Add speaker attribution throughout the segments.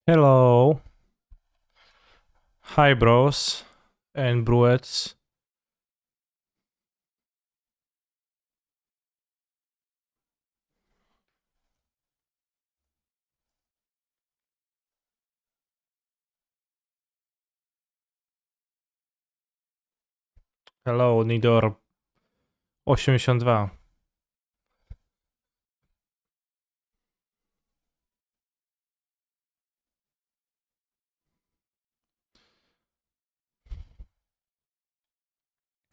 Speaker 1: Hello. Hi, bros and bruettes. Hello, Nidor 82.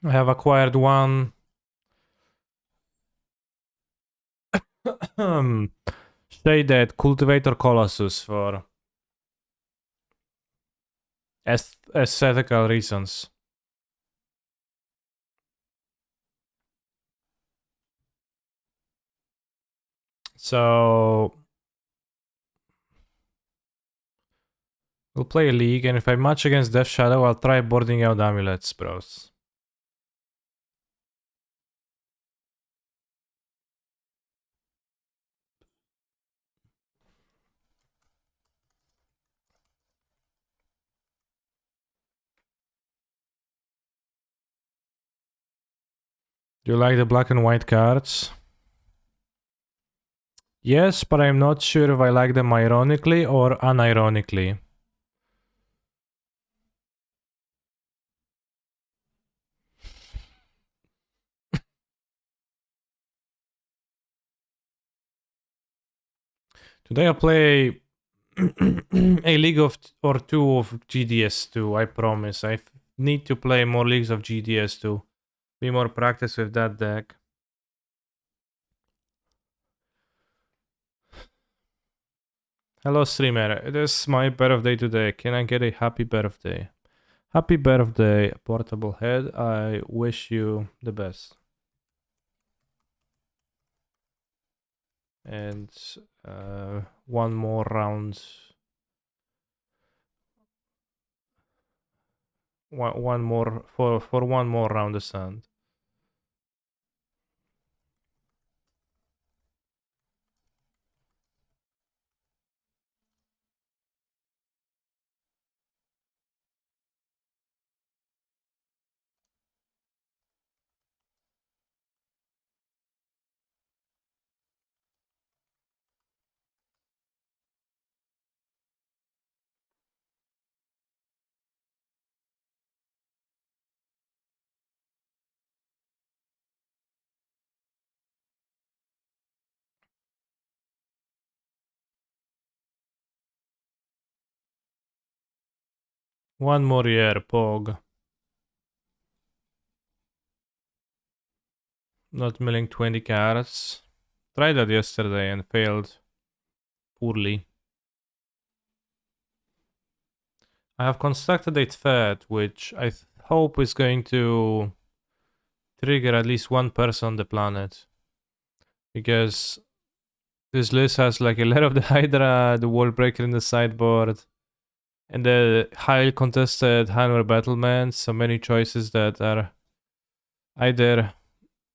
Speaker 1: I have acquired one shaded cultivator colossus for aesthetical reasons. So we'll play a league, and if I match against Death Shadow, I'll try boarding out amulets, bros. Do you like the black and white cards? Yes, but I'm not sure if I like them ironically or unironically. Today I play a league of or two of GDS2, I promise. I need to play more leagues of GDS2. Be more practice with that deck. Hello streamer, it is my birthday today. Can I get a happy birthday? Happy birthday, Portable Head. I wish you the best. And one more round. One more for one more round of sand. One more year, Pog. Not milling 20 cards. Tried that yesterday and failed poorly. I have constructed a thread, which I hope is going to trigger at least one person on the planet. Because this list has like a lot of the Hydra, the Wall Breaker in the sideboard, and the highly contested Hanwar Battlements, so many choices that are either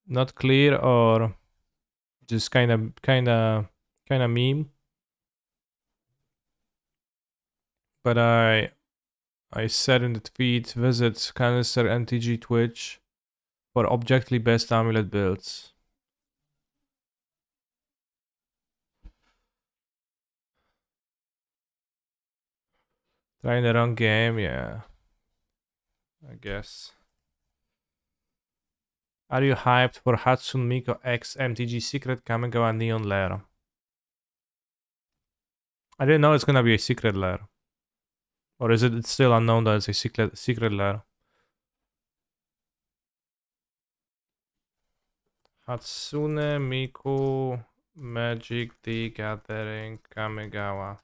Speaker 1: not clear or just kinda meme. But I said in the tweet, visit Canister MTG Twitch for objectively best amulet builds. Trying the wrong game, yeah. I guess. Are you hyped for Hatsune Miku X MTG Secret Kamigawa Neon Lair? I didn't know it's gonna be a secret lair. Or is it still unknown that it's a secret lair? Hatsune Miku Magic the Gathering Kamigawa.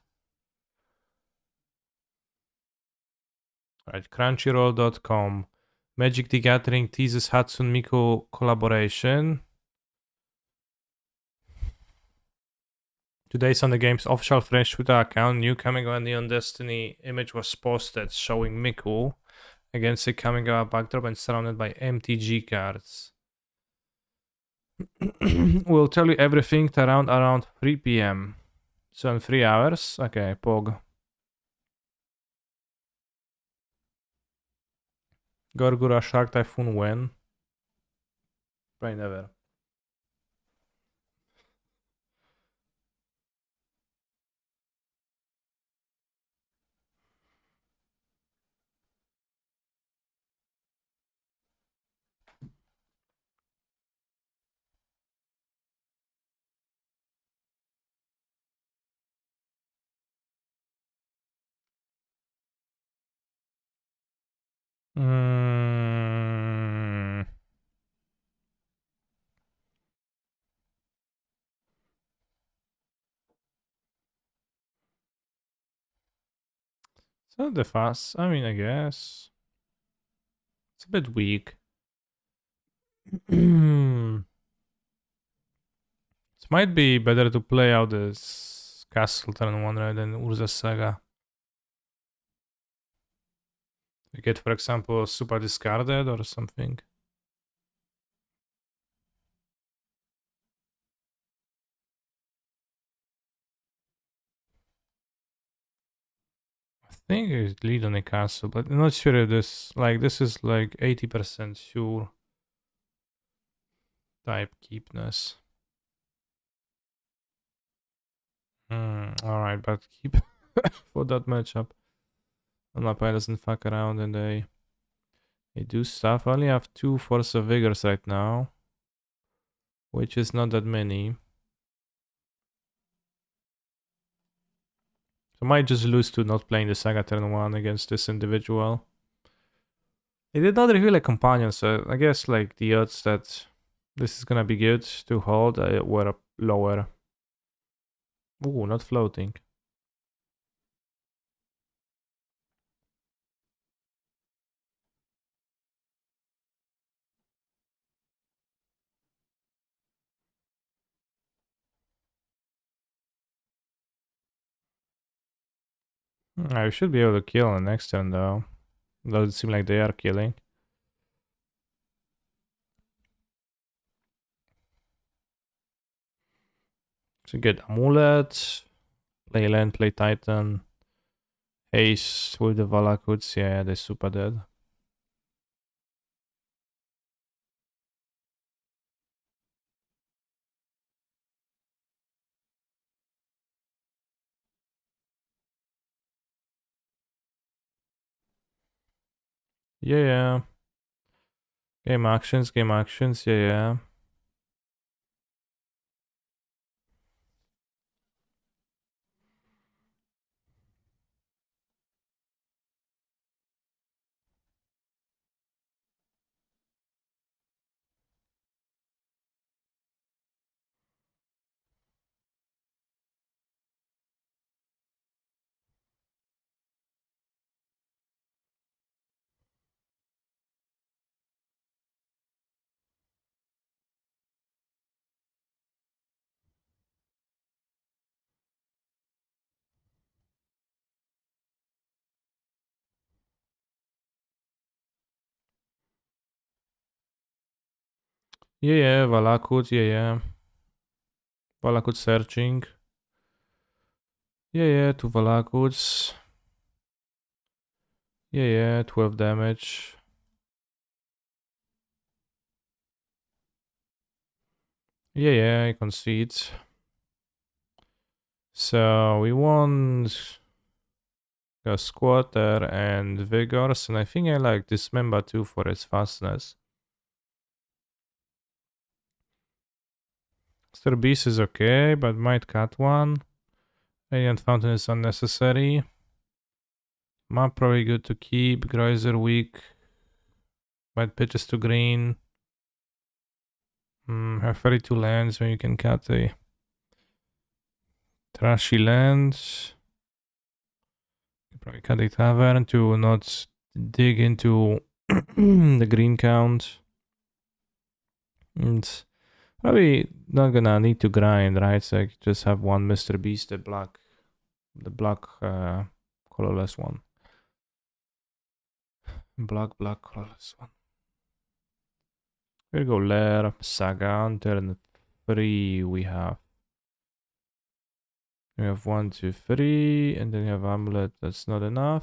Speaker 1: Right, Crunchyroll.com. Magic the Gathering teases Hatsune Miku collaboration. Today's on the game's official French Twitter account, new Kamigawa Neon Destiny image was posted showing Miku against a Kamigawa backdrop and surrounded by MTG cards. We'll tell you everything around 3 p.m. So in 3 hours? Okay, Pog. Gorgura Shark Typhoon when? Probably never. Mm. It's not the fast. I mean, I guess it's a bit weak. It might be better to play out this castle turn one rather than Urza Saga. You get, for example, super discarded or something. I think it's lead on a castle, but I'm not sure if this is like 80% sure type keepness. Alright, but keep for that matchup. And my opponent doesn't fuck around and they do stuff. I only have 2 Force of Vigors right now, which is not that many. So I might just lose to not playing the Saga turn 1 against this individual. It did not reveal a companion, so I guess like the odds that this is gonna be good to hold were lower. Ooh, not floating. I should be able to kill on the next turn though. Doesn't seem like they are killing. So get Amulet, play land, play Titan, Ace with the Valakuts, yeah, they're super dead. Yeah, yeah. Game actions, yeah, yeah. Yeah, yeah, Valakut, yeah, yeah. Valakut searching. Yeah, yeah, 2 Valakuts. Yeah, yeah, 12 damage. Yeah, yeah, I concede. So we want a Squatter and Vigors, and I think I like Dismember too for its fastness. Star Beast is okay, but might cut one. Radiant Fountain is unnecessary. Map probably good to keep. Geyser weak. White pitches to green. Have 32 lands when you can cut a trashy land. You probably cut a tavern to not dig into the green count. And probably not gonna need to grind, right? So I just have one Mr. Beast, the black colorless one. Black colorless one. Here we go, Lair, Saga, on turn 3 we have 1, 2, 3, and then you have Amulet, that's not enough.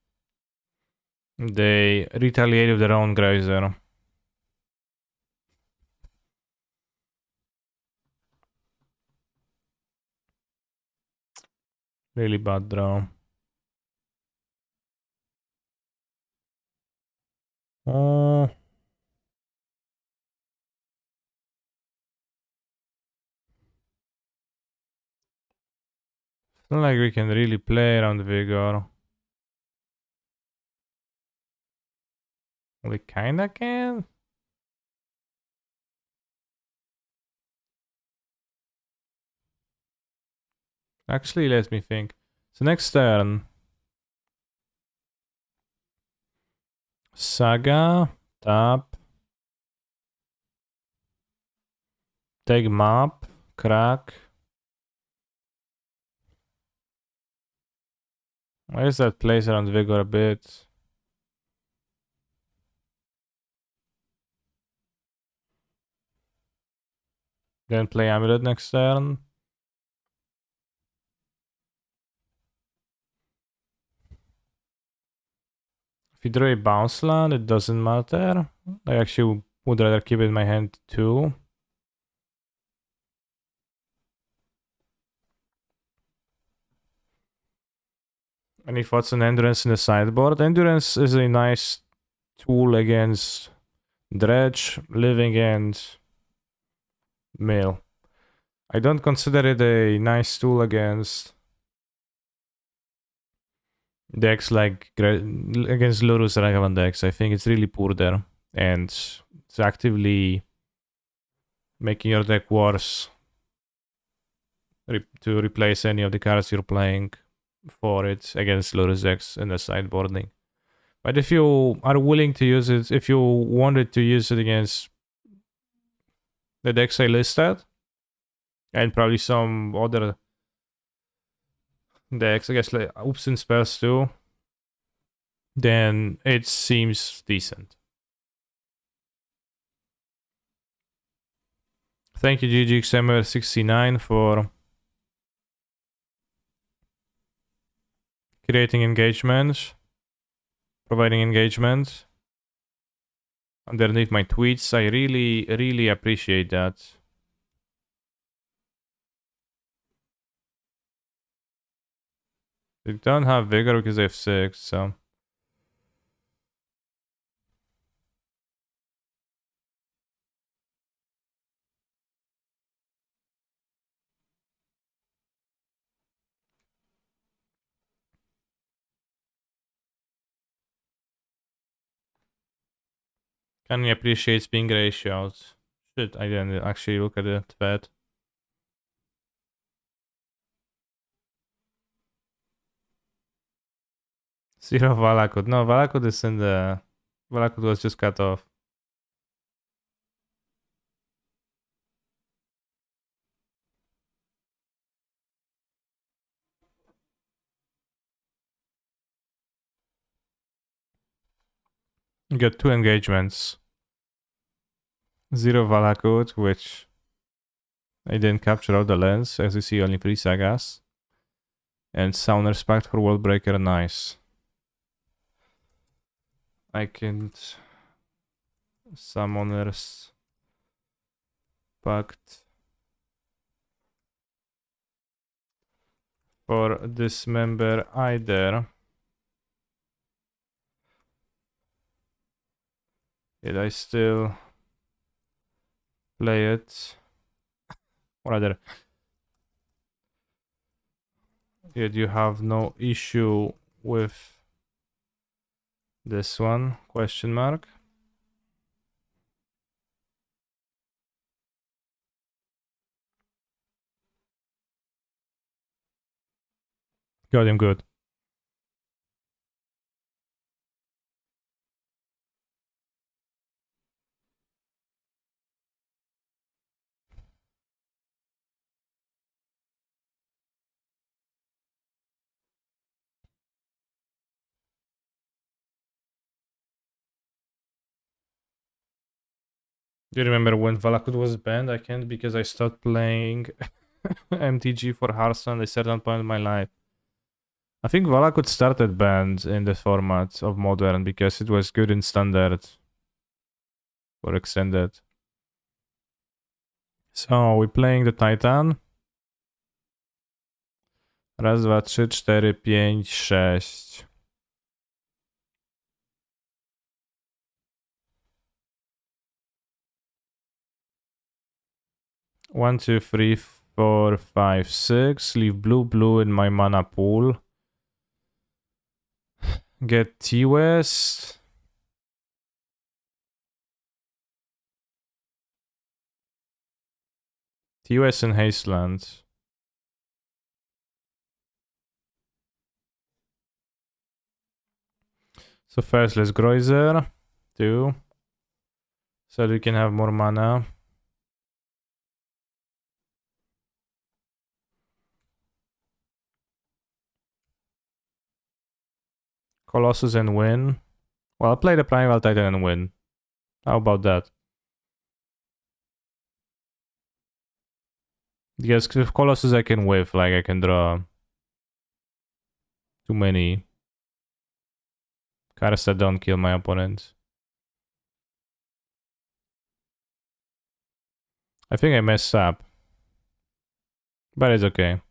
Speaker 1: They retaliate with their own Grazer. Really bad draw. Oh. It's not like we can really play around Vigor. We kinda can. Actually, let me think. So next turn. Saga. Tap. Take map. Crack. I guess that plays around Vigor a bit. Then play Amulet next turn. If you draw a bounce land, it doesn't matter. I actually would rather keep it in my hand too. And if what's an Endurance in the sideboard? Endurance is a nice tool against Dredge, Living, and Mill. I don't consider it a nice tool against decks like against Lurus Ragavan decks. I think it's really poor there, and it's actively making your deck worse to replace any of the cards you're playing for it against Lurus decks in the sideboarding. But if you are willing to use it, if you wanted to use it against the decks I listed, and probably some other decks, I guess like Oops and Spells too, then it seems decent. Thank you, GGXMR69, for creating engagement, providing engagement underneath my tweets. I really, really appreciate that. They don't have Vigor because they have 6, so... Can you appreciate being ratios? Shit, I didn't actually look at the thread. Zero Valakut. No, Valakut is in the... Valakut was just cut off. You got 2 engagements. Zero Valakut, which I didn't capture out the lens, as you see only 3 sagas. And Sound Respect for Worldbreaker, nice. I can't... Summoner's Pact for Dismember either. Did I still play it? Or rather, did you have no issue with this one? Question mark. Got him good. Do you remember when Valakut was banned? I can't because I stopped playing MTG for Hearthstone at a certain point in my life. I think Valakut started banned in the format of Modern because it was good in Standard or Extended. So, we're playing the Titan. Raz, dwa, trzy, cztery, pięć, sześć. One, two, three, four, five, six. Leave blue, blue in my mana pool. Get T-West. T-West and Hasteland. So first, let's Groiser. 2. So we can have more mana. Colossus and win. Well, I'll play the Primal Titan and win. How about that? Because with Colossus I can whiff, like I can draw too many cards that don't kill my opponent. I think I messed up. But it's okay.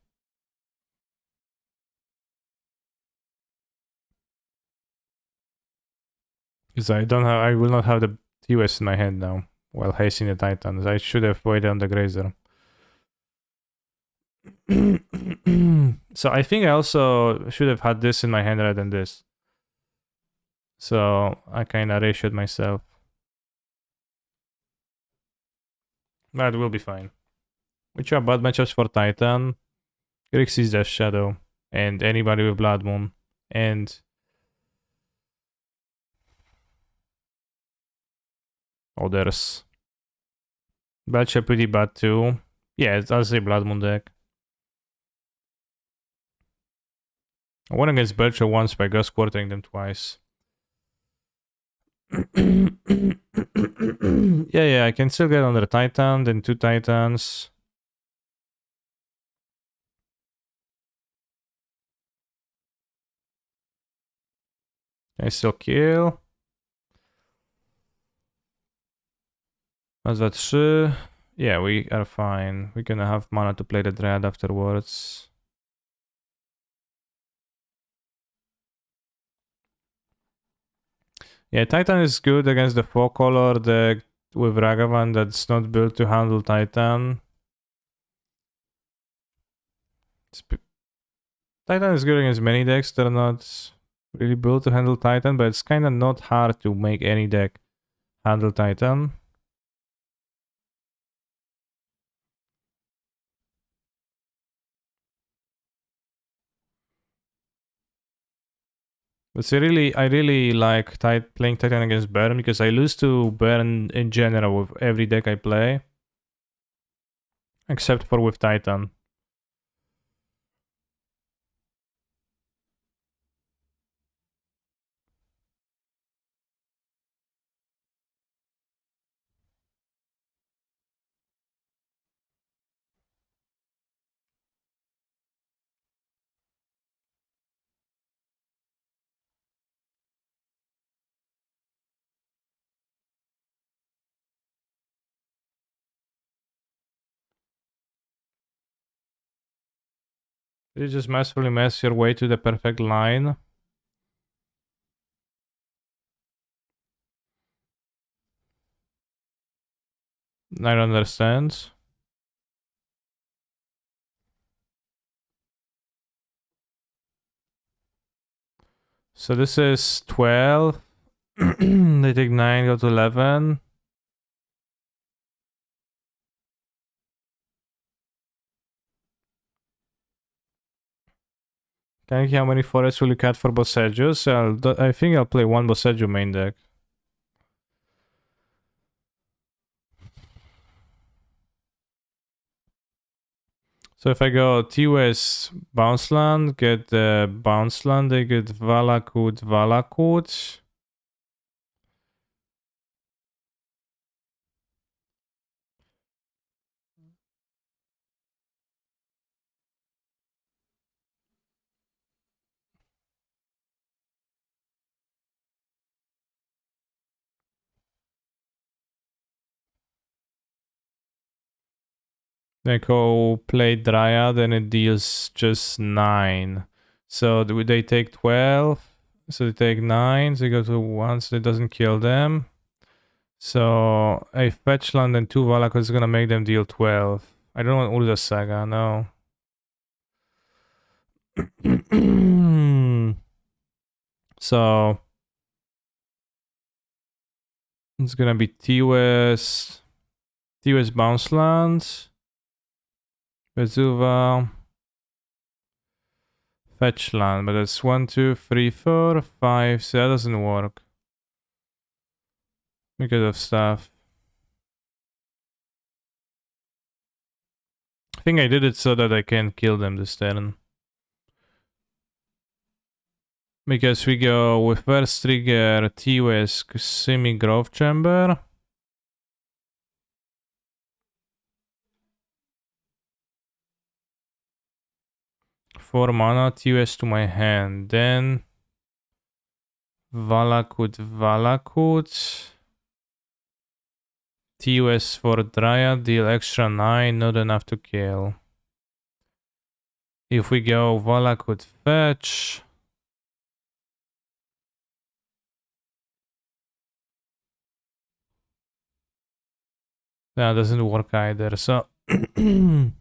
Speaker 1: Because I will not have the US in my hand now while hasting the Titans. I should have waited on the Grazer. So I think I also should have had this in my hand rather than this. So I kind of ratioed myself. But it will be fine. Which are bad matchups for Titan? Grixis Death Shadow. And anybody with Blood Moon. And others. Belcher pretty bad too. Yeah, I'll say Blood Moon deck. I won against Belcher once by Ghost Quartering them twice. yeah, I can still get under Titan, then 2 Titans. Can I still kill? Raz, dwa, trzy. Yeah, we are fine. We're gonna have mana to play the Dread afterwards. Yeah, Titan is good against the 4-color deck with Ragavan that's not built to handle Titan. Titan is good against many decks that are not really built to handle Titan, but it's kind of not hard to make any deck handle Titan. But I really like playing Titan against Burn because I lose to Burn in general with every deck I play, except for with Titan. You just massively mess your way to the perfect line. I don't understand. So this is 12. They take 9, go to 11. Can you see how many forests will you cut for Bossejus? I think I'll play one Bosseju main deck. So if I go T-West Bounce Land, get the Bounce Land, I get Valakut, Valakut. They go play Dryad and it deals just 9. So they take 12. So they take 9. So they go to 1, so it doesn't kill them. So a fetch land and 2 Valak is gonna make them deal 12. I don't want Urza Saga, no. So it's gonna be T-West Bounce Lands, Vesuva, Fetch Land, but it's 1, 2, 3, 4, 5, so that doesn't work. Because of stuff. I think I did it so that I can kill them this turn. Because we go with first trigger T-West Simi Growth Chamber. Four mana, T-West to my hand. Then Valakut. T-West for Dryad, deal extra 9, not enough to kill. If we go Valakut fetch. That doesn't work either, so I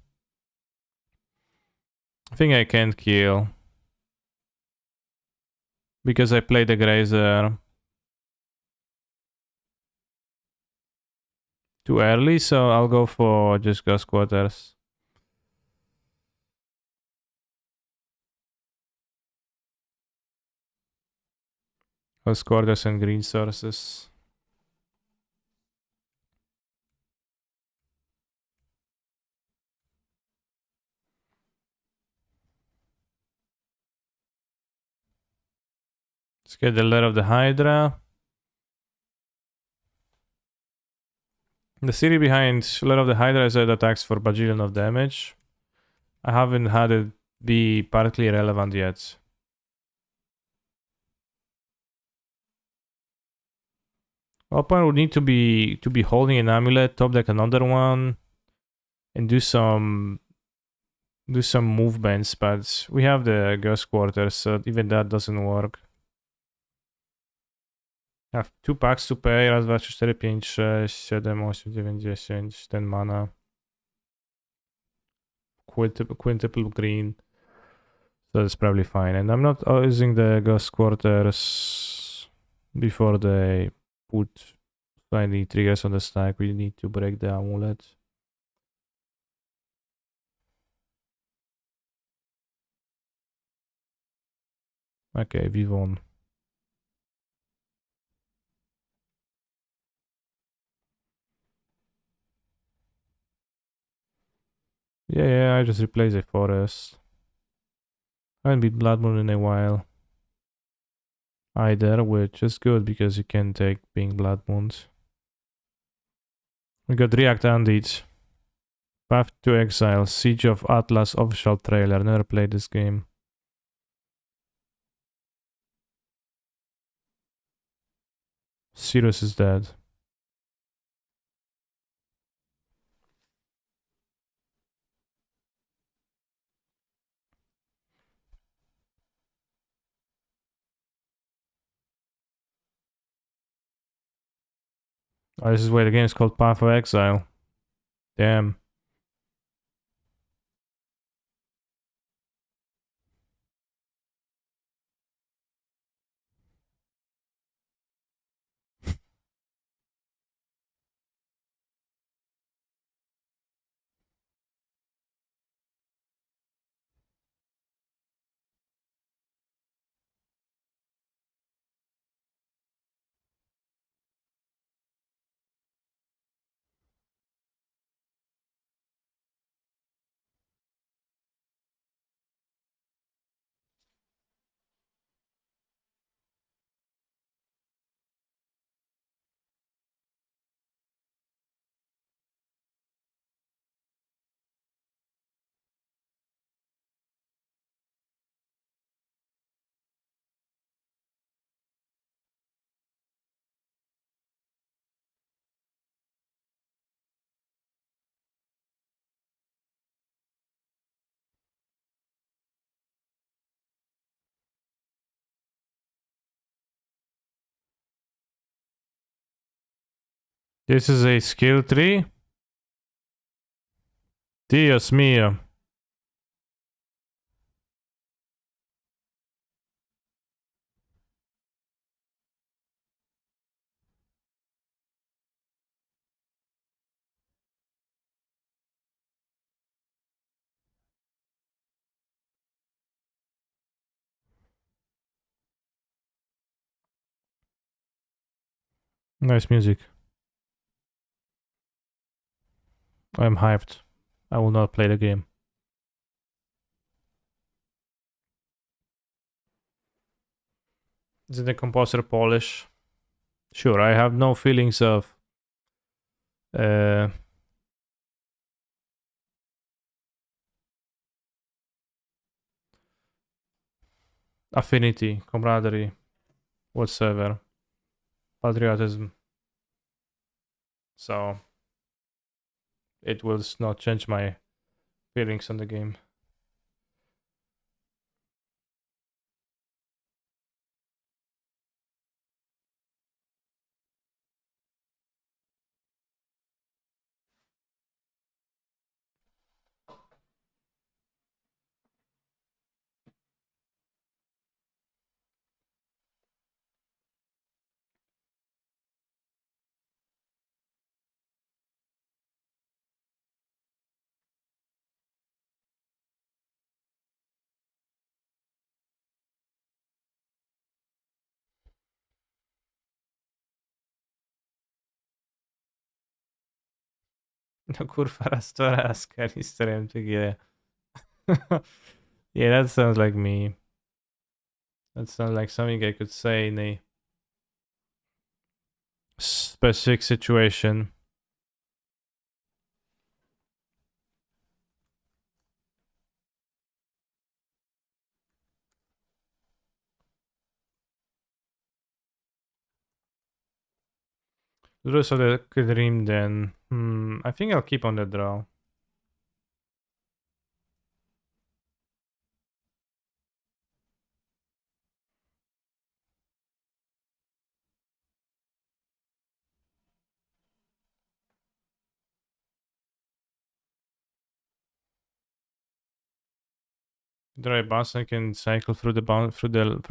Speaker 1: think I can't kill. Because I played the Grazer too early, so I'll go for just Ghost Quarters. Ghost Quarters and green sources. Let's get the Lair of the Hydra. The theory behind Lair of the Hydra is that it attacks for bajillion of damage. I haven't had it be partly relevant yet. Opponent would need to be holding an amulet, top deck another one, and do some movements, but we have the Ghost Quarters, so even that doesn't work. I have 2 packs to pay, raz, 2, 4, 5, 6, 7, 8, 9, 10, 10 mana. Quintuple green. So that's probably fine. And I'm not using the Ghost Quarters before they put any triggers on the stack. We need to break the Amulet. Okay, we won. Yeah, I just replaced a forest. I haven't beat Blood Moon in a while either, which is good because you can take being Blood Moons. We got React Undead. Path to Exile, Siege of Atlas official trailer. Never played this game. Sirius is dead. Oh, this is why the game is called Path of Exile. Damn. This is a skill tree? Dios mio. Nice music. I'm hyped. I will not play the game. Is the composer Polish? Sure, I have no feelings of affinity, camaraderie, whatsoever, patriotism. So it will not change my feelings on the game. No kurwa, raz to raz, kanisterem TG. Yeah, that sounds like me. That sounds like something I could say in a specific situation. The rest of the dream then. I think I'll keep on the draw. Draw a bounce, I can cycle through the bounce through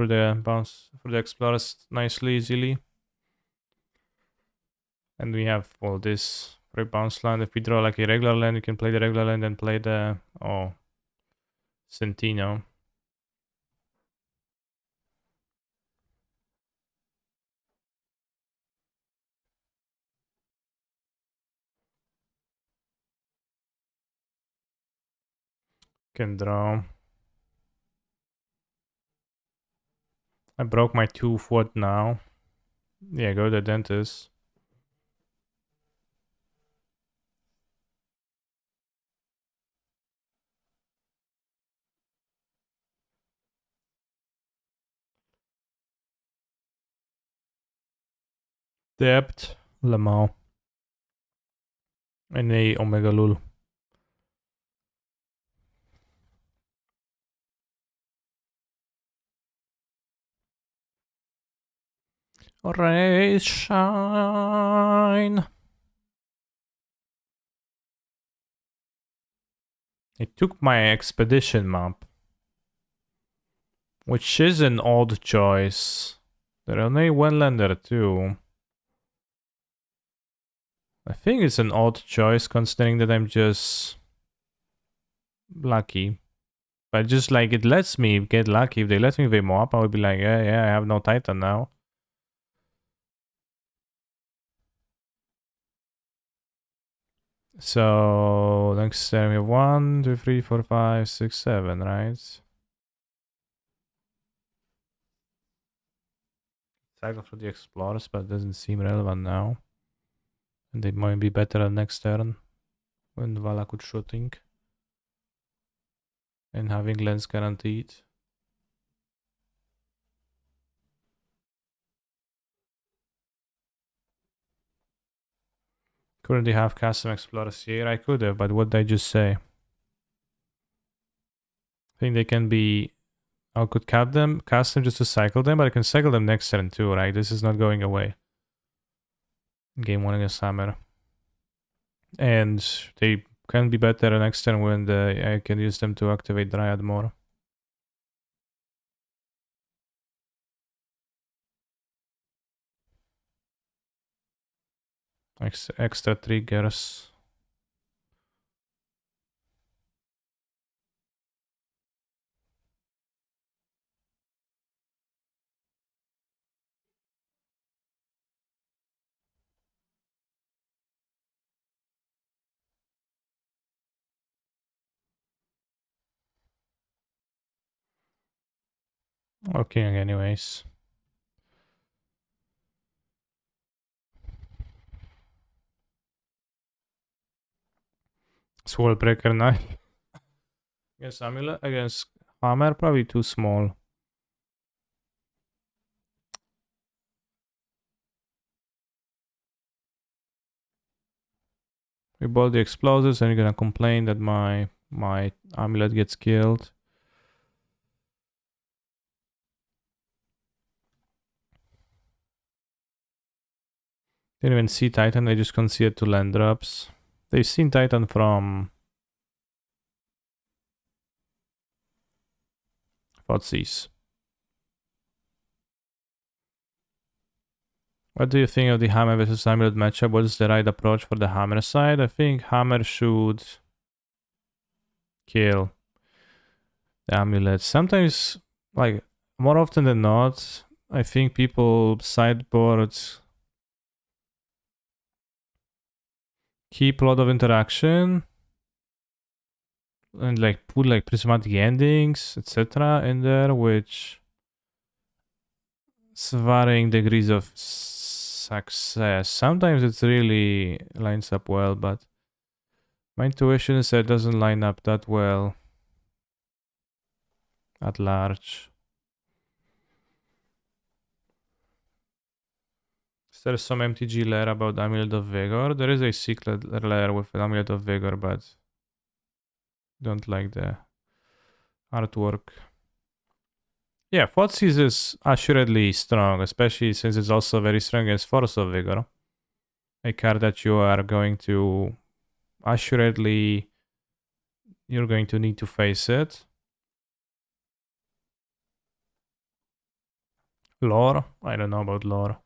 Speaker 1: the explorers nicely, easily. And we have all this free bounce land. If we draw like a regular land, you can play the regular land and play the Centino. Can draw. I broke my tooth. What now? Yeah, go to the dentist. Depth, Lamau. And a Omega Lul. Rays shine. It took my expedition map, which is an odd choice. There are only one lander too. I think it's an odd choice considering that I'm just lucky. But just like it lets me get lucky. If they let me Vemo up, I would be like, yeah, I have no Titan now. So next time we have 1, 2, 3, 4, 5, 6, 7, right? Cycle through the explorers, but it doesn't seem relevant now. And they might be better next turn when Valakut shooting and having lens guaranteed. Currently have custom explorers here. I could have, but what did I just say? I think they can be. I could cast them just to cycle them, but I can cycle them next turn too, right? This is not going away. game 1 against Hammer. And they can be better next turn when I can use them to activate Dryad more. Extra triggers. Okay, anyways. Soul Breaker Knife. Against Amulet, against Hammer, probably too small. We bought the explosives and you're gonna complain that my Amulet gets killed. Didn't even see Titan, they just conceded to land drops. They've seen Titan from Fotsies. What do you think of the Hammer versus Amulet matchup? What is the right approach for the Hammer side? I think Hammer should kill the Amulet. Sometimes, like, more often than not, I think people sideboard keep a lot of interaction and like put like prismatic endings, etc. in there, which is varying degrees of success. Sometimes it really lines up well, but my intuition is that it doesn't line up that well at large. Is there some MTG layer about Amulet of Vigor? There is a secret layer with Amulet of Vigor, but don't like the artwork. Yeah, Fotsies is assuredly strong, especially since it's also very strong against Force of Vigor. A card that you are going to assuredly, you're going to need to face it. Lore? I don't know about lore.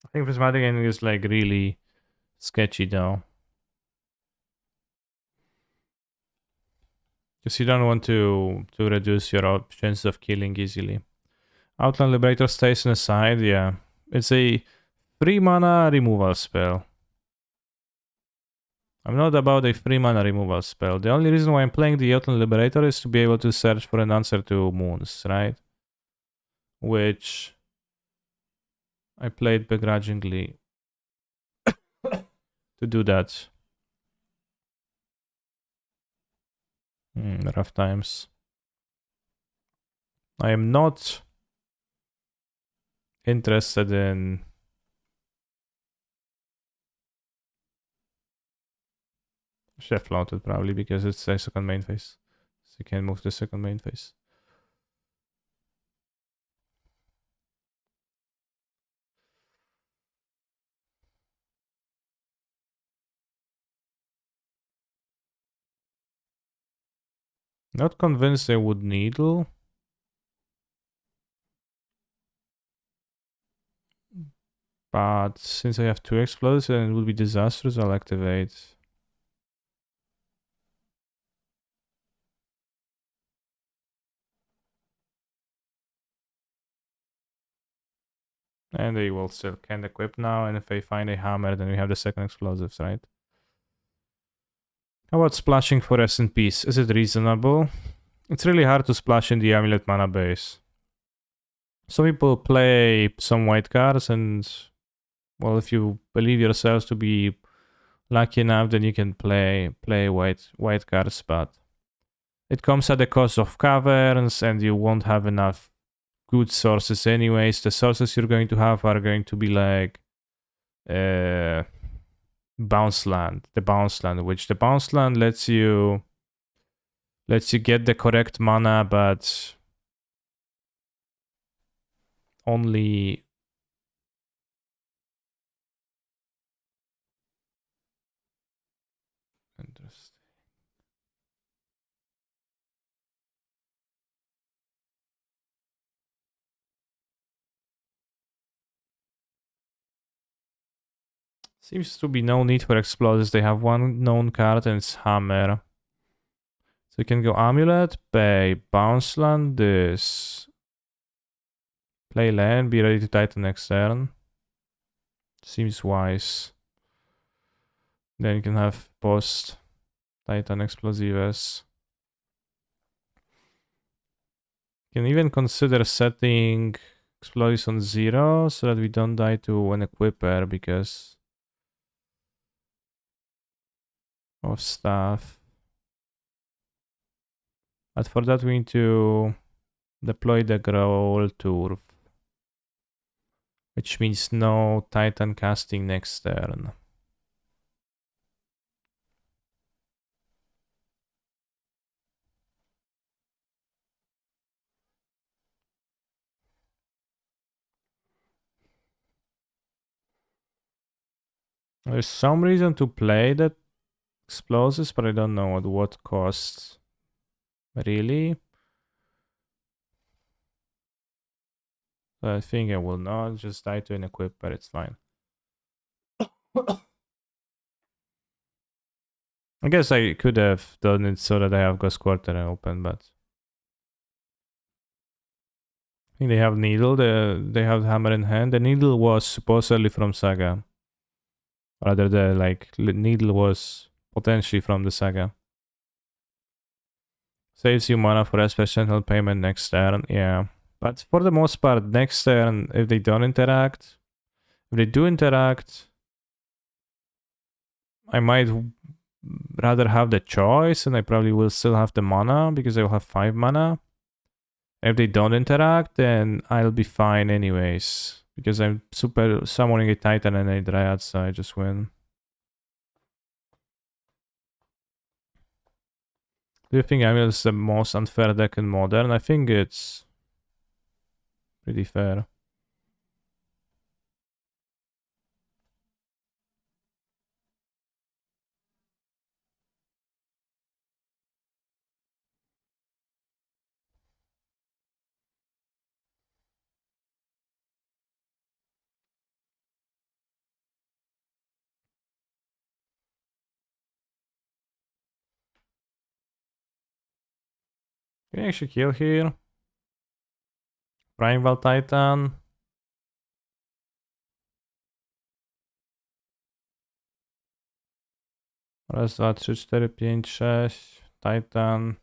Speaker 1: I think Prismatic Ending is like really sketchy though. Because you don't want to reduce your chances of killing easily. Outland Liberator stays on the side, yeah. It's a 3 mana removal spell. I'm not about a 3 mana removal spell. The only reason why I'm playing the Outland Liberator is to be able to search for an answer to moons, right? Which I played begrudgingly to do that. Rough times. I am not interested in Chef Flaunted probably because it's a second main phase. So you can move to the second main phase. Not convinced I would needle. But since I have 2 explosives and it would be disastrous, I'll activate. And they will still can't equip now, and if I find a hammer, then we have the second explosives, right? How about splashing for Rest in Peace? Is it reasonable? It's really hard to splash in the Amulet mana base. Some people play some white cards, and well, if you believe yourselves to be lucky enough, then you can play white cards, but It comes at the cost of caverns, and you won't have enough good sources anyways. The sources you're going to have are going to be like bounce land. The bounce land, which the bounce land lets you get the correct mana, but only interesting. Seems to be no need for explosives. They have one known card and it's Hammer. So you can go Amulet, pay, bounce land, this. Play land, be ready to Titan next turn. Seems wise. Then you can have post Titan Explosives. You can even consider setting Explosives on 0 so that we don't die to an Equipper because of stuff. But for that we need to deploy the Growl Turf, which means no Titan casting next turn. There's some reason to play that explosives, but I don't know at what cost. Really? I think I will not just die to an equip, but it's fine. I guess I could have done it so that I have Ghost Quarter open, but I think they have Needle, they have Hammer in hand. The Needle was supposedly from Saga. Rather, the Needle was potentially from the Saga. Saves you mana for a special payment next turn, yeah. But for the most part, next turn, if they don't interact, if they do interact, I might rather have the choice, and I probably will still have the mana because I will have 5 mana. If they don't interact, then I'll be fine anyways, because I'm super summoning a Titan and a Dryad, so I just win. Do you think Amulet is the most unfair deck in Modern? I think it's pretty fair. Can you actually kill here? Primeval Titan. Raz, dwa, trzy, cztery, pięć, sześć. Titan.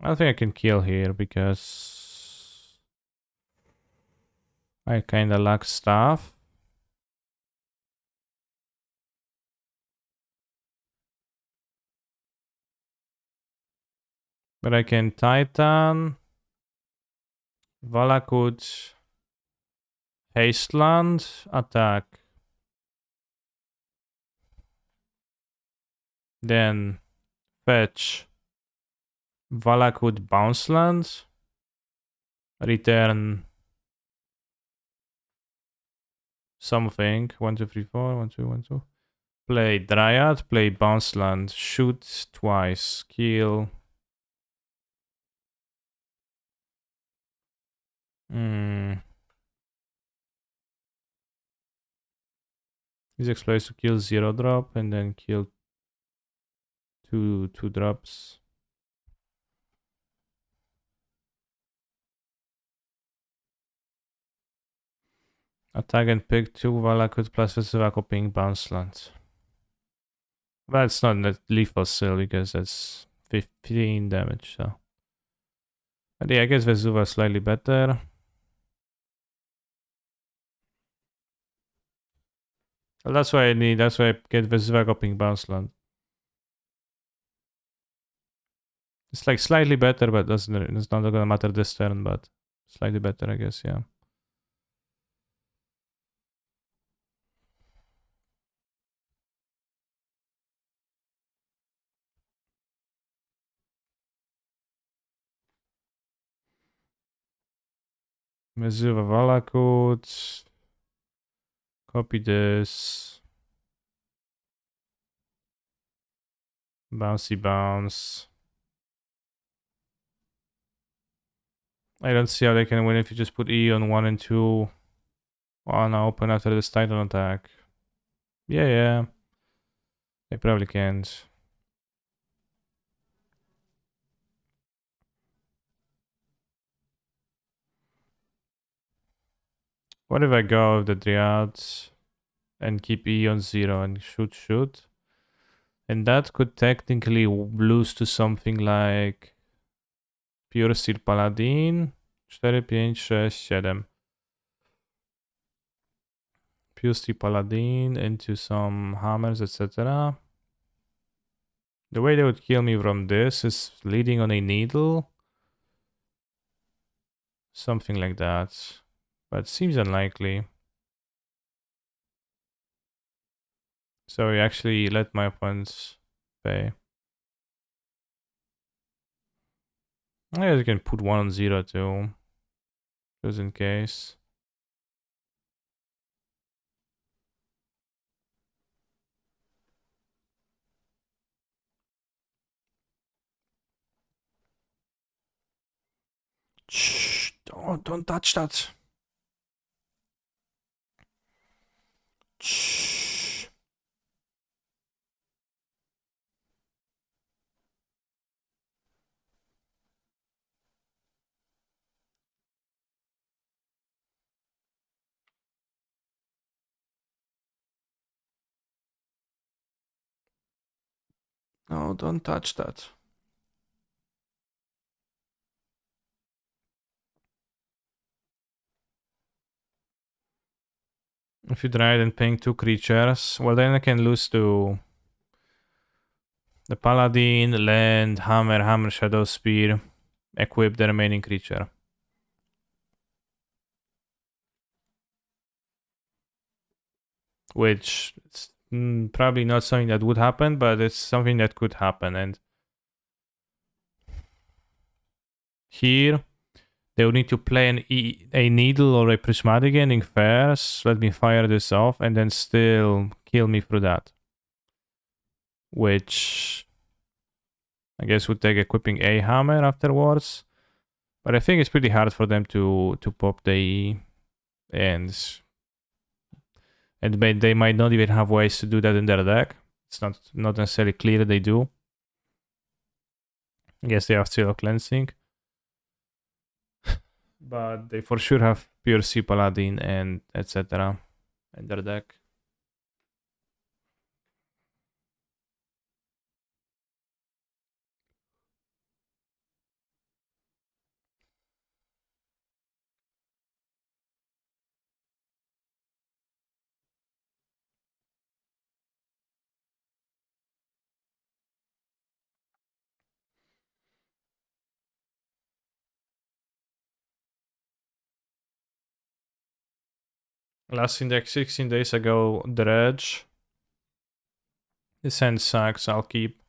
Speaker 1: I think I can kill here because I kinda lack stuff. But I can Titan. Valakut. Hasteland. Attack. Then fetch Valakut Bounce Land. Return something. 1, 2, 3, 4. 1, 2, 1, 2. Play Dryad. Play Bounce Land. Shoot twice. Kill. Use exploits to kill 0 drop and then kill 2 drops. Attack and pick 2 Valakut plus Vesivako ping bounce land. But it's not that lethal still because that's 15 damage, so. But yeah, I guess Vesuva is slightly better. Well, that's why I need. That's why I get the Svegoping bounce land. It's like slightly better, but doesn't. It's not gonna matter this turn, but slightly better, I guess. Yeah. Mezuva Valakut. Copy this. Bouncy bounce. I don't see how they can win if you just put E on 1 and 2 on open after this title attack. Yeah. They probably can't. What if I go with the Dryad and keep E on 0 and shoot? And that could technically lose to something like Pure Steel Paladin. 4, 5, 6, 7. Pure Steel Paladin into some hammers, etc. The way they would kill me from this is leading on a needle. Something like that. But seems unlikely. So I actually let my opponents pay. I guess you can put 1 on 0 too. Just in case. Shh, don't touch that. Shh. No, don't touch that. If you try and ping 2 creatures, well then I can lose to the Paladin, land, hammer, shadow spear, equip the remaining creature. Which is probably not something that would happen, but it's something that could happen. And here, they would need to play a needle or a prismatic ending first. Let me fire this off and then still kill me through that. Which I guess would take equipping a hammer afterwards. But I think it's pretty hard for them to pop the E ends. And they might not even have ways to do that in their deck. It's not necessarily clear they do. I guess they are still cleansing. But they for sure have Pure Sea Paladin and etc. in their deck. Last index 16 days ago, Dredge. This hand sucks, I'll keep.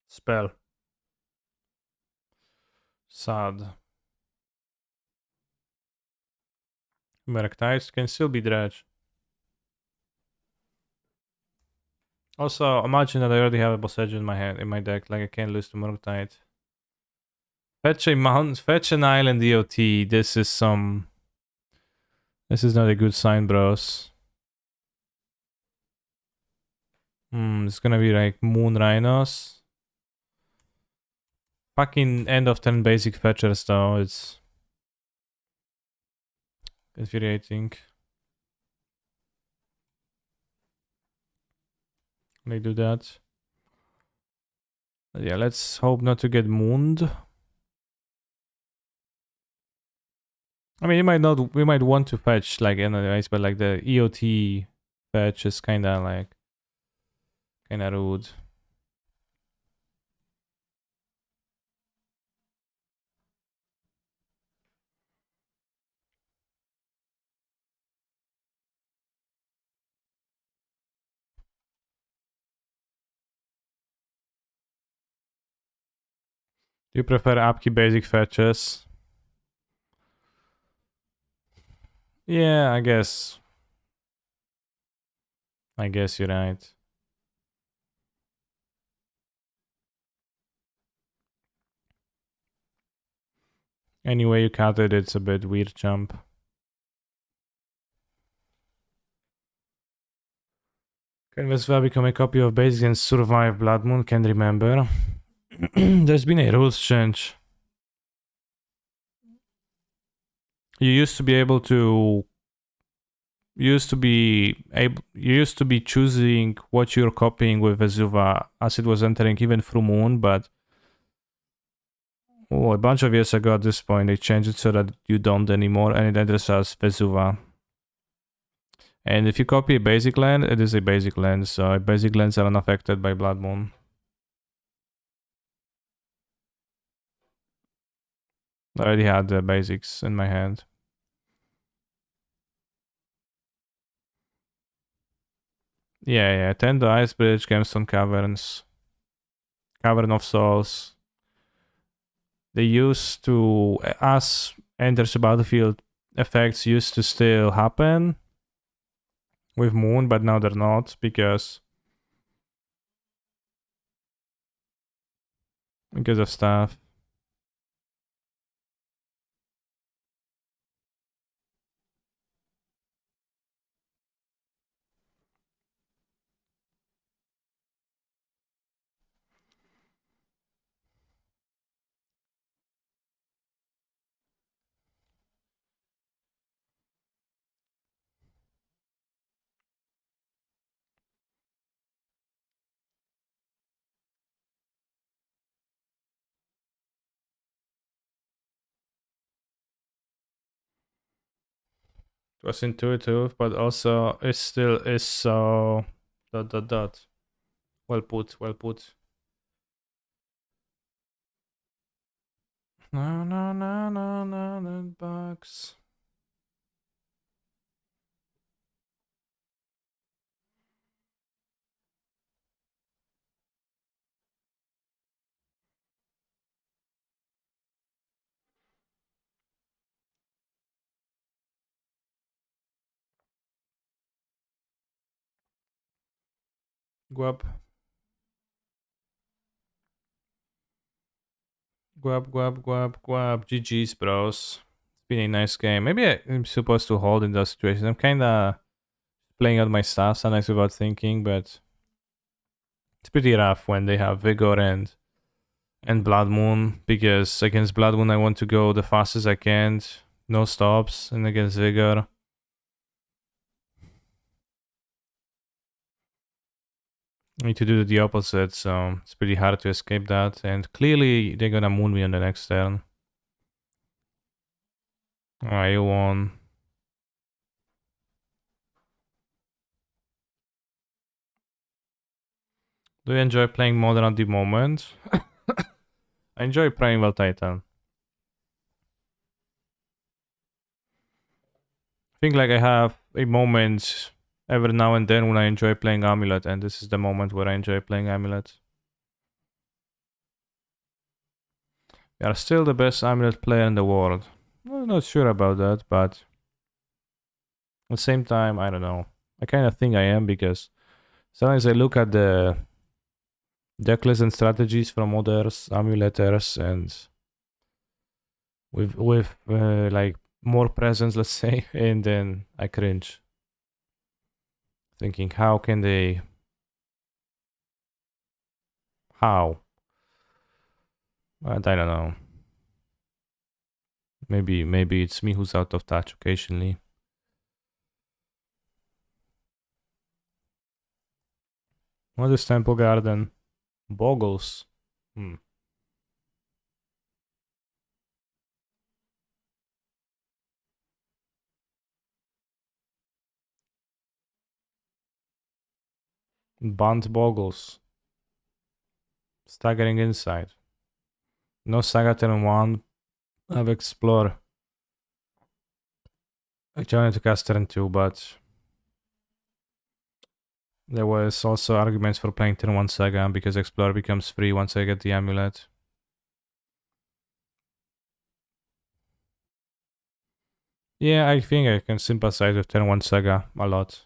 Speaker 1: Spell. Sad. Merctide can still be Dredge. Also, imagine that I already have a Boss Edge in my hand in my deck, like I can't lose to Murktide. Fetch a mountain, fetch an island DOT. This is not a good sign, bros. It's gonna be like Moon Rhinos. fucking end of turn basic fetchers though, it's infuriating. They do that. Yeah, let's hope not to get mooned. I mean, we might want to fetch like anyways, but like the EOT fetch is kinda rude. Do you prefer upkeep basic fetches? Yeah, I guess. I guess you're right. Anyway, you cut it, it's a bit weird jump. Can Vespa become a copy of basic and survive Blood Moon? Can't remember. There's been a rules change. You used to be able to you used to be choosing what you're copying with Vesuva as it was entering even through Moon, but a bunch of years ago at this point they changed it so that you don't anymore, and it enters as Vesuva. And if you copy a basic land, it is a basic land, so basic lands are unaffected by Blood Moon. I already had the basics in my hand. Yeah. Tend Ice Bridge, Gemstone Caverns, Cavern of Souls. They used to, as enters the battlefield effects used to still happen with Moon, but now they're not because of stuff. It was intuitive, but also it still is so dot. Well put, well put. No, box. Guap. Guap. GG's, bros. It's been a nice game. Maybe I'm supposed to hold in those situations. I'm kinda playing out my stuff sometimes without thinking, but it's pretty rough when they have Vigor and Blood Moon, because against Blood Moon I want to go the fastest I can, no stops, and against Vigor I need to do the opposite, so it's pretty hard to escape that, and clearly they're gonna Moon me on the next turn. Alright, you won. Do you enjoy playing Modern at the moment? I enjoy Primeval Titan. I think like I have a moment every now and then when I enjoy playing Amulet, and this is the moment where I enjoy playing Amulet. We are still the best Amulet player in the world. I'm not sure about that, but at the same time, I don't know. I kind of think I am, because sometimes I look at the decklist and strategies from others, Amuleters, and with like more presence, let's say, and then I cringe. Thinking, how can they... How? But I don't know. Maybe it's me who's out of touch occasionally. What is Temple Garden? Boggles. Hmm. Bunt Boggles. Staggering Insight. No Saga turn 1. Have Explore. I wanted to cast turn 2, but there was also arguments for playing turn 1 Saga because Explore becomes free once I get the Amulet. Yeah, I think I can sympathize with turn 1 Saga a lot.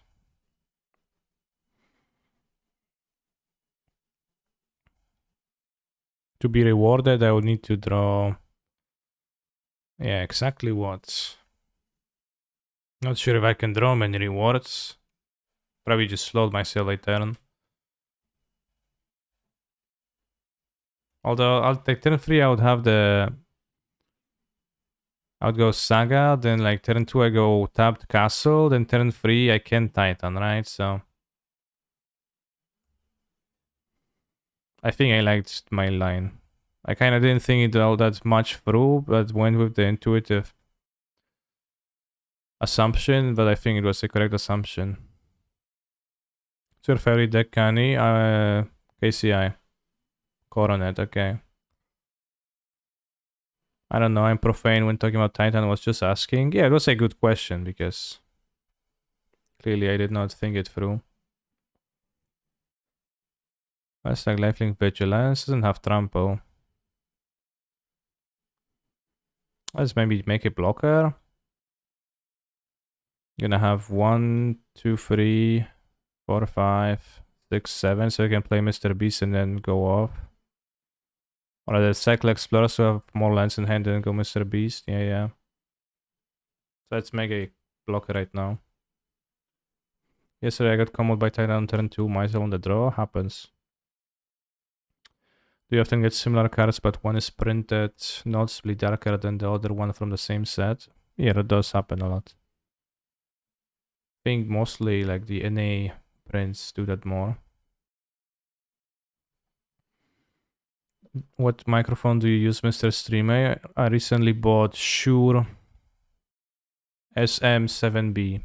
Speaker 1: To be rewarded, I would need to draw... Yeah, exactly what? Not sure if I can draw many rewards. Probably just slowed myself a turn. Although I'll take turn 3, I would have the... I would go Saga, then like turn 2 I go tapped Castle, then turn 3 I can Titan, right? So... I think I liked my line. I kind of didn't think it all that much through, but went with the intuitive assumption, but I think it was the correct assumption. What's your favorite deck, Kani? KCI. Coronet, okay. I don't know, I'm profane when talking about Titan, I was just asking. Yeah, it was a good question, because clearly I did not think it through. Let's like Lifelink Vigilance, doesn't have Trample. Let's maybe make a blocker. Gonna have 1, 2, 3, 4, 5, 6, 7, so I can play Mr. Beast and then go off. Or the Cycle Explorer, so I have more lands in hand and go Mr. Beast. Yeah. So let's make a blocker right now. Yesterday I got comboed by Titan on turn 2, myself on the draw. Happens. Do you often get similar cards, but one is printed noticeably darker than the other one from the same set? Yeah, that does happen a lot. I think mostly like the NA prints do that more. What microphone do you use, Mr. Streamer? I recently bought Shure SM7B.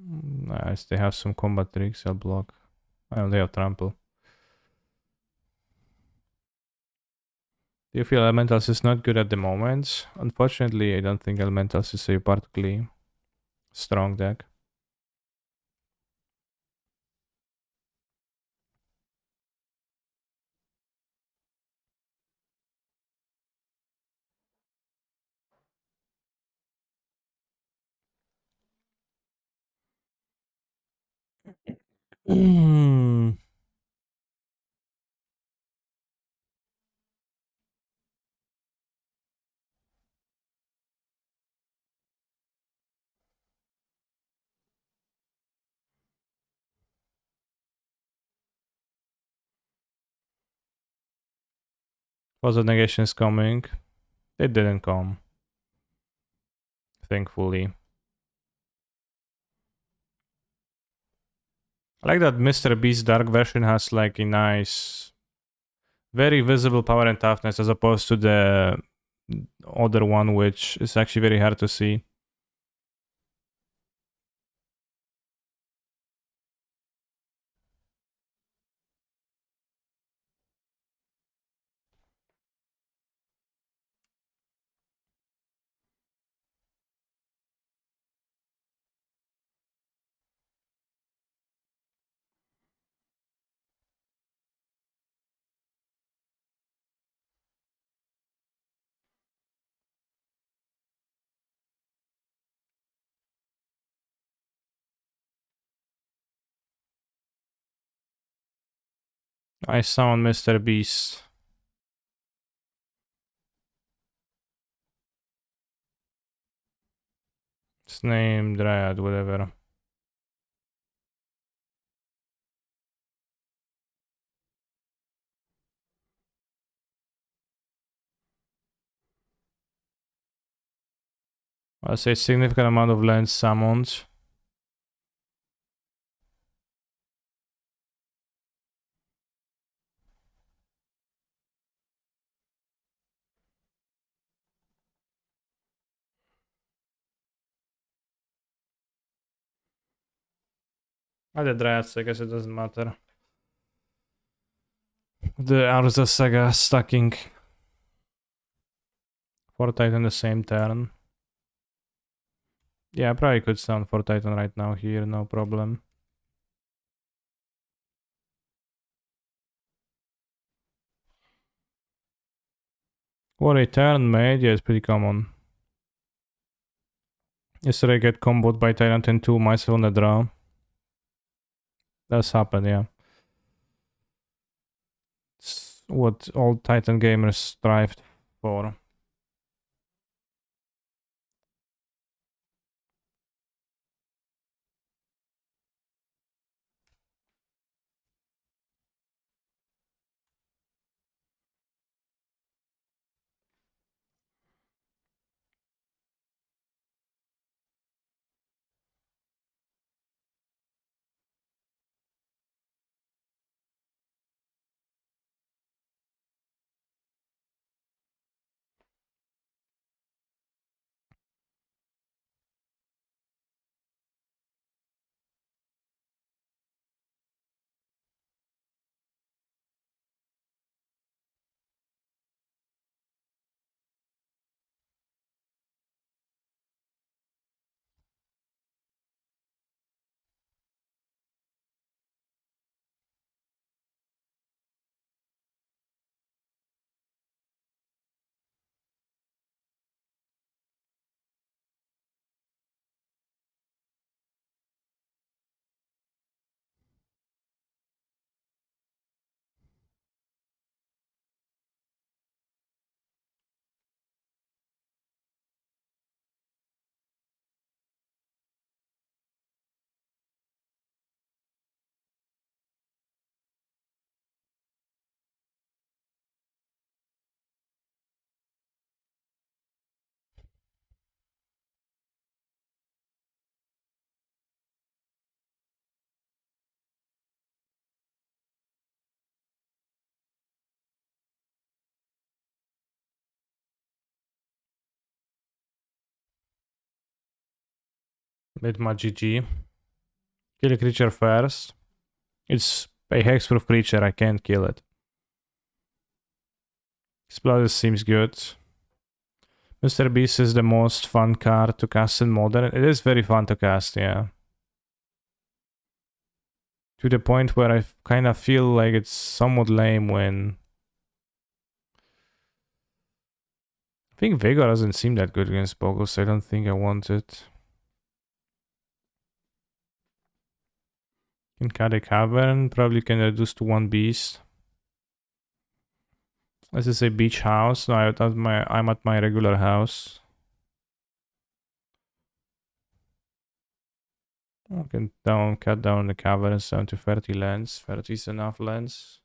Speaker 1: Nice, they have some combat tricks, I'll block. Oh, they have trample. Do you feel Elementals is not good at the moment? Unfortunately, I don't think Elementals is a particularly strong deck. Was the negations coming? It didn't come. Thankfully. I like that Mr. Beast Dark version has like a nice, very visible power and toughness as opposed to the other one, which is actually very hard to see. I sound Mr. Beast. It's named Dryad, whatever. I say significant amount of lands summoned. The drafts, I guess it doesn't matter. The Urza Saga stacking 4 Titan the same turn. Yeah, I probably could sound 4 Titan right now here, no problem. What a turn made, yeah, it's pretty common. Yesterday I get comboed by Titan 10-2, myself on the draw. That's happened, yeah. It's what all Titan gamers strived for. Mid my GG. Kill a creature first. It's a hexproof creature, I can't kill it. Exploder seems good. Mr. Beast is the most fun card to cast in Modern. It is very fun to cast, yeah. To the point where I kind of feel like it's somewhat lame when... I think Vigor doesn't seem that good against Boggles. I don't think I want it. Can cut a cavern. Probably can reduce to 1 beast. This is a beach house. No, I'm at my regular house. I can cut down the caverns down to 30 lands. 30 is enough lands.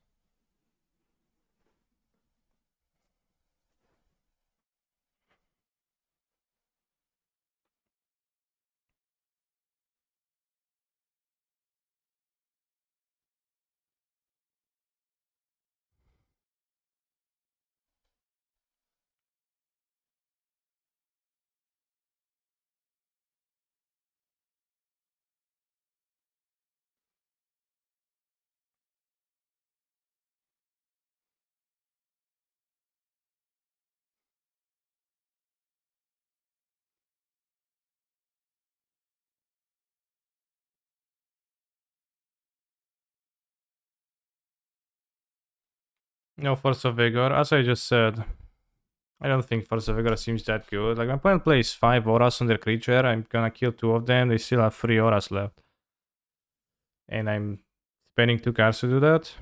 Speaker 1: No Force of Vigor. As I just said, I don't think Force of Vigor seems that good. Like, my opponent plays 5 auras on their creature. I'm gonna kill 2 of them. They still have 3 auras left. And I'm spending 2 cards to do that.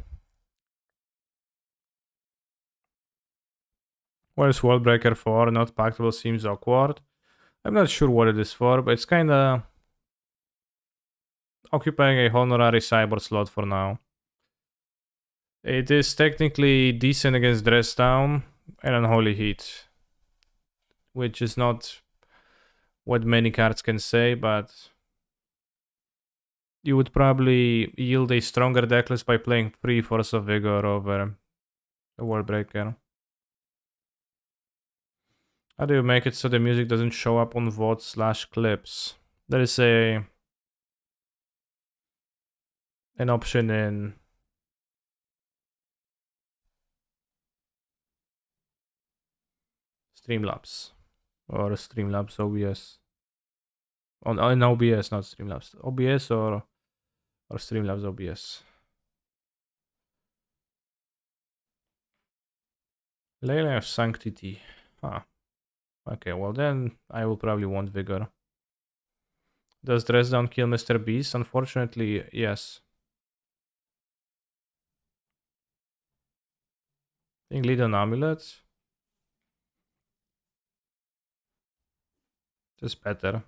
Speaker 1: What is Wallbreaker for? Not Pactable seems awkward. I'm not sure what it is for, but it's kinda occupying a honorary cyber slot for now. It is technically decent against Dress Down and Unholy Heat, which is not what many cards can say, but you would probably yield a stronger decklist by playing 3 Force of Vigor over a World Breaker. How do you make it so the music doesn't show up on VOD/clips? There is an option in Streamlabs or Streamlabs OBS. On OBS, not Streamlabs. OBS or Streamlabs OBS. Layer of Sanctity. Huh. Okay, well then I will probably want Vigor. Does Dress Down kill Mr. Beast? Unfortunately, yes. I think lead on Amulet. Just better.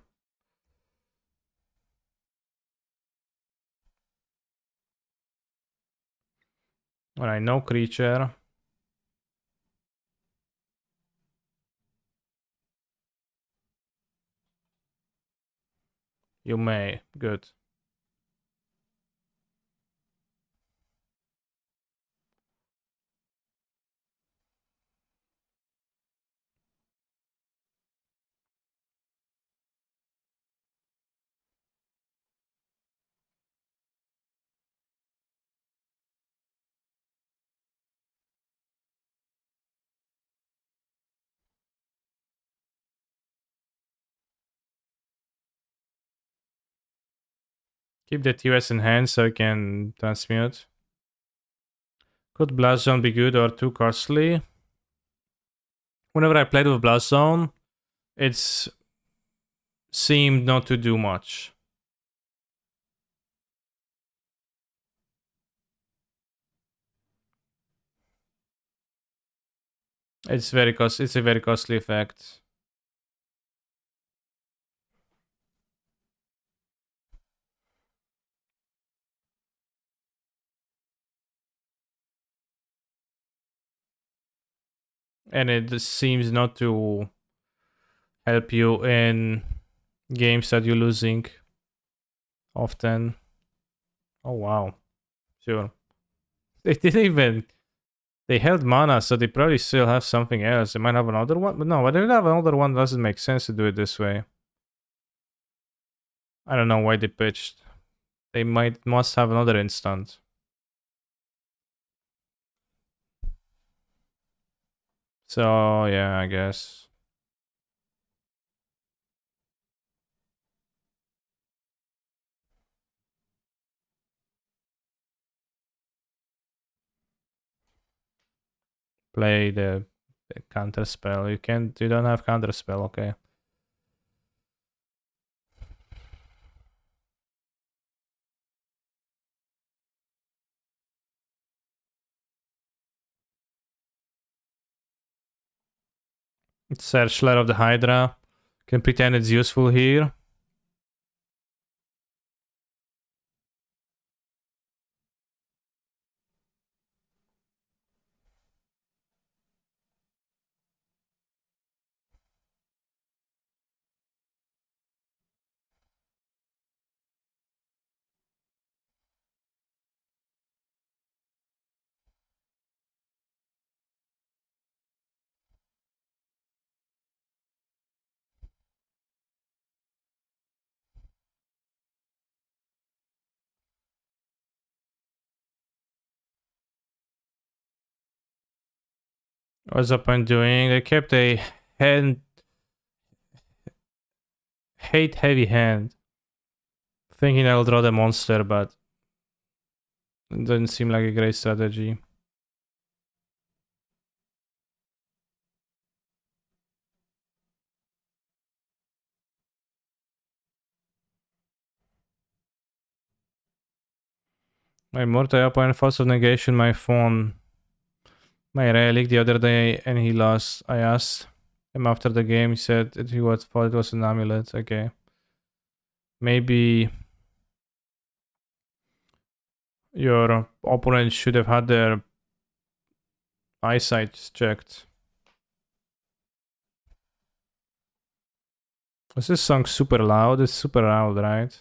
Speaker 1: Alright, no creature. You may. Good. Keep the TOS in hand so I can transmute. Could Blast Zone be good or too costly? Whenever I played with Blast Zone, it's seemed not to do much. It's a very costly effect. And it seems not to help you in games that you're losing often. Oh wow. Sure. They didn't even they held mana, so they probably still have something else. They might have another one, but no, whether they have another one doesn't make sense to do it this way. I don't know why they pitched. They must have another instant. So yeah, I guess. Play the counter spell. You don't have counter spell, okay. Searchlight of the Hydra. Can pretend it's useful here. What's the point doing? They kept a hate heavy hand. Thinking I'll draw the monster, but it doesn't seem like a great strategy. My multi-opponent force of negation my phone. My relic the other day and he lost. I asked him after the game, he said that he thought it was an amulet. Okay. Maybe your opponent should have had their eyesight checked. Was this song super loud? It's super loud, right?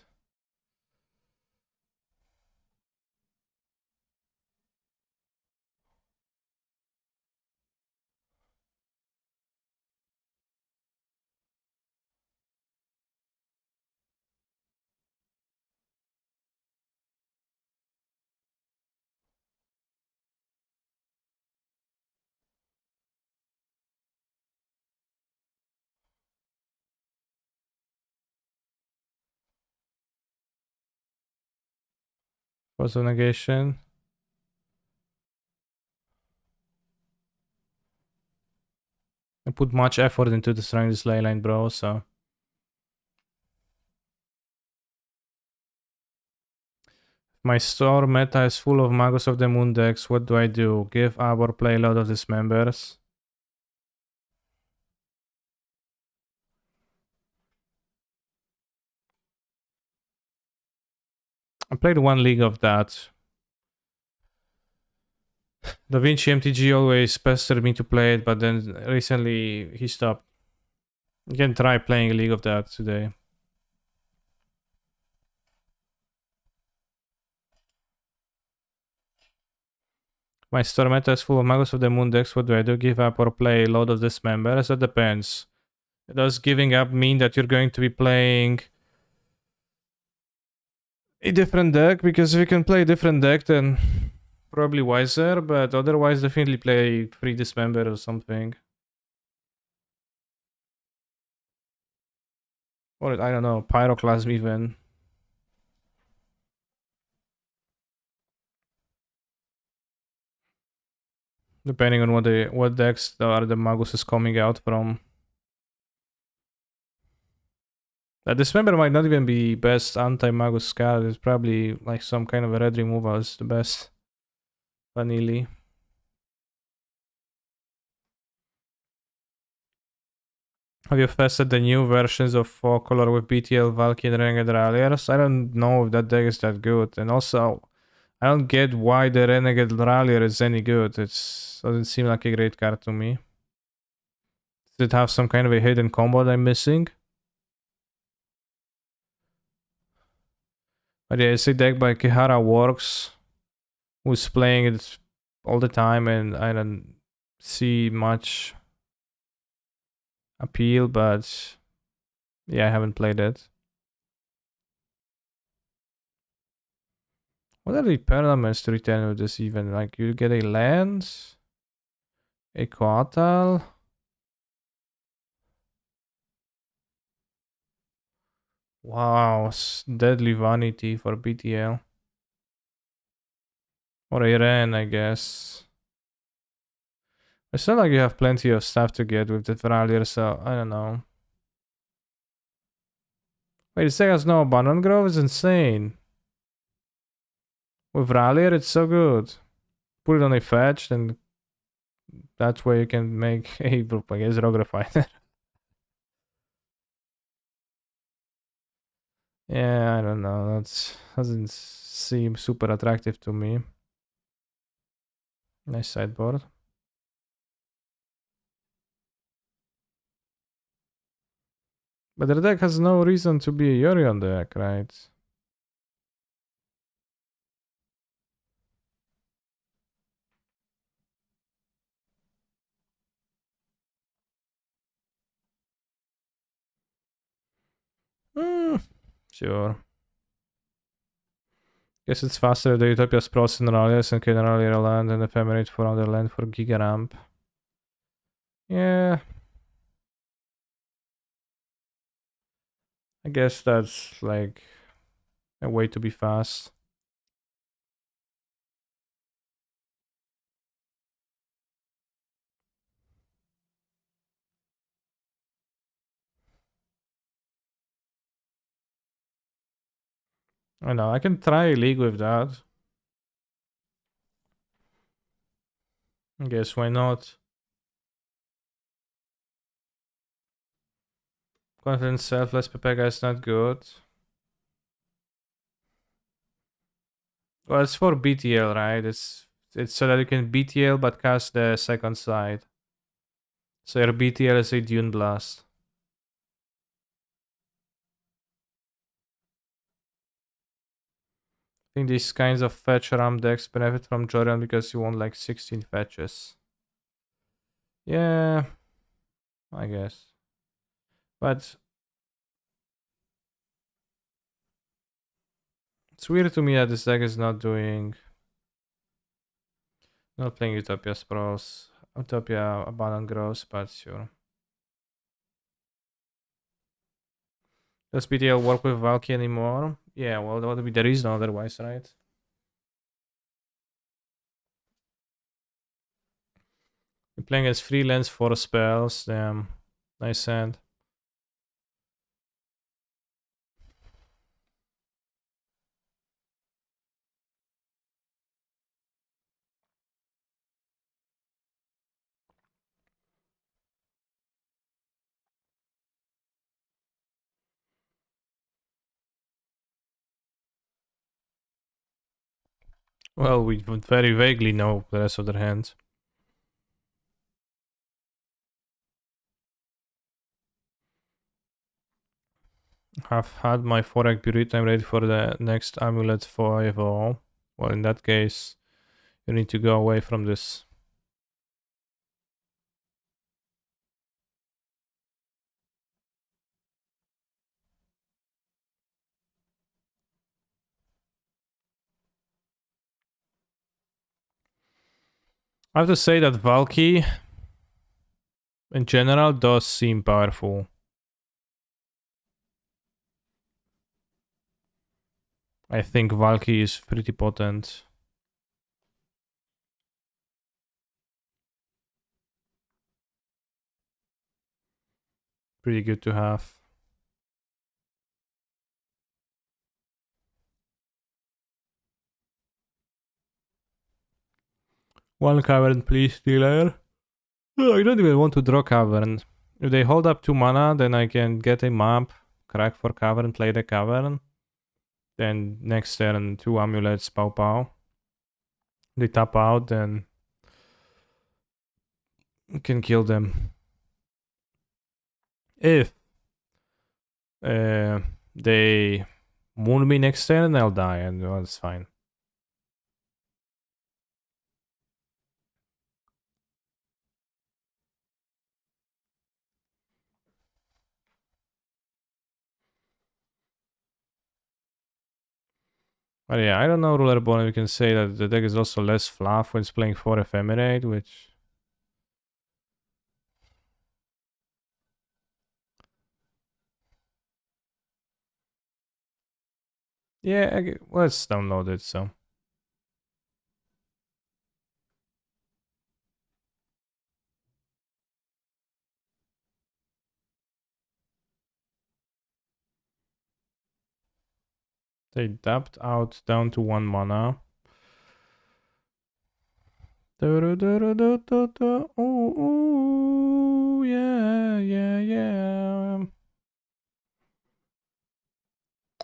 Speaker 1: Was a negation. I put much effort into destroying this ley line, bro, so. My store meta is full of Magus of the Moon decks. What do I do? Give up or play a lot of dismembers? I played one league of that. Da Vinci MTG always pestered me to play it, but then recently he stopped. You can try playing a league of that today. My store meta is full of Magus of the Moon decks. What do I do? Give up or play a lot of dismembers? That depends. Does giving up mean that you're going to be playing a different deck? Because if you can play a different deck, then probably wiser, but otherwise definitely play free dismember or something. Or I don't know, Pyroclasm even. Depending on what decks are the Magus is coming out from. Dismember might not even be best anti-Magus card. It's probably like some kind of a red removal is the best. Vanilli. Have you tested the new versions of Fall Color with BTL, Valky, and Renegade Ralliers? I don't know if that deck is that good. And also, I don't get why the Renegade Rallier is any good. It doesn't seem like a great card to me. Does it have some kind of a hidden combo that I'm missing? But yeah, it's a deck by Kihara Works, who's playing it all the time, and I don't see much appeal, but yeah, I haven't played it. What are the permanents to return with this even? Like, you get a land, a Coatl. Wow, Deadly Vanity for BTL. Or a Ren, I guess. It's not like you have plenty of stuff to get with the Rallier, so I don't know. Wait, this thing has no Abandon Grove? Is insane. With Rallier, it's so good. Put it on a fetch, then that's where you can make a, I guess, Rogue Refiner. Yeah, I don't know. That doesn't seem super attractive to me. Nice sideboard. But the deck has no reason to be a Yorion deck, right? Sure. Guess it's faster the Utopia Sprouts and Rallies and can Rallier land and ephemerate for other land for Gigaramp. Yeah. I guess that's like a way to be fast. I know, I can try a league with that. I guess why not? Confident selfless Pepega is not good. Well, it's for BTL, right? It's so that you can BTL but cast the second side. So your BTL is a Dune Blast. think these kinds of fetch RAM decks benefit from Yorion because you want like 16 fetches. Yeah, I guess. But it's weird to me that this deck is not playing Utopia Sprawls. Utopia Abandoned Grows, but sure. Does BTL work with Valky anymore? Yeah, well, that would be the reason otherwise, right? You're playing as freelance 4 spells. Damn. Nice hand. Well, we would very vaguely know the rest of their hand. Have had my 4-egg burrito. I'm ready for the next Amulet 5-0. Well, in that case, you need to go away from this. I have to say that Valky, in general, does seem powerful. I think Valky is pretty potent. Pretty good to have. One cavern, please, dealer. Oh, I don't even want to draw cavern. If they hold up 2 mana, then I can get a map, crack for cavern, play the cavern. Then next turn, 2 amulets, pow pow. They tap out, then you can kill them. If they moon me next turn, I'll die, and well, that's fine. But yeah, I don't know, Ruler Bone. We can say that the deck is also less fluff when it's playing 4 Ephemerate, which. Yeah, let's download it, so. They tapped out down to 1 mana. Ooh, yeah, yeah, yeah.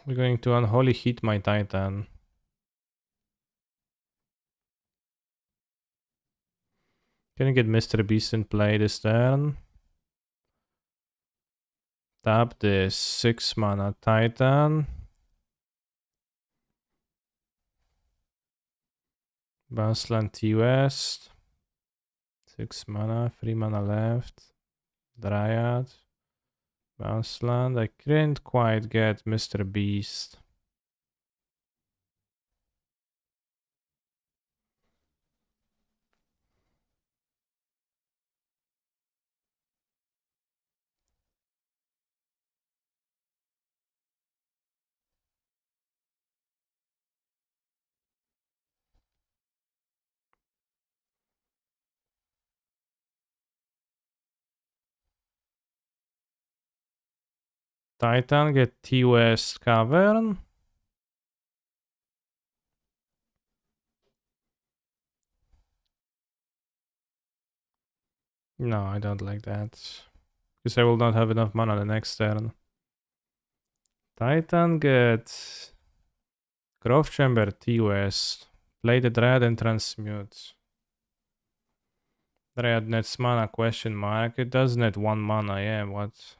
Speaker 1: We're going to unholy hit my Titan. Can you get Mr. Beast in play this turn? Tap this 6 mana Titan. Bounceland T-West. 6 mana, 3 mana left. Dryad. Bounceland. I couldn't quite get Mr. Beast. Titan, get T-West Cavern. No, I don't like that. Because I will not have enough mana the next turn. Titan, get Grove Chamber T-West. Play the Dryad and transmute. Dryad nets mana, question mark. It does net 1 mana, yeah, what?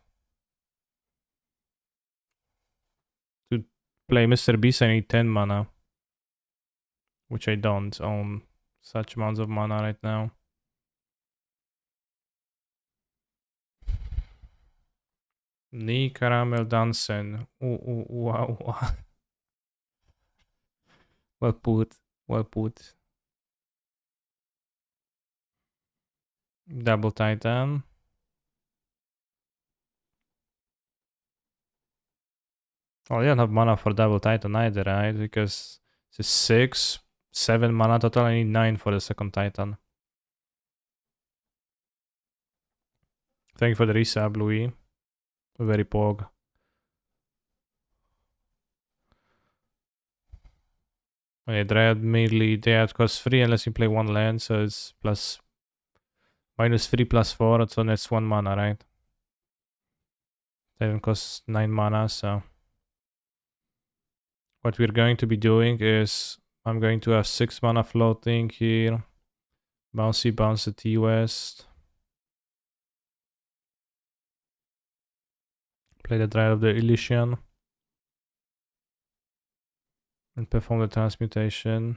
Speaker 1: To play Mr. Beast, I need 10 mana. which I don't own such amounts of mana right now. Ni caramel dansen. Wow. Well put. Well put. Double Titan. Oh, you don't have mana for Double Titan either, right? Because it's 6, 7 mana total. I need 9 for the second Titan. Thank you for the resub, Louis. Very pog. Okay, Dryad mainly Dryad costs 3 unless you play 1 land, so it's plus -3 +4, so that's 1 mana, right? Titan costs 9 mana, so what we're going to be doing is I'm going to have 6 mana floating here. Bouncy bounce the T-West. Play the Dryad of the Elysian. And perform the transmutation.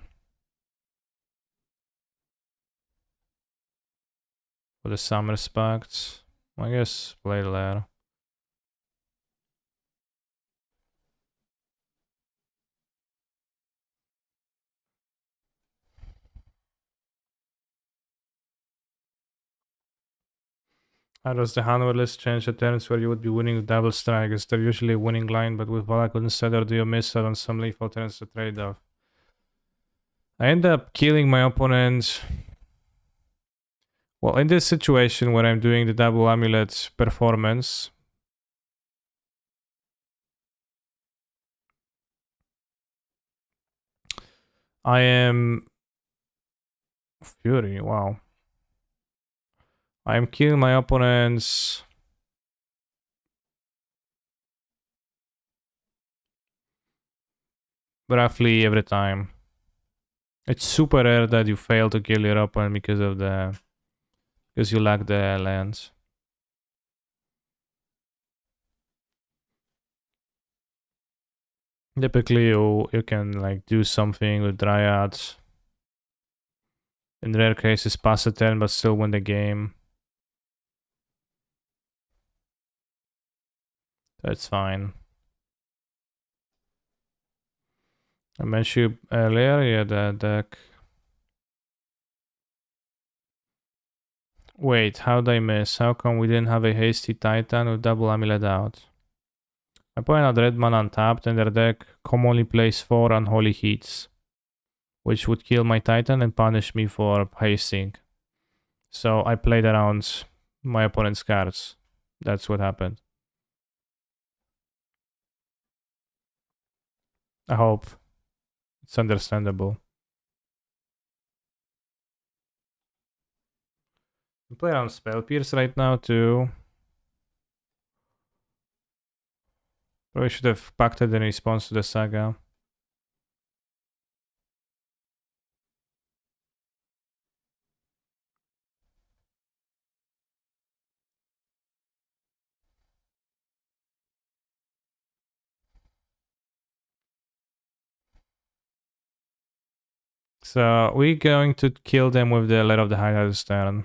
Speaker 1: For the some respect. I guess play later. How does the handler list change the turns where you would be winning double strike? Is there usually a winning line, but with Valak instead, or do you miss out on some lethal turns to trade off? I end up killing my opponent. Well, in this situation where I'm doing the double amulet performance, I am Fury, wow. I am killing my opponents roughly every time. It's super rare that you fail to kill your opponent because you lack the lands. Typically you can like do something with dryads. In rare cases pass a turn but still win the game. That's fine. I mentioned earlier, yeah, the deck. Wait, how did I miss? How come we didn't have a hasty Titan with double amulet out? I point out red mana untapped and their deck commonly plays 4 unholy heats, which would kill my Titan and punish me for hasting. So I played around my opponent's cards. That's what happened. I hope it's understandable. We play around Spell Pierce right now too. Probably should have packed it in response to the saga. So we're going to kill them with the Letter of the Highlighter's turn.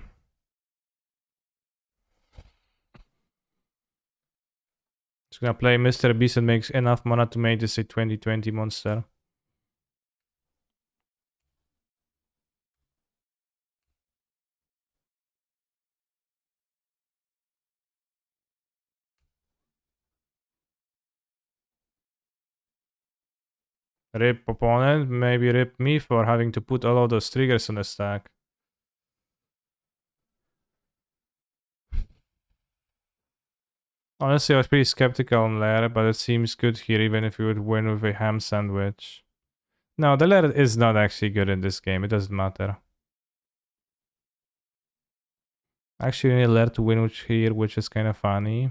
Speaker 1: It's gonna play Mr. Beast and makes enough mana to make this a 2020 monster. Rip opponent, maybe rip me for having to put all of those triggers on the stack. Honestly, I was pretty skeptical on Lair, but it seems good here even if we would win with a ham sandwich. No, the Lair is not actually good in this game, it doesn't matter. Actually, we need Lair to win here, which is kind of funny.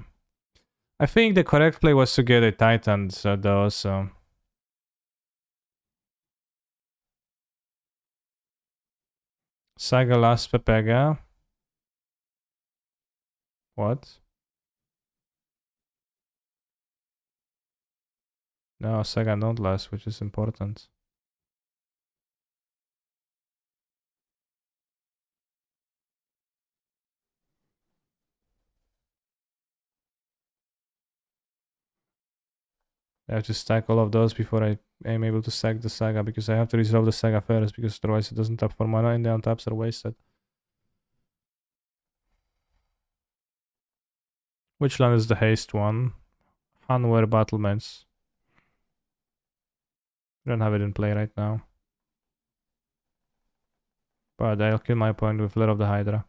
Speaker 1: I think the correct play was to get a Titan though, so... Saga last Pepega. What? No, Saga not last, which is important. I have to stack all of those before I am able to stack the Saga, because I have to resolve the Saga first, because otherwise it doesn't tap for mana and the untaps are wasted. Which land is the haste one? Hanware Battlements. Don't have it in play right now. But I'll kill my opponent with Lair of the Hydra.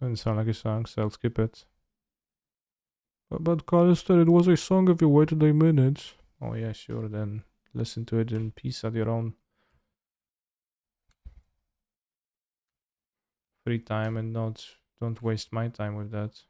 Speaker 1: Doesn't sound like a song, so I'll skip it. But Callister, it was a song if you waited a minute. Oh yeah, sure, then listen to it in peace at your own free time, and don't waste my time with that.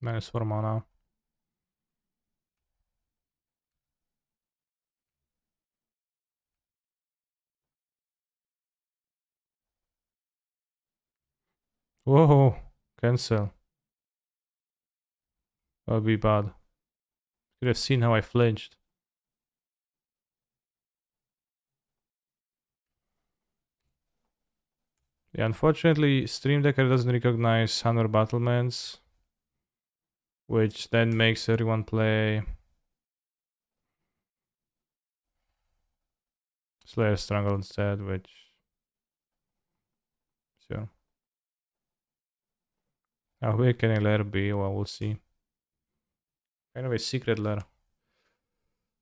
Speaker 1: -4 mana. Whoa, cancel. That would be bad. Could have seen how I flinched. Yeah, unfortunately, Stream Decker doesn't recognize Hanwar Battlements, which then makes everyone play Slayer Strangle instead, which... Sure. How big can a lair be? Well, we'll see. Kind of a secret lair.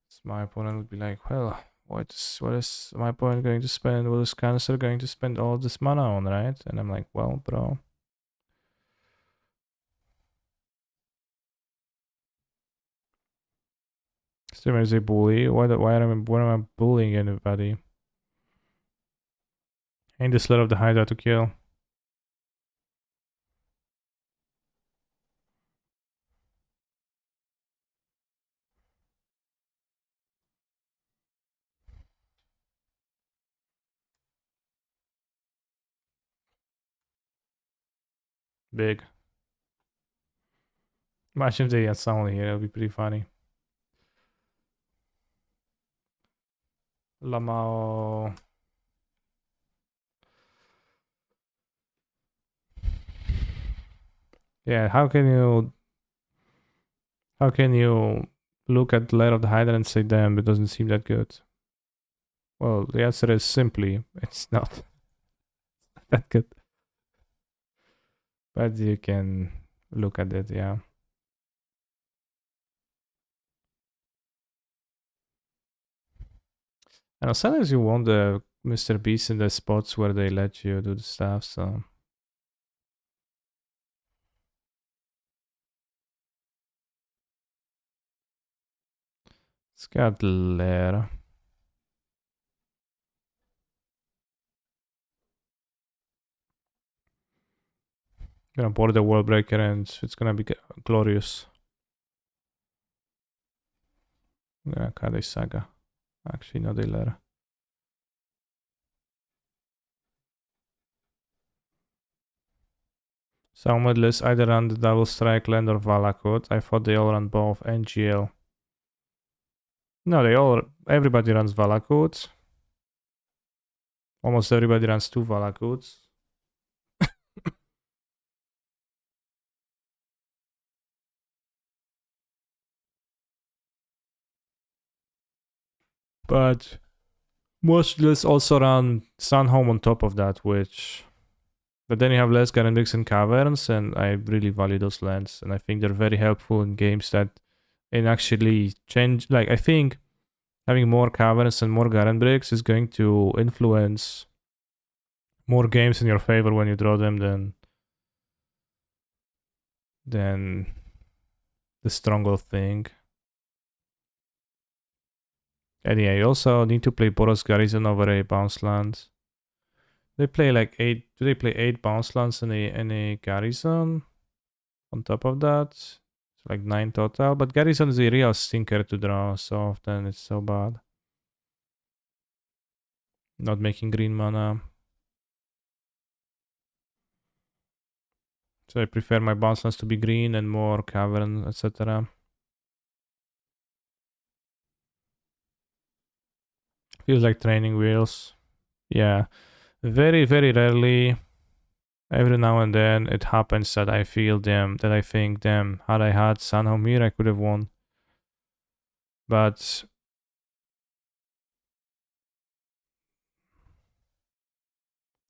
Speaker 1: So my opponent would be like, well, what is my opponent going to spend? What is Cancer going to spend all this mana on, right? And I'm like, well, bro. Streamer is a bully. Why am I bullying anybody? Ain't this Slayer of the Hydra to kill? Big. Imagine if they had someone here, it would be pretty funny. Lamao. Yeah, how can you look at Lair of the Hydra and say, damn, it doesn't seem that good? Well, the answer is simply, it's not that good. But you can look at it, yeah. And sometimes you want the Mr. Beast in the spots where they let you do the stuff, so... It's got Lair. Gonna board the World Breaker and it's gonna be glorious. I'm gonna cut a Saga. Actually, no, they Lair. Some modelists either run the Double Strike, Land, or Valakut. I thought they all run both, NGL. No, everybody runs Valakut. Almost everybody runs 2 Valakuts. But most lists also run Sunhome on top of that, but then you have less Garandix and Caverns, and I really value those lands, and I think they're very helpful in games that actually change. Like, I think having more Caverns and more Garandix is going to influence more games in your favor when you draw them than than the stronger thing. And yeah, you also need to play Boros Garrison over a bounce land. They play like 8. Do they play 8 bounce lands in a Garrison? On top of that, it's like 9 total. But Garrison is a real stinker to draw so often. It's so bad. Not making green mana. So I prefer my bounce lands to be green and more cavern, etc. Feels like training wheels. Yeah. Very, very rarely, every now and then, it happens that I feel them, that I think them. Had I had Sanhomir, I could have won. But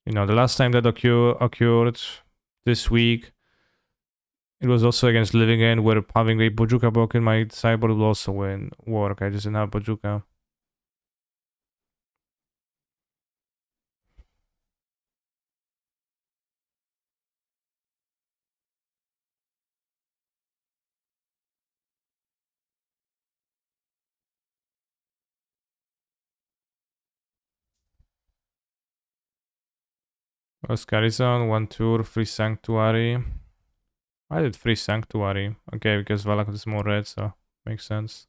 Speaker 1: you know, the last time that occurred this week, it was also against Living End, where having a Bojuka block in my sideboard will also work. I just didn't have Bojuka. Was Garrison, 1 tour, free Sanctuary. I did free Sanctuary. Okay, because Valak is more red, so makes sense.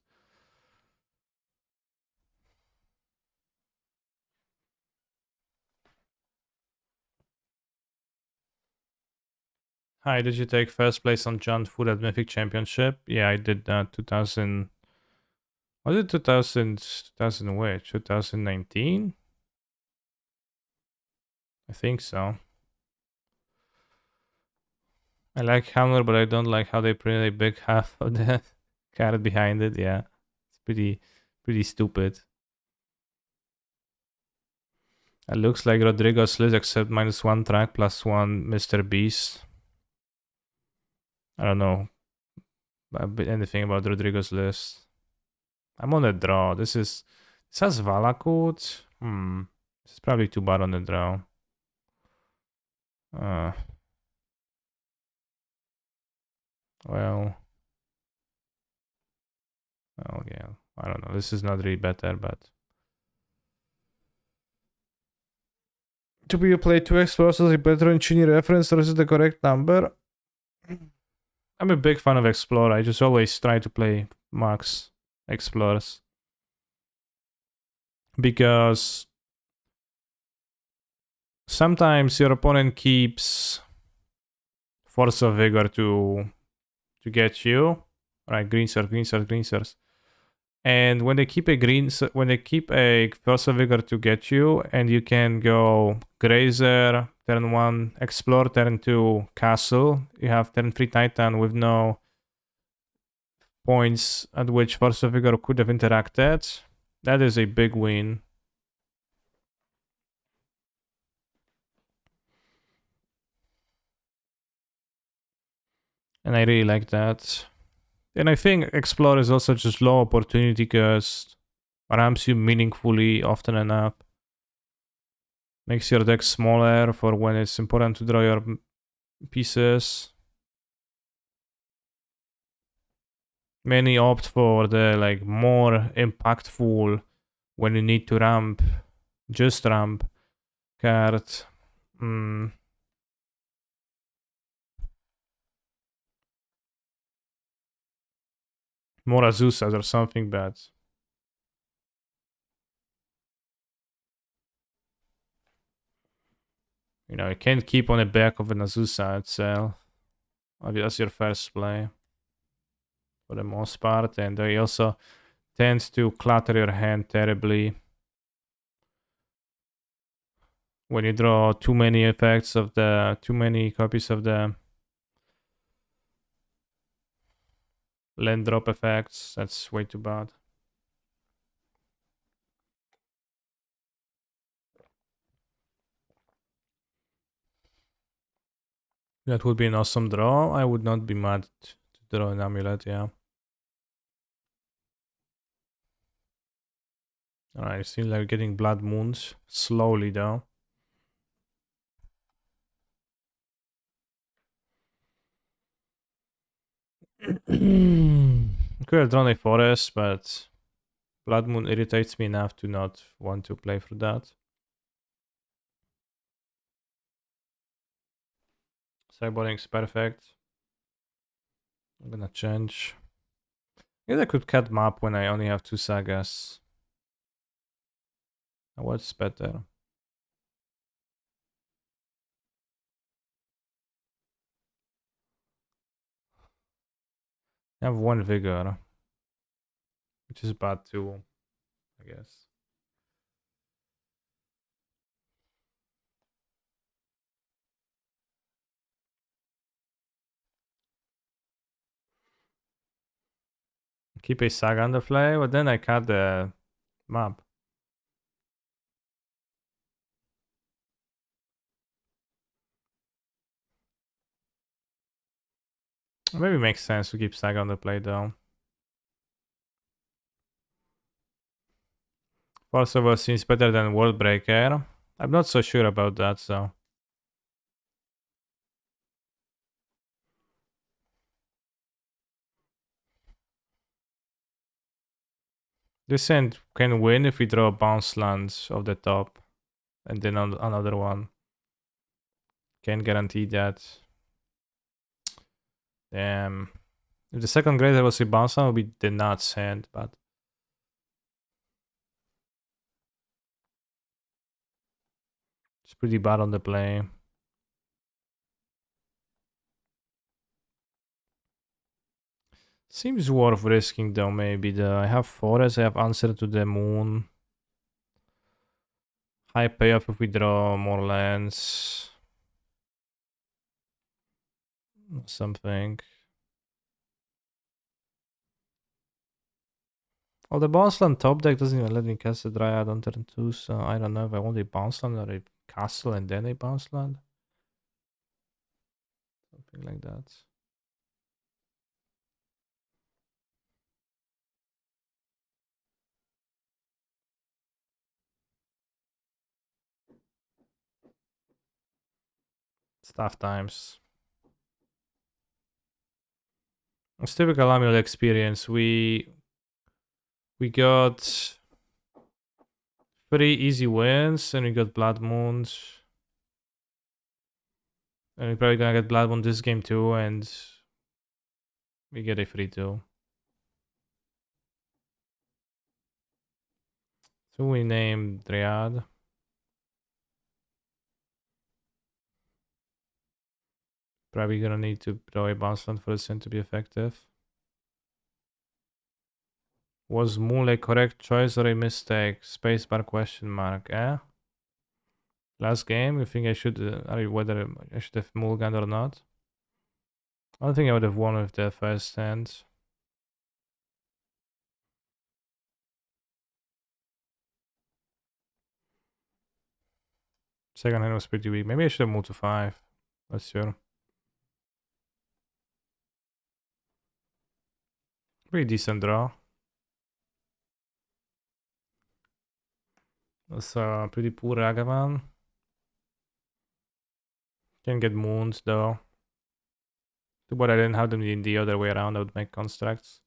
Speaker 1: Hi, did you take first place on John Food at Mythic Championship? Yeah, I did that. 2000. Was it 2000 which? 2019? I think so. I like Hammer, but I don't like how they print a big half of the card behind it. Yeah, it's pretty stupid. It looks like Rodrigo's list except -1 track +1 Mr. Beast. I don't know anything about Rodrigo's list. I'm on the draw. This has Valakut. This is probably too bad on the draw. Well, yeah. I don't know. This is not really better, but to be play 2 explorers as a better in Chini reference, or is it the correct number? I'm a big fan of Explorer. I just always try to play max Explorers. Because sometimes your opponent keeps Force of Vigor to get you. Right, green source. And when they keep a Force of Vigor to get you, and you can go Grazer, turn 1 Explore, turn 2 Castle. You have turn 3 Titan with no points at which Force of Vigor could have interacted. That is a big win. And I really like that. And I think Explore is also just low opportunity because ramps you meaningfully often enough. Makes your deck smaller for when it's important to draw your pieces. Many opt for the like more impactful when you need to ramp, just ramp card. More Azusas or something bad. You know, you can't keep on the back of an Azusa itself. That's your first play. For the most part. And they also tend to clutter your hand terribly. When you draw too many effects of too many copies of the land drop effects, that's way too bad. That would be an awesome draw. I would not be mad to draw an Amulet, yeah. Alright, it seems like getting Blood Moons. Slowly though. Could have drawn a forest, but Blood Moon irritates me enough to not want to play through that. Sideboarding's perfect. I'm gonna change. I guess I could cut map when I only have 2 sagas. What's better? I have 1 vigor, which is bad too, I guess. Keep a saga on the play, but then I cut the map. Maybe it makes sense to keep saga on the play though. Force of Will seems better than World Breaker. I'm not so sure about that, so. This end can win if we draw a bounce land off the top. And then another one. Can't guarantee that. Damn. If the second grader was a bounce land, it would be the nuts hand, but. It's pretty bad on the play. Seems worth risking though, maybe. I have Forest, I have Answer to the Moon. High payoff if we draw more lands. Something. Oh, the bounce land top deck doesn't even let me cast a Dryad on turn 2, so I don't know if I want a bounce land or a castle and then a bounce land. Something like that. It's tough times. It's typical Amulet experience. We got 3 easy wins, and we got Blood Moons. And we're probably gonna get Blood Moon this game too, and we get a 3-2. So we name Dryad. Probably gonna need to draw a bounce land for the sin to be effective. Was Moon a correct choice or a mistake? Spacebar question mark, eh? Last game, you think I should, whether I should have mulliganed or not? I don't think I would have won with the first hand. Second hand was pretty weak. Maybe I should have moved to 5. Not sure. Pretty decent draw. That's a pretty poor Ragavan. Can get moons though. Too bad I didn't have them in the other way around. I would make constructs.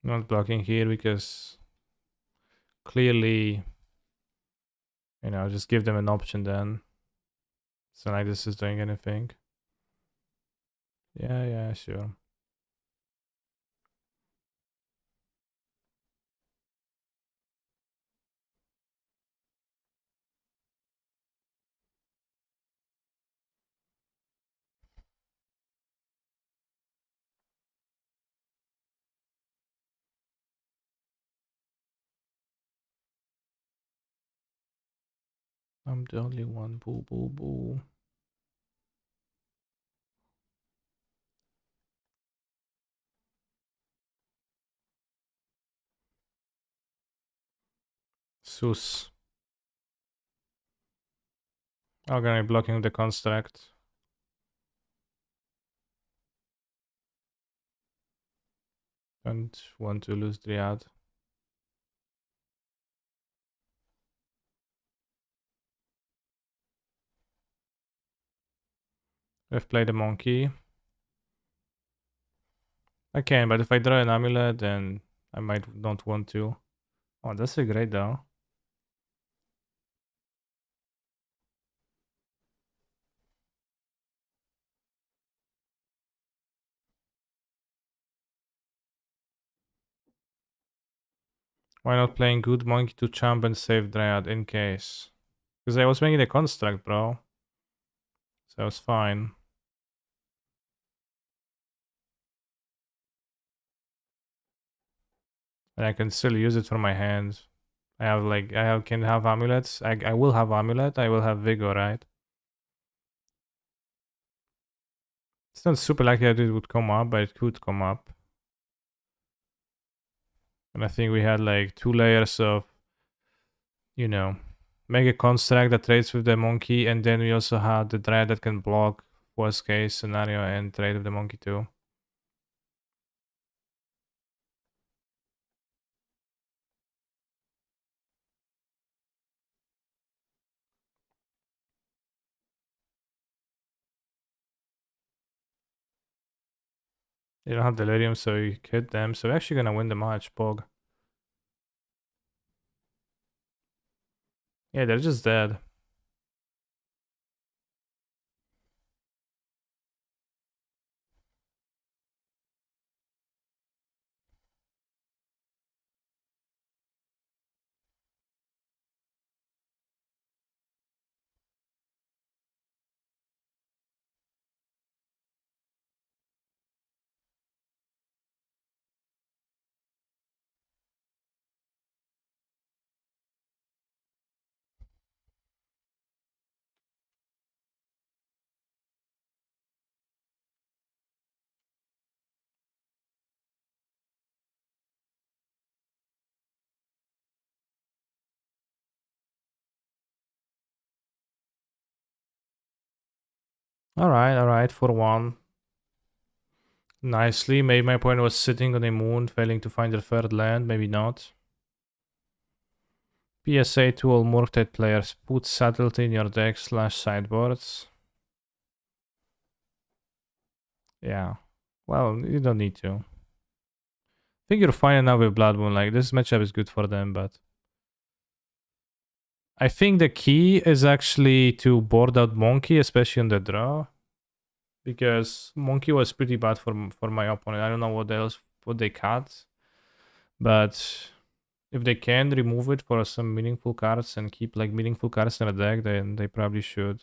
Speaker 1: Not blocking here because clearly, just give them an option then. So like this is doing anything. Yeah, sure. I'm the only one. Boo, boo, boo. Sus. I'm gonna be blocking the construct. Don't want to lose Dryad. We've played a monkey. I can, but if I draw an amulet, then I might not want to. Oh, that's a great though. Why not playing good monkey to champ and save Dryad in case? Because I was making a construct, bro. So I was fine. And I can still use it for my hands. Can have amulets. I will have amulet. I will have vigor, right? It's not super likely that it would come up, but it could come up. And I think we had like 2 layers of, you know, make a construct that trades with the monkey, and then we also had the Dryad that can block worst case scenario and trade with the monkey too. You don't have delirium, so you hit them. So we're actually gonna win the match, Pog. Yeah, they're just dead. All right, for one. Nicely. Maybe my point was sitting on a moon, failing to find their third land. Maybe not. PSA to all Murktide players. Put subtlety in your deck / sideboards. Yeah. Well, you don't need to. I think you're fine enough with Blood Moon. Like, this matchup is good for them, but I think the key is actually to board out Monkey, especially on the draw. Because Monkey was pretty bad for my opponent. I don't know what they cut. But if they can remove it for some meaningful cards and keep like meaningful cards in the deck, then they probably should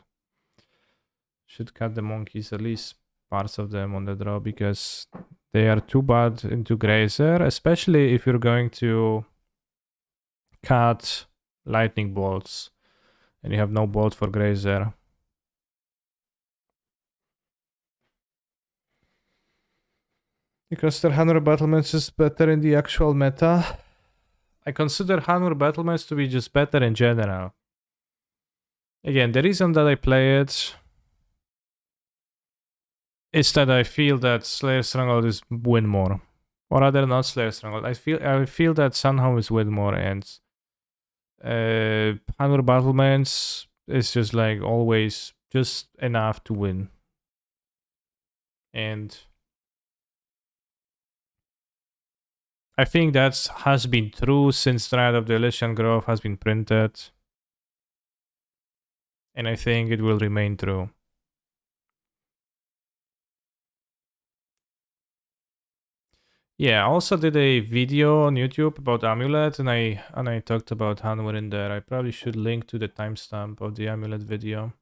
Speaker 1: cut the monkeys, at least parts of them on the draw, because they are too bad into Grazer, especially if you're going to cut lightning bolts and you have no bolt for Grazer. Because their Hanur Battlements is better in the actual meta. I consider Hanur Battlements to be just better in general. Again, the reason that I play it is that I feel that Slayer Stronghold is win more. Or rather not Slayer Stronghold. I feel that Sunhome is win more, and Hanur Battlements is just like always just enough to win. And I think that has been true since Triad of the Elysian Grove has been printed. And I think it will remain true. Yeah, I also did a video on YouTube about Amulet, and I talked about Hanur in there. I probably should link to the timestamp of the Amulet video.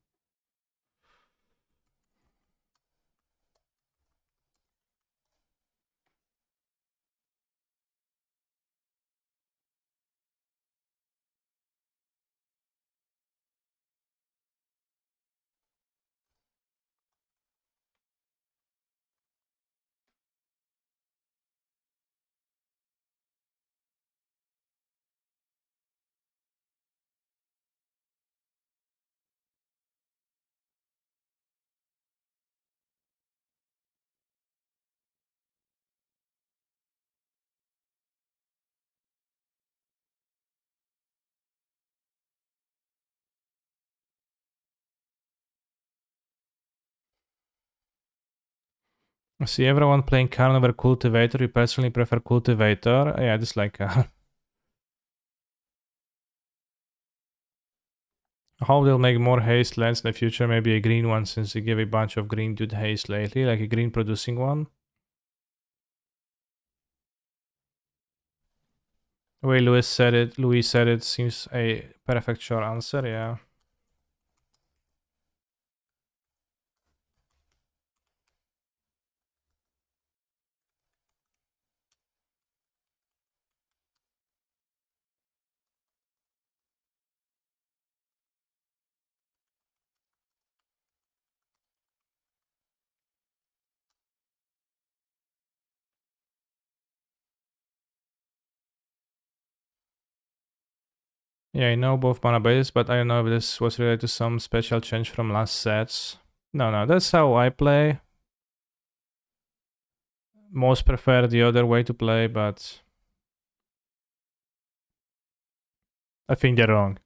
Speaker 1: I see everyone playing Karn over Cultivator. You personally prefer Cultivator? Yeah, I dislike Karn. How they'll make more haste lands in the future? Maybe a green one, since they give a bunch of green dude haste lately, like a green producing one. The way Louis said it seems a perfect short answer, yeah. Yeah, I know both mana bases, but I don't know if this was related to some special change from last sets. No, that's how I play. Most prefer the other way to play, but I think they're wrong.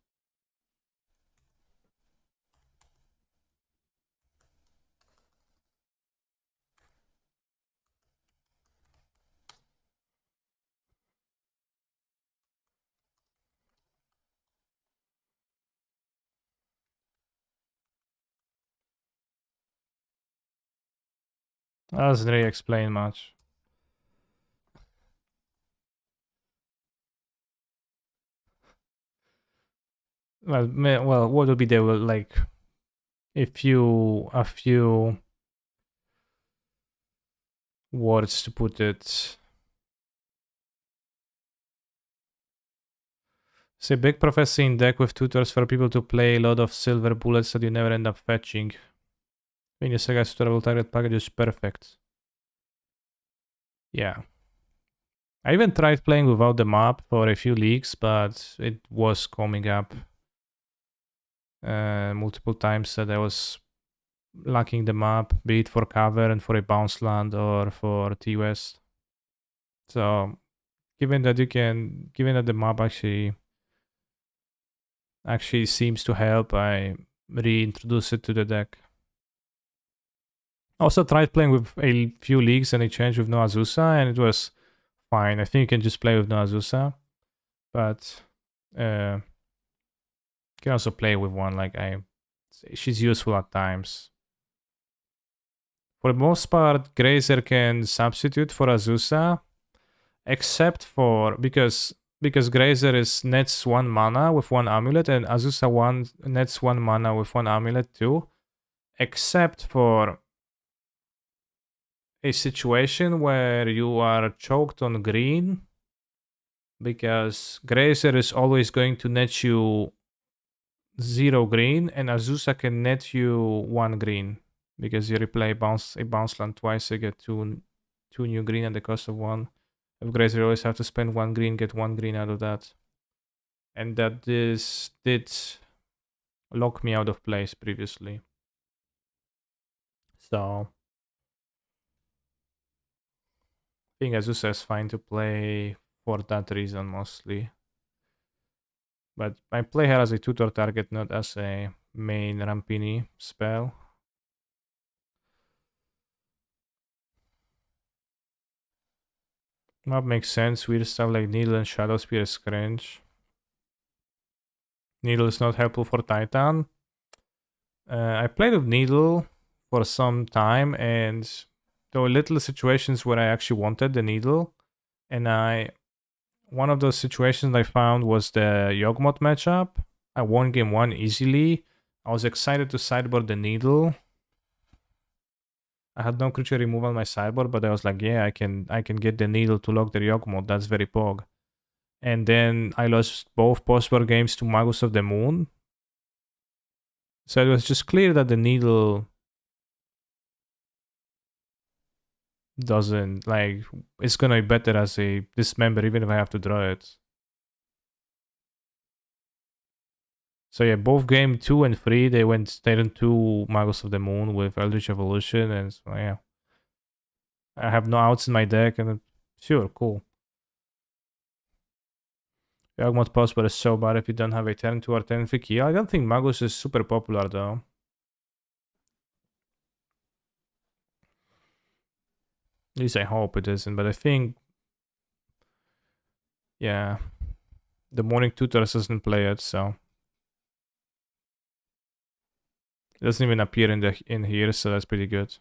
Speaker 1: That doesn't really explain much. Well, what would be the like a few words to put it? Say big prophecy in deck with tutors for people to play a lot of silver bullets that you never end up fetching. When you say tutorial target package is perfect. Yeah. I even tried playing without the map for a few leagues, but it was coming up multiple times that I was lacking the map, be it for cover and for a bounce land or for T-West. So given that the map actually seems to help, I reintroduce it to the deck. Also tried playing with a few leagues and a change with no Azusa, and it was fine. I think you can just play with no Azusa, but you can also play with one. She's useful at times. For the most part, Grazer can substitute for Azusa, except for because Grazer is nets 1 mana with 1 amulet, and Azusa nets 1 mana with 1 amulet too, except for a situation where you are choked on green, because Grazer is always going to net you 0 green, and Azusa can net you 1 green, because you replay a bounce land twice, you get 2 new green at the cost of 1. With Grazer, you always have to spend 1 green, get 1 green out of that. And that this did lock me out of place previously. So I think Azusa is fine to play for that reason mostly. But I play her as a tutor target, not as a main Rampini spell. Map makes sense. Weird stuff like Needle and Shadow Spear is cringe. Needle is not helpful for Titan. I played with Needle for some time, and there were little situations where I actually wanted the Needle. And one of those situations I found was the Yogmoth matchup. I won game 1 easily. I was excited to sideboard the Needle. I had no creature removal on my sideboard, but I was like, yeah, I can get the Needle to lock the Yogmoth. That's very pog. And then I lost both possible games to Magus of the Moon. So it was just clear that the Needle doesn't, like, it's gonna be better as a dismember even if I have to draw it. So yeah, both game 2 and 3 they went turn 2 Magus of the Moon with Eldritch Evolution, and so yeah. I have no outs in my deck, and sure, cool. Yawgmoth Prosper is so bad if you don't have a turn 2 or turn 3 key. I don't think Magus is super popular though. At least I hope it isn't, but I think, yeah, the Morning Tutors doesn't play it, so it doesn't even appear in here, so that's pretty good.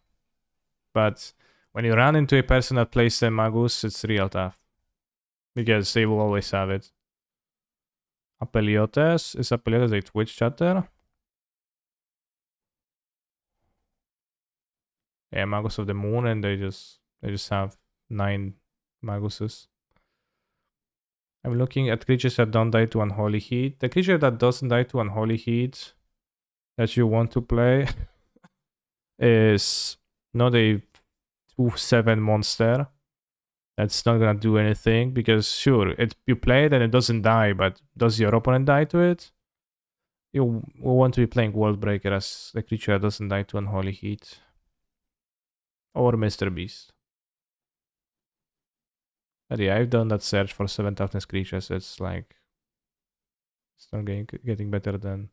Speaker 1: But when you run into a person that plays the Magus, it's real tough because they will always have it. Apeliotes, is Apeliotes a Twitch chatter? Yeah, Magus of the Moon, and they just have 9 Maguses. I'm looking at creatures that don't die to Unholy Heat. The creature that doesn't die to Unholy Heat that you want to play is not a 2/7 monster. That's not gonna do anything because sure, you play it and it doesn't die, but does your opponent die to it? You will want to be playing Worldbreaker as the creature that doesn't die to Unholy Heat. Or Mr. Beast. But yeah, I've done that search for 7 toughness creatures. It's like, it's not getting better than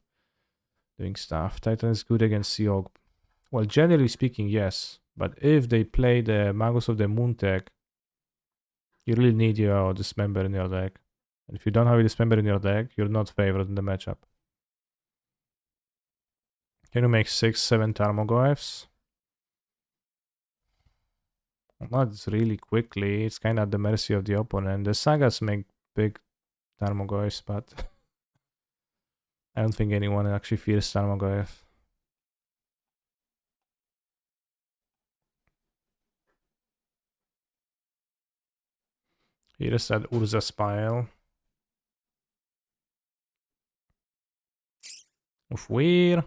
Speaker 1: doing stuff. Titan is good against Seog. Well, generally speaking, yes. But if they play the Magus of the Moon tech, you really need your Dismember in your deck. And if you don't have a Dismember in your deck, you're not favored in the matchup. Can you make 6-7 Tarmogoyfs? Not really quickly. It's kind of at the mercy of the opponent. The Sagas make big Tarmogoyfs, but I don't think anyone actually fears Tarmogoyf. Here's that Urza Spile. Of Weir.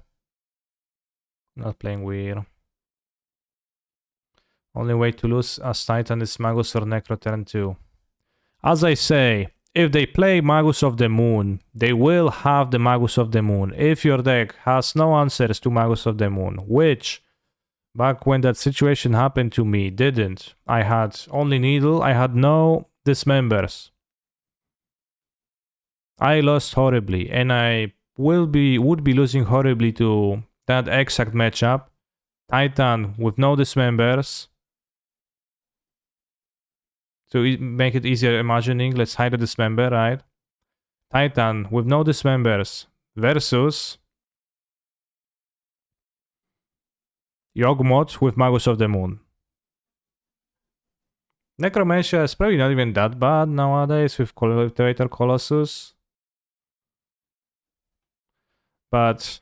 Speaker 1: Not playing Weir. Only way to lose as Titan is Magus or Necro turn 2. As I say, if they play Magus of the Moon, they will have the Magus of the Moon. If your deck has no answers to Magus of the Moon, which back when that situation happened to me didn't. I had only Needle, I had no Dismembers. I lost horribly, and I would be losing horribly to that exact matchup. Titan with no Dismembers. To make it easier imagining, let's hide the Dismember, right? Titan with no Dismembers versus Yogmoth with Magus of the Moon. Necromantia is probably not even that bad nowadays with Cultivator Colossus. But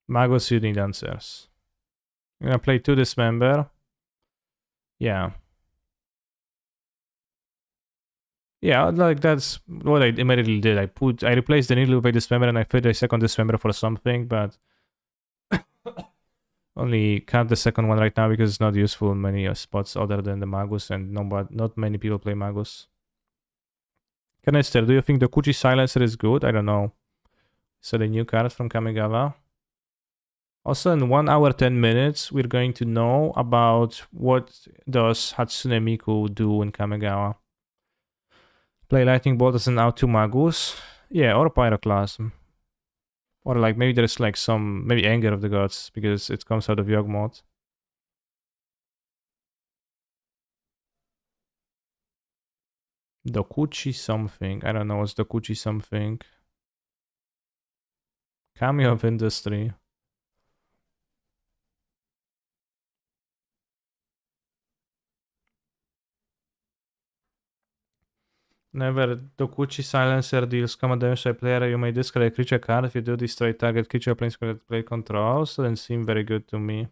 Speaker 1: Magus, you need answers. I'm gonna play 2 Dismember. Yeah. Yeah, like that's what I immediately did. I replaced the Needle with a Dismember and I fit a second Dismember for something, but only count the second one right now because it's not useful in many spots other than the Magus, and not many people play Magus. Canister, do you think the Kuchi Silencer is good? I don't know. So the new card from Kamigawa. Also, in 1 hour 10 minutes, we're going to know about what does Hatsune Miku do in Kamigawa. Play Lightning Bolt as an out to Magus. Yeah, or Pyroclasm. Or like maybe there's like some, maybe Anger of the Gods because it comes out of Yogmoth. Dokuchi something. I don't know what's Dokuchi something. Cameo of Industry. Never Dokuchi Silencer deals common damage to a player. You may discard a creature card. If you do, destroy target creature planeswalker that play controls. Doesn't seem very good to me.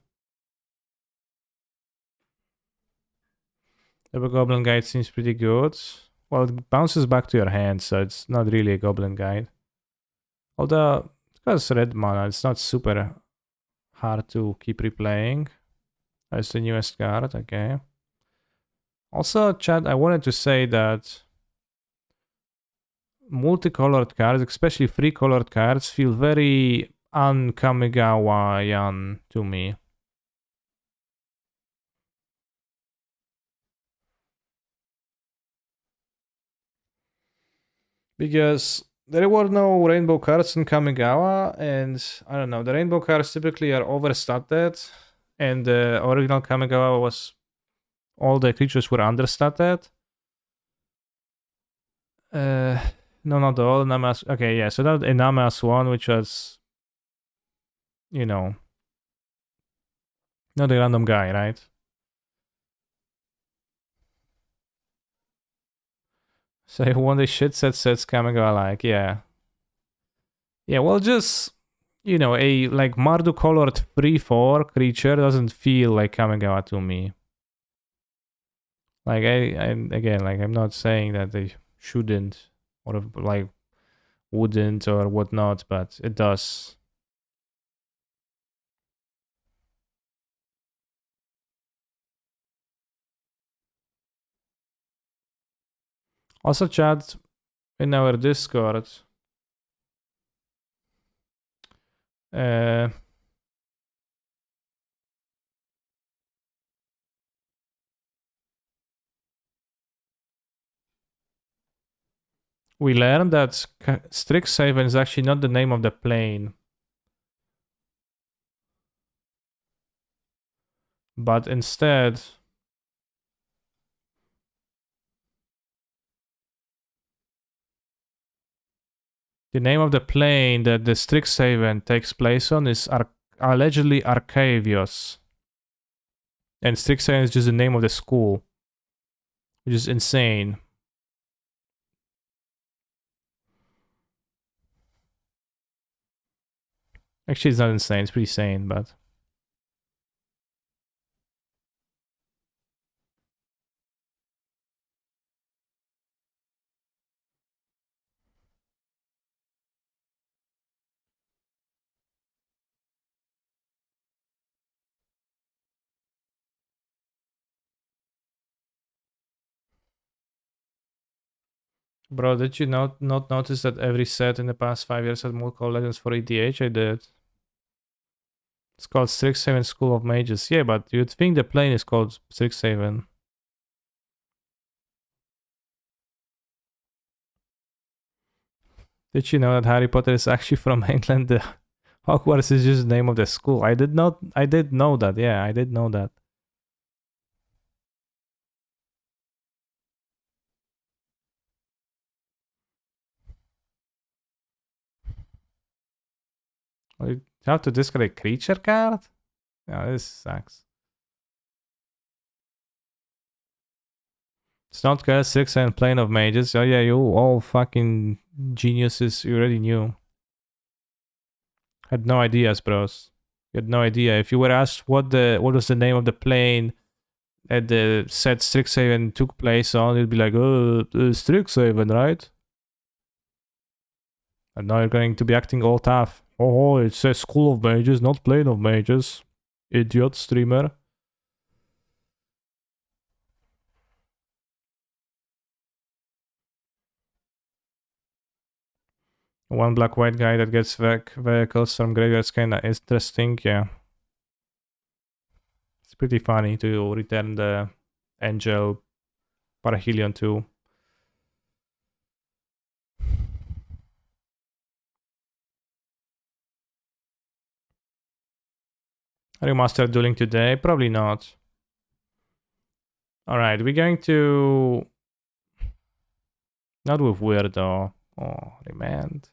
Speaker 1: The Goblin Guide seems pretty good. Well, it bounces back to your hand, so it's not really a Goblin Guide. Although, because red mana, it's not super hard to keep replaying. That's the newest card, okay. Also, chat, I wanted to say that multicolored cards, especially 3-colored cards, feel very un-Kamigawa-yan to me. Because there were no rainbow cards in Kamigawa, and I don't know. The rainbow cards typically are overstated, and the original Kamigawa was all the creatures were understated. Uh, no, not all. Namas. Okay, yeah. So that Inamas one, which was, you know, not a random guy, right? So who won the shit sets Kamigawa like, yeah. Yeah, well, just a like Mardu colored 3/4 creature doesn't feel like Kamigawa to me. Like I again, like I'm not saying that they shouldn't or like wouldn't or whatnot, but it does. Also, chat in our Discord. Uh, we learned that Strixhaven is actually not the name of the plane, but instead the name of the plane that the Strixhaven takes place on is allegedly Arcavios. And Strixhaven is just the name of the school, which is insane. Actually, it's not insane, it's pretty sane, but. Bro, did you not notice that every set in the past 5 years had multiple legends for EDH? I did. It's called Strixhaven School of Mages. Yeah, but you'd think the plane is called Strixhaven. Did you know that Harry Potter is actually from England? The Hogwarts is just the name of the school. I did know that. Yeah, I did know that. You have to discard a creature card? Yeah, this sucks. It's not called Strixhaven Plane of Mages. Oh yeah, you all fucking geniuses. You already knew. Had no ideas, bros. You had no idea. If you were asked what was the name of the plane at the set Strixhaven took place on, you'd be like, Strixhaven, right? And now you're going to be acting all tough. Oh, it says School of Mages, not Plane of Mages. Idiot streamer. One black white guy that gets vehicles from graveyards kinda interesting, yeah. It's pretty funny to return the Angel Parahelion too. Are you master dueling today? Probably not. Alright, we're going to. Not with Weirdo. Oh, Remand.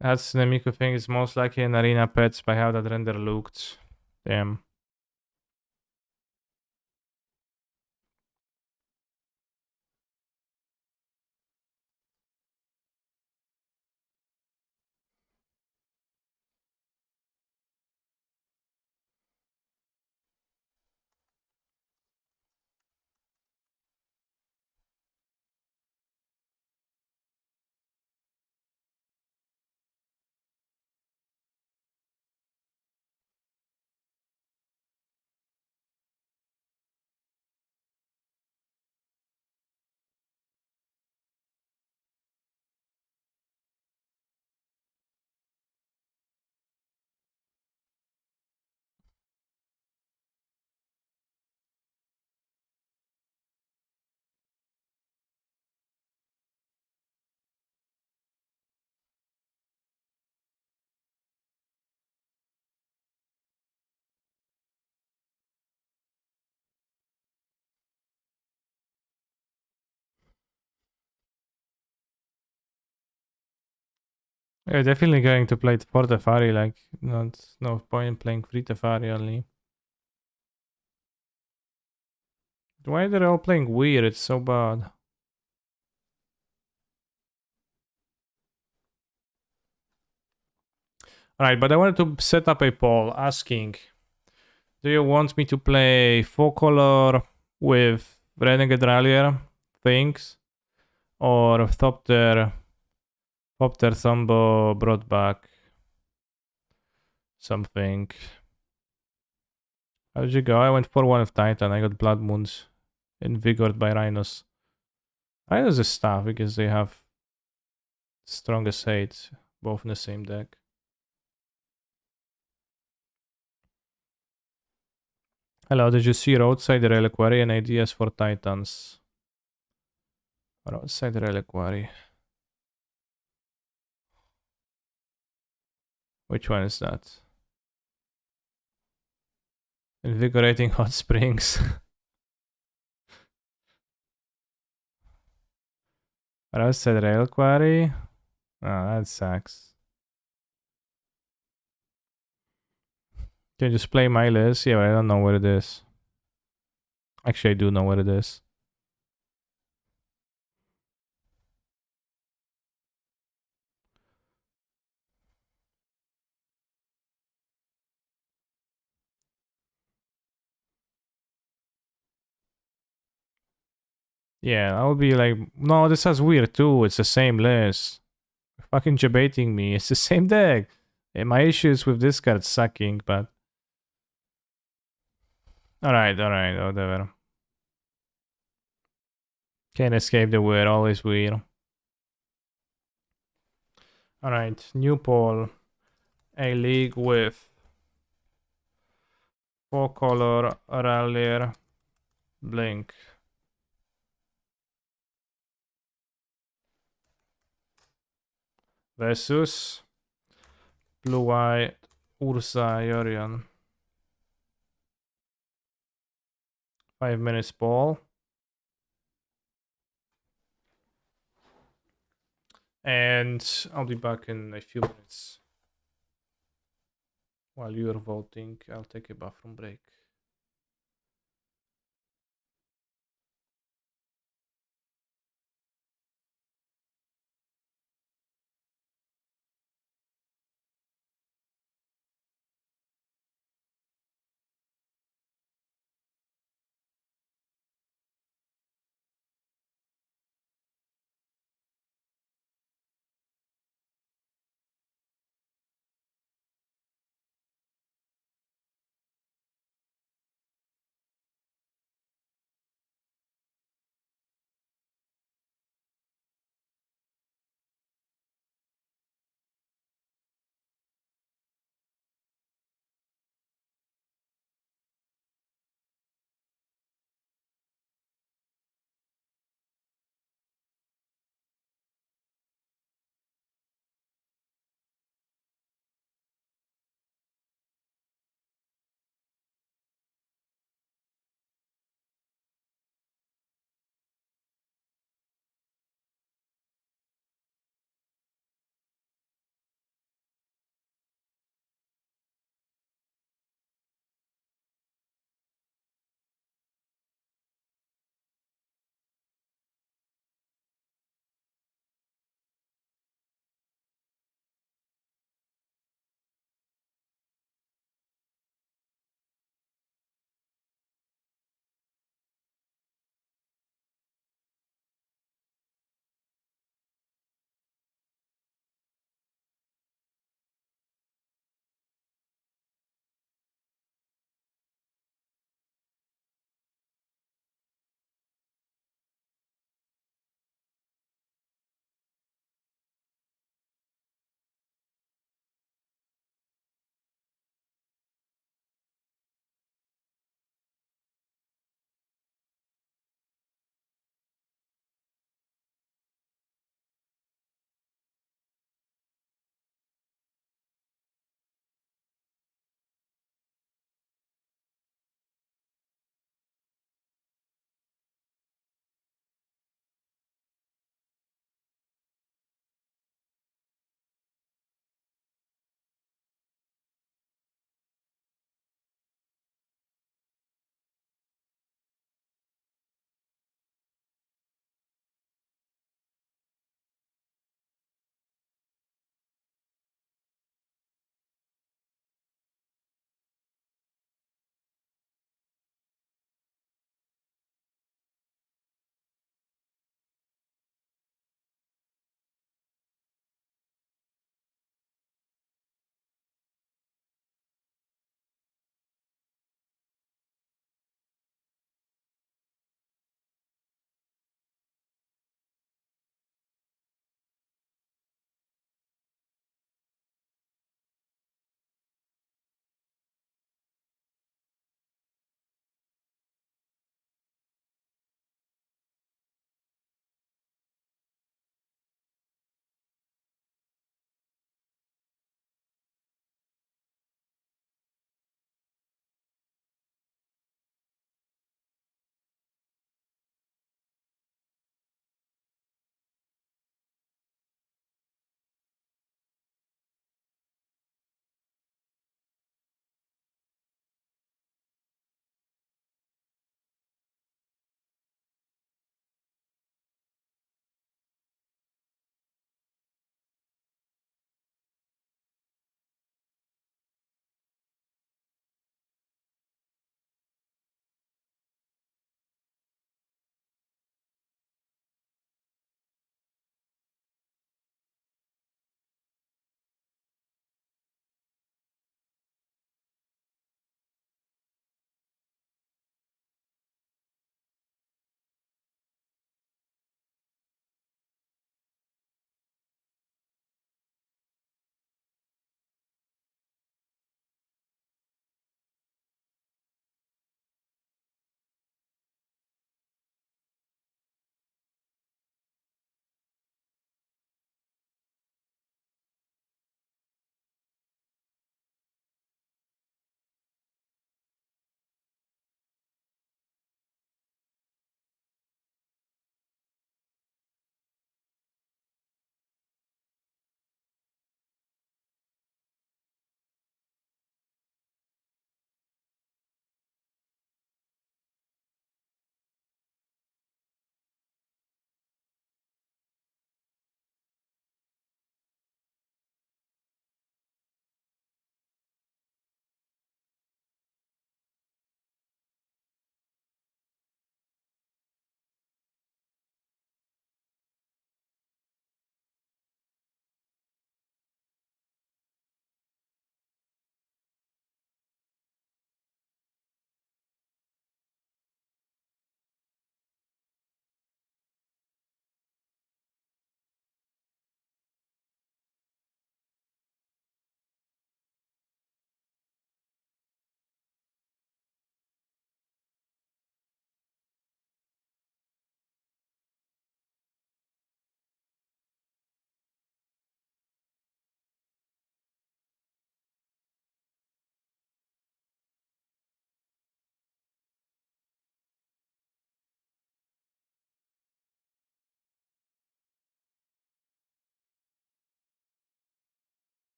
Speaker 1: That's the Miku thing is most likely an arena pets by how that render looked. Damn. Yeah, definitely going to play for Tefari, like, no point in playing free Tefari only. Why are they all playing weird? It's so bad. Alright, but I wanted to set up a poll asking, do you want me to play 4-color with Renegade Rallier things? Or Thopter Thumbo brought back something. How did you go? I went for one of Titan. I got Blood Moons invigorated by Rhinos. Rhinos is tough because they have strongest hate, both in the same deck. Hello, did you see Roadside Reliquary and ideas for Titans? Roadside Reliquary. Which one is that? Invigorating Hot Springs. Roadside Reliquary? Oh, that sucks. Can you just play my list? Yeah, but I don't know what it is. Actually, I do know what it is. Yeah, I would be like, no, this has weird too. It's the same list. You're fucking debating me. It's the same deck. And my issues with this card sucking, but alright, whatever. Can't escape the weird, always weird. Alright, new poll. A league with 4-color Rallier Blink versus blue-white Urza Yorion. 5 minutes poll. And I'll be back in a few minutes. While you're voting, I'll take a bathroom break.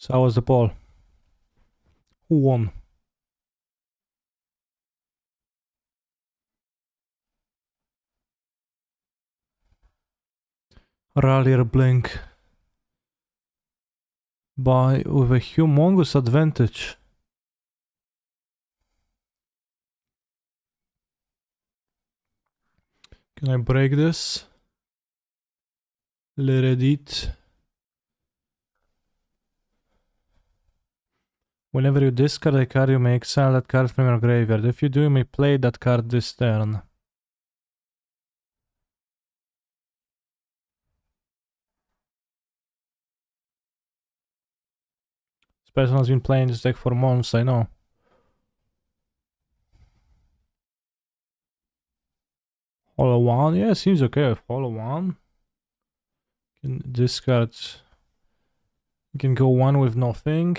Speaker 1: So how was the poll? Who won? Rallier Blink. By with a humongous advantage. Can I break this? Let it eat. Whenever you discard a card, you may exile that card from your graveyard. If you do, you may play that card this turn. This person has been playing this deck for months, I know. Hollow one? Yeah, seems okay with Hollow one. Can discard. You can go one with nothing.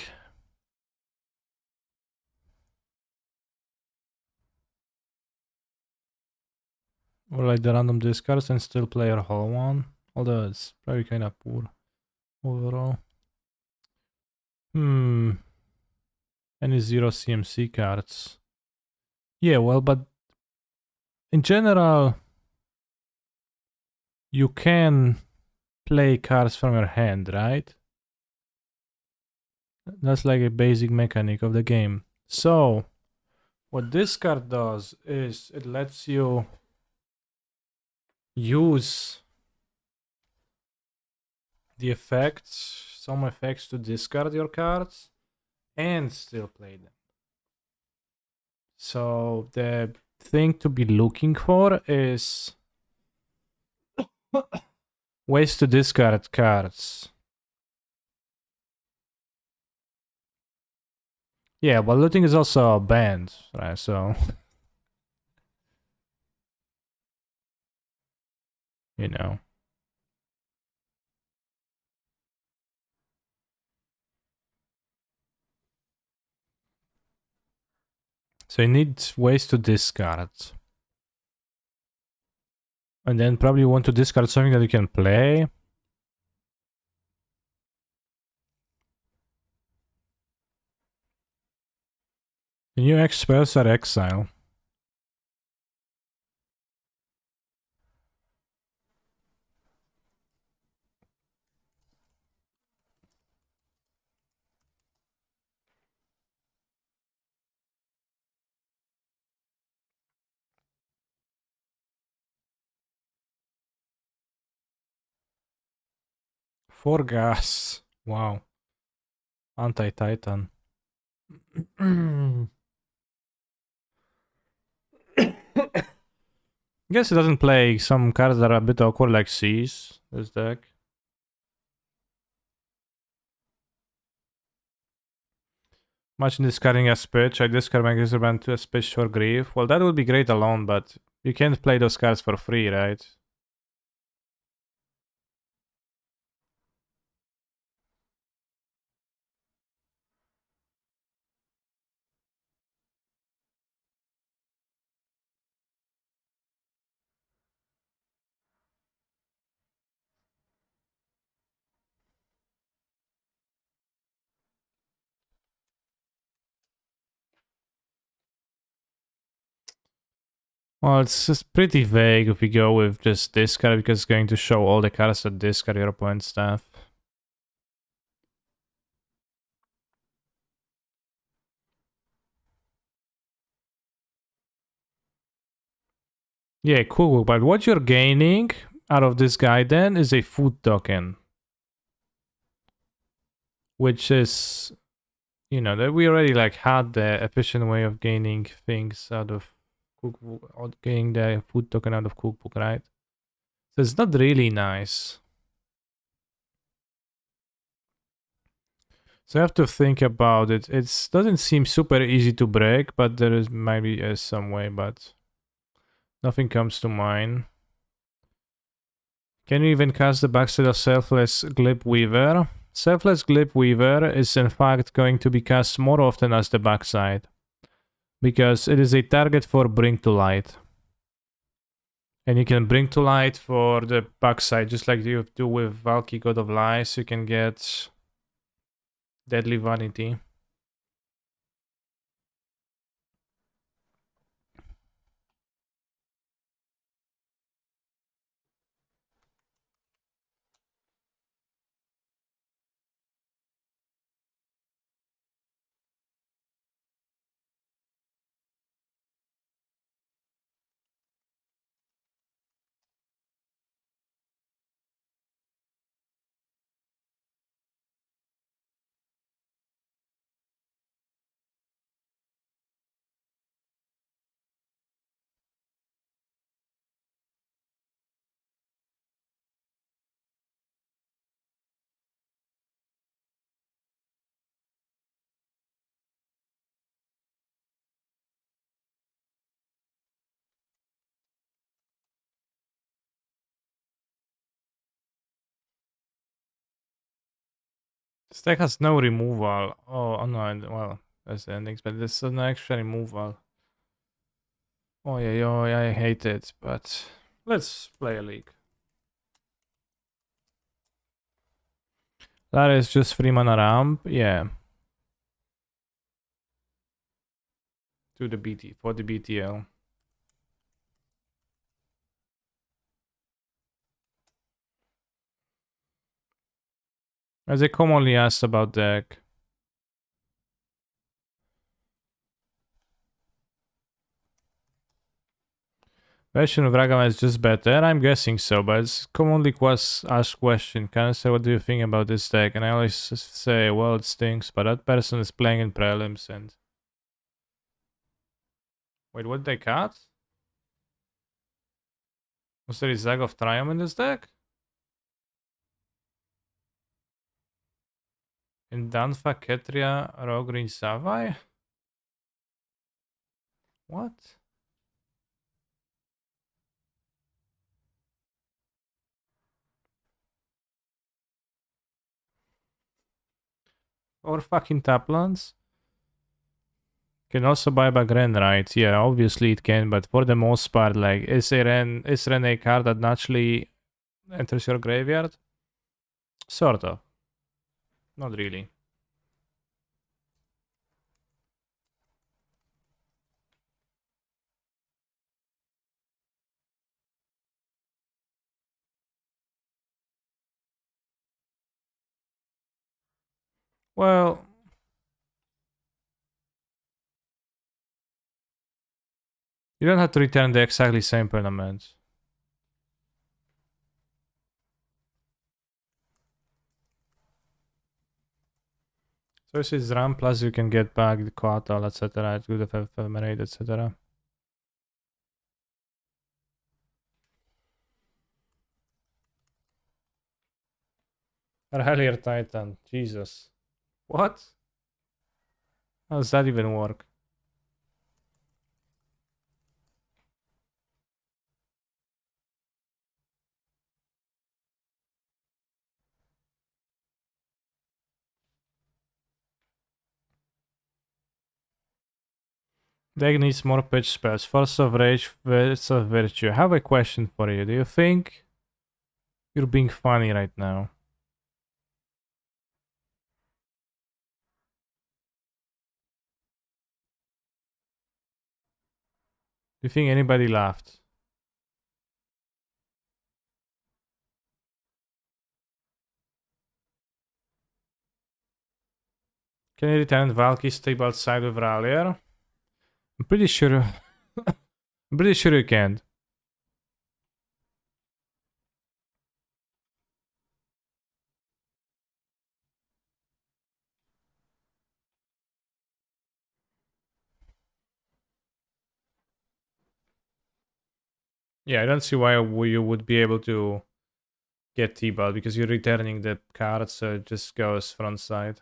Speaker 1: Or like the random discards and still play your Hollow one. Although it's probably kinda poor overall. Any 0 CMC cards. Yeah, well, but in general, you can play cards from your hand, right? That's like a basic mechanic of the game. So, what this card does is it lets you use the effects, some effects to discard your cards and still play them. So, the thing to be looking for is ways to discard cards. Yeah, but looting is also banned, right? So, you know. So you need ways to discard. And then probably you want to discard something that you can play. The new experts are exile. Four gas. Wow. Anti-Titan. Guess it doesn't play some cards that are a bit awkward like Seas, this deck. Much in discarding a Spitch, I discard my Grizzleband to a Spitch for Grief. Well, that would be great alone, but you can't play those cards for free, right? Well, it's just pretty vague if we go with just discard because it's going to show all the cards that discard your opponent's stuff. Yeah, cool, but what you're gaining out of this guy then is a food token. Which is, you know, that we already like had the efficient way of gaining things out of cookbook, or getting the food token out of cookbook, right? So it's not really nice. So you have to think about it. It doesn't seem super easy to break, but there is maybe some way, but nothing comes to mind. Can you even cast the backside of Selfless Glib Weaver? Selfless Glib Weaver is in fact going to be cast more often as the backside, because it is a target for Bring to Light. And you can Bring to Light for the backside, just like you do with Valky God of Lies. You can get Deadly Vanity. This deck has no removal. Oh no, well, that's the endings, but there's an extra removal. Oh yeah, I hate it, but let's play a league. That is just 3 mana ramp, yeah. To the BT, for the BTL. As they commonly asked about deck. Version of Ragama is just better, I'm guessing so, but it's commonly asked question. Can I say what do you think about this deck? And I always say, well, it stinks, but that person is playing in prelims and... Wait, what did they cut? Was there a Zag of Triumph in this deck? In Danfa, Ketria, Rogue Green Savai? What? Or fucking Taplans? Can also buy back Ren, right? Yeah, obviously it can, but for the most part, like, is Ren a card that naturally enters your graveyard? Sort of. Not really. Well, you don't have to return the exactly same permanent. So this is RAM, plus you can get back the Coatl, etc. It's good ephemerate, etc. Rallier Titan, Jesus. What? How does that even work? Deck needs more pitch spells. Force of Rage, Force of Virtue. I have a question for you. Do you think you're being funny right now? Do you think anybody laughed? Can you return Valky's table outside with Rallier? I'm pretty sure. I'm pretty sure you can't. Yeah, I don't see why you would be able to get T-Ball because you're returning the card, so it just goes front side.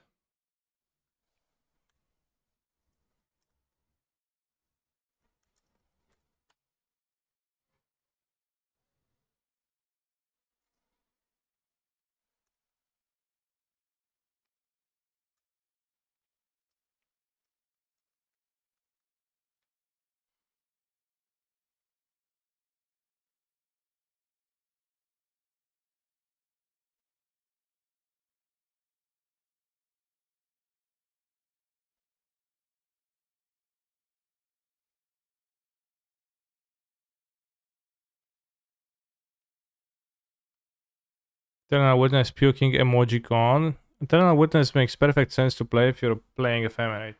Speaker 1: Eternal Witness puking emoji con. Eternal Witness makes perfect sense to play if you're playing Ephemerate.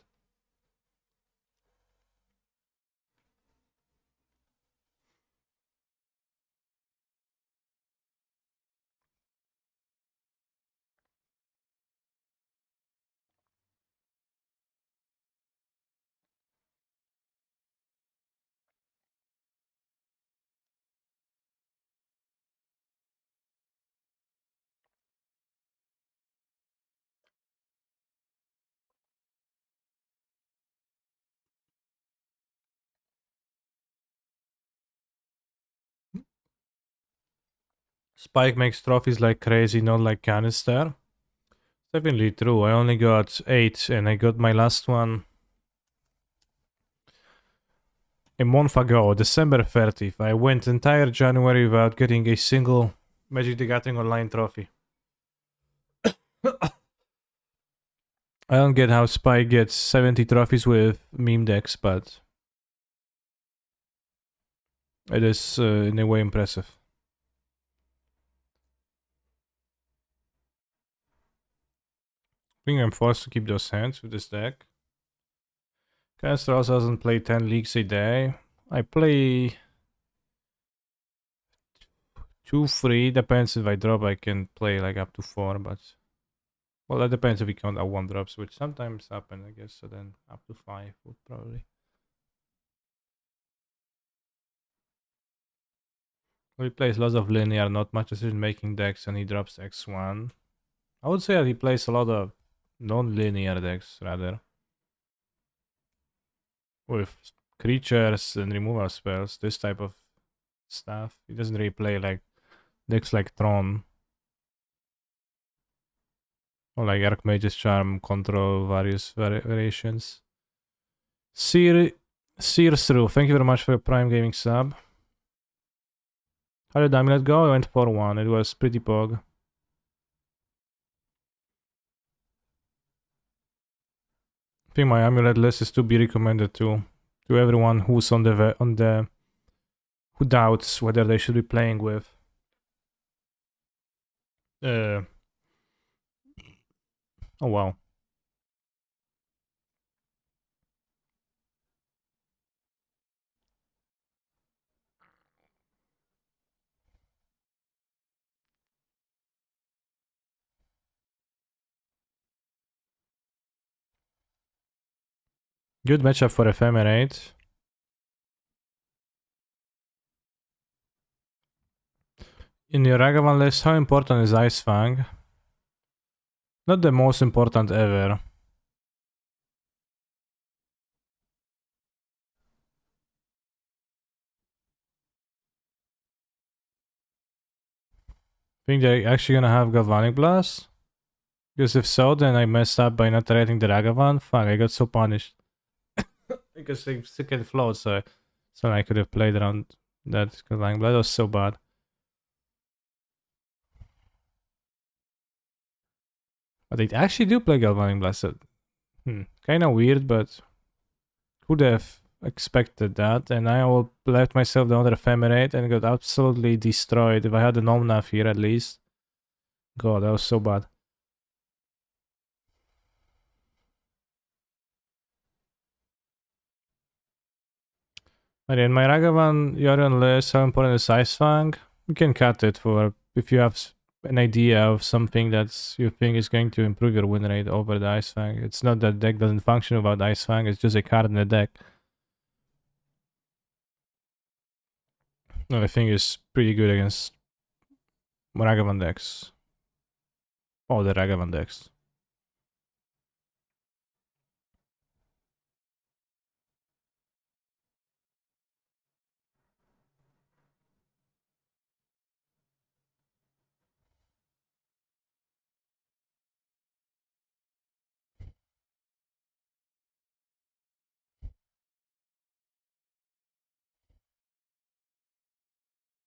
Speaker 1: Spike makes trophies like crazy, not like canister. Definitely true. I only got 8 and I got my last one a month ago, December 30th. I went entire January without getting a single Magic the Gathering Online trophy. I don't get how Spike gets 70 trophies with meme decks, but it is in a way impressive. I think I'm forced to keep those hands with this deck. Canister also doesn't play 10 leagues a day. I play 2, 3. Depends if I drop, I can play like up to 4, but well, that depends if we count our 1 drops, which sometimes happen, I guess. So then up to 5 would probably. He plays lots of linear, not much decision making decks, and he drops X1. I would say that he plays a lot of non-linear decks rather. With creatures and removal spells, this type of stuff. He doesn't really play like decks like Tron. Or like Archmage's Charm, control various variations. Sears through. Thank you very much for your Prime Gaming sub. How did Amulet go? I went for 1. It was pretty pog. I think my Amulet list is to be recommended to everyone who's on the who doubts whether they should be playing with oh wow. Good matchup for Ephemerate. In your Ragavan list, how important is Ice Fang? Not the most important ever. Think they're actually gonna have Galvanic Blast? Because if so, then I messed up by not rating the Ragavan. Fuck, I got so punished. Because they still can float, so I could have played around that Galvanic Blast. That was so bad. But they actually do play Galvanic Blast. Kinda weird, but would have expected that. And I all left myself the other Ephemerate and got absolutely destroyed. If I had the Nomnath here at least. God, that was so bad. In my Ragavan Yorion list, how important is Ice Fang? You can cut it for if you have an idea of something that you think is going to improve your win rate over the Ice Fang. It's not that deck doesn't function without Ice Fang, it's just a card in the deck. No, I think it's pretty good against Ragavan decks. All the Ragavan decks.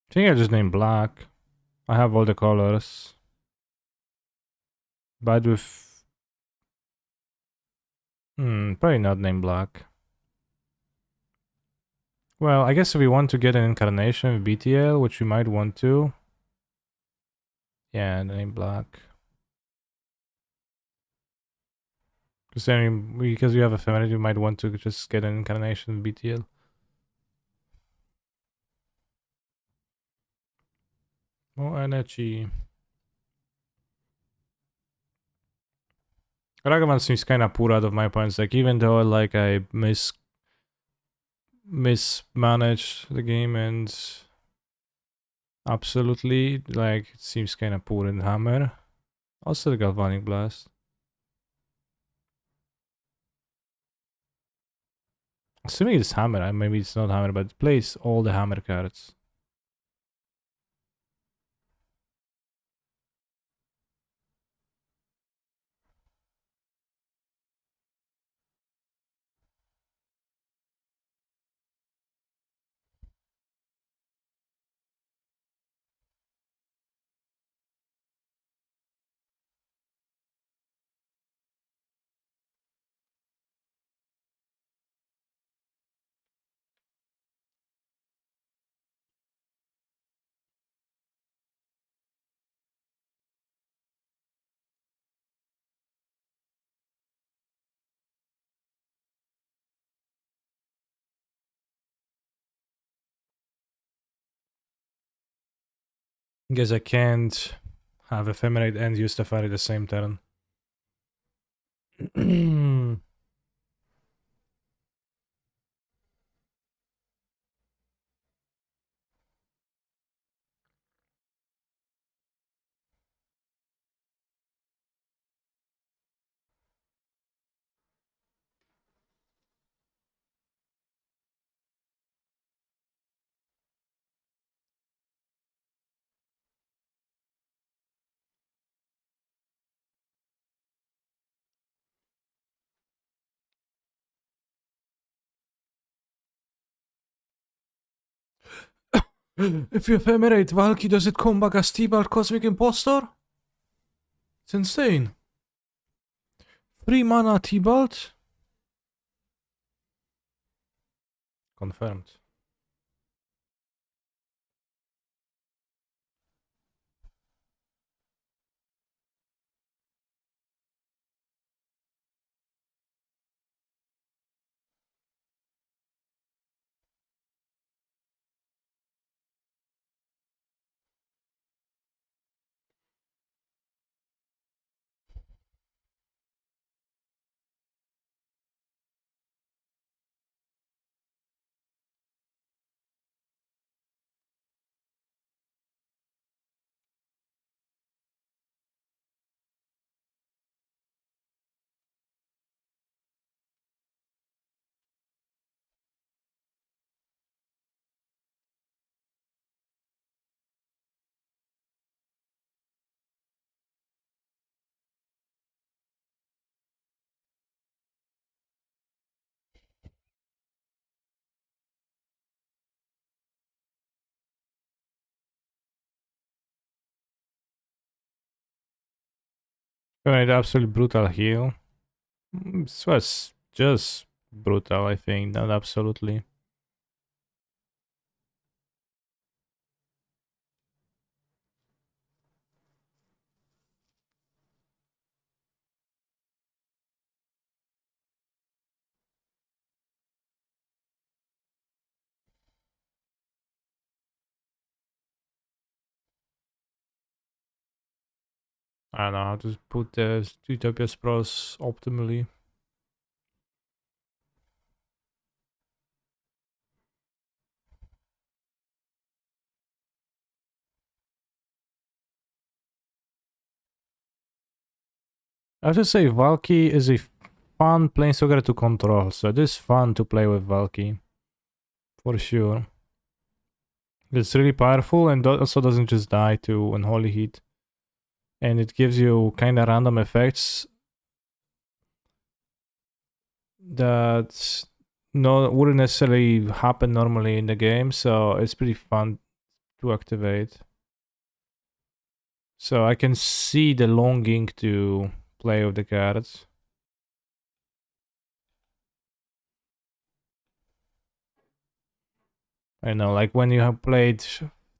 Speaker 1: I think I just named black. I have all the colors. But with... probably not named black. Well, I guess if we want to get an incarnation with BTL, which we might want to... Yeah, and then in black. Because you have ephemerate, you might want to just get an incarnation BTL. More energy. Ragavan seems kind of poor out of my points. Like even though like I mismanaged the game and absolutely like it seems kind of poor in hammer. Also the galvanic blast. Assuming it's hammer, maybe it's not hammer, but it plays all the hammer cards. Guess I can't have ephemerate and use Teferi the same turn. If you ephemerate Valky, does it come back as T-Balt Cosmic Impostor? It's insane. 3 mana T-Balt? Confirmed. Alright, absolutely brutal heal. This was just brutal, I think, not absolutely. I don't know how to put the Utopia Spros optimally. I have to say, Valky is a fun planeswalker to control, so it is fun to play with Valky. For sure. It's really powerful and also doesn't just die to Unholy Heat. And it gives you kind of random effects that wouldn't necessarily happen normally in the game, so it's pretty fun to activate. So I can see the longing to play with the cards. I know, like when you have played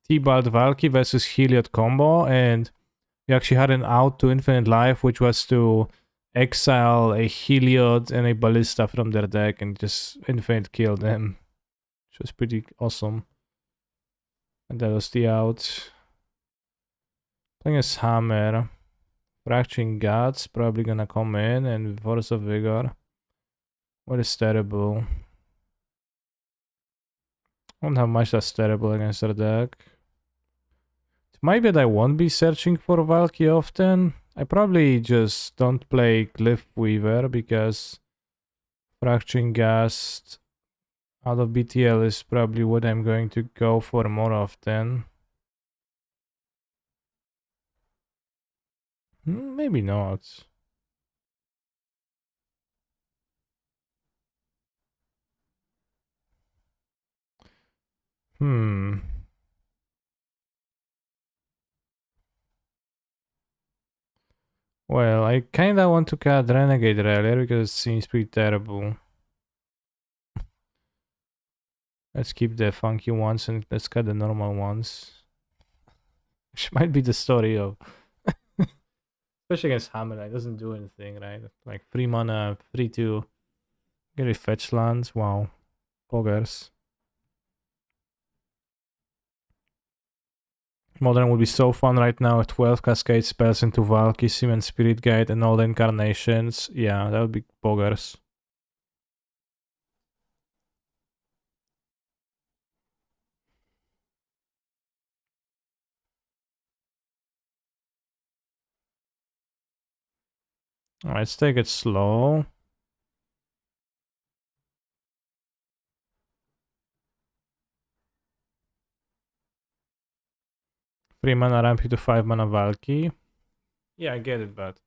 Speaker 1: T-Balt Valky versus Heliod combo, and You actually had an out to infinite life, which was to exile a Heliod and a Ballista from their deck and just infinite kill them, which was pretty awesome. And that was the out. Playing as Hammer. Fracturing Gods probably gonna come in, and Force of Vigor. What is terrible? I don't have much that's terrible against their deck. It might be that I won't be searching for Valky often. I probably just don't play Glyph Weaver because Fracturing Ghast out of BTL is probably what I'm going to go for more often. Maybe not. Hmm. Well, I kinda want to cut Renegade Rallier because it seems pretty terrible. Let's keep the funky ones and let's cut the normal ones. Which might be the story of. Especially against Hammer, it doesn't do anything, right? Like 3 mana, 3-2. Get a fetch lands. Wow. Poggers. Modern would be so fun right now with 12 Cascade spells into Valky, Sim, Spirit Guide, and all the incarnations. Yeah, that would be poggers. Alright, let's take it slow. Three mana ramp to 5 mana Valky. Yeah, I get it, but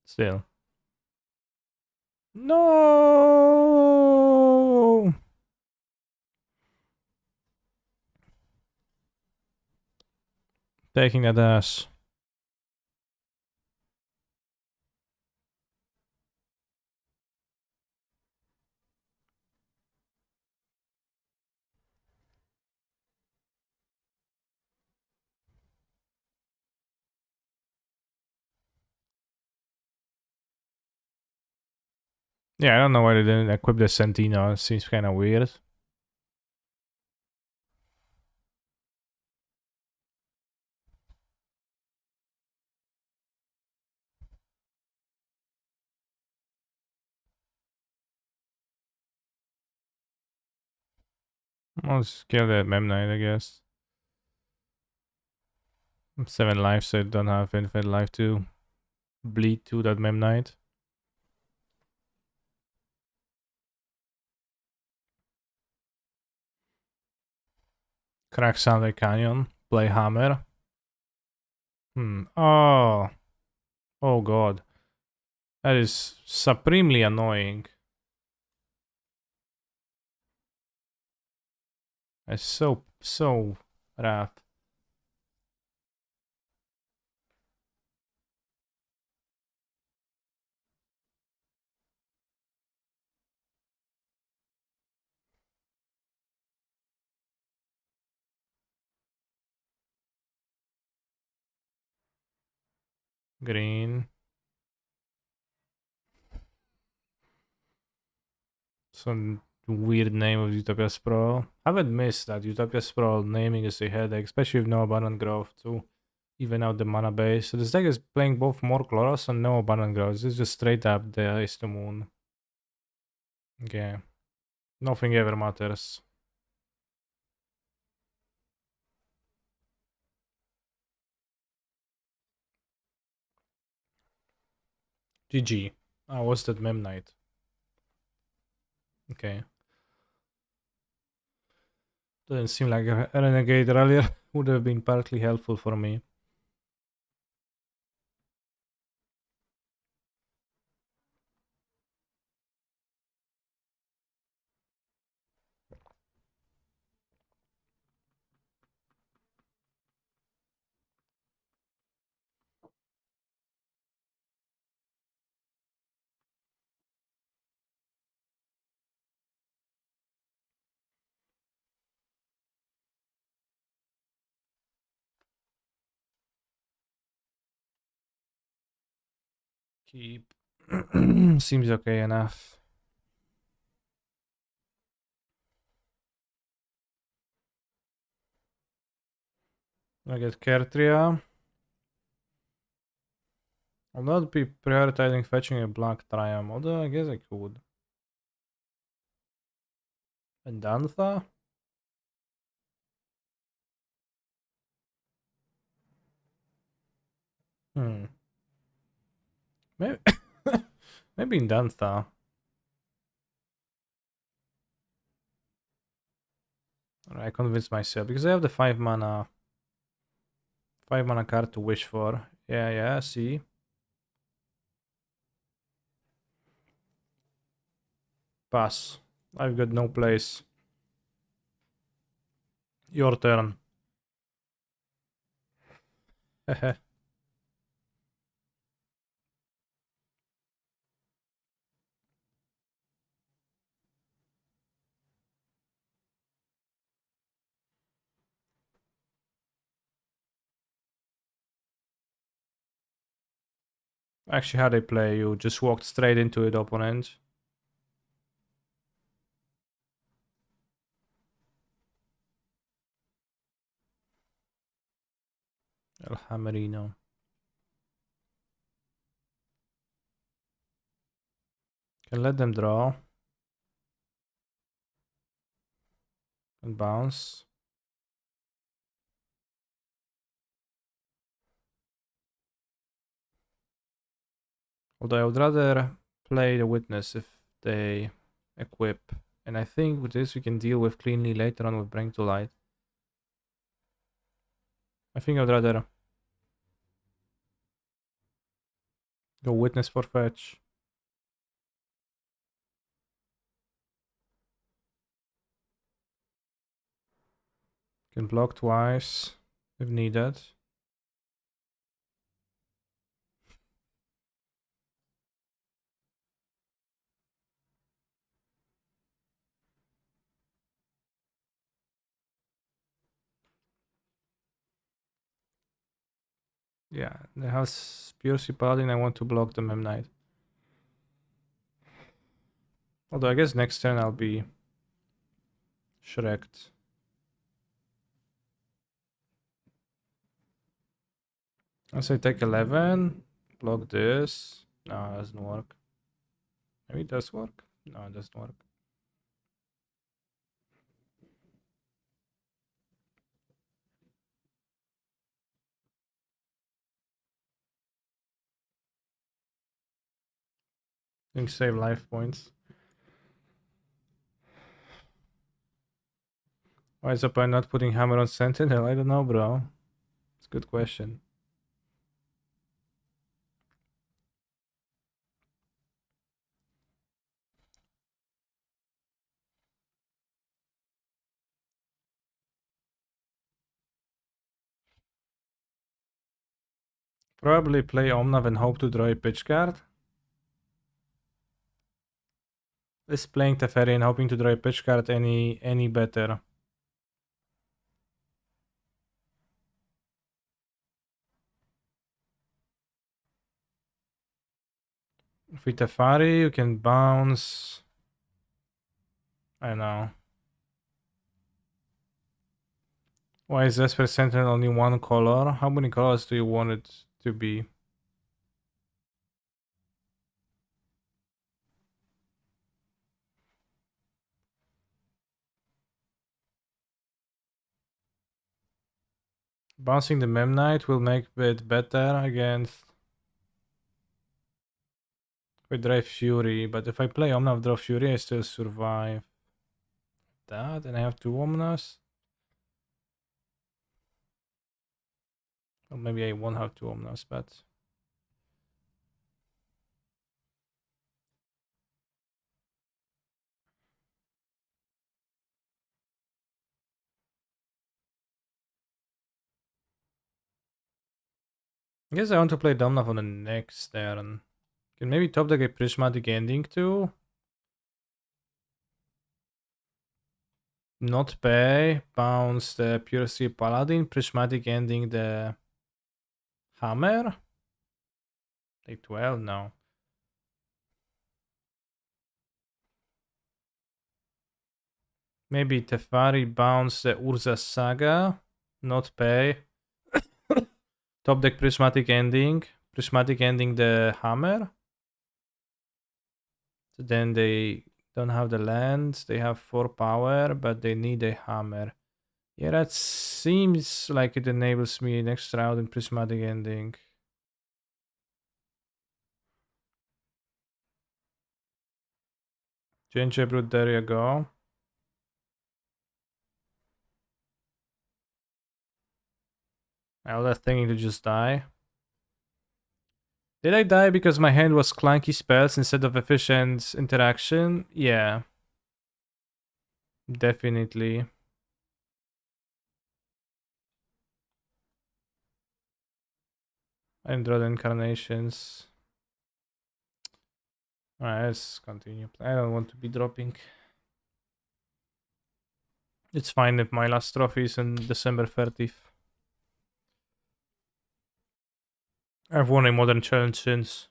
Speaker 1: still. No! Taking a dash. Yeah, I don't know why they didn't equip the Sentinel. It seems kind of weird. I'll just kill the Mem Knight, I guess. 7 life, so I don't have infinite life to bleed to that Mem Knight. Crack Soundwave Canyon. Play Hammer. Oh. Oh god. That is supremely annoying. It's so rough. Green. Some weird name of Utopia Sprawl. I haven't missed that Utopia Sprawl naming is a headache, especially with no abundant growth to even out the mana base. So this deck is playing both more Chloros and no abundant growth. It's just straight up the Ice to Moon. Okay. Nothing ever matters. GG. Ah, what's that Mem Knight? Okay. Doesn't seem like a Renegade Rallier would have been partly helpful for me. Keep. Seems okay enough. I get Kertria. I'll not be prioritizing fetching a black Triumph, although I guess I could. And Dantha? Hmm. Maybe maybe in Dantha. I convinced myself because I have the 5 mana card to wish for. Yeah, see. Pass. I've got no place. Your turn. Actually, how they play, you just walked straight into it, opponent. El Hammerino. Can let them draw. And bounce. Although I would rather play the Witness if they equip. And I think with this we can deal with cleanly later on with Bring to Light. I think I would rather go Witness for fetch. Can block twice if needed. Yeah, the house Pure Paladin, I want to block the Mem Knight. Although I guess next turn I'll be Shrek'd. Let's say take 11, block this. No, it doesn't work. Maybe it does work. No, it doesn't work. Think save life points. Why is opponent not putting hammer on Sentinel? I don't know, bro. It's a good question. Probably play Omnav and hope to draw a pitch card. Is playing Teferi and hoping to draw a pitch card any better? With Teferi, you can bounce. I know. Why is Esper Sentinel only one color? How many colors do you want it to be? Bouncing the Mem Knight will make it better against with Drive Fury, but if I play Omnav Draw Fury, I still survive that, and I have 2 Omnavs. Or maybe I won't have 2 Omnavs, but I guess I want to play Domnav on the next turn. Can maybe top deck a Prismatic Ending too? Not pay, bounce the Pure Steel Paladin, Prismatic Ending the Hammer? Take 12? No. Maybe Tefari bounce the Urza Saga, not pay. Top deck Prismatic Ending. Prismatic Ending the Hammer. So then they don't have the land. They have 4 power, but they need a hammer. Yeah, that seems like it enables me next round in Prismatic Ending. Gingerbread, there you go. I was thinking to just die. Did I die because my hand was clunky spells instead of efficient interaction? Yeah, definitely. I draw the incarnations. Alright, let's continue. I don't want to be dropping. It's fine if my last trophy is on December 30th. I've won a modern challenge since.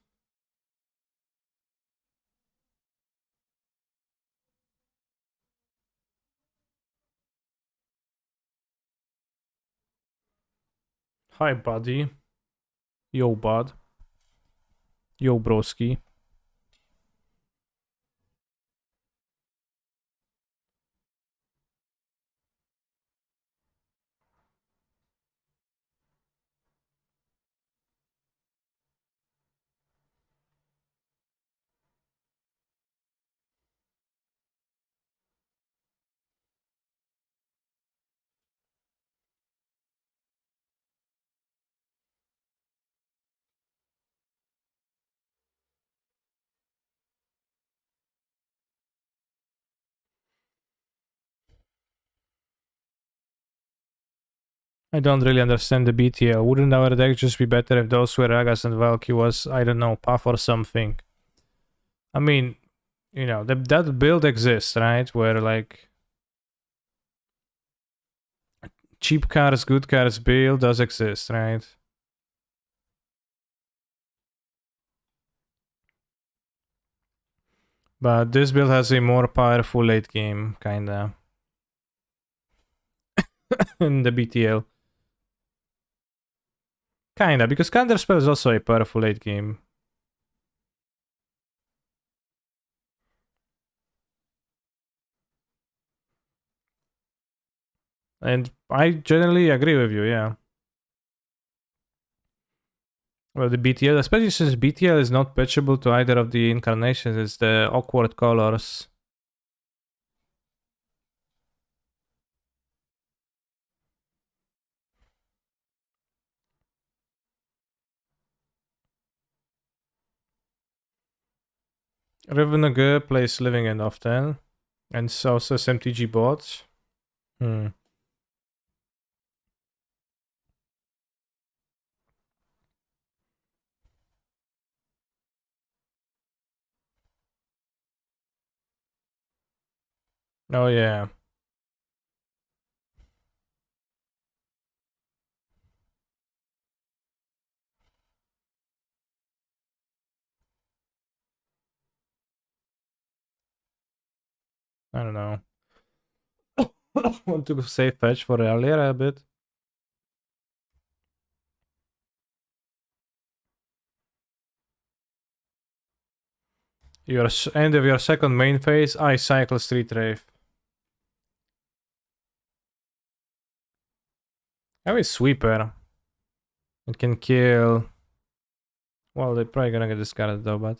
Speaker 1: Hi, buddy. Yo, bud. Yo, broski. I don't really understand the BTL. Wouldn't our deck just be better if those were Ragas and Valky was, I don't know, Puff or something? I mean, you know, that build exists, right? Where like cheap cards, good cards build does exist, right? But this build has a more powerful late game, kinda, in the BTL. Kinda, because Counterspell is also a powerful late game. And I generally agree with you, yeah. Well, the BTL, especially since BTL is not patchable to either of the incarnations, it's the awkward colors. Renegade plays Living End often, and so says MTG bots. Hmm. Oh yeah. I don't know. Want to save fetch for Rallier a bit? Your end of your second main phase, I cycle Street Rave. I have a sweeper. It can kill. Well, they're probably gonna get discarded though, but.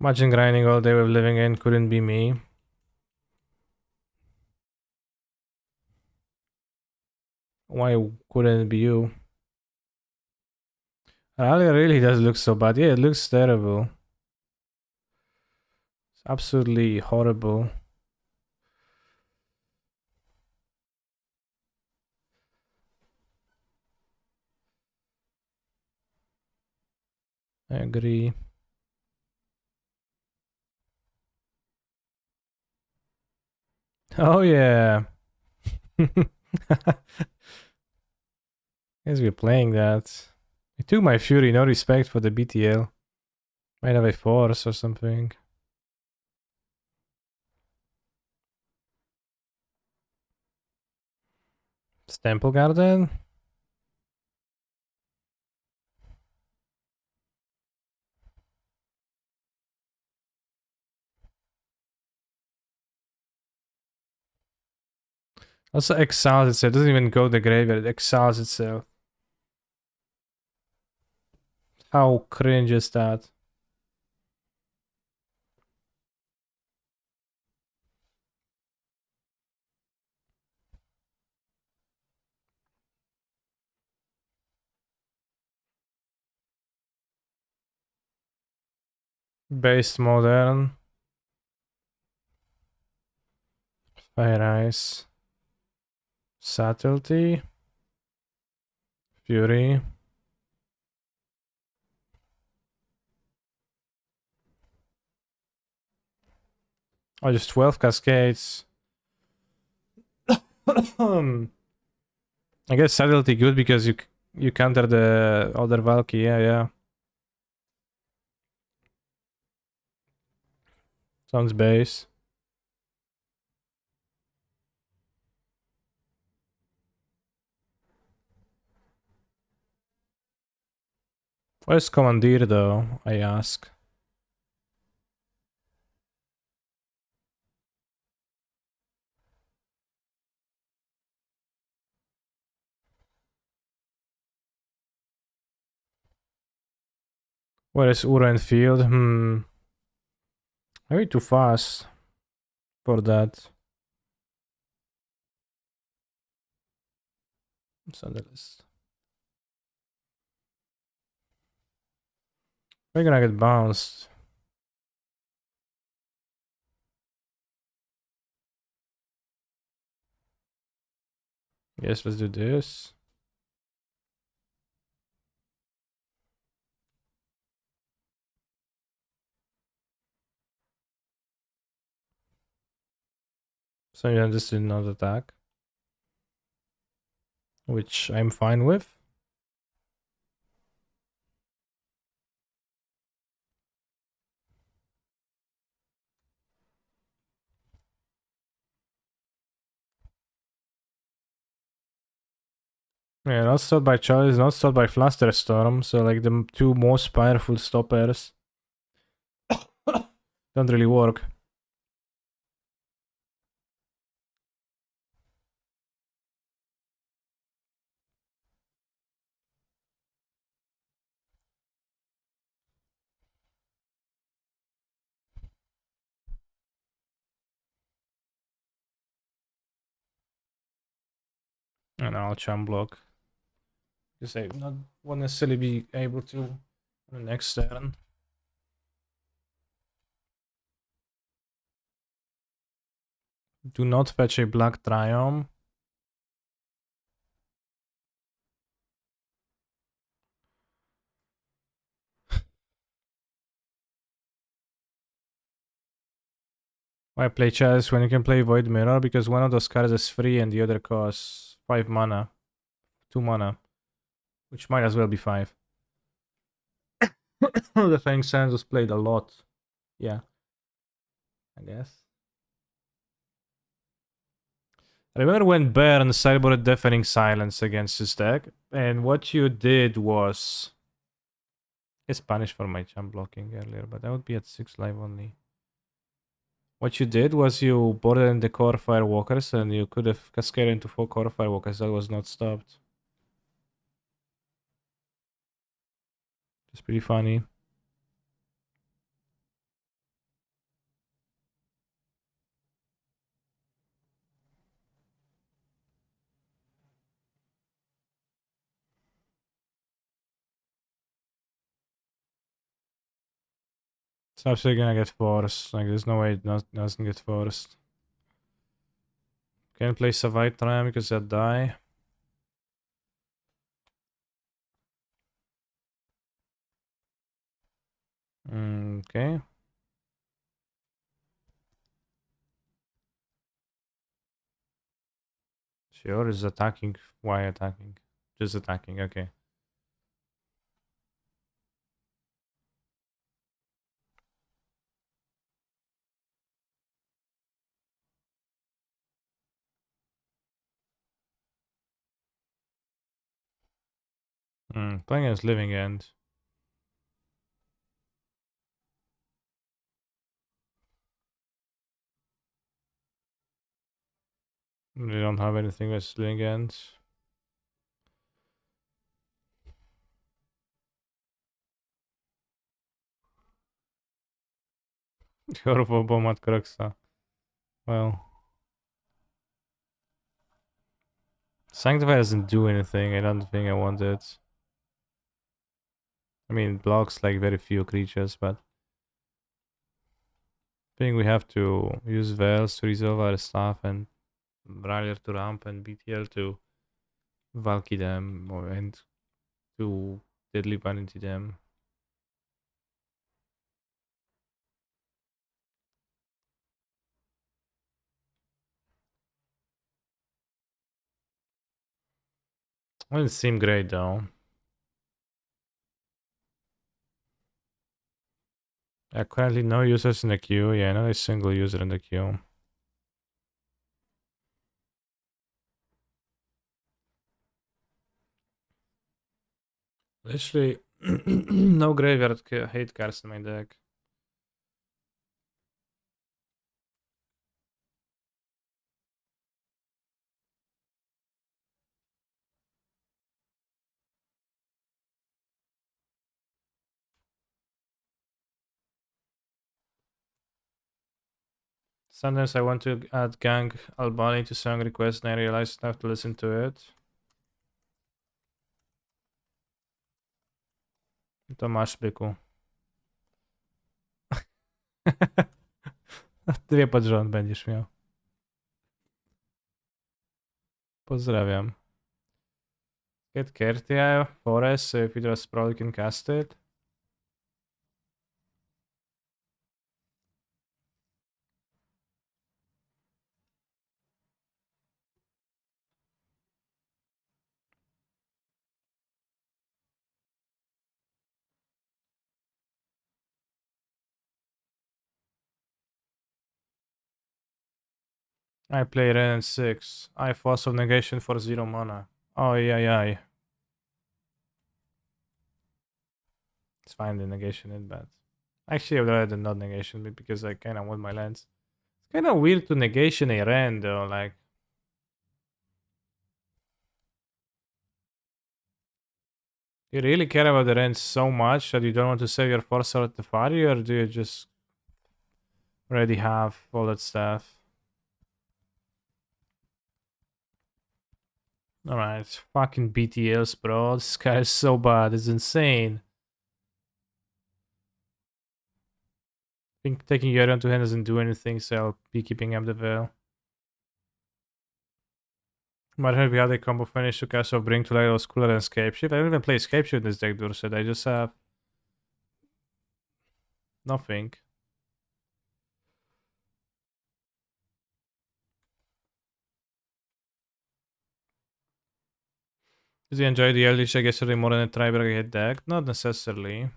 Speaker 1: Imagine grinding all day with Living End couldn't be me. Why couldn't it be you? Rallier really does look so bad. Yeah, it looks terrible. It's absolutely horrible. I agree. Oh yeah. Guess we're playing that. I took my Fury, no respect for the BTL. Might have a force or something. Temple Garden? Also exiles itself. It doesn't even go to the graveyard. It exiles itself. How cringe is that? Based modern. Fire Ice. Subtlety. Fury. Oh, just 12 cascades. I guess subtlety good because you counter the other Valky. Yeah, yeah. Sounds base. Where's Commandeer though? I ask. Where is Ura and Field? Maybe too fast for that. It's on the list. We're gonna get bounced. Yes, let's do this. So you just did not attack. Which I'm fine with. Yeah, not stopped by Charlie, not stopped by Flusterstorm, so like the two most powerful stoppers don't really work. And I'll chum block. Because I not won't necessarily be able to on the next turn. Do not fetch a black Triumph. Why play chess when you can play Void Mirror? Because one of those cards is free and the other costs 5 mana. 2 mana. Which might as well be 5. The Fang Sands was played a lot. Yeah. I guess. I remember when Baron sideboarded Deafening Silence against his deck, and what you did was... It's punished for my jump blocking earlier, but that would be at 6 life only. What you did was you boarded in the core Firewalkers, and you could have cascaded into 4 core Firewalkers. That was not stopped. It's pretty funny. It's absolutely gonna get forced. Like, there's no way it doesn't get forced. Can't play Survive Triumph because that die. Okay. Sure is attacking. Why attacking? Just attacking, okay. Playing as Living End. We don't have anything with Living End. Horrible bomb at Kruxa. Well, Sanctify doesn't do anything. I don't think I want it. I mean, it blocks like very few creatures, but I think we have to use Veils to resolve our stuff and Rallier to ramp and BTL to Valky them and to Deadly Vanity them. Well, it seemed great though. Currently no users in the queue. Yeah, not a single user in the queue. Literally, no graveyard hate cards in my deck. Sometimes I want to add Gang Albani to song request and I realize I have to listen to it. To masz, byku. Dwie pod rząd będziesz miał. Pozdrawiam. Get Kertia, Forest, so if you just probably can cast it. I play Ren 6. I Force of Negation for 0 mana. Oh, yeah. It's fine, the negation is bad. Actually, I'd rather not negation because I kind of want my lands. It's kind of weird to negation a Ren though, like. You really care about the Ren so much that you don't want to save your Force at the party, or do you just already have all that stuff? Alright, fucking BTLs, bro. This guy is so bad, it's insane. I think taking Yorion to hand doesn't do anything, so I'll be keeping up the Veil. Might have the other combo finish to cast or bring to light was cooler than Escape Shift. I don't even play Escape Shift in this deck, Durset. I just have nothing. Did you enjoy the early check yesterday more than a Triberg deck? Not necessarily.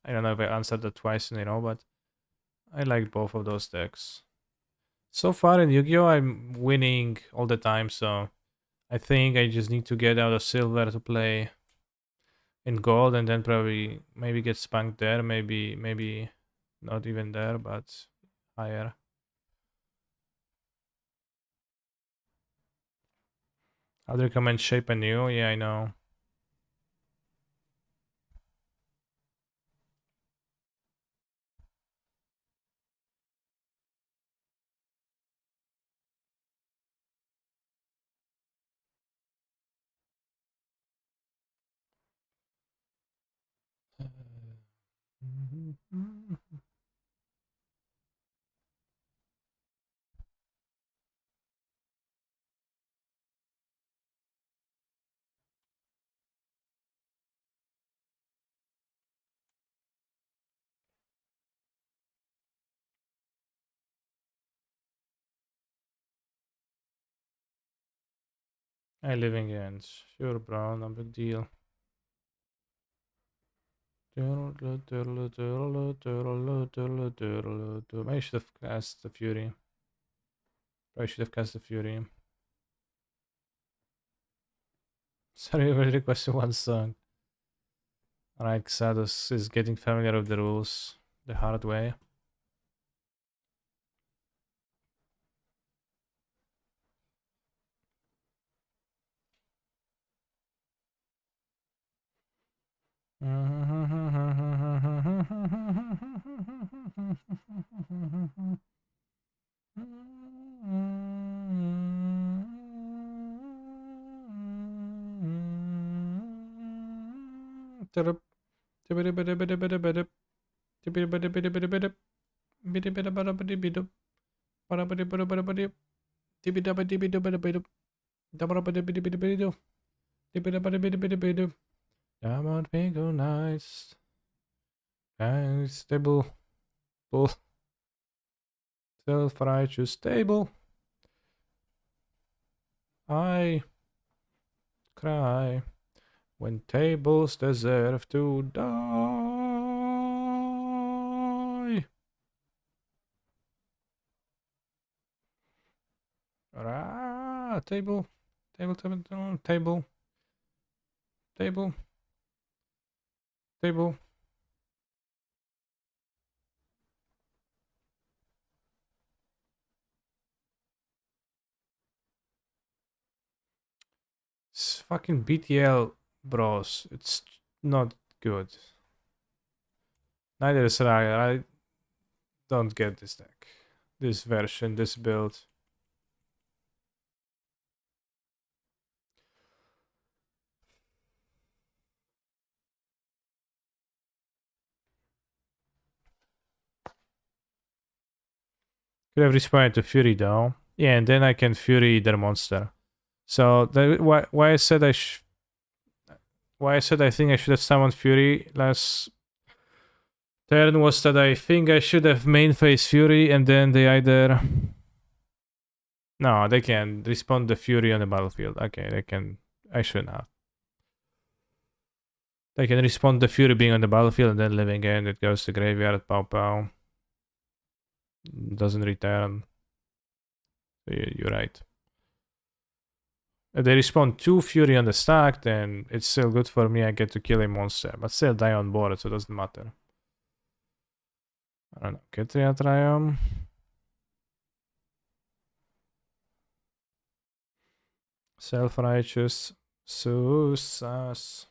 Speaker 1: I don't know if I answered that twice in a row, but I like both of those decks. So far in Yu-Gi-Oh! I'm winning all the time, so I think I just need to get out of silver to play in gold and then probably maybe get spunked there, maybe not even there, but higher. I'd recommend Shape Anew, yeah, I know. I living ends. Sure, bro, no big deal. Maybe I should have cast the Fury. I should have cast the Fury. Sorry, I requested one song. Alright, Xados is getting familiar with the rules the hard way. Diamond Finger Nice. Stable. Bull. Self-righteous stable. I cry when tables deserve to die. Table. Table, table, table. Table. Table. It's fucking BTL, bros. It's not good. Neither is Rallier. I don't get this deck. This version, this build. Could have responded to Fury though. Yeah, and then I can Fury their monster. So why I said why I said I think I should have summoned Fury last turn was that I think I should have main phase Fury and then they either no, they can respond the Fury on the battlefield. Okay, they can. I shouldn't have. They can respond the Fury being on the battlefield and then living in. It goes to graveyard. Pow pow. Doesn't return. So you're right. If they respond to Fury on the stack, then it's still good for me. I get to kill a monster, but still die on board, so it doesn't matter. I don't know. Ketria Triumph. Self-righteous. Sus.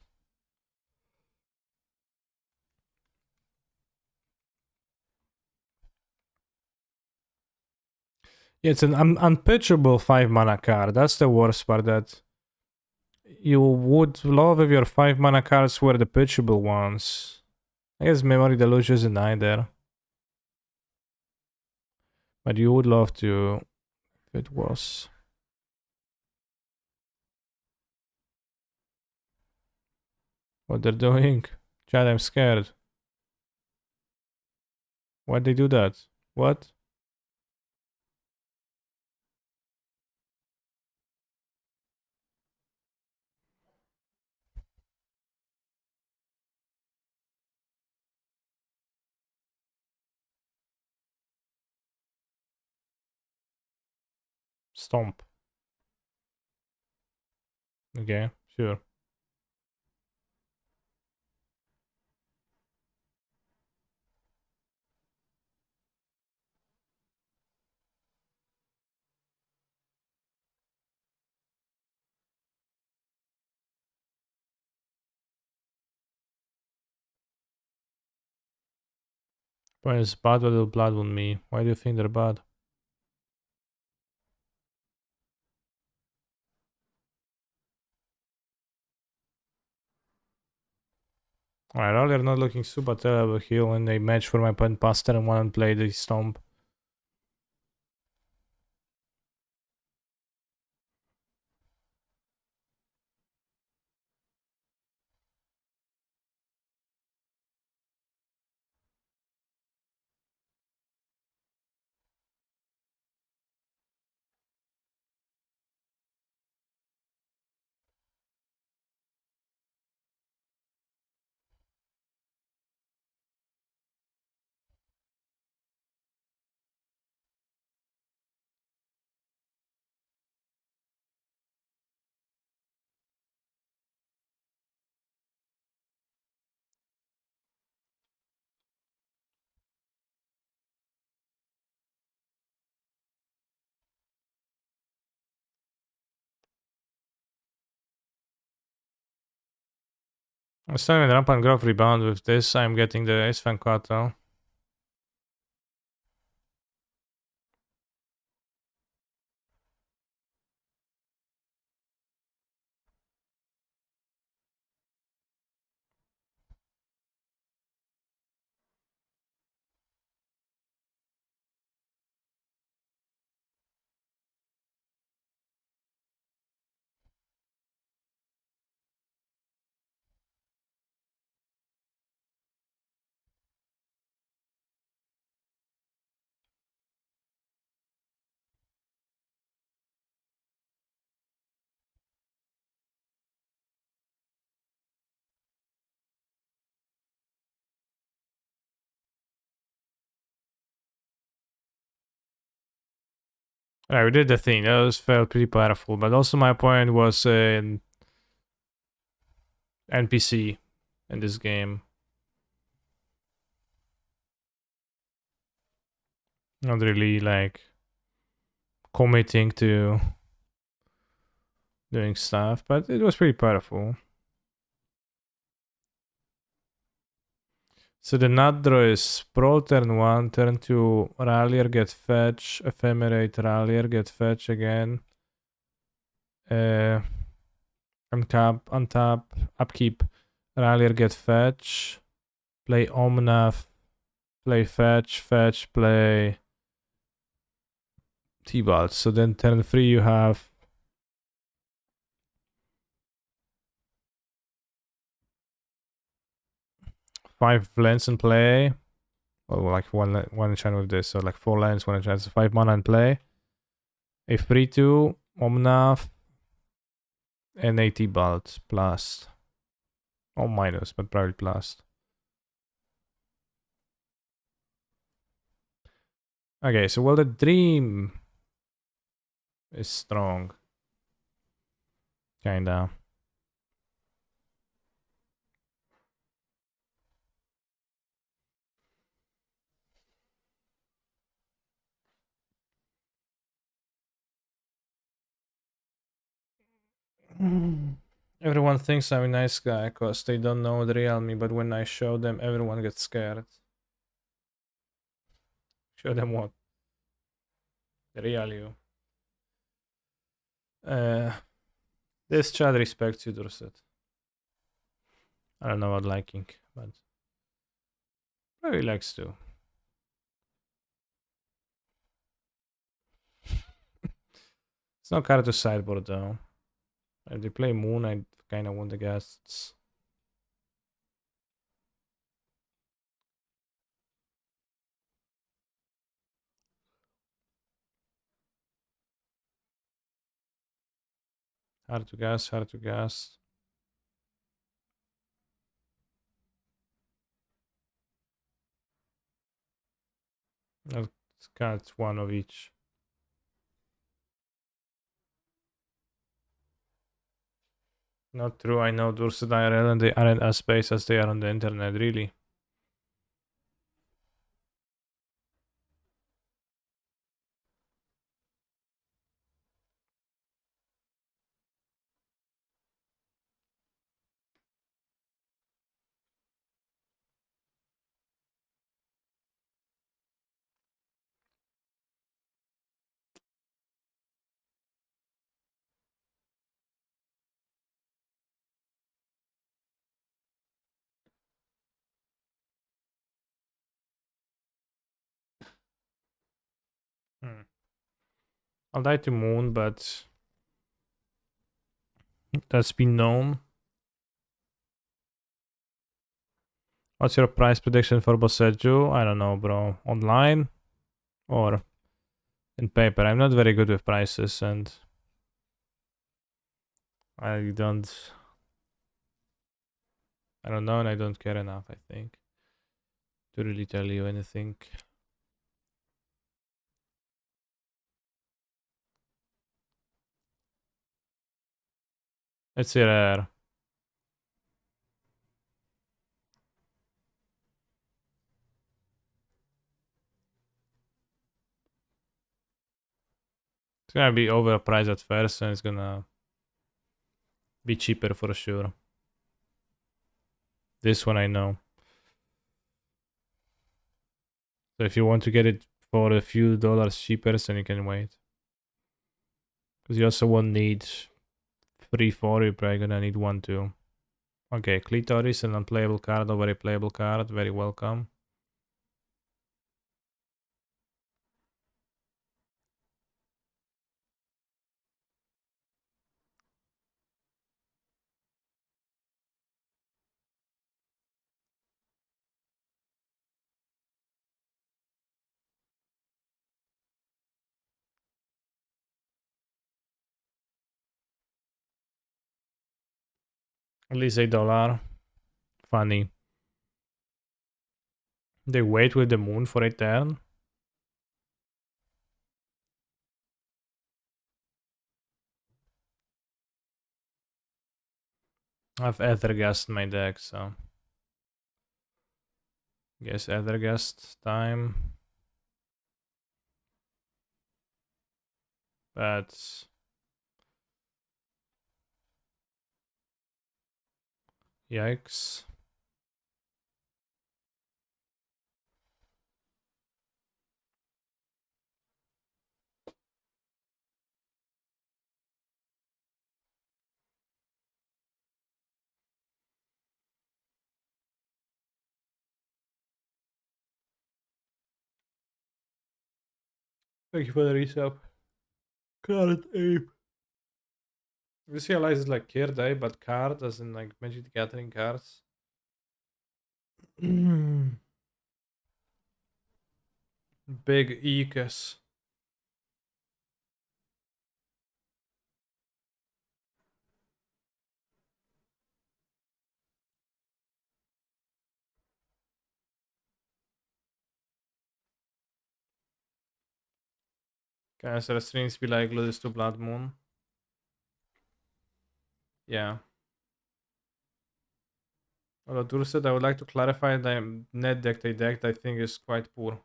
Speaker 1: Yeah, it's an unpitchable 5 mana card. That's the worst part. That you would love if your 5 mana cards were the pitchable ones. I guess Memory Deluge isn't either. But you would love to if it was. What they're doing? Chad, I'm scared. Why'd they do that? What? Stomp. Okay, sure. But it's bad with little blood on me. Why do you think they're bad? Alright, Rallier not looking super terrible here when they match for my pen pastor and want to play the stomp. Starting ramp and growth rebound with this, I'm getting the Ace Fan Quattro. Yeah, we did the thing. That was felt pretty powerful. But also my point was an NPC in this game. Not really like committing to doing stuff, but it was pretty powerful. So the nut draw is sprawl turn 1, turn 2, Rallier get fetch, ephemerate, Rallier get fetch again. Untap, upkeep, Rallier get fetch, play Omnath, play fetch, play T-Balt. So then turn 3 you have five lands in play. Well, like one enchant with this, so like 4 lands, 1 enchant, so 5 mana in play. A 3-2, Omnath, and a T-Balt, blast. Or minus, but probably blast. Okay, so well, the dream is strong. Kinda. Everyone thinks I'm a nice guy because they don't know the real me, but when I show them, everyone gets scared. Show them what? The real you. This chat respects you, Dorset. I don't know what liking, but probably likes to. It's no card to sideboard though. If they play Moon, I kinda want the guests. Hard to guess, hard to guess. I'll cut one of each. Not true, I know Dorset IRL and they aren't as space as they are on the internet, really. I'll die to Moon, but that's been known. What's your price prediction for Boseju? I don't know, bro. Online or in paper? I'm not very good with prices and I don't know and I don't care enough, I think, to really tell you anything. It's rare. It's gonna be overpriced at first and it's gonna be cheaper for sure. This one I know. So if you want to get it for a few dollars cheaper, then you can wait. Because you also won't need 3-4, you're probably gonna need 1 too. Okay, Clitoris, an unplayable card or very playable card, very welcome. At least $8. Funny. They wait with the moon for a turn? I have Ethergast in my deck, so... Guess Ethergast time. But... Yikes. Thank you for the resub. Card ape. This realize it's like card ape, but card as in like Magic the Gathering cards. Big Ekus. Cancer strings be like Ludus to Blood Moon. Yeah. Although Dur said I would like to clarify the net deck they decked I think is quite poor.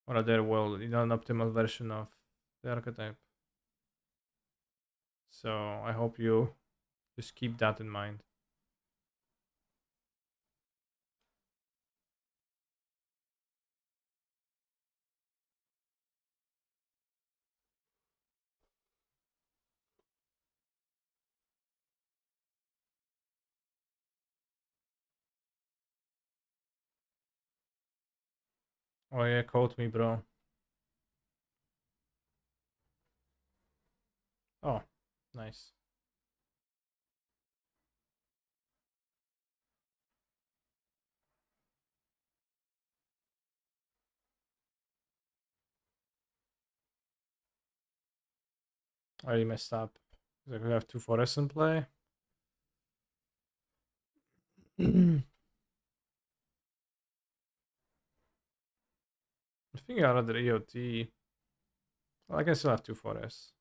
Speaker 1: Or rather, well, an optimal version of the archetype. So I hope you just keep that in mind. Oh yeah, quote me, bro. Oh, nice. I already messed up. Like we have 2 forests in play. I think I rather EOT. Well, I can still have 2 forests.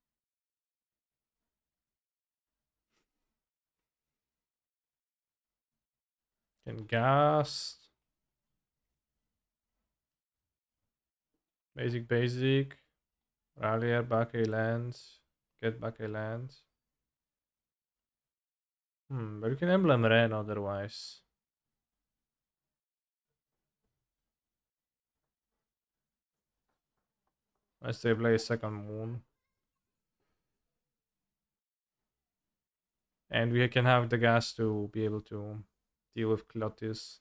Speaker 1: Can gas. Basic. Rallier, back a land. Get back a land. But you can emblem Ren otherwise. Unless they play a second moon. And we can have the gas to be able to deal with Clotis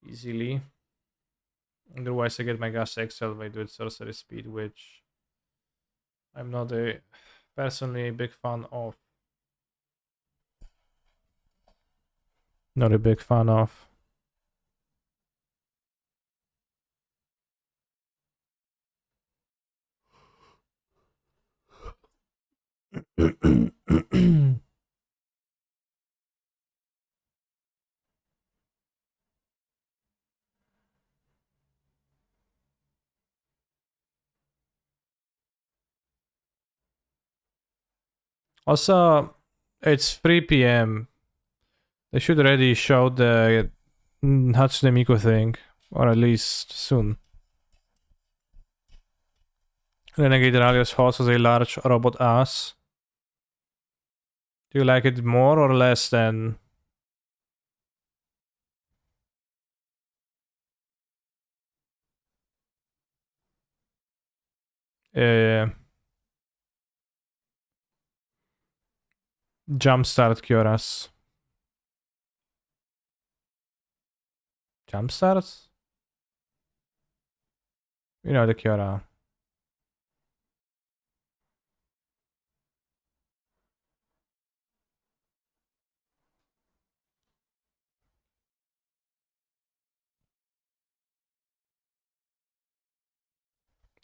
Speaker 1: easily. Otherwise I get my gas excel by doing sorcery speed, which I'm not a personally a big fan of. Not a big fan of. Also, it's 3 p.m. They should already show the Hatsune Miku thing, or at least soon. Renegade Rallier's horse has a large robot ass. Do you like it more or less than uh, Jumpstart Kioras? Jumpstarts? You know the Kiora.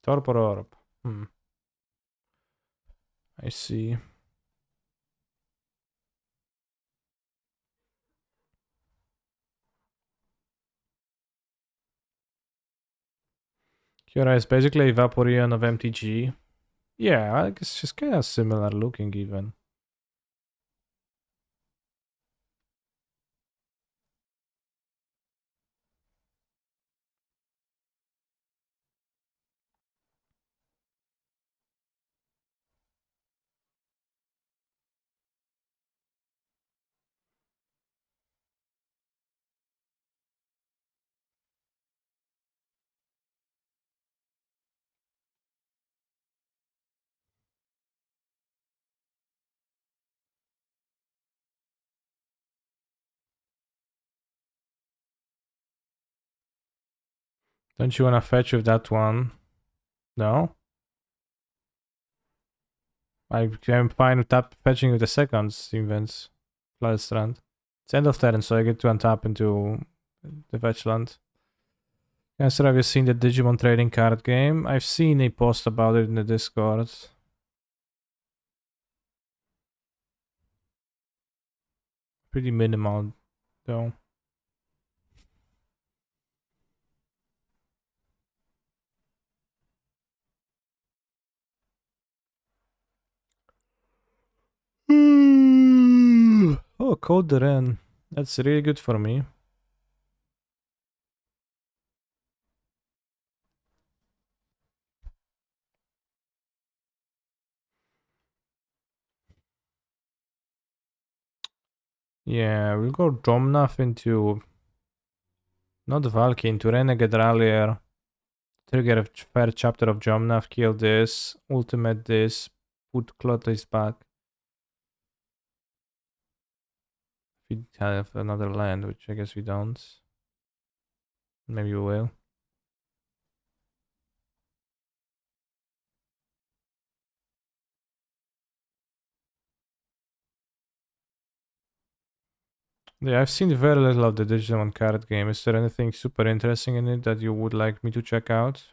Speaker 1: Torpor Orb. I see. Kiora is basically a Vaporeon of MTG. Yeah, I guess she's kind of similar looking even. Don't you want to fetch with that one? No? I'm fine with fetching with the second events. Strand. It's end of turn, so I get to untap into the fetch land. Sir, have you seen the Digimon trading card game? I've seen a post about it in the Discord. Pretty minimal, though. Oh, Code the Ren. That's really good for me. Yeah, we'll go Domnaf into... Not Valky, into Renegade Rallier. Trigger a fair chapter of Jomnath, kill this, ultimate this, put Clotis back. We have another land, which I guess we don't. Maybe we will. Yeah, I've seen very little of the Digimon card game. Is there anything super interesting in it that you would like me to check out?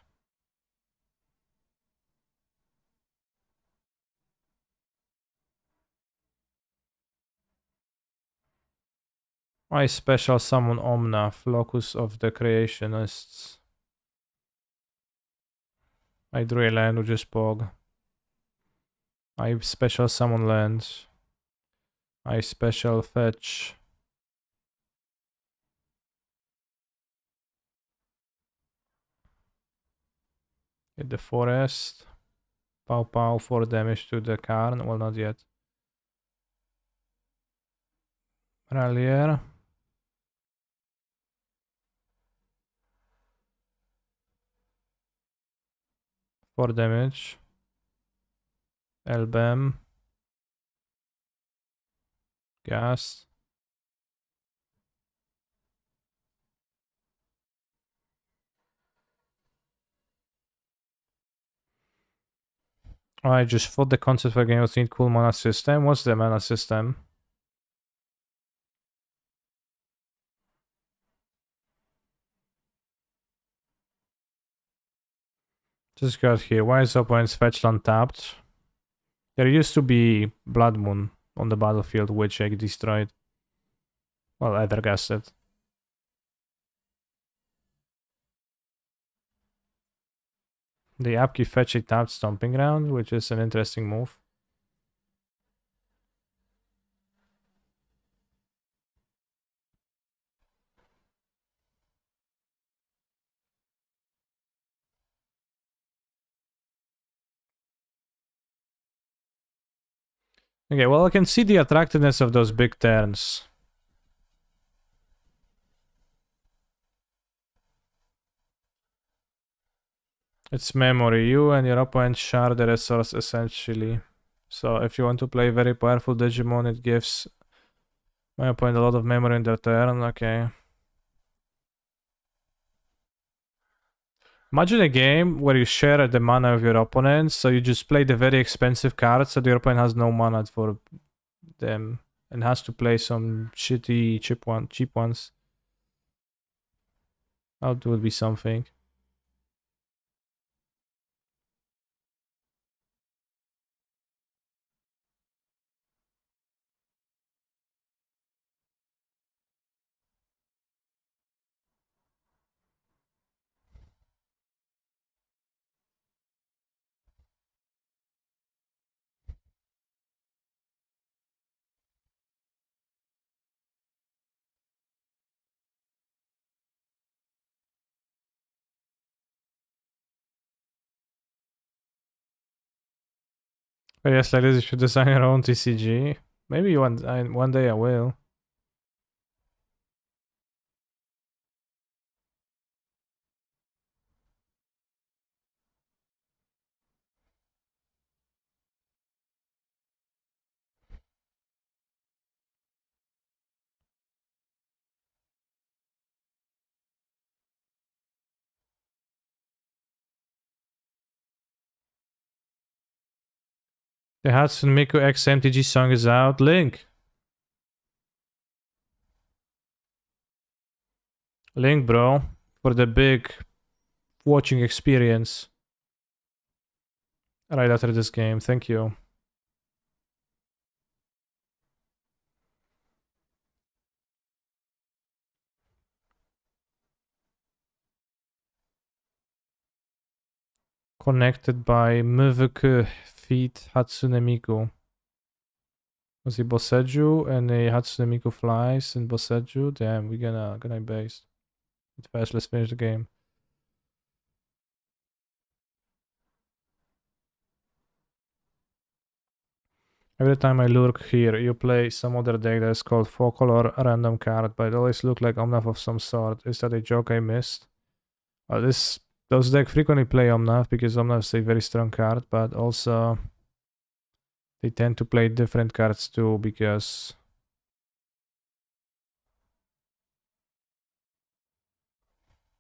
Speaker 1: I special summon Omnath, Locus of the Creationists. I drew a land which is Pog. I special summon lands. I special fetch. Hit the forest. Pow pow for damage to the Karn. Well, not yet. Rallier. For damage. Elbem. Gas. Oh, I just thought the concept for game was need cool mana system. What's the mana system? Just got here. Why is opponent's fetched untapped? There used to be Blood Moon on the battlefield, which I destroyed. Well, either guessed it. The upkeep fetch a tapped Stomping Ground, which is an interesting move. Okay, well, I can see the attractiveness of those big turns. It's memory. You and your opponent share the resource essentially. So if you want to play very powerful Digimon, it gives my opponent a lot of memory in their turn. Okay. Imagine a game where you share the mana of your opponent, so you just play the very expensive cards, so your opponent has no mana for them and has to play some shitty cheap ones. That would be something. But yes, like this, you should design your own TCG. Maybe one day I will. The Hatsune Miku X MTG song is out. Link, bro, for the big watching experience right after this game. Thank you. Connected by Muvuku feet Hatsune Miku. Was he Boseju and a Hatsune Miku flies in Boseju? Damn, we gonna base. Fast, let's finish the game. Every time I look here, you play some other deck that is called Folklore random card, but it always look like Omnath of some sort. Is that a joke I missed? Those decks frequently play Omnath because Omnath is a very strong card, but also they tend to play different cards too because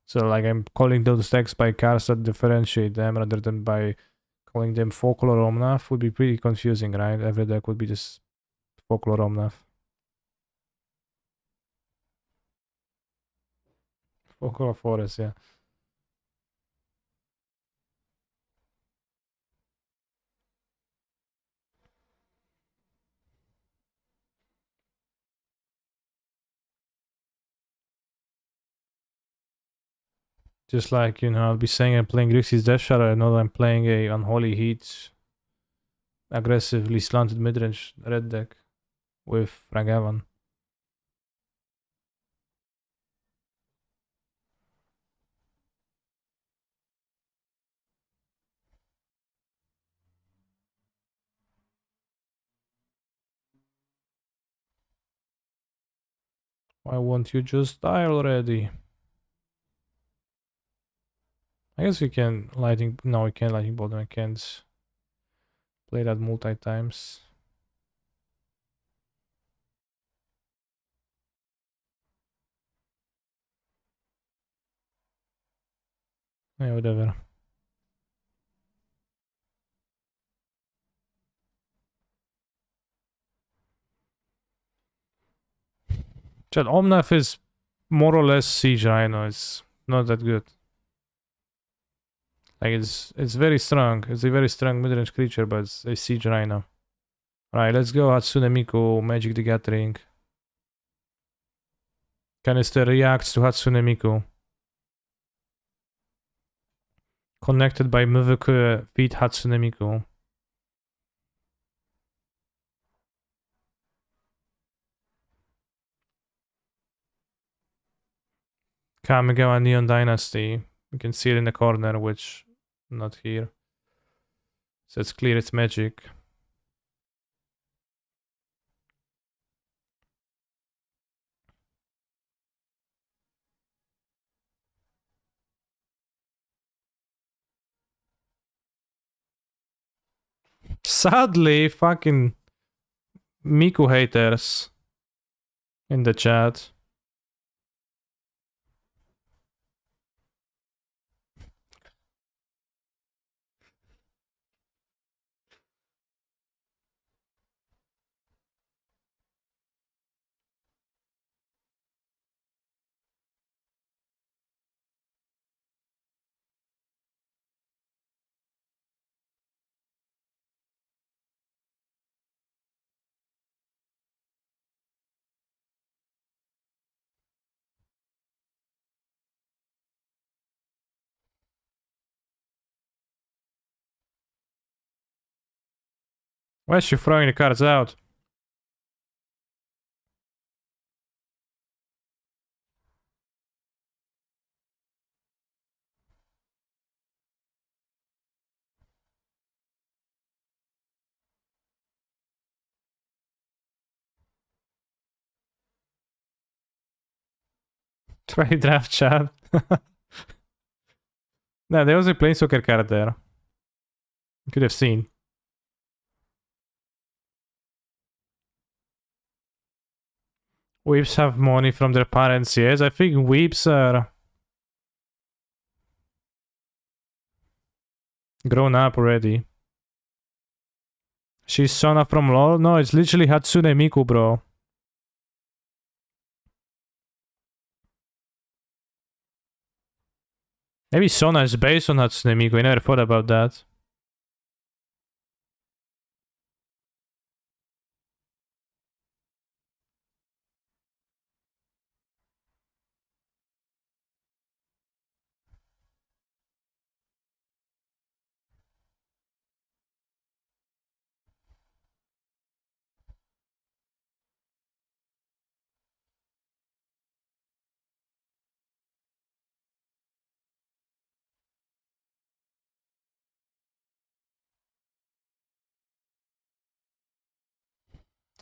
Speaker 1: so like I'm calling those decks by cards that differentiate them rather than by calling them Folklore Omnath would be pretty confusing, right? Every deck would be this Folklore Omnath. Folklore Forest, yeah. Just like, I'll be saying I'm playing Grixis Death Shadow, I know I'm playing a Unholy Heat aggressively slanted midrange red deck with Frank Evan. Why won't you just die already? I guess we can lightning. No, we can't lightning bolt. I can't play that multi times. Yeah, whatever. Chad, Omnath is more or less Siege Rhino. It's not that good. Like it's very strong. It's a very strong mid-range creature, but it's a Siege Rhino. Right, let's go Hatsune Miku, Magic the Gathering. Canister reacts to Hatsune Miku. Connected by Muvuku feed Hatsune Miku. Kamigawa Neon Dynasty. You can see it in the corner, which not here. So it's clear it's magic. Sadly, fucking Miku haters in the chat. Why is she throwing the cards out? Try draft chat. No, there was a Planeswalker card there. You could have seen. Weeps have money from their parents, yes. I think weeps are grown up already. She's Sona from LoL? No, it's literally Hatsune Miku, bro. Maybe Sona is based on Hatsune Miku. I never thought about that.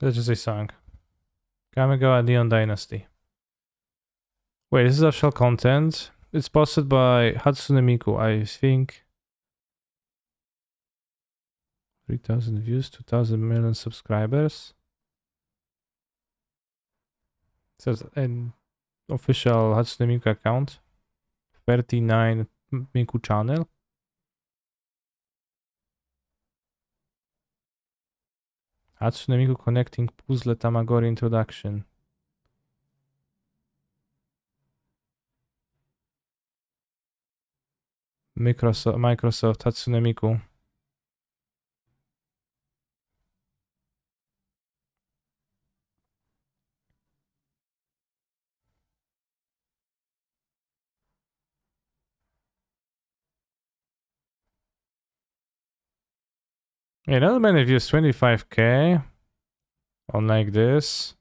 Speaker 1: Let's just say song. Kamigawa Neon Dynasty. Wait, this is actual content. It's posted by Hatsune Miku, I think. 3,000 views, 2,000 million subscribers. It says an official Hatsune Miku account. 39 Miku channel. Hatsune Miku connecting puzzle Tamagori introduction. Microsoft Hatsune Miku. Yeah, not many views, 25k on like this.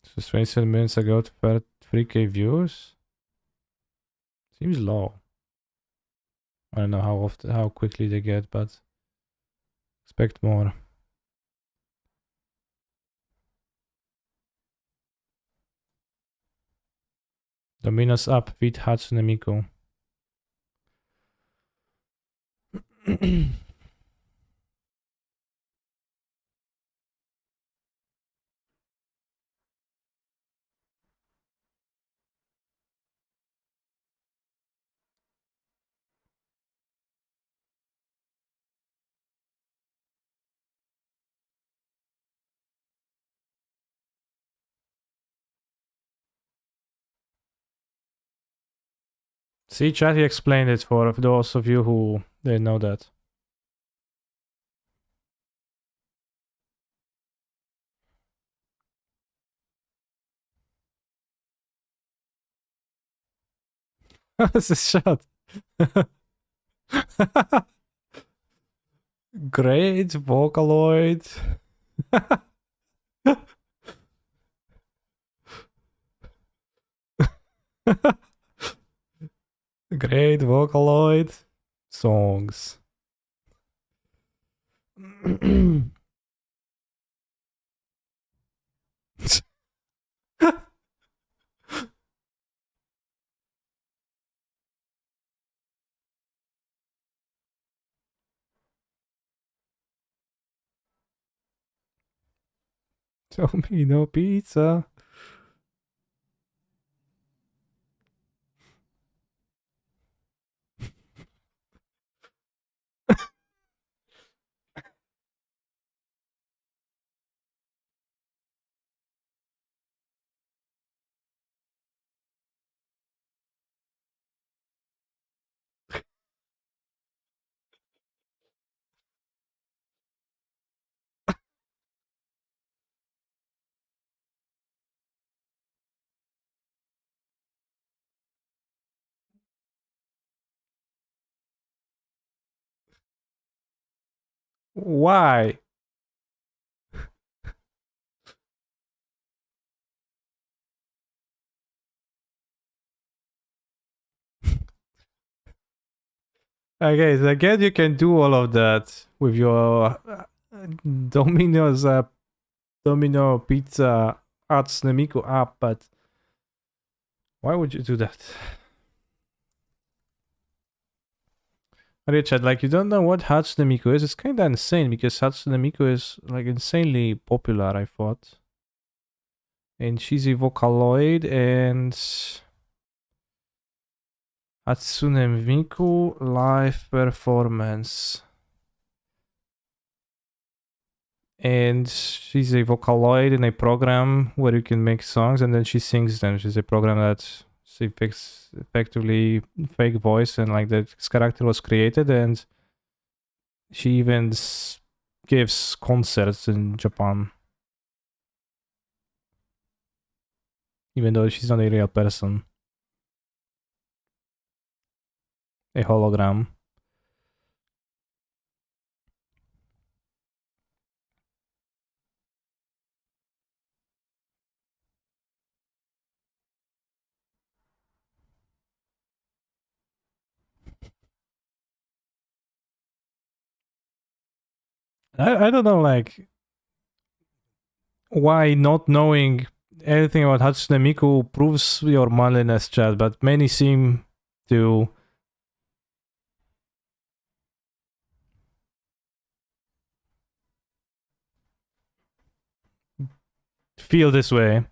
Speaker 1: So 27 minutes ago, 3k views. Seems low. I don't know how quickly they get, but expect more. Dominos up with Hatsune Miku. See, chat, he explained it for those of you who didn't know that. This is shot. Great Vocaloid. Great Vocaloid songs. Domino pizza. Why? Okay, so I guess you can do all of that with your Domino's Domino Pizza Arts Nemiku app, but why would you do that? Richard, like you don't know what Hatsune Miku is. It's kind of insane because Hatsune Miku is like insanely popular, I thought. And she's a Vocaloid, and Hatsune Miku live performance. And she's a Vocaloid in a program where you can make songs and then she sings them. She's a program that she fix effectively fake voice, and like this character was created, and she even gives concerts in Japan. Even though she's not a real person. A hologram. I don't know, like, why not knowing anything about Hatsune Miku proves your manliness, chat, but many seem to feel this way.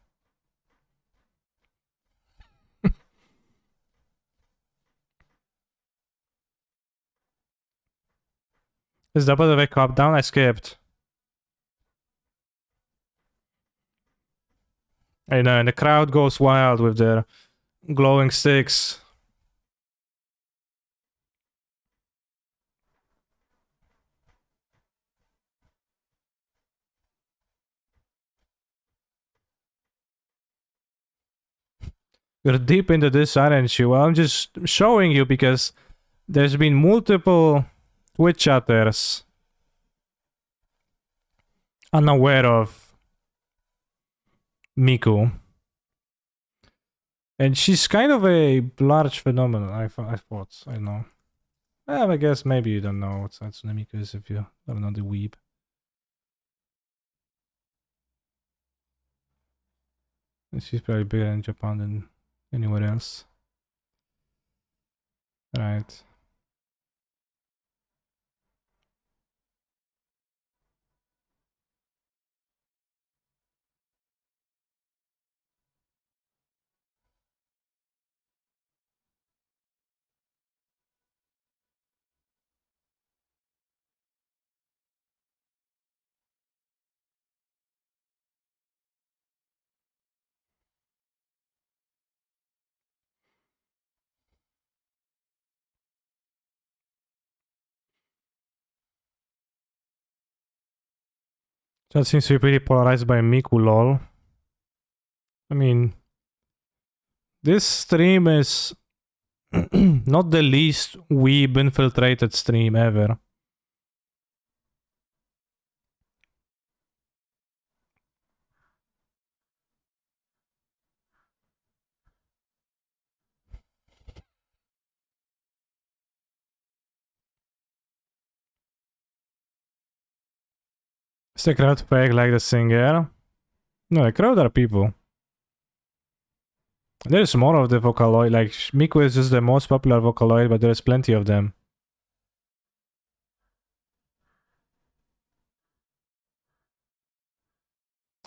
Speaker 1: Is that the wake up down? I skipped. I know, and the crowd goes wild with their glowing sticks. You're deep into this, aren't you? Well, I'm just showing you because there's been multiple Twitch chatters unaware of Miku. And she's kind of a large phenomenon, I thought. I know. Well, I guess maybe you don't know what Hatsune Miku is if you don't know the weeb. And she's probably bigger in Japan than anywhere else. Right. That seems to be pretty polarized by Miku, lol. I mean, this stream is not the least weeb infiltrated stream ever. Is the crowd fake like the singer? No, the crowd are people. There's more of the Vocaloid, like Miku is just the most popular Vocaloid, but there's plenty of them.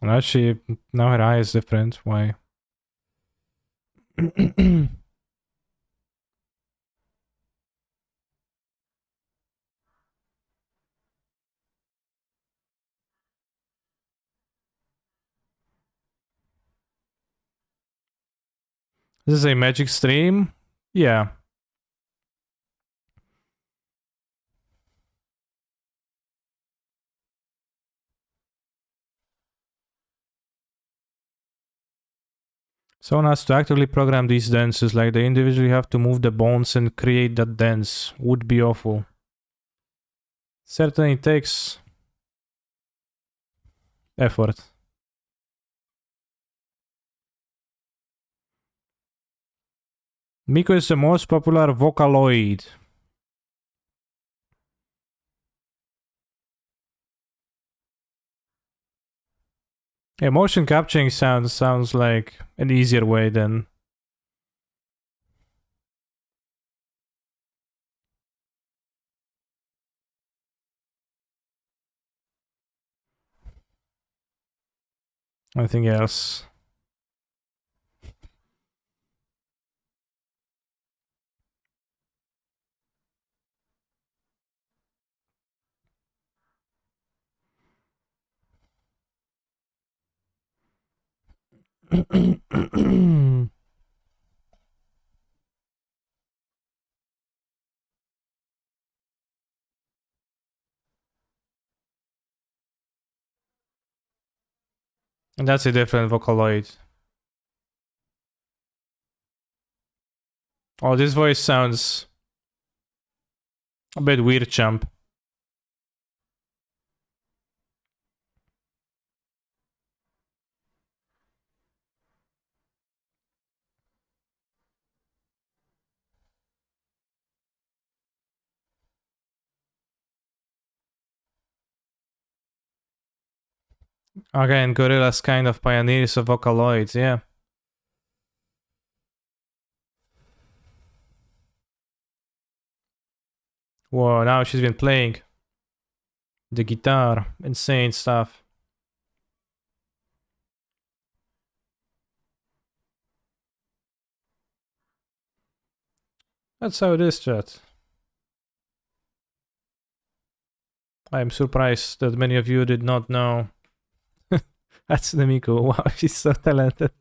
Speaker 1: Now now her eye is different. Why? This is a magic stream? Yeah. Someone has to actively program these dances, like they individually have to move the bones and create that dance. Would be awful. Certainly takes effort. Miko is the most popular Vocaloid. Yeah, motion capturing sounds like an easier way than. Anything else. And that's a different Vocaloid. Oh, this voice sounds a bit weird, champ. Again, Gorilla's kind of pioneers of Vocaloids, yeah. Whoa, now she's been playing the guitar. Insane stuff. That's how it is, chat. I'm surprised that many of you did not know. That's Nemiko. Wow, she's so talented.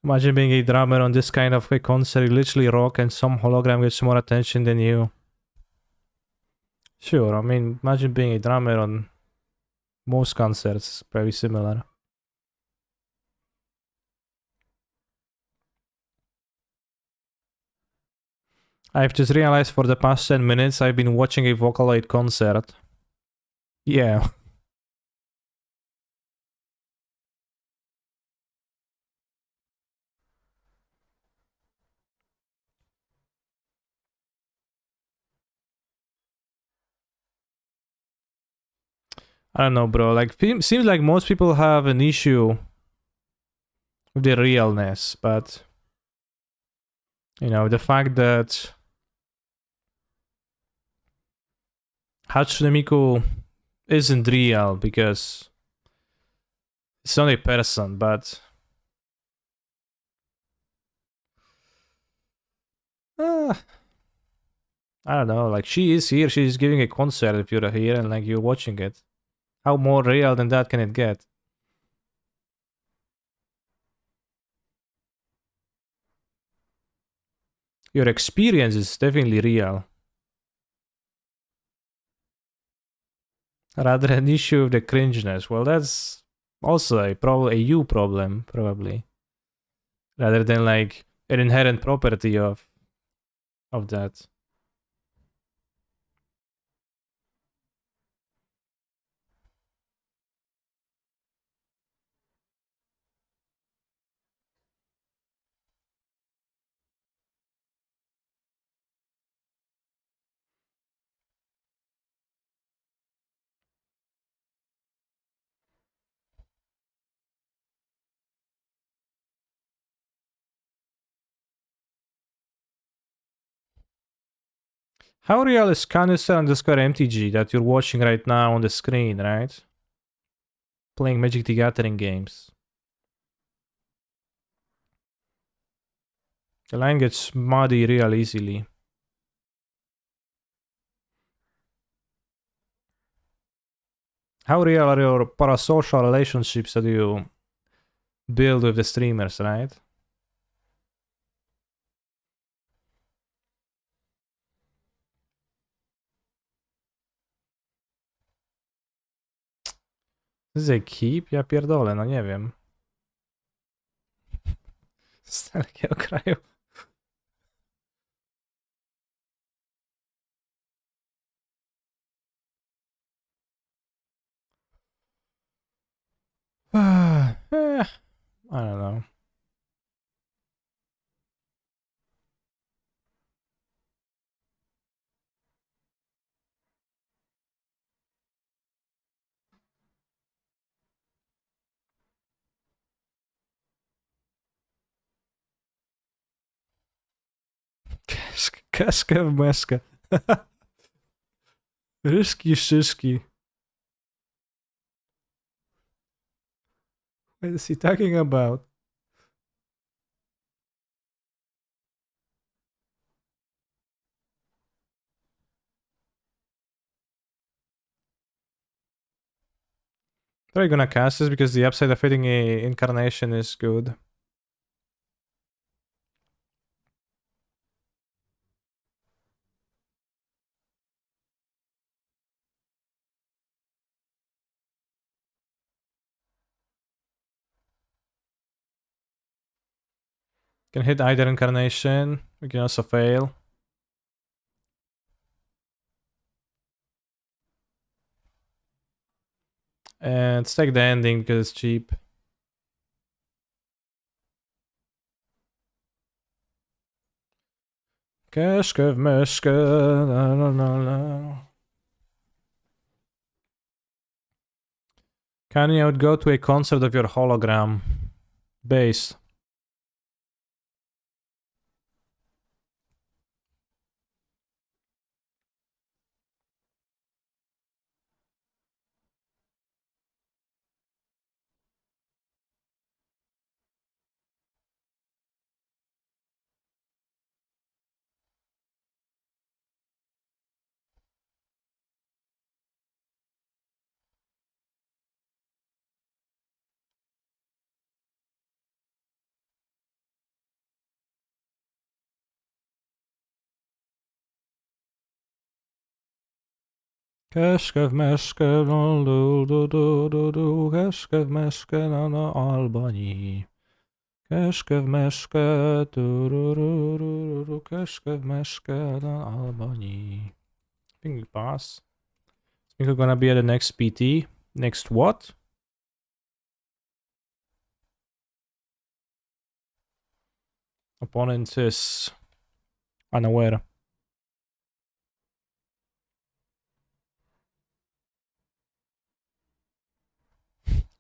Speaker 1: Imagine being a drummer on this kind of a concert. You literally rock and some hologram gets more attention than you. Sure, I mean, imagine being a drummer on most concerts. Very similar. I've just realized for the past 10 minutes I've been watching a Vocaloid concert. Yeah. I don't know, bro. Like, seems like most people have an issue with the realness, but you know, the fact that Hatsune Miku isn't real because it's not a person, but uh, I don't know. Like, she is here. She's giving a concert. If you're here and like you're watching it, how more real than that can it get? Your experience is definitely real. Rather an issue of the cringeness. Well, that's also a you problem, probably. Rather than like an inherent property of that. How real is Canister_MTG that you're watching right now on the screen, right? Playing Magic the Gathering games. The line gets muddy real easily. How real are your parasocial relationships that you build with the streamers, right? This is a keep? Ja pierdolę, no nie wiem. Z dalekiego kraju. I don't know. Kaszkę w meszkę. Ryszki, szyszki. What is he talking about? Probably gonna cast this because the upside of hitting a incarnation is good. Can hit either incarnation. We can also fail. And let's take the ending because it's cheap. Kaszkę w myszkę. La, la, la, la. Can you go to a concert of your hologram base? Kaszkę w myszkę, no, du, kaszkę w myszkę, no, Albanii. Kaszkę w myszkę, kaszkę w myszkę, no, Albanii. I think we pass. I think we're gonna be at the next PT. Next what? Opponent is unaware.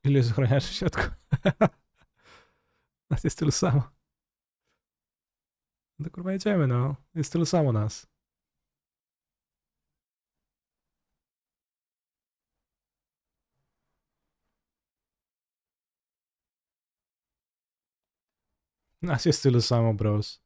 Speaker 1: Ile jest ochroniarzy w środku? Nas jest tylu samo. No to kurwa jedziemy, no. Jest tylu samo nas. Nas jest tylu samo, bros.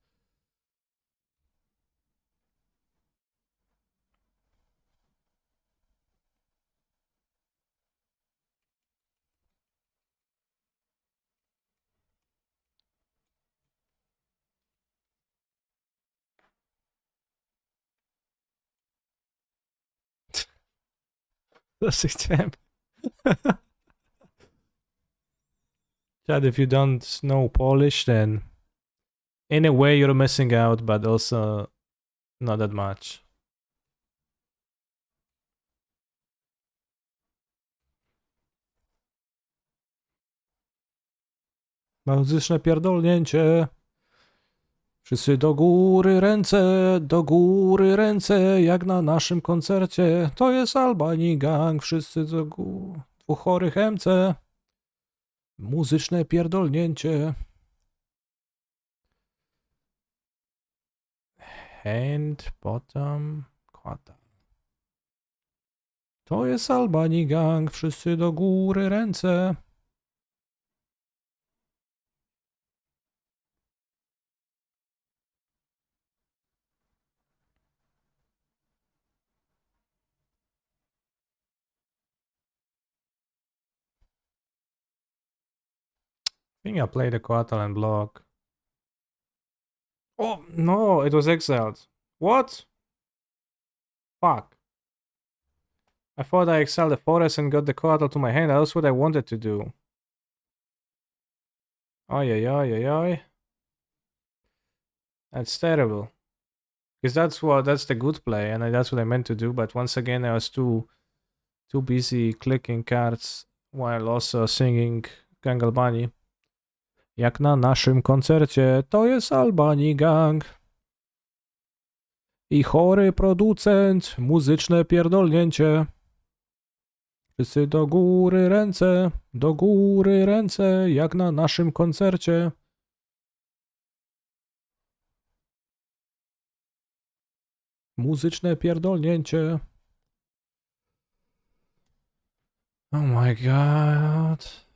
Speaker 1: Dosyć chciałem. Chad, if you don't know Polish, then in a way you're missing out, but also not that much. Muzyczne pierdolnięcie. Wszyscy do góry ręce, jak na naszym koncercie. To jest Albanii Gang, wszyscy do góry. Dwóch chorych MC. Muzyczne pierdolnięcie. Hand, bottom, Koatal. To jest Albani gang, wszyscy do góry ręce. I think I played the Koatal and block. Oh, no, it was exiled. What? Fuck. I thought I exiled the forest and got the Koatal to my hand. That's what I wanted to do. Oi, oi, oi, oi, oi. That's terrible. Because that's the good play, and that's what I meant to do. But once again, I was too busy clicking cards while also singing Gang Albanii. Jak na naszym koncercie, to jest Albanii Gang. I chory producent, muzyczne pierdolnięcie. Wszyscy do góry ręce, jak na naszym koncercie. Muzyczne pierdolnięcie. Oh my god.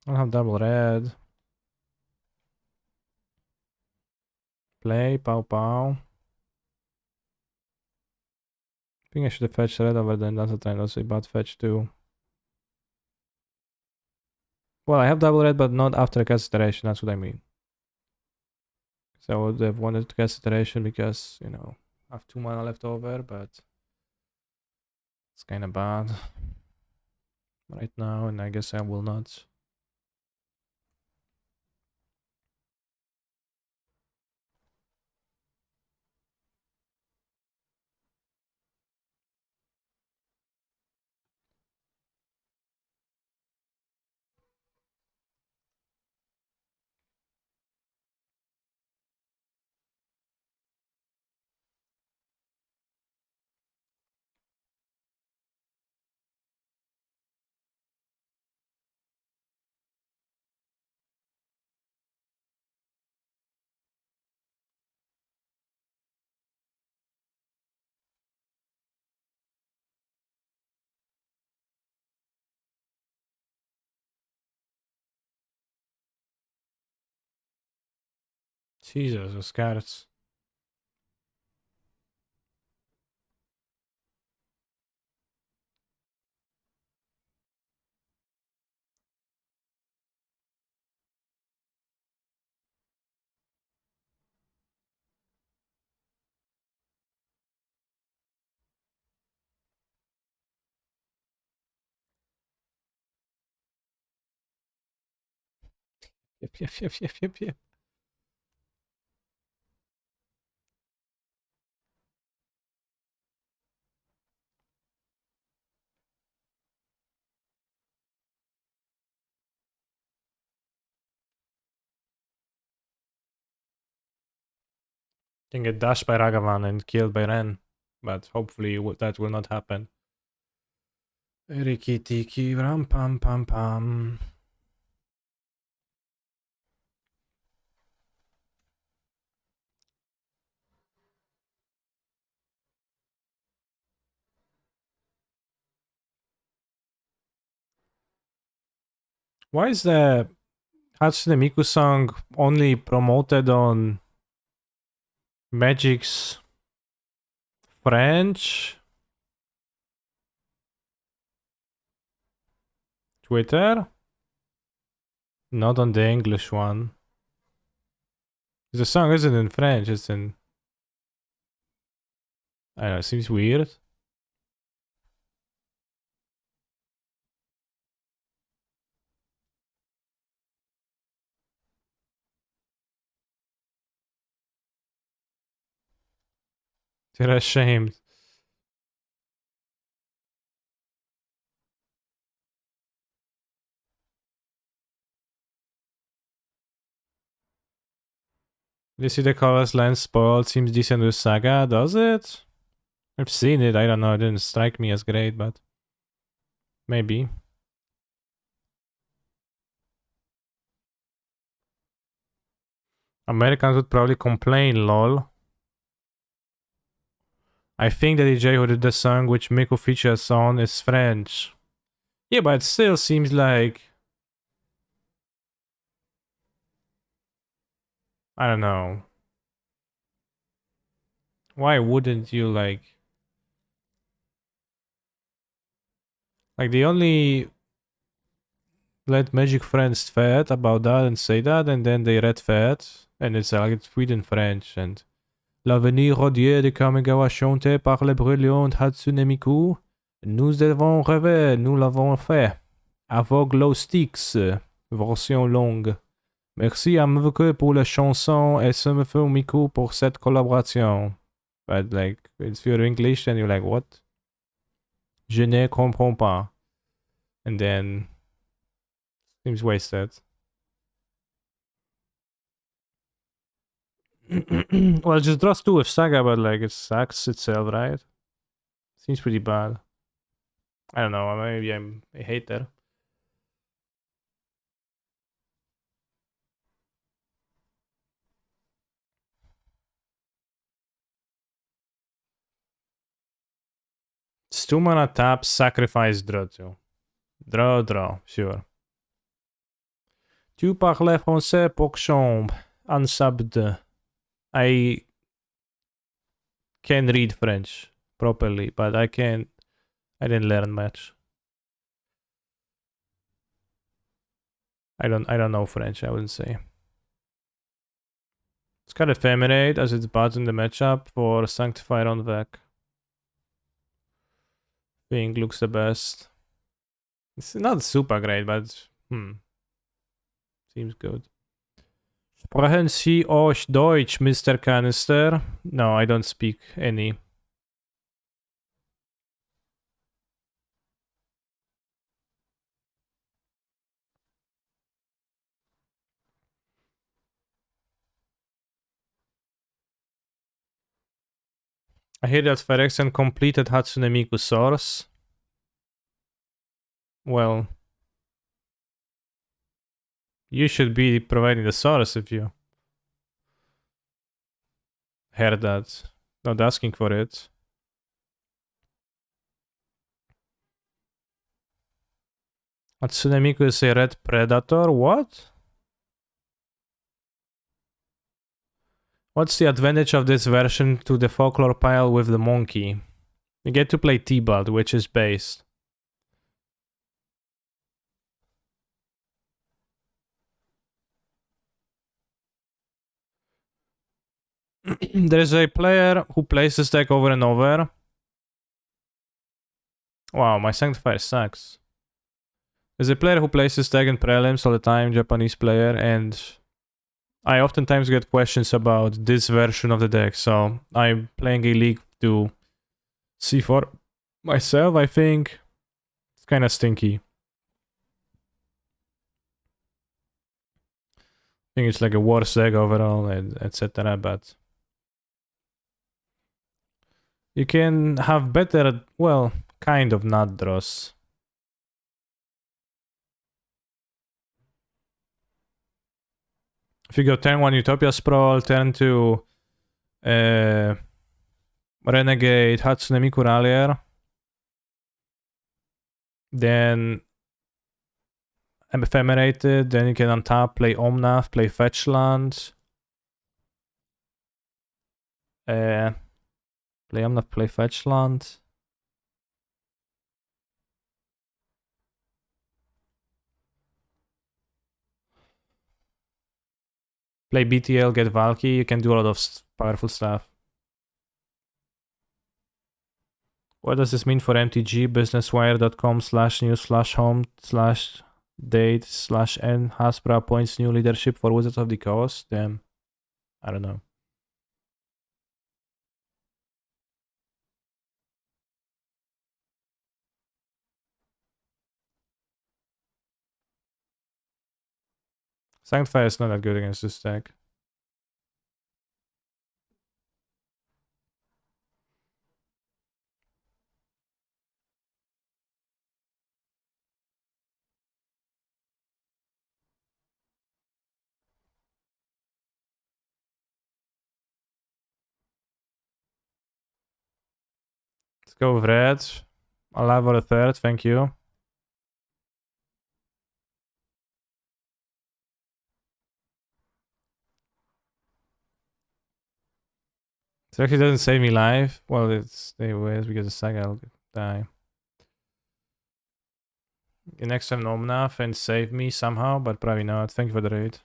Speaker 1: I don't have double red. Play, pow pow. I think I should have fetched red over then. That's a time. That's a bad fetch too. Well, I have double red, but not after cast iteration. That's what I mean. So I would have wanted to cast iteration because, you know, I have 2 mana left over, but it's kind of bad right now, and I guess I will not. Jesus, those cards. Yep. Can get dashed by Ragavan and killed by Ren, but hopefully that will not happen. Riki tiki ram pam pam pam. Why is the Hatsune Miku song only promoted on Magic's French Twitter? Not on the English one. The song isn't in French, it's in... I don't know, it seems weird. They're ashamed. You see the colors lens spoiled, seems decent with Saga, does it? I've seen it, I don't know, it didn't strike me as great, but... Maybe. Americans would probably complain, lol. I think the DJ who did the song which Miku features on is French. Yeah, but it still seems like... I don't know. Why wouldn't you like... Like, they only let Magic Friends tweet about that and say that, and then they read tweet, and it's like it's tweet in French, and... L'avenir rodier de Kamigawa chanté par le brillant Hatsune Miku. Nous avons rêvé, nous l'avons fait. Aveugle Styx, version longue. Merci à Miku pour la chanson et Summerful Miku pour cette collaboration. But like, if you're English, then you're like, what? Je ne comprends pas. And then, seems wasted. Well, it just draws two with Saga, but like, it sucks itself, right? Seems pretty bad. I don't know, maybe I'm a hater. It's 2 mana tap, sacrifice, draw 2. Draw, sure. Tu parles français pour chambre. Unsubbed. I can read French properly, but I didn't learn much. I don't know French, I wouldn't say. It's got Ephemerate as its bot in the matchup for Sanctified on Vec. Think looks the best. It's not super great, but seems good. Sprechen Sie auch Deutsch, Mr. Canister? No, I don't speak any. I hear that Phyrexian completed Hatsune Miku source. Well, you should be providing the source if you heard that. Not asking for it. Hatsune Miku is a red predator? What? What's the advantage of this version to the folklore pile with the monkey? You get to play T-Bot, which is based. There's a player who plays this deck over and over. Wow, my Sanctifier sucks. There's a player who plays this deck in prelims all the time, Japanese player, and I oftentimes get questions about this version of the deck, so I'm playing a league to see for myself. I think it's kind of stinky. I think it's like a worse deck overall, and etc. But you can have better, well, kind of nut draws. If you go turn 1 Utopia Sprawl, turn 2 Renegade, Hatsune Miku Rallier, then Ephemerated, then you can untap, play Omnath, play Fetch Land. Play Omnath, play Fetch Land. Play BTL, get Valky, you can do a lot of powerful stuff. What does this mean for MTG? businesswire.com/news/home/date/n Hasbro appoints new leadership for Wizards of the Coast. Damn. I don't know. Sanctifier is not that good against this deck. Let's go with red. Alive for a third, thank you. It actually doesn't save me life. Well, it's they will because the second I'll die. Next time Omnath and save me somehow, but probably not. Thank you for the raid.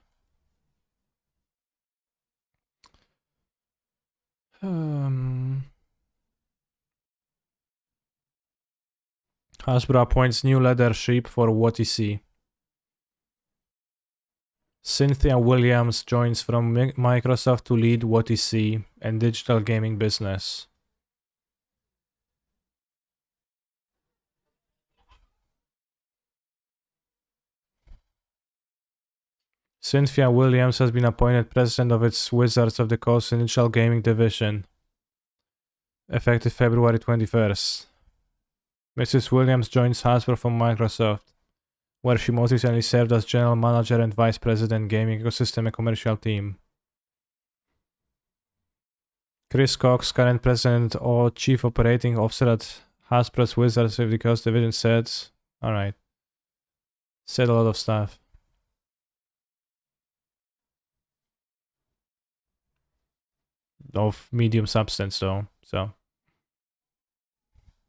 Speaker 1: Hasbro appoints new leadership for WTC. Cynthia Williams joins from Microsoft to lead WTC and digital gaming business. Cynthia Williams has been appointed president of its Wizards of the Coast digital gaming division, effective February 21st. Mrs. Williams joins Hasbro from Microsoft, where she most recently served as general manager and vice president gaming ecosystem and commercial team. Chris Cox, current president or chief operating officer at Hasbro's Wizards of the Coast division, said, alright, said a lot of stuff. Of medium substance though, so.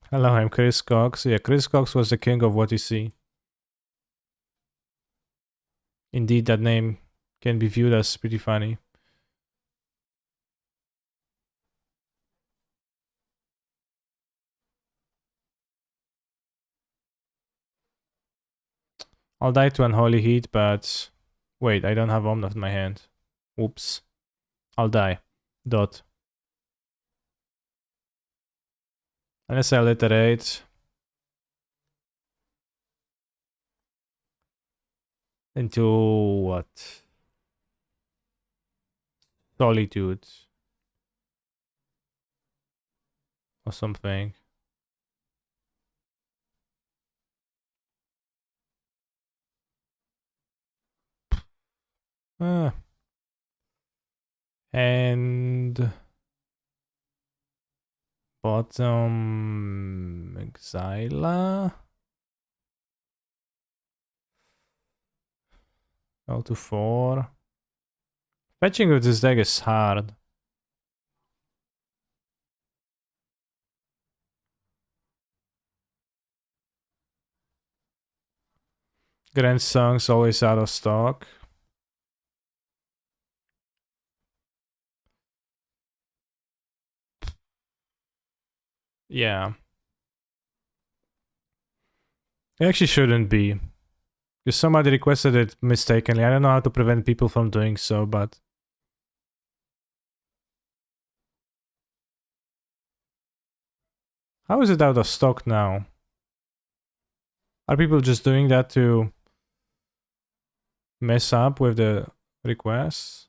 Speaker 1: Hello, I'm Chris Cox. Yeah, Chris Cox was the king of what you see. Indeed, that name can be viewed as pretty funny. I'll die to Unholy Heat, but... Wait, I don't have Omnath in my hand. Oops. I'll die. Dot. Unless I alliterate. Into what? Solitude. Or something. And... Bottom... Exila? Go to 4. Fetching with this deck is hard. Grand Song's always out of stock. Yeah. It actually shouldn't be. Because somebody requested it mistakenly. I don't know how to prevent people from doing so, but... How is it out of stock now? Are people just doing that to mess up with the requests?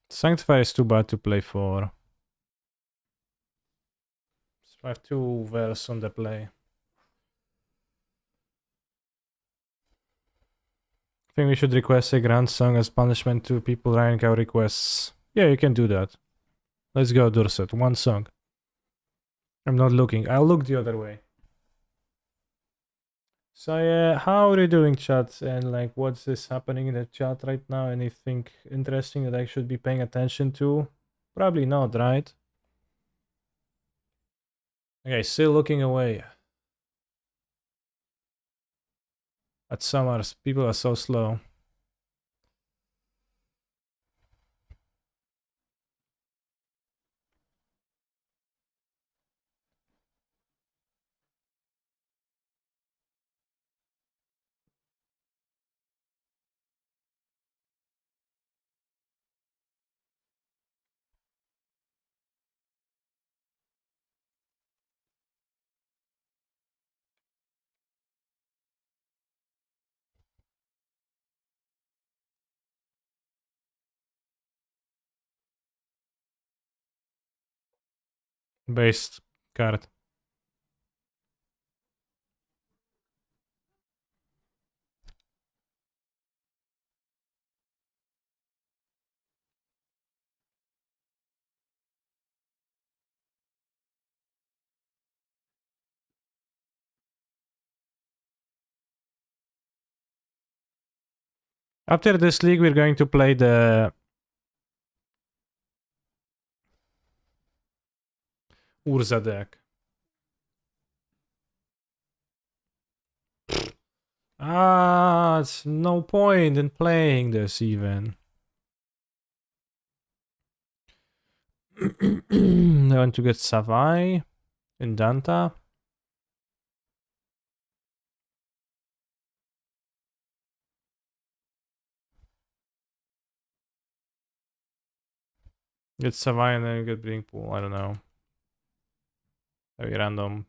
Speaker 1: Sanctifier is too bad to play for. So I have 2 verse on the play. I think we should request a Grand Song as punishment to people writing our requests. Yeah, you can do that. Let's go, Dorset. 1 song. I'm not looking. I'll look the other way. So yeah, how are you doing, chat? And like, what's this happening in the chat right now? Anything interesting that I should be paying attention to? Probably not, right? Okay, still looking away. At summers, people are so slow. based card. After this league, we're going to play the Urza deck. It's no point in playing this even. I want to get Savai in Danta. Get Savai and then get Blink Pool. I don't know. Very random.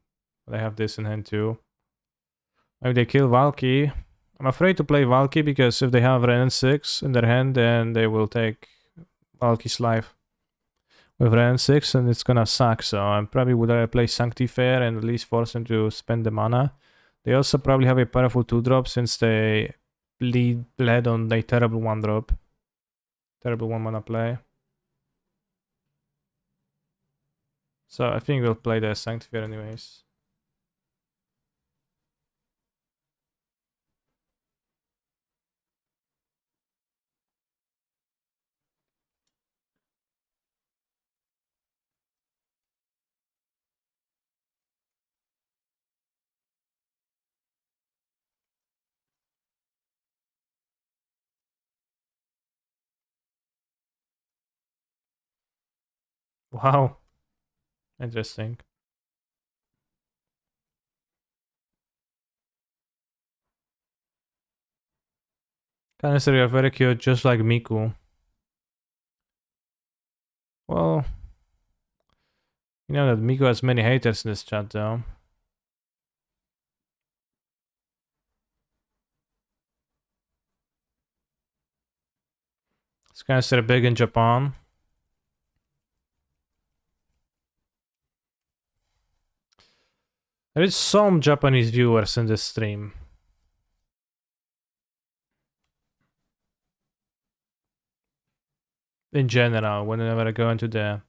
Speaker 1: They have this in hand too. Maybe they kill Valky. I'm afraid to play Valky because if they have Ren 6 in their hand, then they will take Valky's life with Ren 6 and it's gonna suck. So I probably would rather play Sanctifair and at least force them to spend the mana. They also probably have a powerful 2-drop since they bled on a terrible 1-drop. Terrible 1-mana play. So I think we'll play the Sanctifair anyways. Wow. Interesting. Canister, you're very cute, just like Miku. Well, you know that Miku has many haters in this chat though. This Canister big in Japan. There is some Japanese viewers in this stream. In general, whenever I go into the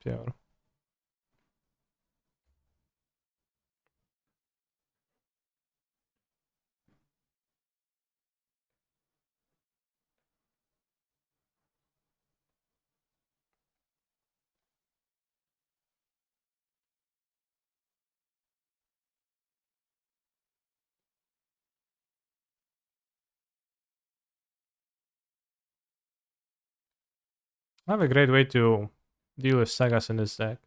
Speaker 1: Sure. I have a great way to deal with sagas in this deck.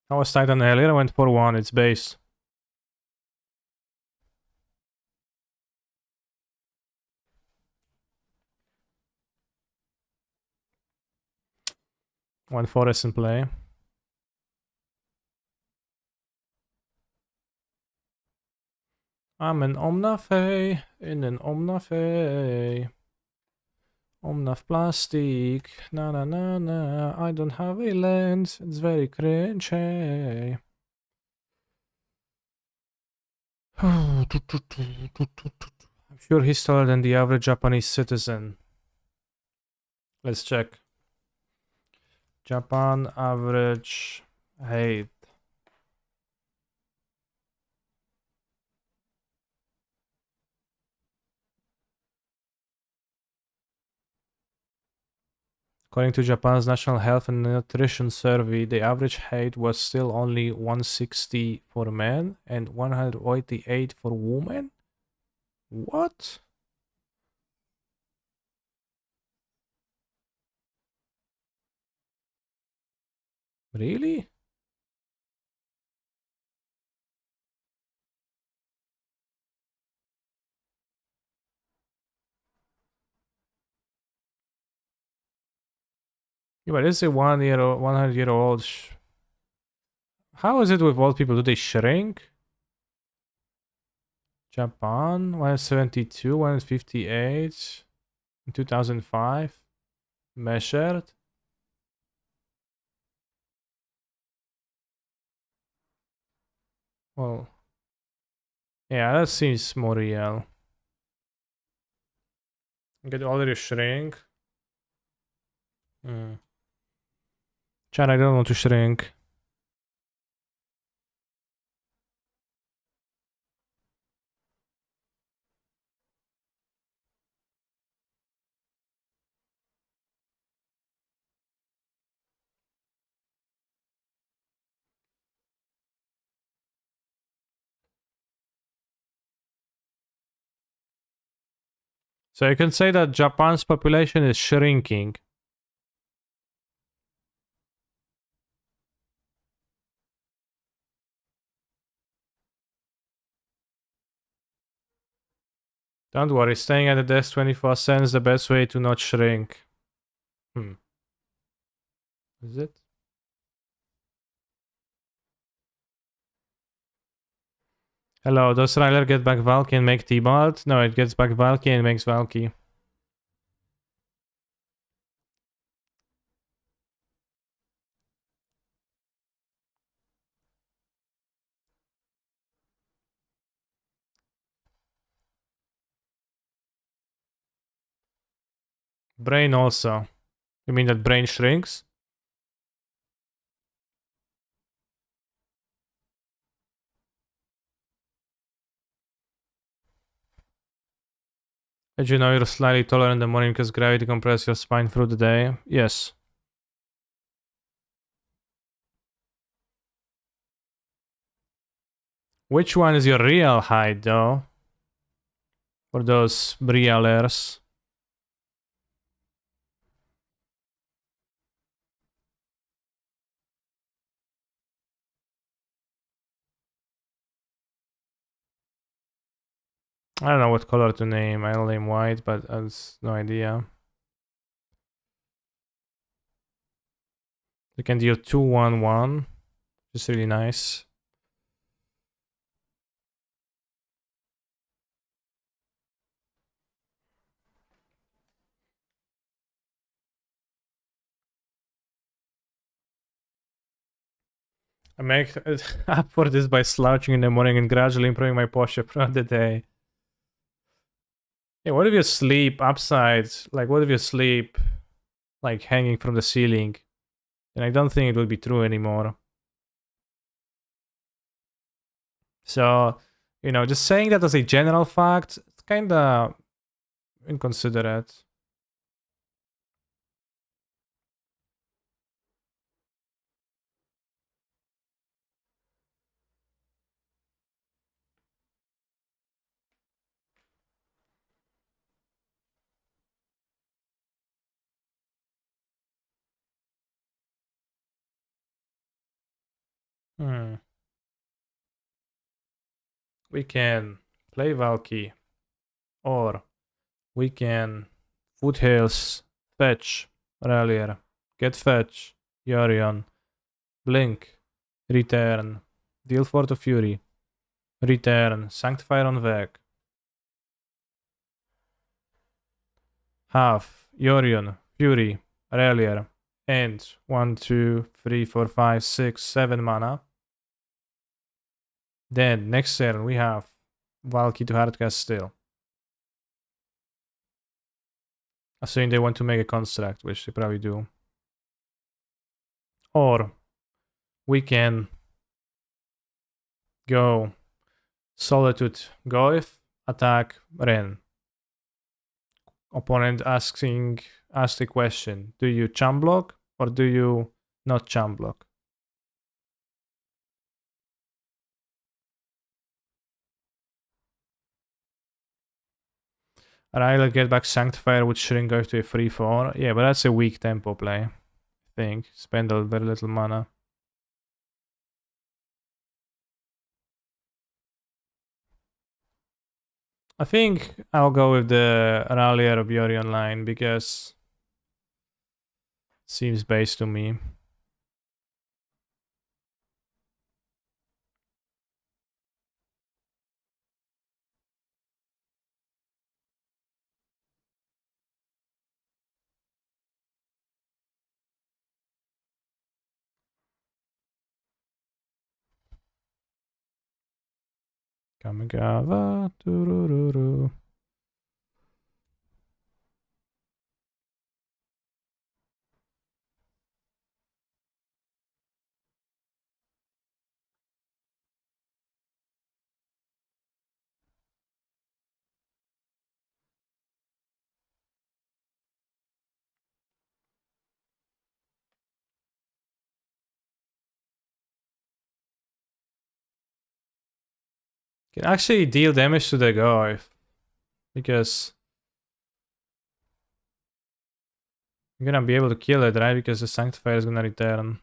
Speaker 1: I was Titan earlier, I went for 1, it's base. One forest in play. I'm an Omnafe in an Omnafe. Omnaf plastic. Na na na na. I don't have a lens. It's very cringy. I'm sure he's taller than the average Japanese citizen. Let's check. Japan average height. According to Japan's National Health and Nutrition Survey, the average height was still only 160 for men and 188 for women? What? Really? Yeah, but it's a 100-year-old. How is it with old people? Do they shrink? Japan, 172, 158, in 2005, measured. Well, yeah, that seems more real. Get already shrink. Hmm. Chad, I don't want to shrink. So you can say that Japan's population is shrinking. Don't worry, staying at the desk 24/7 is the best way to not shrink. Is it? Hello, does Rallier get back Valky and make T-Balt? No, it gets back Valky and makes Valky. Brain also. You mean that brain shrinks? Did you know you're slightly taller in the morning because gravity compresses your spine through the day? Yes. Which one is your real height, though? For those Brialers. I don't know what color to name. I'll name white, but I have no idea. You can deal 2-1-1, which is really nice. I make up for this by slouching in the morning and gradually improving my posture throughout the day. Yeah, what if you sleep upside? Like, what if you sleep, like, hanging from the ceiling? And I don't think it would be true anymore. So, just saying that as a general fact, it's kind of inconsiderate. Hmm. We can play Valky, or we can Foothills, fetch, Rallier, get fetch, Yorion, blink, return, deal 4 to Fury, return, Sanctifier on Vec, half, Yorion, Fury, Rallier, and 1, 2, 3, 4, 5, 6, 7 mana. Then next turn we have Valky to hardcast still. Assuming they want to make a construct, which they probably do. Or we can go Solitude Goif, attack Ren. Opponent asks the question, do you chum block or do you not chum block? I'll get back Sanctifier with Shrink Goif to a 3-4. Yeah, but that's a weak tempo play, I think. Spend a very little mana. I think I'll go with the Rallier of Yorion line because Seems base to me. Kamigawa. Turururu. Can actually deal damage to the guy. Because you're gonna be able to kill it, right? Because the Sanctifier is gonna return.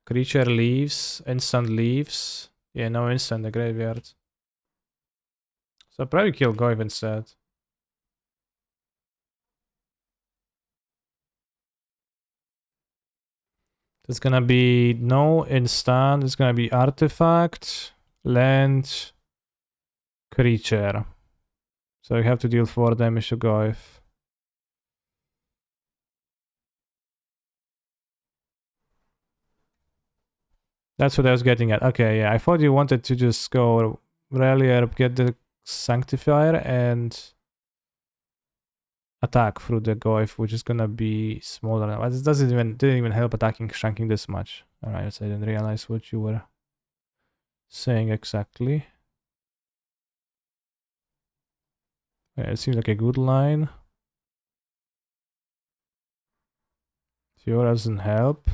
Speaker 1: Creature leaves. Instant leaves. Yeah, no instant, the graveyard. So I'll probably kill Goiv instead. There's gonna be no instant. It's gonna be artifact, land, creature. So you have to deal 4 damage to Goiv. That's what I was getting at. Okay, yeah. I thought you wanted to just go Rallier, get the Sanctifier, and attack through the Goiv, which is gonna be smaller. But it didn't even help attacking shrinking this much. Alright, so I didn't realize what you were saying exactly. Yeah, it seems like a good line. Fiora doesn't help.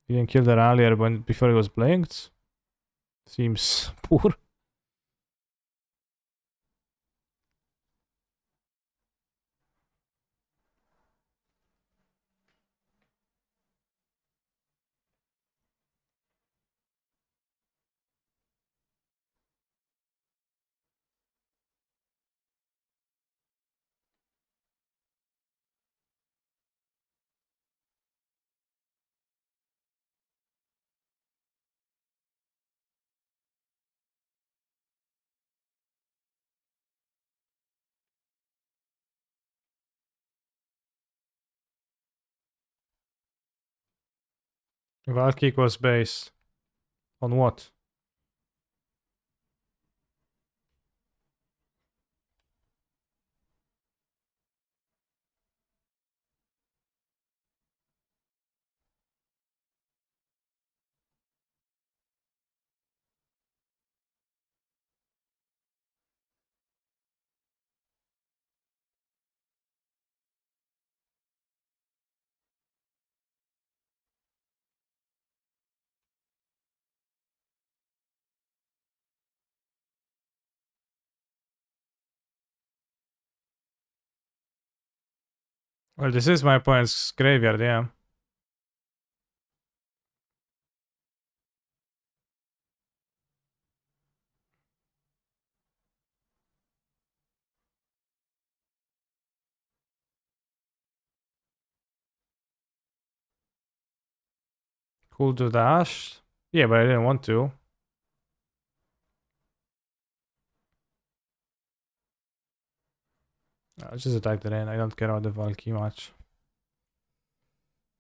Speaker 1: You didn't kill the Rallier before it was blinked. Seems poor. Valkick was based on what? Well, this is my opponent's graveyard, yeah. Cool to dash. Yeah, but I didn't want to. I'll just attack the Ren. I don't care about the Valky much.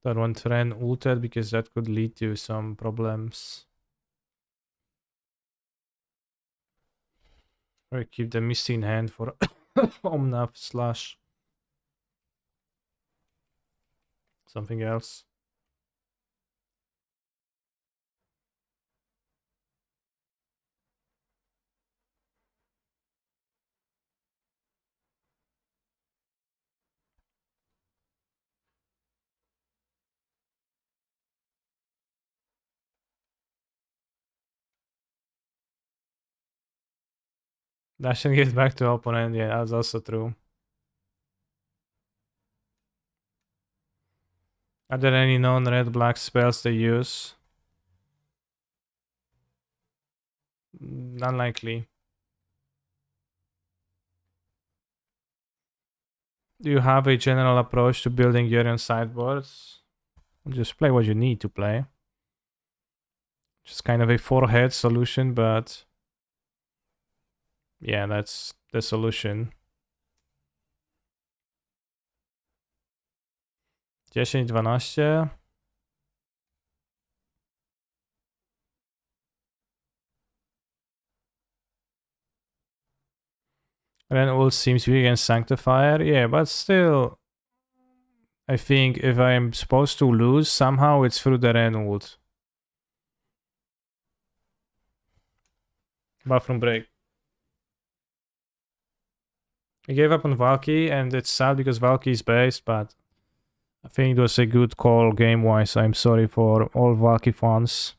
Speaker 1: Don't want Ren ulted because that could lead to some problems. Or keep the Misty in hand for Omnath slash something else. Dashing it back to opponent, yeah, that's also true. Are there any known red-black spells they use? Unlikely. Do you have a general approach to building Yorion sideboards? Just play what you need to play. Just kind of a four-head solution, but yeah, that's the solution. 10, 12. Ren ult seems weak against Sanctifier. Yeah, but still, I think if I'm supposed to lose, somehow it's through the Ren ult. Bathroom break. I gave up on Valky, and it's sad because Valky is based, but I think it was a good call game-wise. I'm sorry for all Valky fans.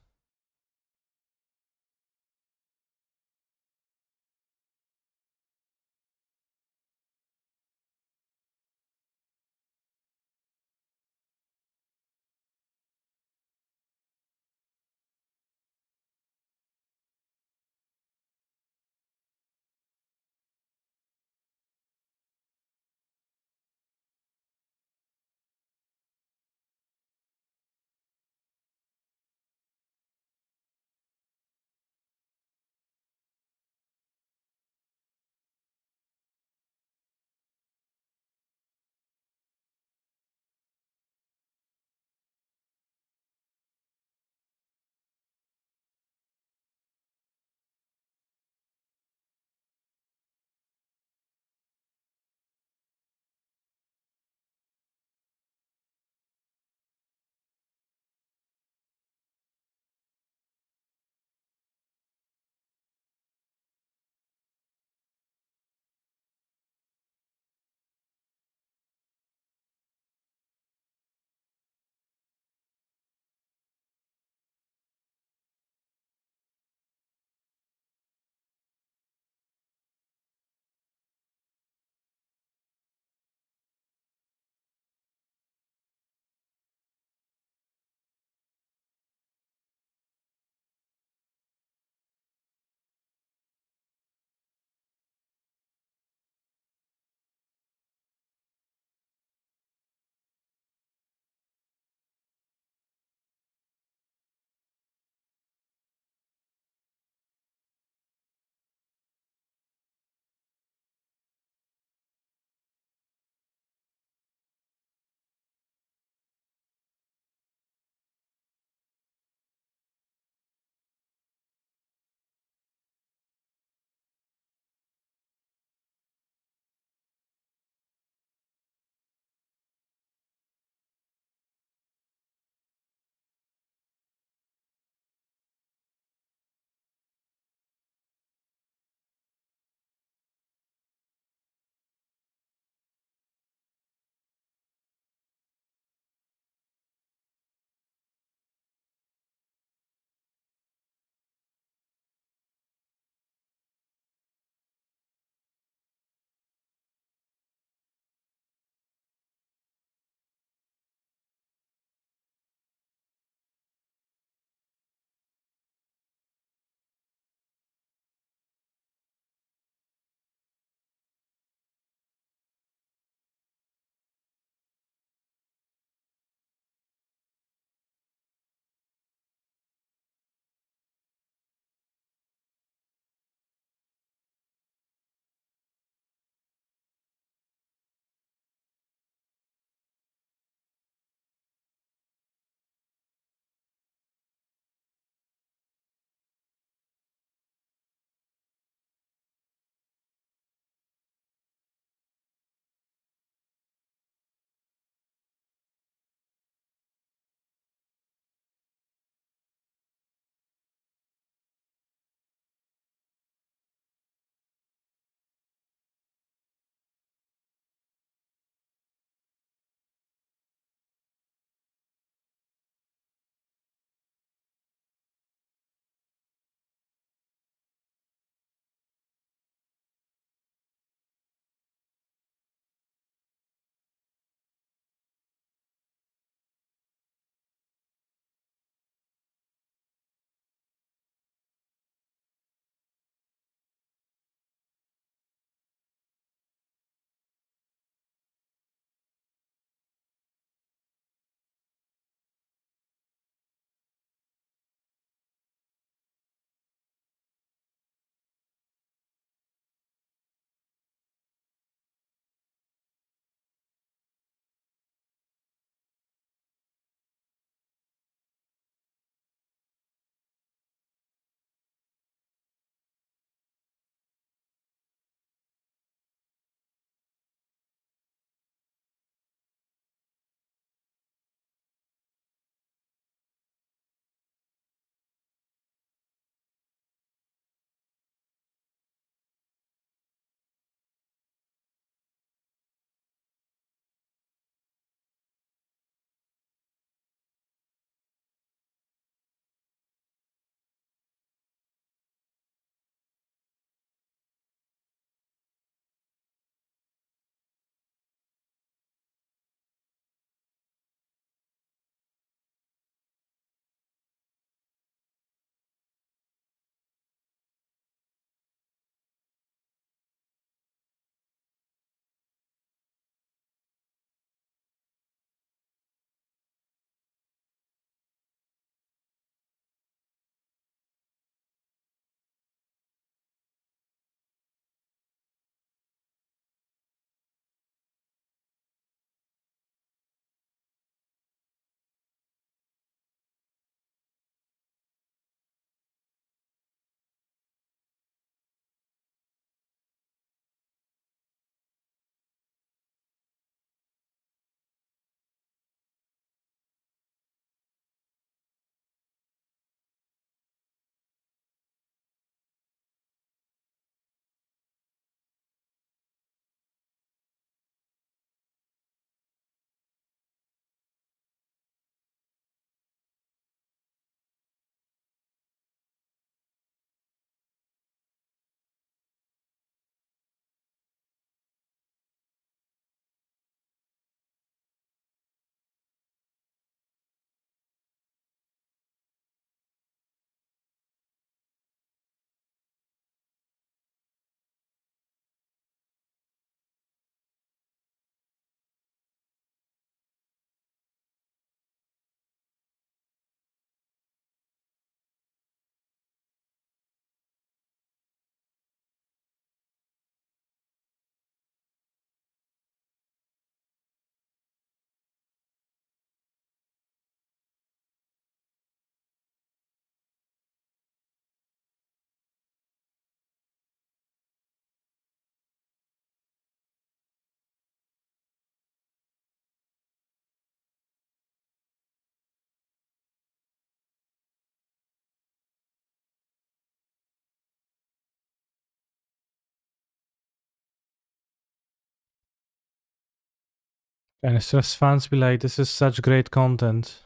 Speaker 1: And it's just fans be like, this is such great content.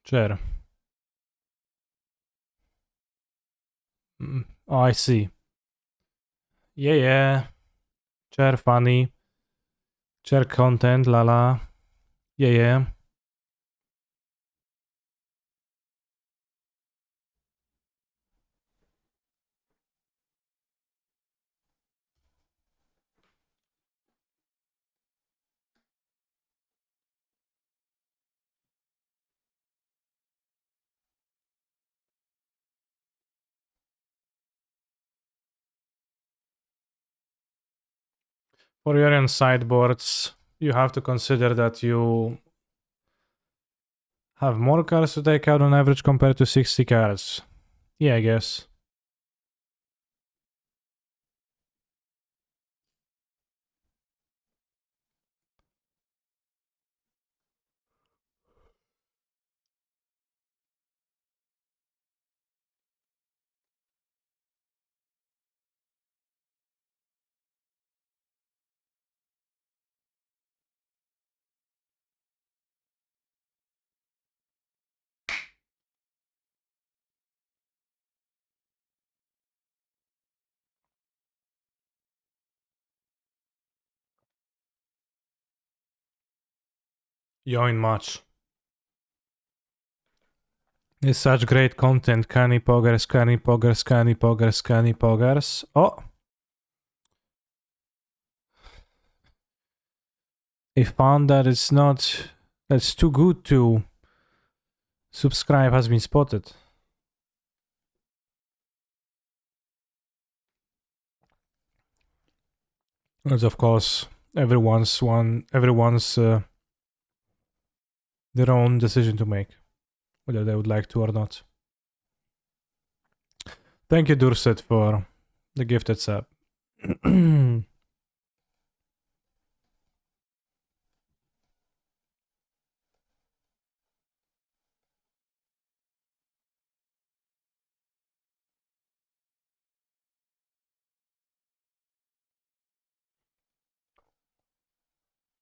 Speaker 1: Sure. Oh, I see. Yeah. Share funny. Share content, la. Yeah. For Yorion sideboards, you have to consider that you have more cards to take out on average compared to 60 cards. Yeah, I guess. Join much. It's such great content. Canny poggers. Oh! A fan that is not... that's too good to subscribe has been spotted. As of course, everyone's their own decision to make, whether they would like to or not. Thank you, Durset, for the gifted sub.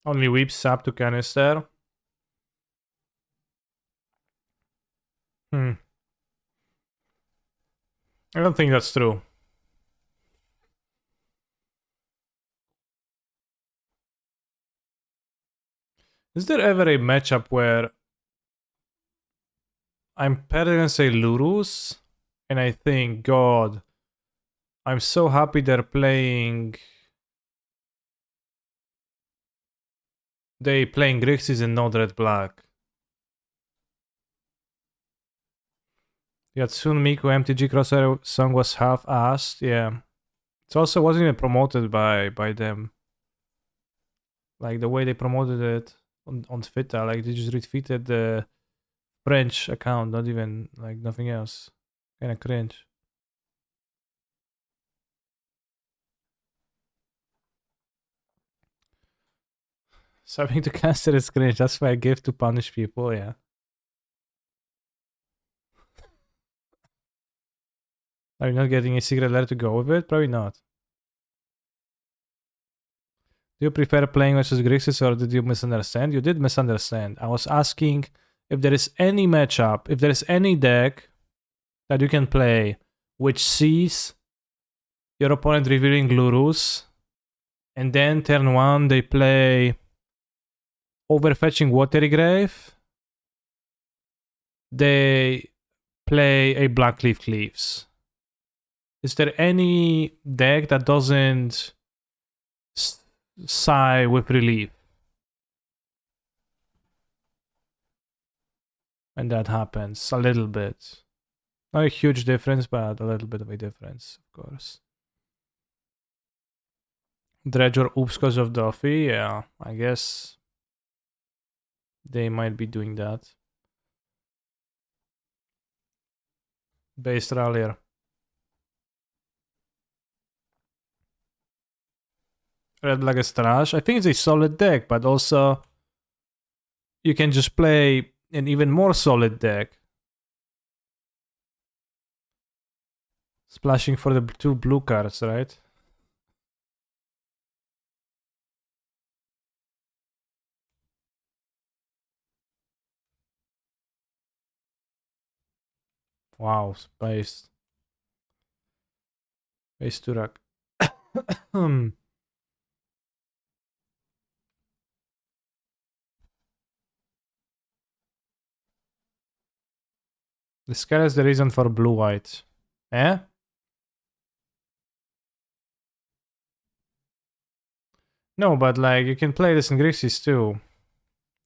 Speaker 1: Only Weep sub to canister. I don't think that's true. Is there ever a matchup where I'm better than say Lurus, and I think, God, I'm so happy they're playing. They playing Grixis and not Red Black. Yatsune Miku MTG crossover song was half-assed, yeah. It also wasn't even promoted by them. Like the way they promoted it on Twitter, like they just retweeted the French account, not even like nothing else. Kinda cringe. Subbing to caster is cringe. That's why I give to punish people, yeah. Are you not getting a secret letter to go with it? Probably not. Do you prefer playing versus Grixis or did you misunderstand? You did misunderstand. I was asking if there is any matchup, if there is any deck that you can play which sees your opponent revealing Glurus, and then turn 1 they play Overfetching Watery Grave, they play a Blackleaf Cleaves. Is there any deck that doesn't sigh with relief? And that happens a little bit. Not a huge difference, but a little bit of a difference, of course. Dredge or Oops because of Duffy? Yeah, I guess they might be doing that. Based Rallier. Red Black is trash. I think it's a solid deck, but also you can just play an even more solid deck. Splashing for the two blue cards, right? Wow, space. Space Turak. The scale is the reason for blue-white. Eh? No, but like, you can play this in Grixis too.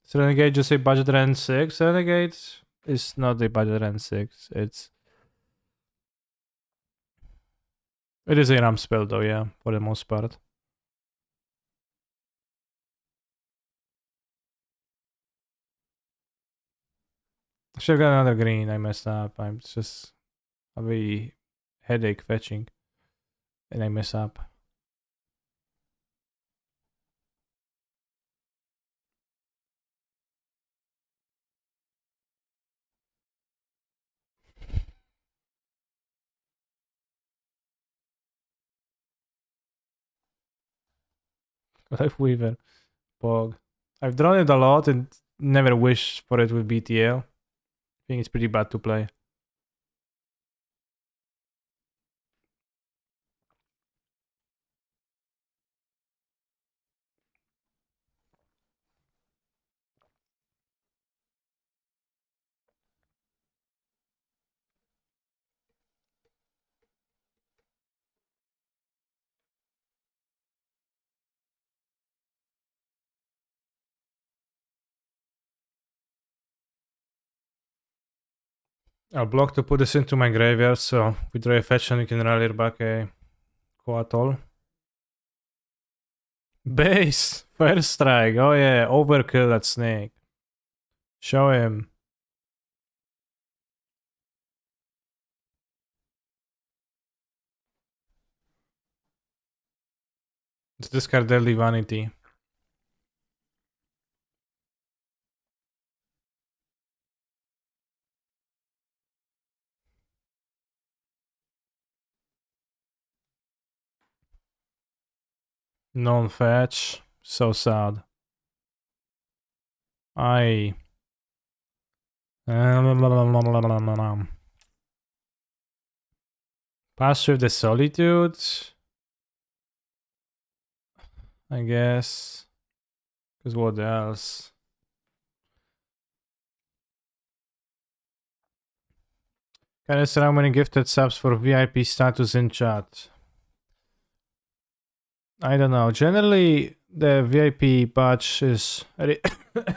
Speaker 1: Is Renegade just a budget Ren 6? Renegade is not a budget Ren 6. It is a RAM spell though, yeah, for the most part. I should have got another green. I messed up. I'm just have a headache fetching. And I mess up. Life Weaver. Pog. I've drawn it a lot and never wished for it with BTL. I think it's pretty bad to play. I'll block to put this into my graveyard, so if we draw a fetch and we can rally back a Coatl. Base! First strike. Oh yeah, overkill that snake. Show him. Let's discard Deadly Vanity. Non-fetch. So sad. I. Pass with the Solitude. I guess. Because what else? Can I say how many gifted subs for VIP status in chat? I don't know. Generally, the VIP badge is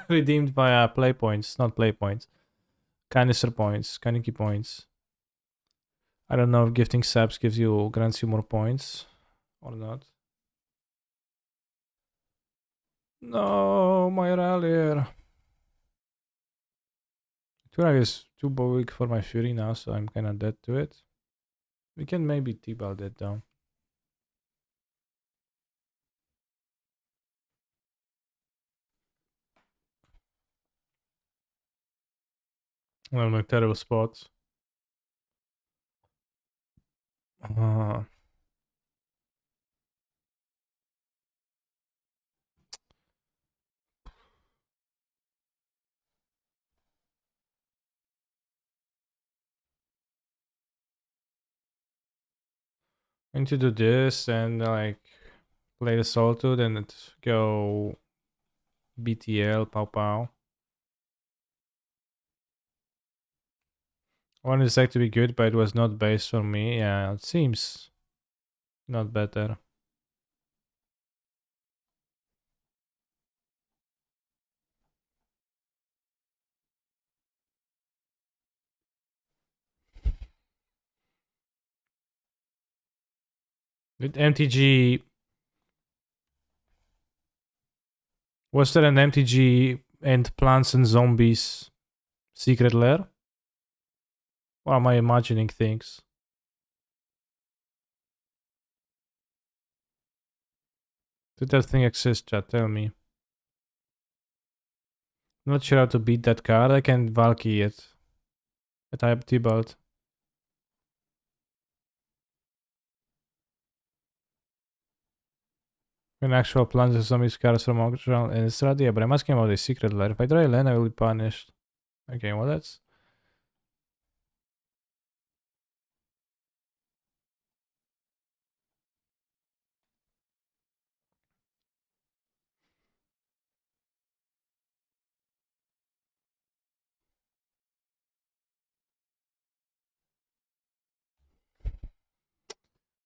Speaker 1: redeemed via play points, not play points. Canister points, Kaniki points. I don't know if gifting subs grants you more points or not. No, my Rallier. Turak is too big for my Fury now, so I'm kinda dead to it. We can maybe T-ball it down. Well, my terrible spots. I need to do this and like play the Solitude and go BTL, pow pow. I wanted this deck to be good, but it was not based on me. Yeah, it seems not better. With MTG, was there an MTG and Plants and Zombies secret lair? Or am I imagining things? Did that thing exist, chat? Tell me. Not sure how to beat that card. I can Valky it. I type Tibalt. When actual plans of zombies cards from auction in Strad, yeah, but I'm asking about the secret lair. If I try land, I will be punished. Okay, well that's...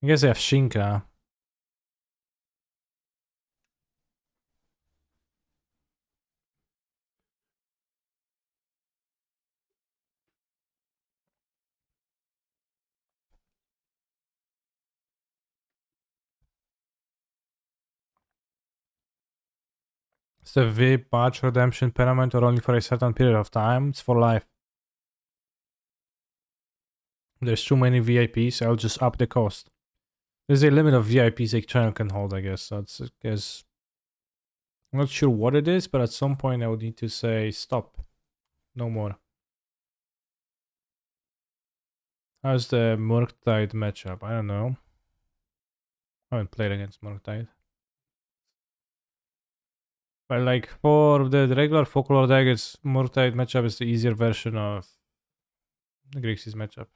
Speaker 1: I guess I have Shinka. It's a VIP patch redemption payment or only for a certain period of time. It's for life. There's too many VIPs, I'll just up the cost. There's a limit of VIPs a channel can hold, I guess. So it's, I guess... I'm not sure what it is, but at some point I would need to say stop. No more. How's the Murktide matchup? I don't know. I haven't played against Murktide. But like for the regular folklore deck, it's Murktide matchup is the easier version of the Grixis matchup.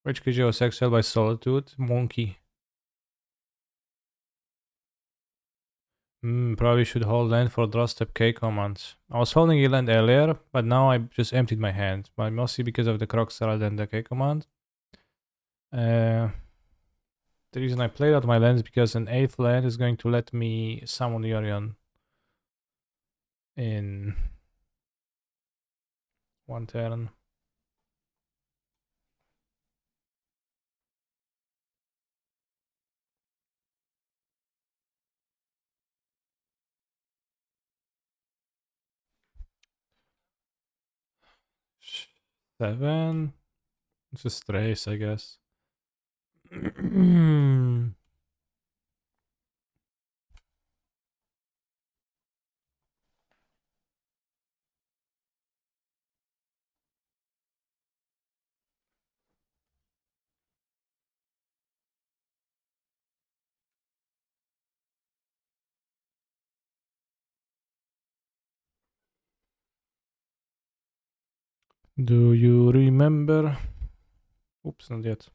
Speaker 1: Which creature was exiled by Solitude? Monkey. Probably should hold land for draw step K commands. I was holding a land earlier, but now I just emptied my hand. But mostly because of the Crocs rather than the K command. The reason I played out my land is because an 8th land is going to let me summon Yorion in one turn. Seven? It's just trace, I guess. Do you remember? Oops, not yet.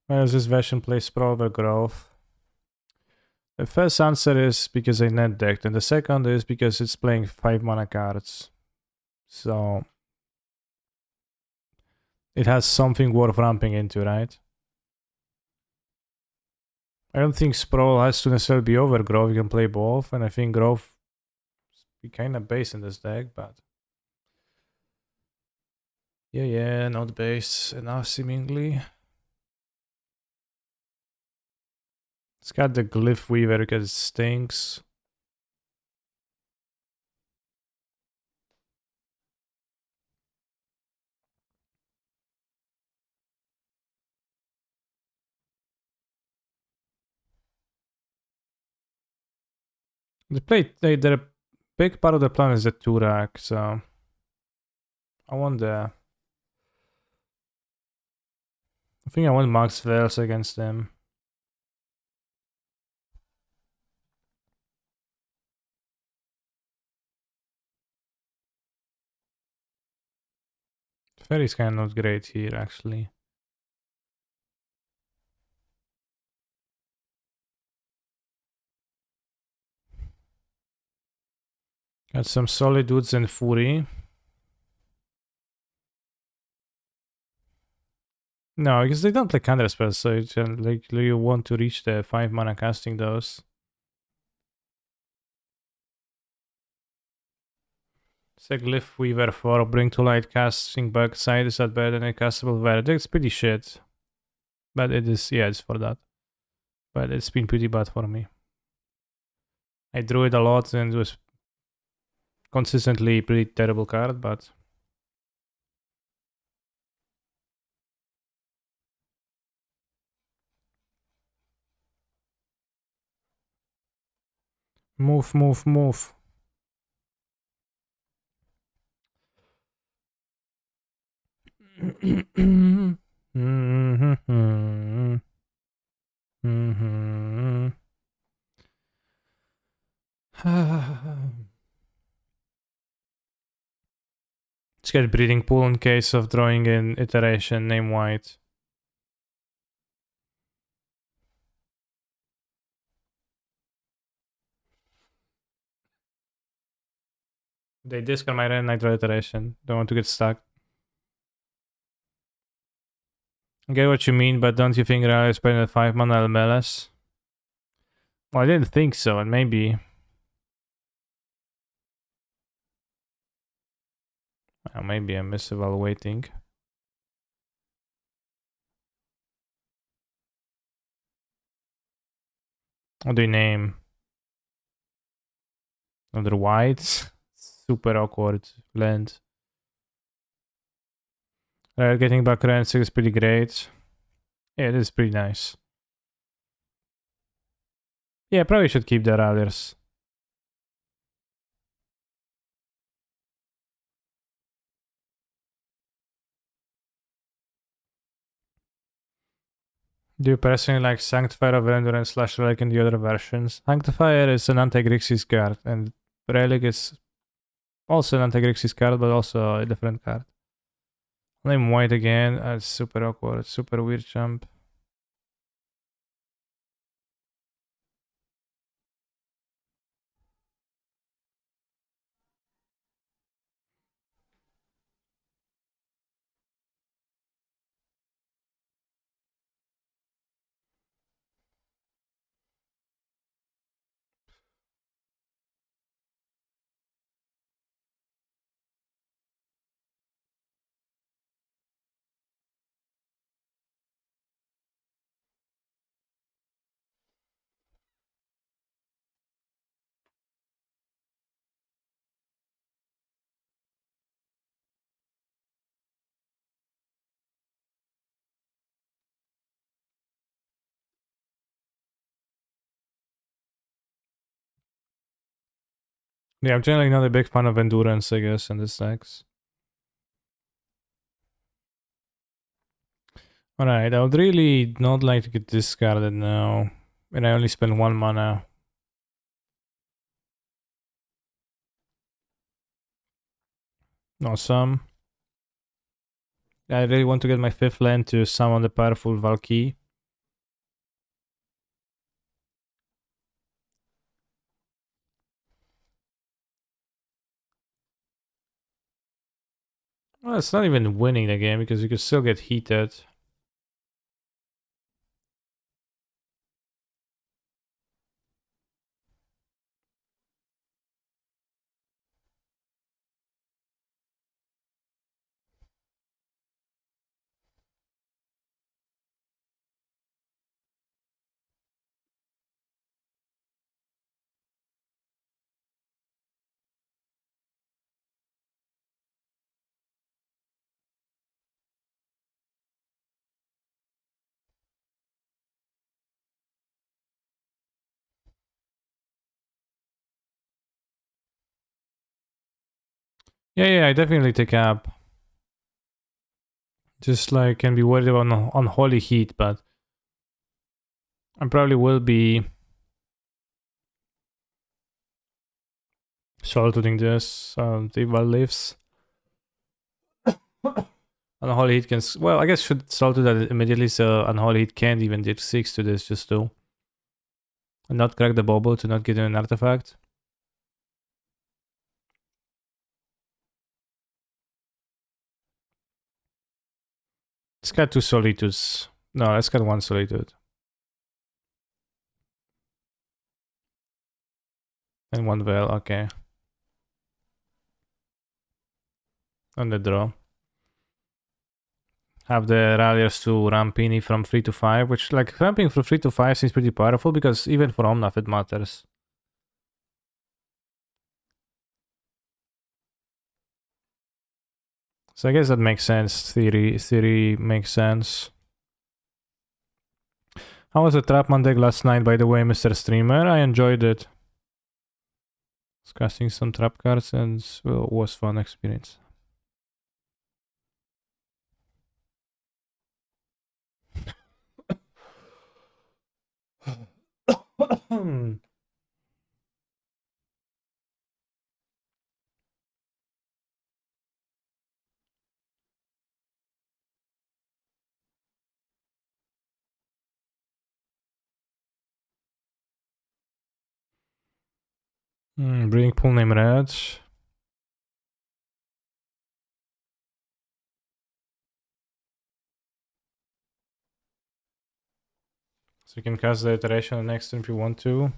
Speaker 1: Why does this version play Sprawl or Growth? The first answer is because I net decked, and the second is because it's playing 5 mana cards. So it has something worth ramping into, right? I don't think Sprawl has to necessarily be over Growth, you can play both, and I think Growth be kinda base in this deck, but... Yeah, not base enough seemingly. It's got the Glyph Weaver because it stinks. The big part of the plan is the 2-rack, so... I want the... I think I want Max Veils against them. Fairy's kind of not great here, actually. Got some solid dudes and Fury. No, because they don't like counter spells, so it's like you want to reach the 5 mana casting those. It's a Glyph Weaver for Bring to Light casting bug side. Is that better than a castable verdict? It's pretty shit. But it is, yeah, it's for that. But it's been pretty bad for me. I drew it a lot and it was consistently pretty terrible card, but... Move. Let's get breeding pool in case of drawing in iteration, name white. They discard my red nitro iteration. Don't want to get stuck. I get what you mean, but don't you think Rallier is better than 5 mana LMLS? Well, I didn't think so, and maybe. Maybe I'm misevaluating. What do you name? Another white? Super awkward land. Getting back Ren 6 is pretty great. Yeah, it is pretty nice. Yeah, probably should keep the Ralliers. Do you personally like Sanctifier of Endurance / Relic in the other versions? Sanctifier is an anti-Grixis card, and Relic is also an anti-Grixis card, but also a different card. Name white again. It's super awkward, super weird jump. Yeah, I'm generally not a big fan of Endurance, I guess, in this decks. Alright, I would really not like to get discarded now. And I only spend 1 mana. Awesome. I really want to get my 5th land to summon the powerful Valkyrie. Well, it's not even winning the game because you could still get heated. Yeah, I definitely take up. Just like can be worried about unholy heat, but I probably will be shortening this. The well lives. Unholy heat can. Well, I guess should salt to that immediately, so unholy heat can't even do 6 to this, just to not crack the bubble to not get an artifact. Let's got 2 solitudes. No, let's got 1 solitude. And 1 veil, okay. On the draw. Have the Ralliers to Rampini from 3 to 5, which, like, ramping from 3 to 5 seems pretty powerful because even for Omnath it matters. So I guess that makes sense. Theory makes sense. How was the Trapman deck last night, by the way, Mr. Streamer? I enjoyed it. Casting some trap cards and well, was fun experience. Bring pool name red. So you can cast the iteration on next turn if you want to.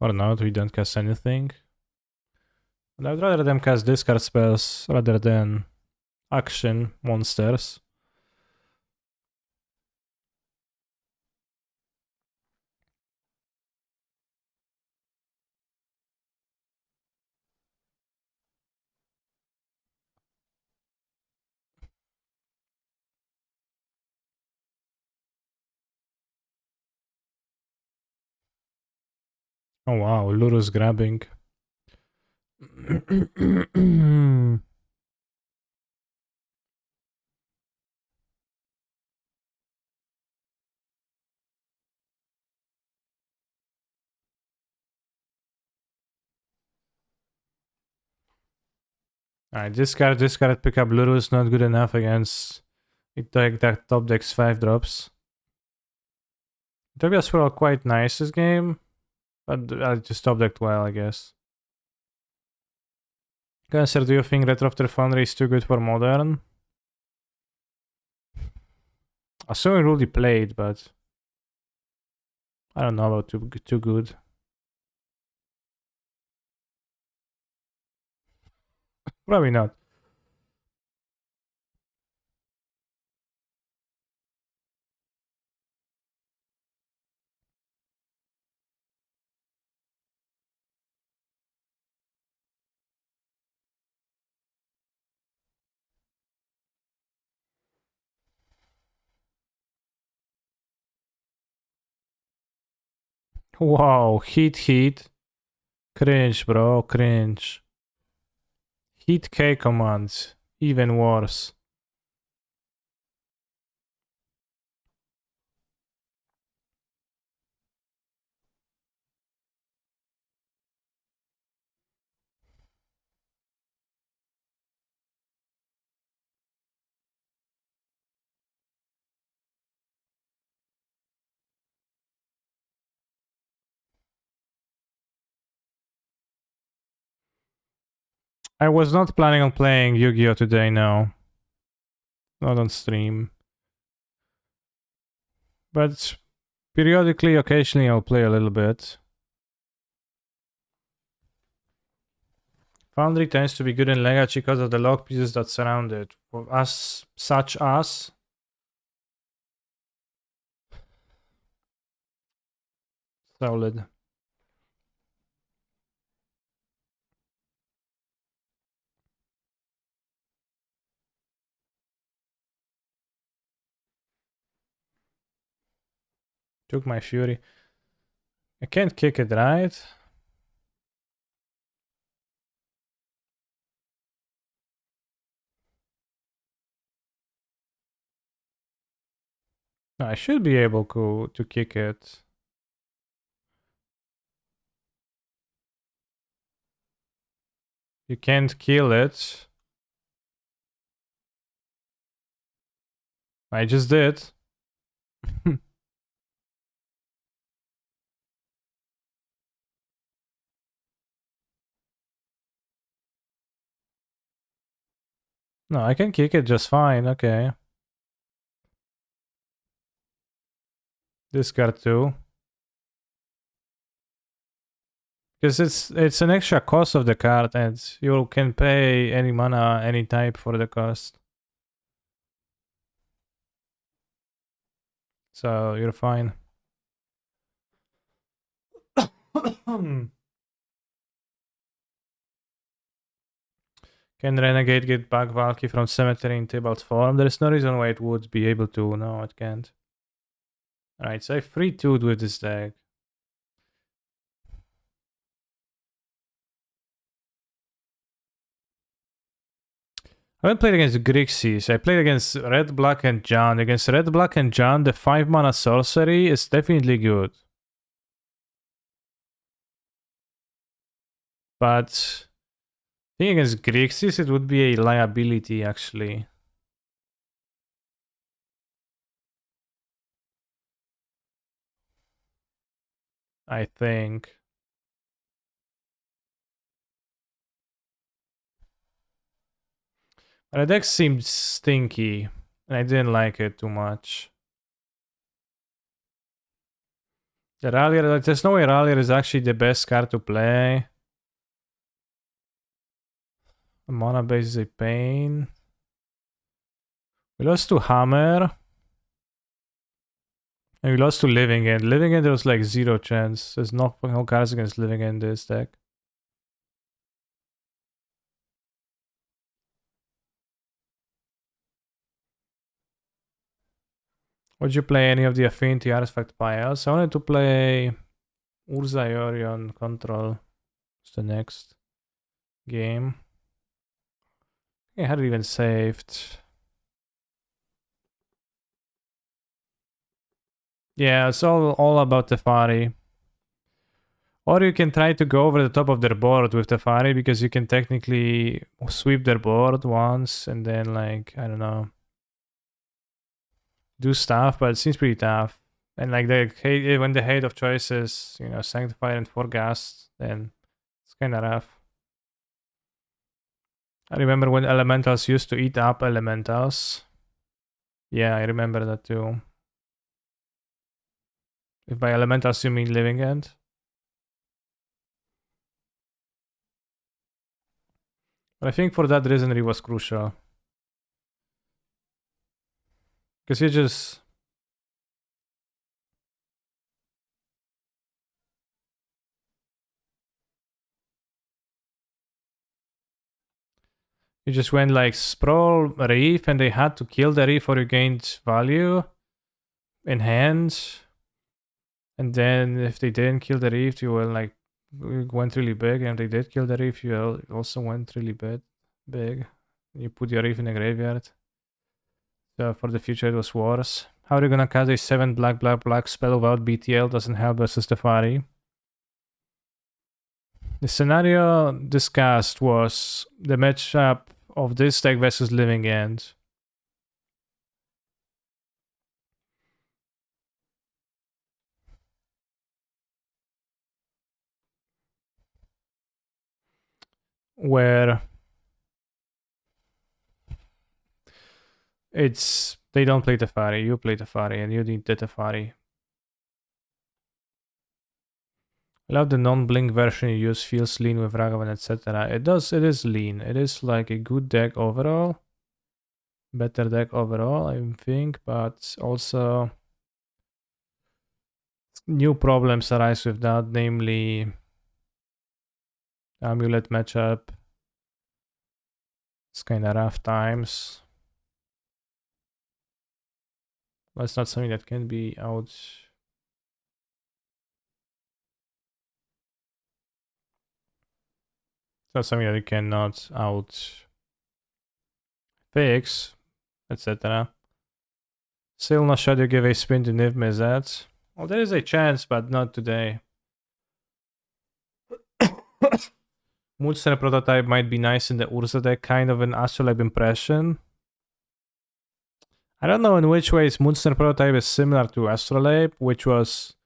Speaker 1: Or not, we don't cast anything. And I'd rather them cast discard spells rather than action monsters. Oh wow, Luru's grabbing. Alright, discard, pick up Luru is not good enough against it like that top deck's 5 drops. Tobias were all quite nice this game, but I just top decked well, I guess. Cancer, do you think Retro After Foundry is too good for Modern? I saw it really played, but I don't know about too good. Probably not. Wow, heat. Cringe, bro, cringe. Heat K commands, even worse. I was not planning on playing Yu-Gi-Oh today, no. Not on stream. But periodically, occasionally, I'll play a little bit. Foundry tends to be good in Legacy because of the log pieces that surround it. For us, such as... Solid. Took my Fury. I can't kick it, right? No, I should be able to kick it. You can't kill it. I just did. No, I can kick it just fine, okay. Discard 2. Because it's an extra cost of the card and you can pay any mana, any type for the cost. So you're fine. Can Renegade get back Valky from Cemetery in Tybalt form? There is no reason why it would be able to. No, it can't. Alright, so I 3-2'd with this deck. I haven't played against Grixis. I played against Red, Black, and John. Against Red, Black, and John, the 5 mana sorcery is definitely good. But I think against Grixis, it would be a liability, actually. I think. The deck seemed stinky, and I didn't like it too much. The Rallier, there's no way Rallier is actually the best card to play. The mana base is a pain. We lost to Hammer. And we lost to Living End. Living End, there was like 0 chance. There's no cards against Living End in this deck. Would you play any of the Affinity Artifact piles? I wanted to play Urza Yorion Control. It's the next game. I had it even saved. Yeah, it's all about Tefari. Or you can try to go over the top of their board with Tefari, because you can technically sweep their board once and then, like, I don't know, do stuff, but it seems pretty tough. And like when the hate of choice is, you know, Sanctified and Foregast, then it's kind of rough. I remember when Elementals used to eat up Elementals. Yeah, I remember that too. If by Elementals you mean Living End. But I think for that reason it was crucial. Because you just went like Sprawl, Reef, and they had to kill the Reef or you gained value in hand. And then if they didn't kill the Reef, you were like, went really big. And if they did kill the Reef, you also went really big. You put your Reef in the graveyard. So for the future, it was worse. How are you gonna cast a 7 black spell without BTL? Doesn't help versus Tefari. The scenario discussed was the matchup of this deck versus Living End. Where they don't play Tefari, you play Tefari, and you need the Tefari. I love the non-blink version you use, feels lean with Ragavan, etc. It is lean. It is like a good deck overall. Better deck overall, I think, but also new problems arise with that, namely Amulet matchup. It's kind of rough times. But it's not something that can be out. It's not something that you cannot out fix, etc. Still not sure to give a spin to Niv Mizzet. Well, there is a chance, but not today. Moonstone prototype might be nice in the Urza deck, kind of an Astrolabe impression. I don't know in which ways Moonstone prototype is similar to Astrolabe, which was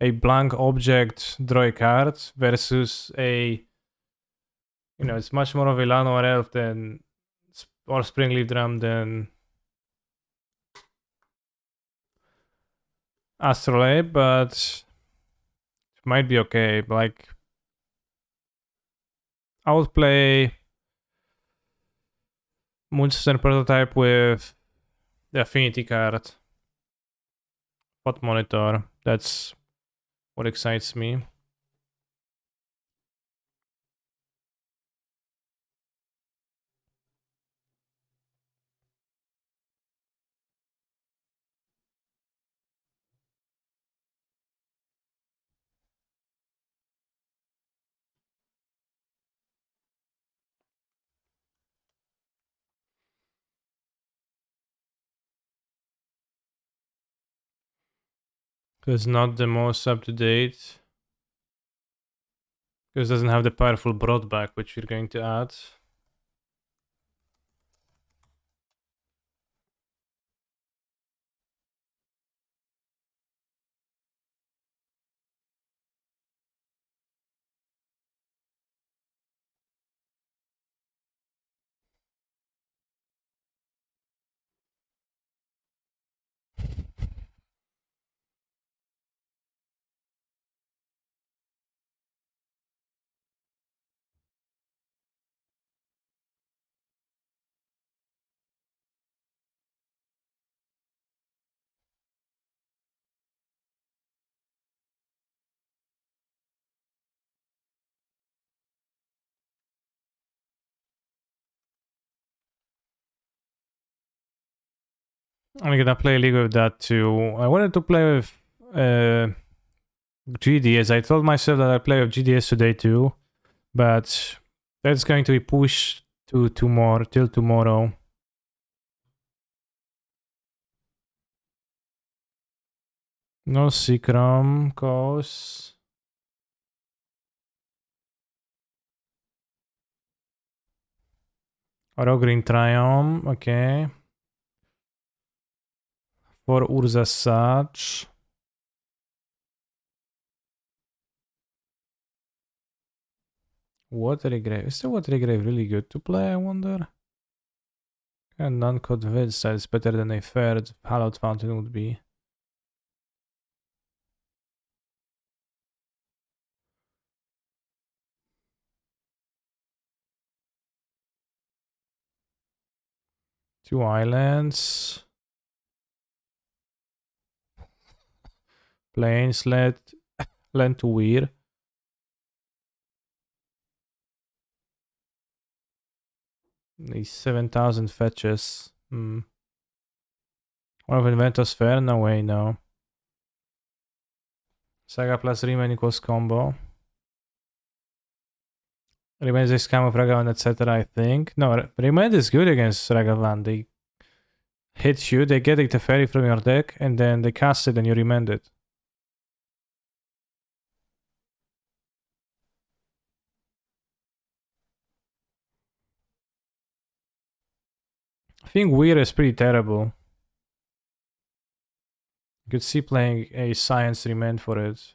Speaker 1: a blank object, draw a card, versus a, you know, it's much more of a Lano or Elf than, or Springleaf Drum than Astrolabe, but it might be okay. Like, I would play Moonstone prototype with the Affinity card. Hot Monitor. That's what excites me. It's not the most up to date. Because it doesn't have the powerful broadback, which we're going to add. I'm gonna play League with that too. I wanted to play with GDS. I told myself that I'd play with GDS today too, but that's going to be pushed to tomorrow till tomorrow. No Seacrom, cause Green Triumph, okay. For Urza Such. Watery Grave. Is the Watery Grave really good to play, I wonder? And non-convinced that it's better than a third Hallowed Fountain would be. Two islands. Plains, land to weir. These 7,000 fetches. One of Inventor's Fair? No way, no. Saga plus Remain equals combo. Remain is a scam of Ragavan, etc. I think. No, Remain is good against Ragavan. They hit you, they get the fairy from your deck, and then they cast it and you remand it. I think Weir is pretty terrible. You could see playing a Science Remand for it.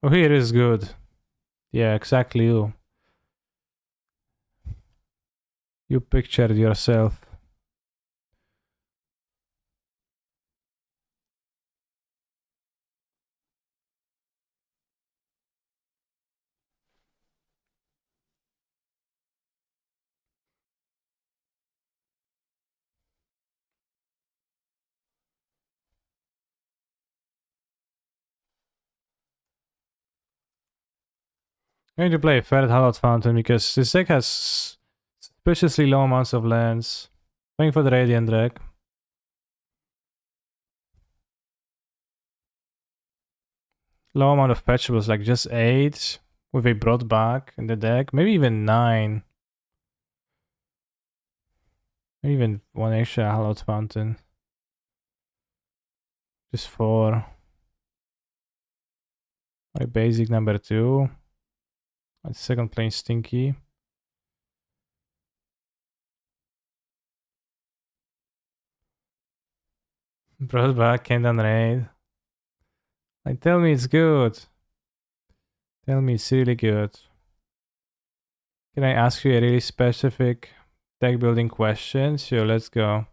Speaker 1: Oh, here is good. Yeah, exactly you. You pictured yourself. I'm going to play a third Hallowed Fountain because this deck has suspiciously low amounts of lands. Going for the Radiant deck. Low amount of fetchables, like just 8 with a brought back in the deck. Maybe even 9. Maybe even 1 extra Hallowed Fountain. Just 4. My basic number 2. My second plane Stinky. Brought back Kendan Raid. Like, tell me it's good. Tell me it's really good. Can I ask you a really specific deck building question? Sure, let's go.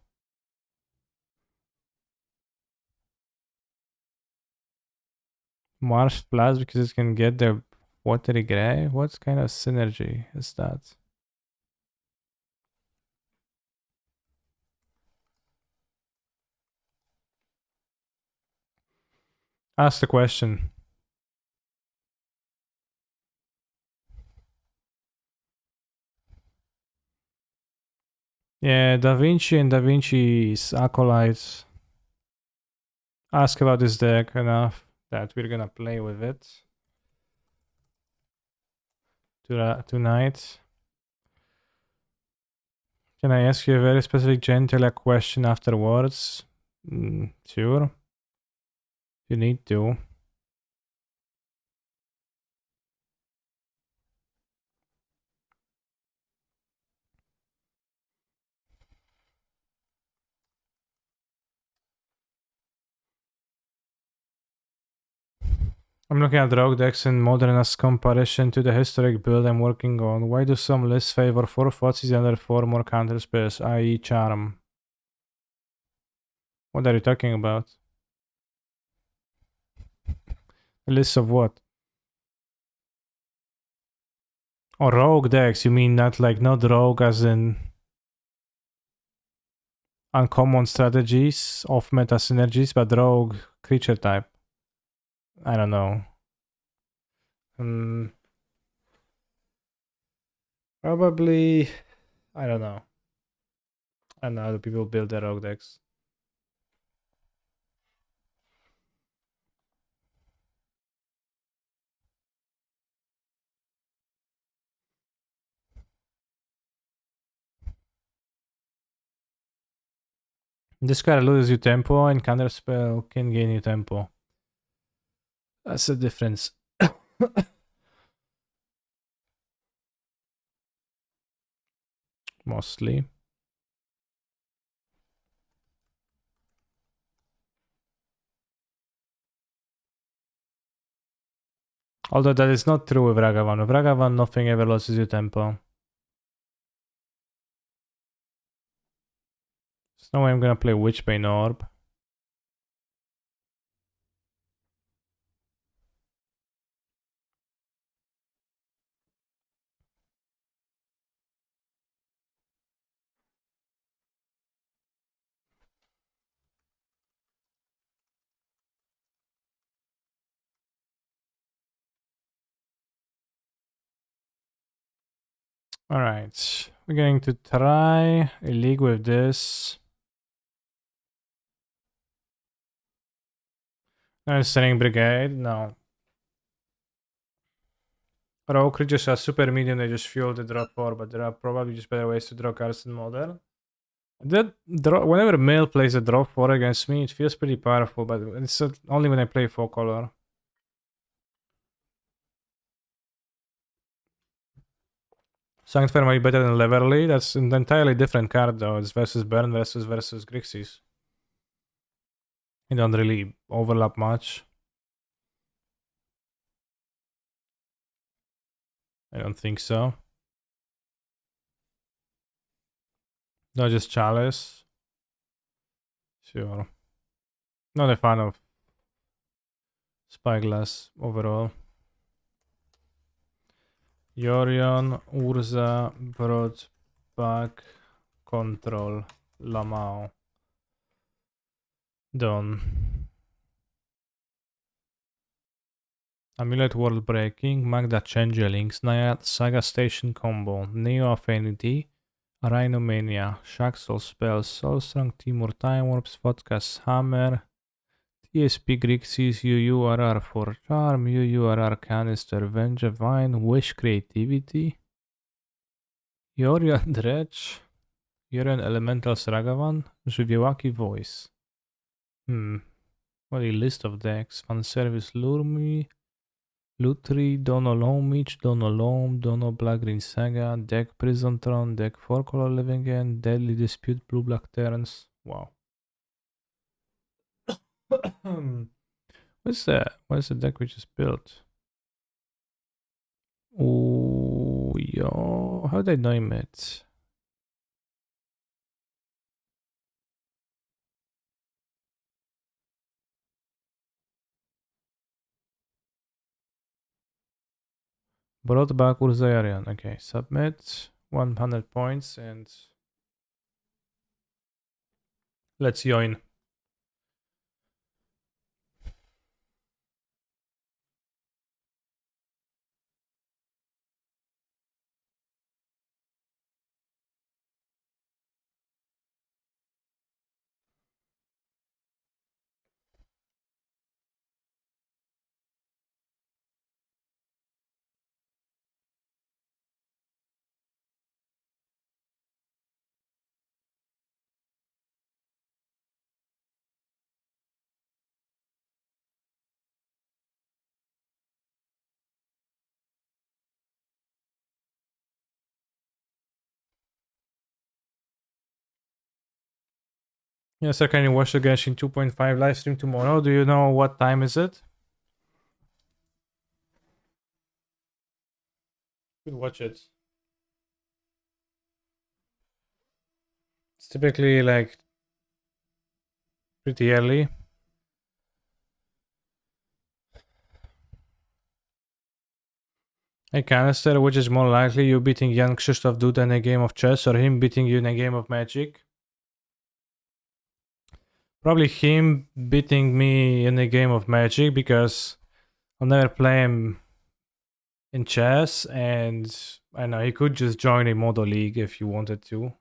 Speaker 1: Marsh Plus because it can get the Watery Grave? What kind of synergy is that? Ask the question. Yeah, Da Vinci and Da Vinci's acolytes. ask about this deck enough that we're gonna play with it tonight. Can I ask you a very specific gentle question afterwards? Sure. You need to. I'm looking at rogue decks in modern as comparison to the historic build I'm working on. Why do some lists favor 4 Fozzies and other 4 more counter spells, i.e. Charm? What are you talking about? A list of what? Oh, rogue decks, you mean not rogue as in uncommon strategies, off meta synergies, but rogue creature type. I don't know. Probably, I don't know. I don't know how do people build their rogue decks. This card loses you tempo and counter spell can gain you tempo. That's the difference. Mostly. Although that is not true with Ragavan. With Ragavan, nothing ever loses you tempo. So now I'm gonna play Witchbane Orb. Alright. We're going to try a league with this. No, Sending Brigade? No. Rogue creatures are super medium, they just fuel the draw 4, but there are probably just better ways to draw cards in Modern. That draw, whenever Male plays a draw 4 against me, it feels pretty powerful, but it's only when I play 4 color. Sanctfer might be better than Leverly. That's an entirely different card though. It's versus Burn versus Grixis. They don't really overlap much. I don't think so. No, just Chalice. Sure. Not a fan of Spyglass overall. Yorion, Urza, Broadback, Control, Lamau. Done. Amulet World Breaking, Magda Changelings, Naya Saga Station Combo, Neo Affinity, Rhinomania, Shaxel Spells, Soulstrong, Timur Time Warps, Vodka's Hammer, TSP Grixis, UURR for Charm, UURR Canister, Vengevine, Wish Creativity, Yorion Dredge, Yorion Elementals Ragavan, Żywiołaki Voice. What a list of decks. Fanservice Lurmi, Lutri, Dono Lomich, Dono Lom, Dono Black Green Saga, Deck Prison Throne, Deck 4 Color Living End, Deadly Dispute, Blue Black Terrans. Wow. What's that? What's the deck we just built? Oh, yo. How did I name it? Brought back Urza. Okay, submit. 100 points and let's join. Yes, sir, can you watch the Genshin 2.5 live stream tomorrow? Do you know what time is it? Could watch it. It's typically like pretty early. Hey Canister, which is more likely, you beating young Krzysztof Duda in a game of chess or him beating you in a game of Magic? Probably him beating me in a game of Magic because I'll never play him in chess, and I know he could just join a Modo League if you wanted to.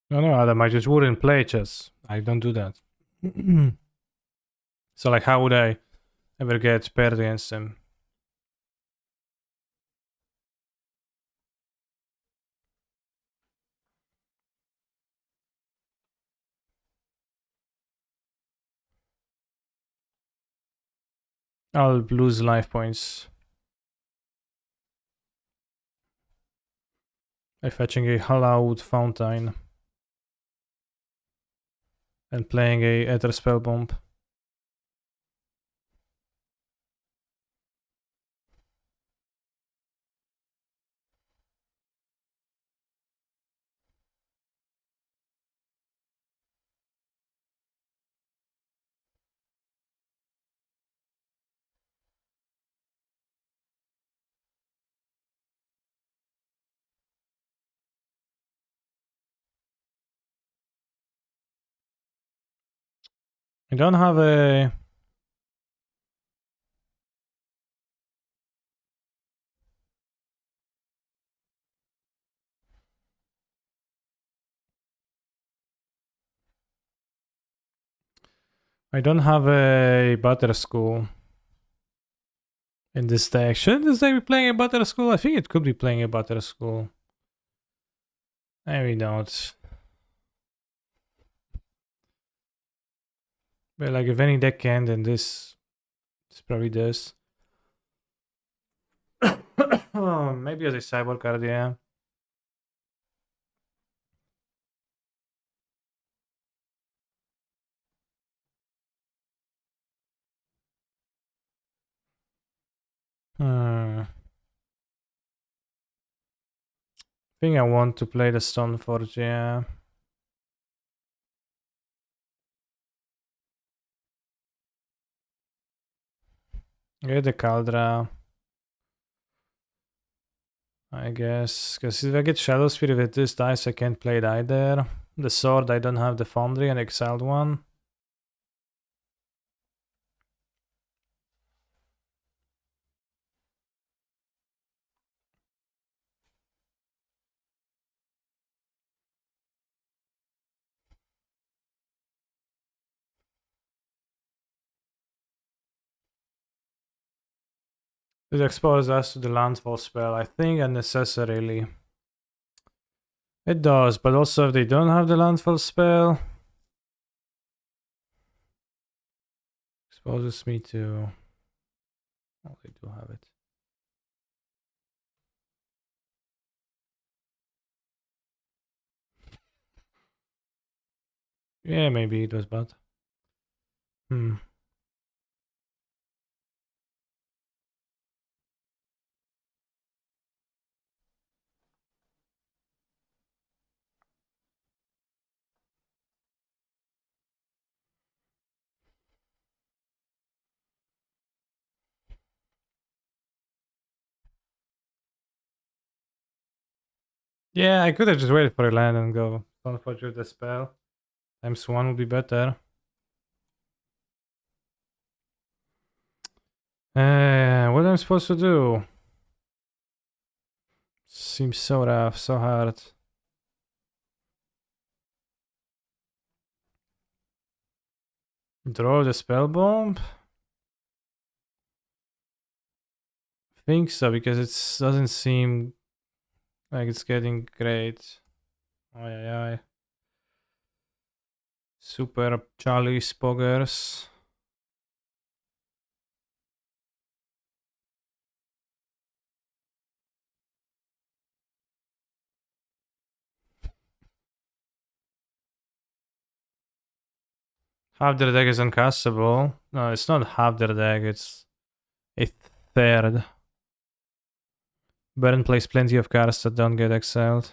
Speaker 1: No, Adam, I just wouldn't play chess. I don't do that. So, like, how would I ever get paired against him? I'll lose life points by fetching a Hallowed Fountain and playing a Ether Spell Bomb. I don't have a... I don't have a Butter School in this deck. Shouldn't this deck be playing a Butter School? I think it could be playing a Butter School. Maybe not. But like, if any deck can, then this probably does. Oh, maybe as a Cyborg card, yeah. I think I want to play the Stoneforge, yeah. Get the Caldra, I guess. Because if I get Shadow Spear with this dice, I can't play it either. The Sword, I don't have the Foundry and Exiled one. It exposes us to the Landfall spell, I think unnecessarily. It does, but also if they don't have the Landfall spell, exposes me to... Oh, they do have it. Yeah, maybe it was bad. Yeah, I could have just waited for a land and go Stoneforge with the spell. Times 1 would be better. What am I supposed to do? Seems so rough, so hard. Draw the spell bomb? think so, because it doesn't seem like it's getting great. Ay, ay, ay. Super Charlie Spoggers. Half their deck is uncastable. No, it's not half their deck, it's a third. Baron plays plenty of cards that don't get exiled.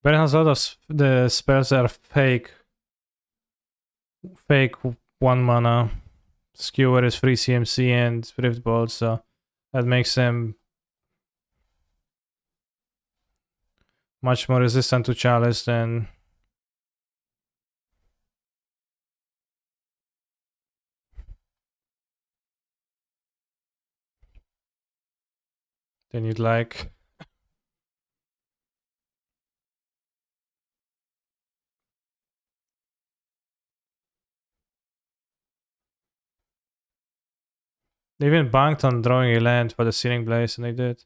Speaker 1: Baron has a lot of the spells are fake. Fake 1 mana. Skewer is free CMC and Rift Bolt, so that makes them much more resistant to Chalice than you'd like. They even banked on drawing a land for the Searing Blaze, and they did.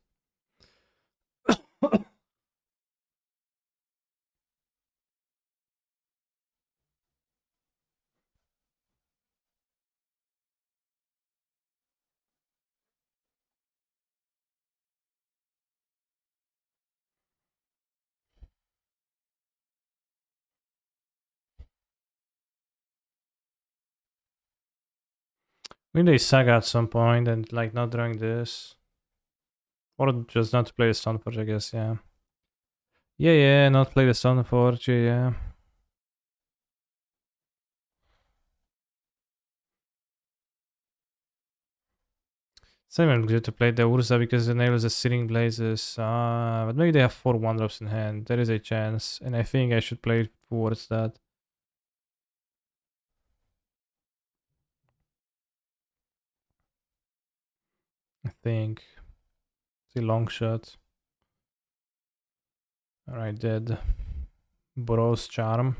Speaker 1: Maybe they sag at some point and like not drawing this. Or just not to play the Stoneforge, I guess, yeah. Yeah, not play the Stoneforge, yeah. It's not even good to play the Urza because it enables the Searing Blazes. But maybe they have 4 1-drops in hand. There is a chance. And I think I should play towards that. I think. It's a long shot. Alright, dead. Boros Charm.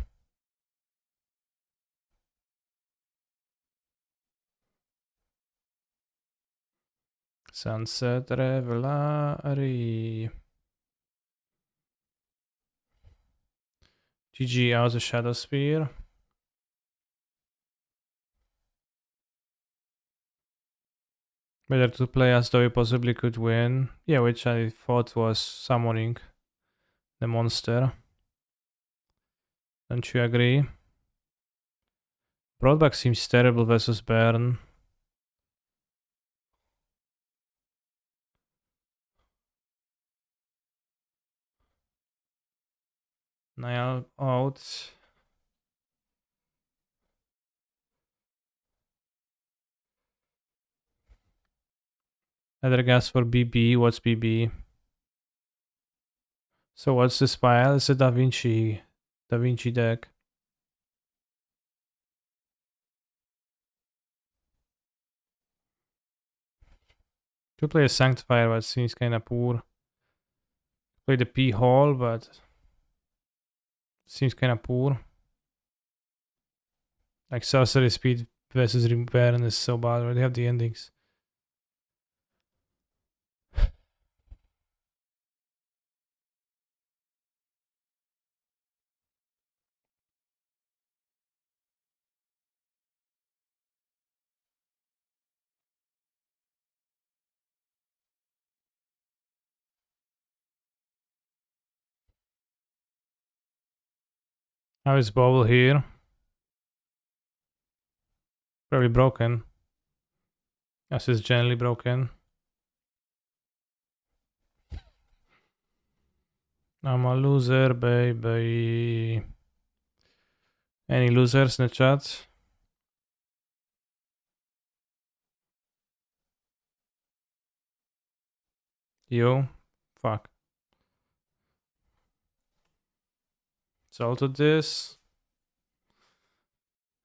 Speaker 1: Sunset Revelry. GG out the Shadow Spear. Better to play as though you possibly could win. Yeah, which I thought was summoning the monster. Don't you agree? Broadback seems terrible versus Baron. Nile out. Other gas for BB. What's BB? So what's this pile? It's a Da Vinci deck. Could play a Sanctifier, but it seems kinda poor. Play the P Hall, but seems kinda poor. Like Sorcery Speed versus Baron is so bad. Already have the endings. How is Bobble here? Probably broken. As is generally broken. I'm a loser, baby. Any losers in the chat? You? Fuck. So to this.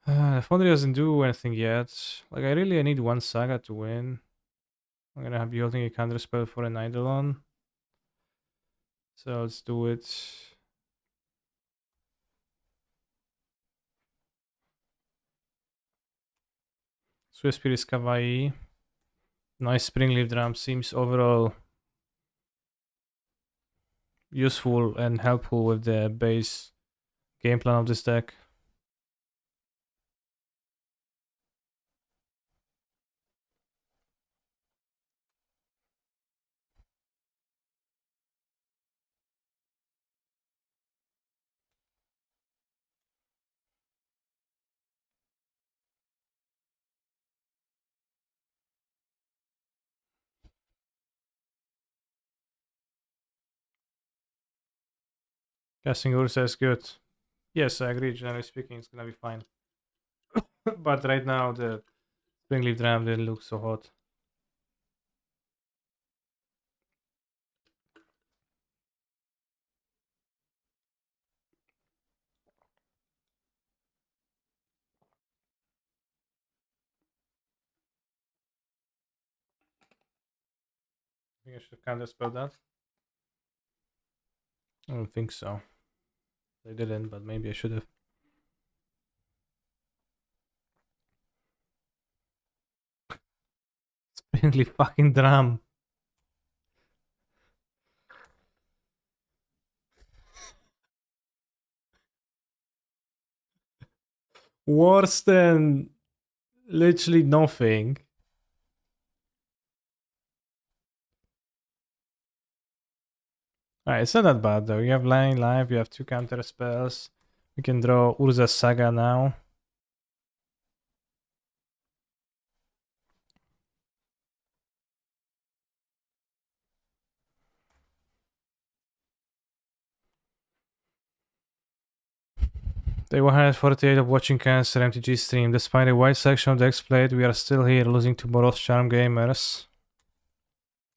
Speaker 1: Foundry doesn't do anything yet. Like, I really need one saga to win. I'm gonna be holding a counter spell for an Eidolon. So let's do it. Swiss Spirit Kawaii. Nice Springleaf Drum seems overall useful and helpful with the base game plan of this deck. Casting Urza is good. Yes, I agree. Generally speaking, it's gonna be fine. But right now, the Springleaf Drum didn't look so hot. I think I should counter spell that. I don't think so. I didn't, but maybe I should have. Springleaf fucking Drum. Worse than literally nothing. Alright, it's not that bad though. You have Lying Life, you have 2 counter spells. We can draw Urza Saga now. Day 148 of watching Cancer MTG stream. Despite a wide section of decks played, we are still here, losing to Boros Charm Gamers.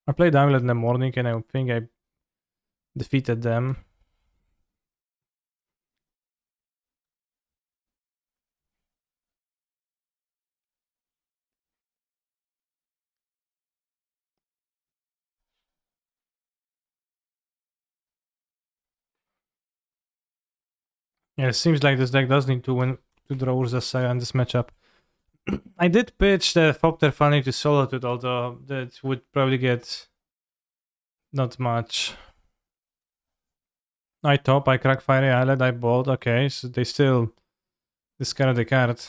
Speaker 1: I played Amulet in the morning and I think I defeated them. Yeah, it seems like this deck does need to win to draw Urza Saga in this matchup. I did pitch the Thopter Funny to Solitude, although that would probably get not much. I top, I crack Fiery Island, I bolt. Okay, so they still discard the card.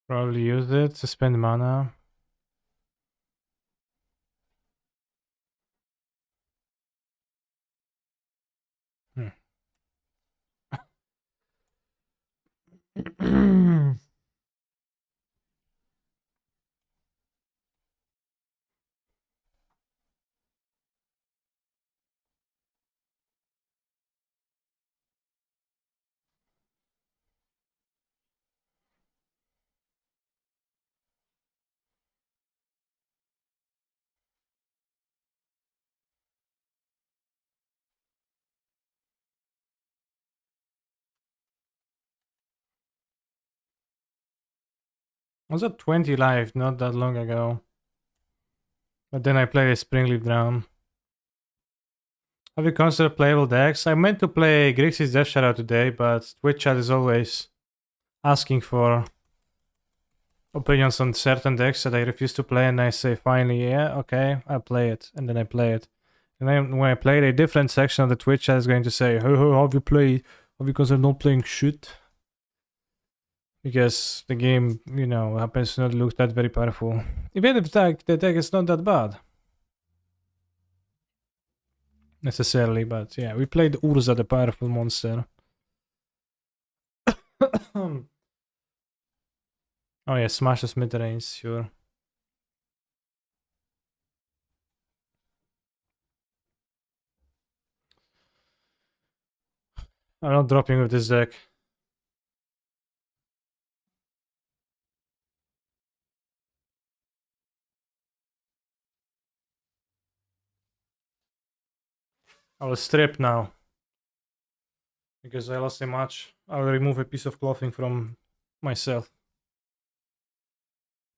Speaker 1: Probably use it to spend mana. I was at 20 live not that long ago. But then I played a Springleaf Drum. Have you considered playable decks? I meant to play Grixis Death Shadow today, but Twitch chat is always asking for opinions on certain decks that I refuse to play, and I say finally, yeah, okay, I play it, and then I play it. And then when I play it, a different section of the Twitch chat is going to say, how have you played? Because I'm not playing shit. Because the game, you know, happens to not look that very powerful. Even if the deck is not that bad. Necessarily, but yeah, we played Urza, the powerful monster. Oh yeah, smash the smithereens, sure. I'm not dropping with this deck. I will strip now. Because I lost a match. I'll remove a piece of clothing from myself.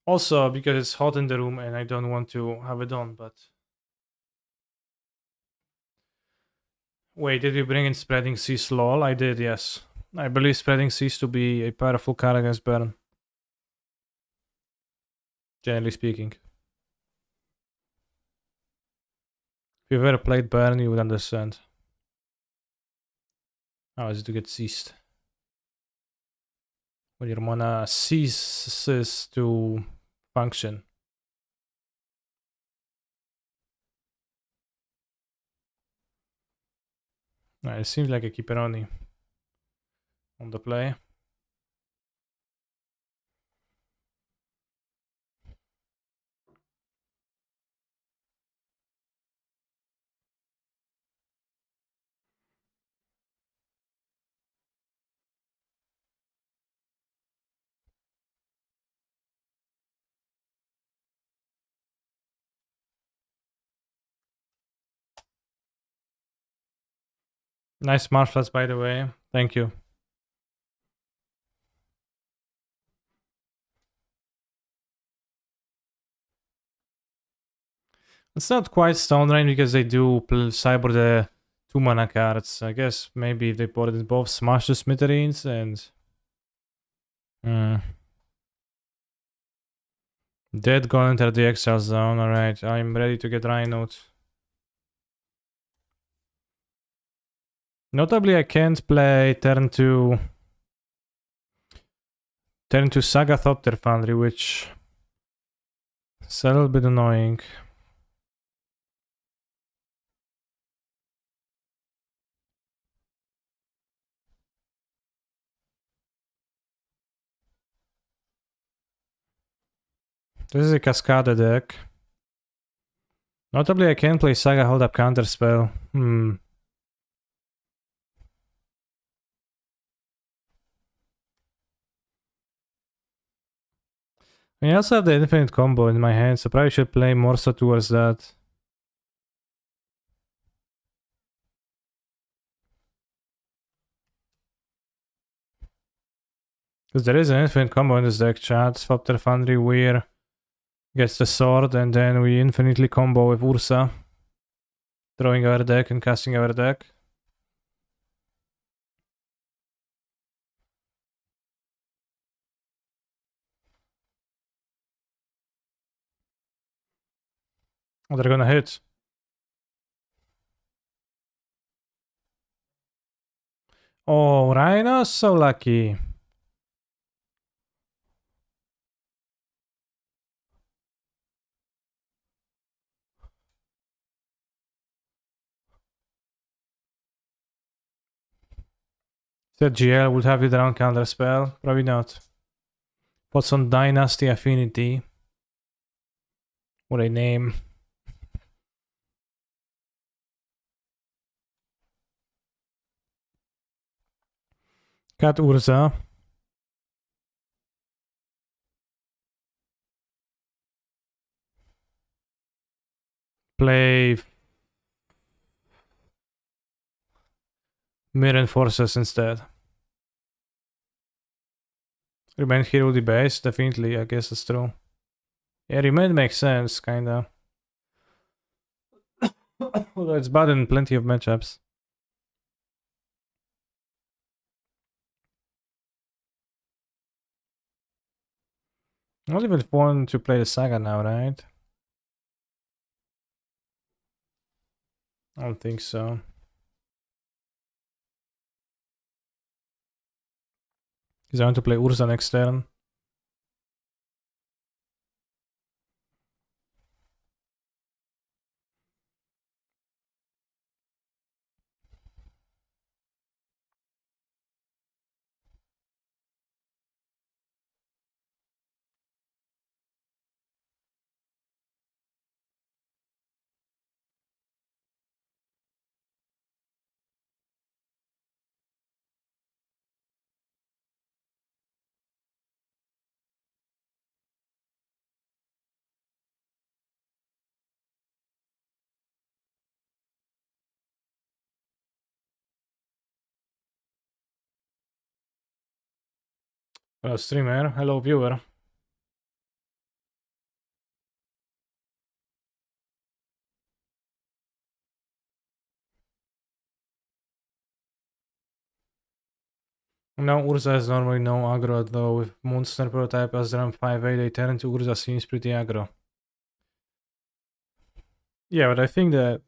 Speaker 1: Also, because it's hot in the room and I don't want to have it on, but... Wait, did we bring in Spreading Seas lol? I did, yes. I believe Spreading Seas to be a powerful card against Burn. Generally speaking. If you've ever played Burn, you would understand. How is it to get seized? When your mana ceases to function. It seems like a Keeperoni on the play. Nice martial arts, by the way. Thank you. It's not quite Stone Rain because they do cyber the 2 mana cards. I guess maybe if they put it in both Smash the Smithereens and... Dead gonna enter the exile zone. Alright, I'm ready to get Rhinoed. Notably, I can't play turn 2 Saga Thopter Foundry, which is a little bit annoying. This is a Cascade deck. Notably, I can play Saga Hold Up Counterspell. I also have the infinite combo in my hand, so probably should play more so towards that. Because there is an infinite combo in this deck, chat. Thopter Foundry, Weir gets the sword, and then we infinitely combo with Urza. Throwing our deck and casting our deck. Oh, they're gonna hit. Oh, Rhino, so lucky. Said GL would have you down counter spell. Probably not. What's on Dynasty Affinity? What a name. Cat Urza. Play Mirren Forces instead. Remain Hero the base, definitely, I guess that's true. Yeah, Remain makes sense, kinda. Although it's bad in plenty of matchups. I don't even want to play the saga now, right? I don't think so. Because I want to play Urza next turn. Hello, streamer. Hello, viewer. Now Urza has normally no aggro, though with monster prototype as RAM 5A, they turn into Urza seems pretty aggro. Yeah, but I think that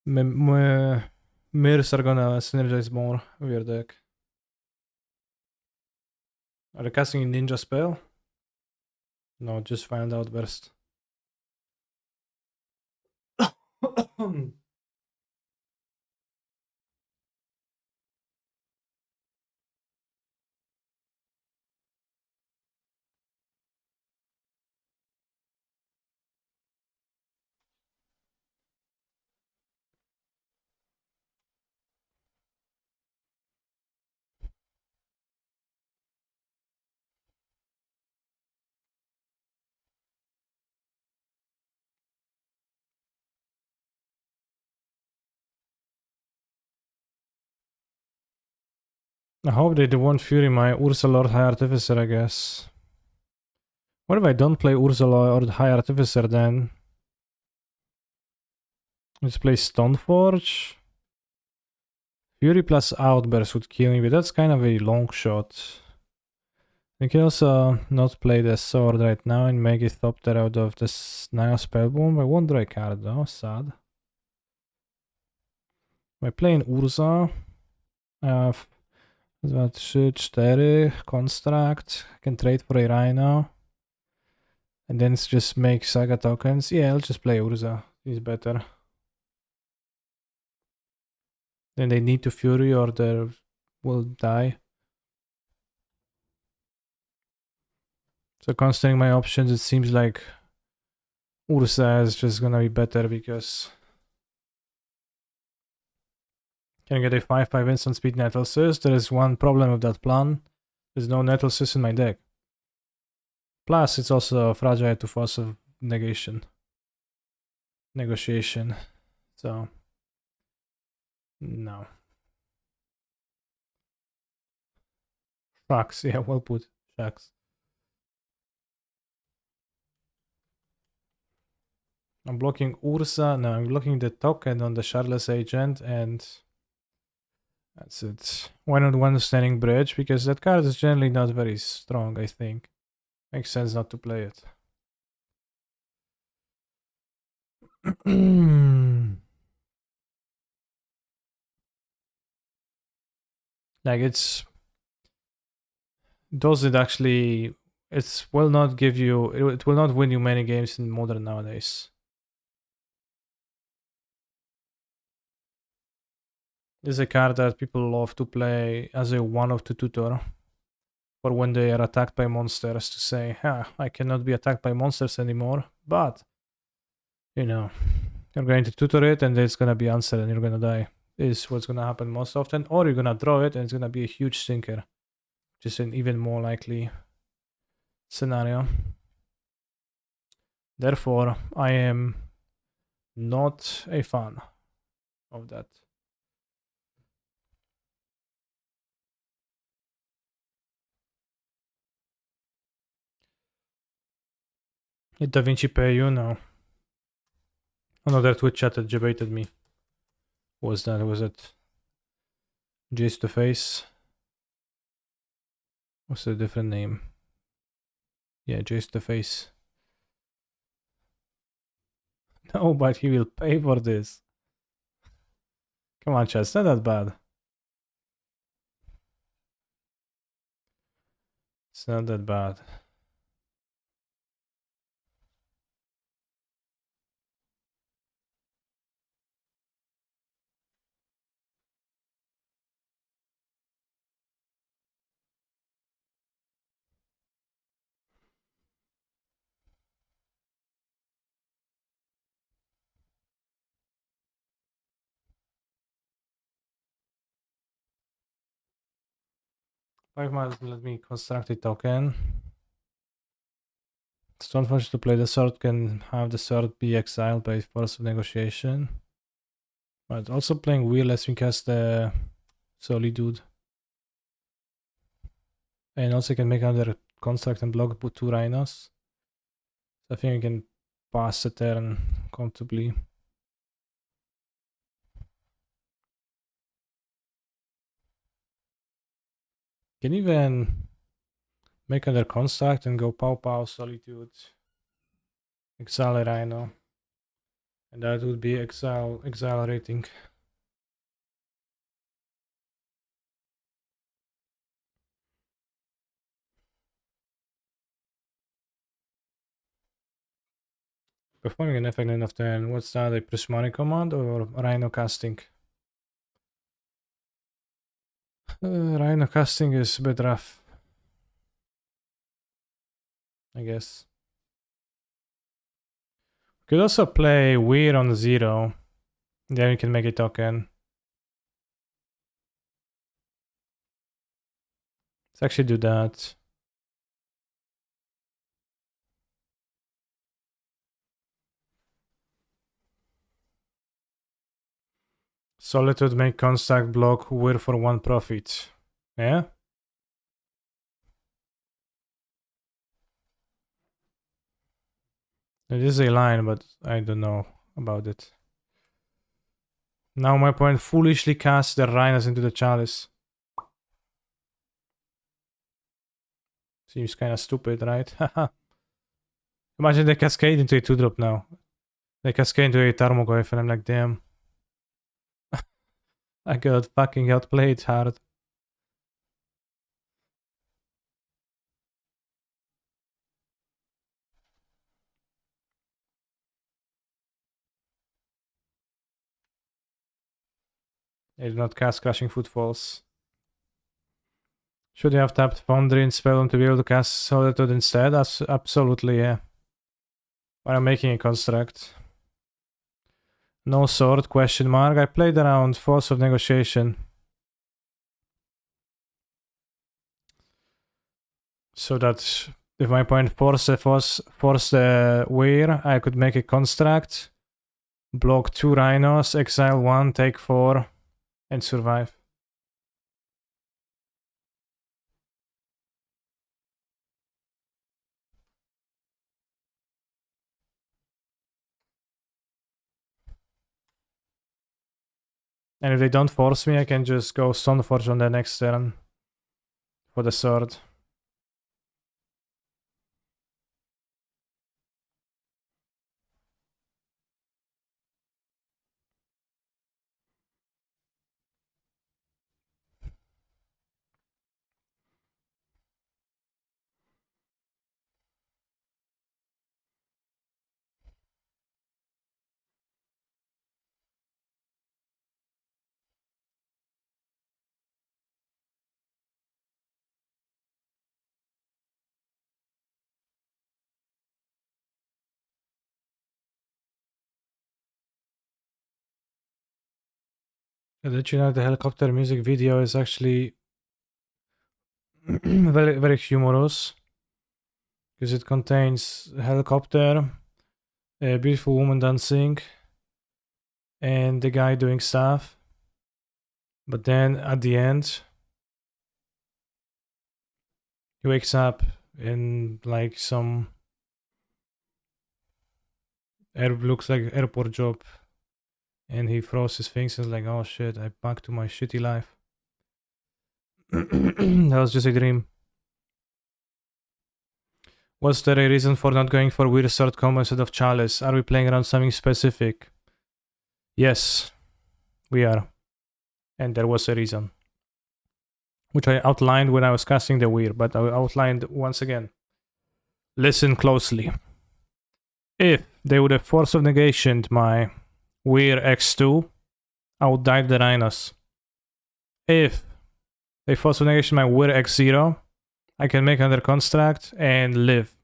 Speaker 1: mirrors are gonna synergize more with your deck. Are they casting a ninja spell? No, just find out burst. I hope they won't Fury my Ursa Lord High Artificer, I guess. What if I don't play Ursa Lord High Artificer then? Let's play Stoneforge. Fury plus Outburst would kill me, but that's kind of a long shot. I can also not play the sword right now and make a Thopter out of this Nile Spellbomb. I won't draw a card though, sad. By playing Urza, I have 2, 3, 4 Construct. I can trade for a Rhino. And then it's just make Saga tokens. Yeah, I'll just play Urza. He's better. Then they need to Fury or they will die. So considering my options, it seems like Ursa is just gonna be better because can get a 5/5 instant speed Nettlesis. There is one problem with that plan. There's no Nettlesis in my deck. Plus, it's also fragile to force of negotiation. So, no. Shucks, yeah, well put. Shucks. I'm blocking Ursa. No, I'm blocking the token on the Shardless Agent, and that's it. Why not one standing bridge? Because that card is generally not very strong, I think. Makes sense not to play it. Like, it's... Does it actually... It will not give you... It will not win you many games in Modern nowadays. This is a card that people love to play as a one-of-two tutor. Or when they are attacked by monsters to say, I cannot be attacked by monsters anymore. But, you know, you're going to tutor it and it's going to be answered and you're going to die. Is what's going to happen most often. Or you're going to draw it and it's going to be a huge stinker. Which is an even more likely scenario. Therefore, I am not a fan of that. Did Da Vinci pay you? No. Another Twitch chat that debated me. Was it Jace to face? What's the different name? Yeah, Jace the Face. No, but he will pay for this. Come on, chat, it's not that bad. It's not that bad. Five miles, let me construct a token. Stone force to play the sword can have the sword be exiled by force of negotiation. But also playing wheel lets me cast the Solitude. And also can make another construct and block put 2 rhinos. So I think I can pass the turn comfortably. Can even make another construct and go pow pow Solitude. Exile a rhino. And that would be exhilarating. Performing an effect end of turn. What's that? A prismatic command or rhino casting? Rhino casting is a bit rough, I guess. Could also play Weir on 0. Then we can make a token. Let's actually do that. Solitude make construct block Weir for 1 profit. Yeah? It is a line, but I don't know about it. Now my opponent foolishly casts the rhinos into the chalice. Seems kind of stupid, right? Haha. Imagine they cascade into a 2-drop now. They cascade into a Tarmogoyf and I'm like, damn. I got fucking outplayed hard. I did not cast Crushing Footfalls. Should you have tapped Foundry and Spell to be able to cast Solitude instead? Absolutely, yeah. But I'm making a construct. No sword, question mark. I played around Force of Negotiation. So that if my opponent force the Weir, I could make a construct, block 2 rhinos, exile 1, take 4, and survive. And if they don't force me, I can just go Stoneforge on the next turn for the sword. Did you know the helicopter music video is actually very, very humorous? Because it contains a helicopter, a beautiful woman dancing, and the guy doing stuff. But then at the end, he wakes up in like some looks like airport job, and he throws his things and is like, oh shit, I'm back to my shitty life. That was just a dream. Was there a reason for not going for weird sword combo instead of chalice? Are we playing around something specific? Yes, we are. And there was a reason. Which I outlined when I was casting the weird, but I outlined once again. Listen closely. If they would have force of negationed my weird X2, I would dive the Rhinos. If they force of negation my weird X0, I can make another construct and live.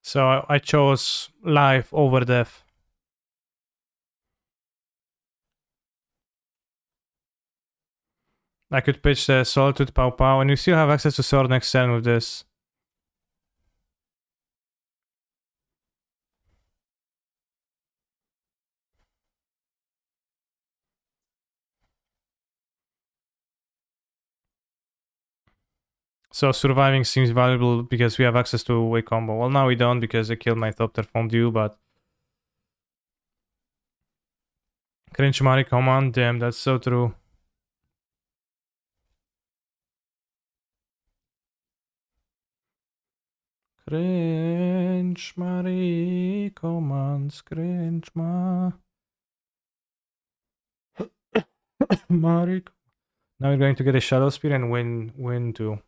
Speaker 1: So I chose life over death. I could pitch the Solitude Pow Pow, and you still have access to Sword next turn with this. So surviving seems valuable because we have access to a combo. Well, now we don't because they killed my top turf fondue, but... Cringe Mari command, damn, that's so true. Cringe Mari commands, cringe ma... Mari... Now we're going to get a Shadow Spear and win too.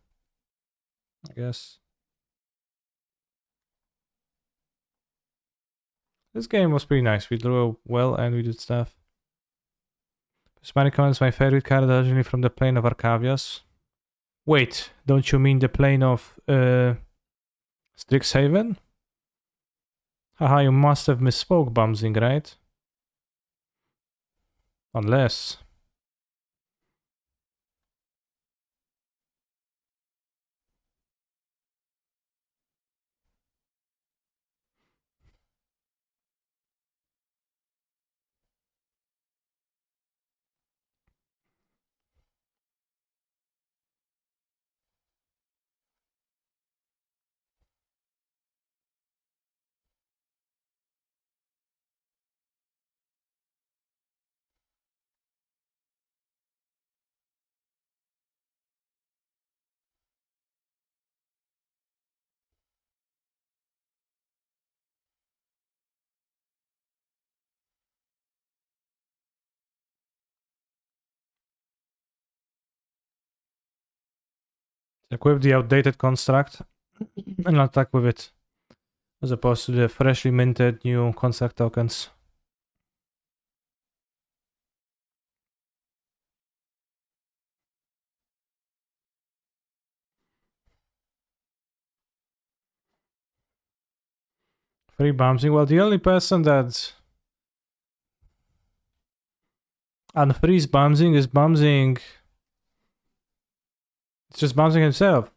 Speaker 1: I guess. This game was pretty nice. We drew well and we did stuff. Prismatic is my favorite card, originally from the plane of Arcavias. Wait, don't you mean the plane of Strixhaven? Haha, you must have misspoke, Bumsing, right? Unless... equip the outdated construct and attack with it, as opposed to the freshly minted new construct tokens. Free Bumsing. Well, the only person that unfrees Bumsing is Bumsing. It's just Bumsing himself.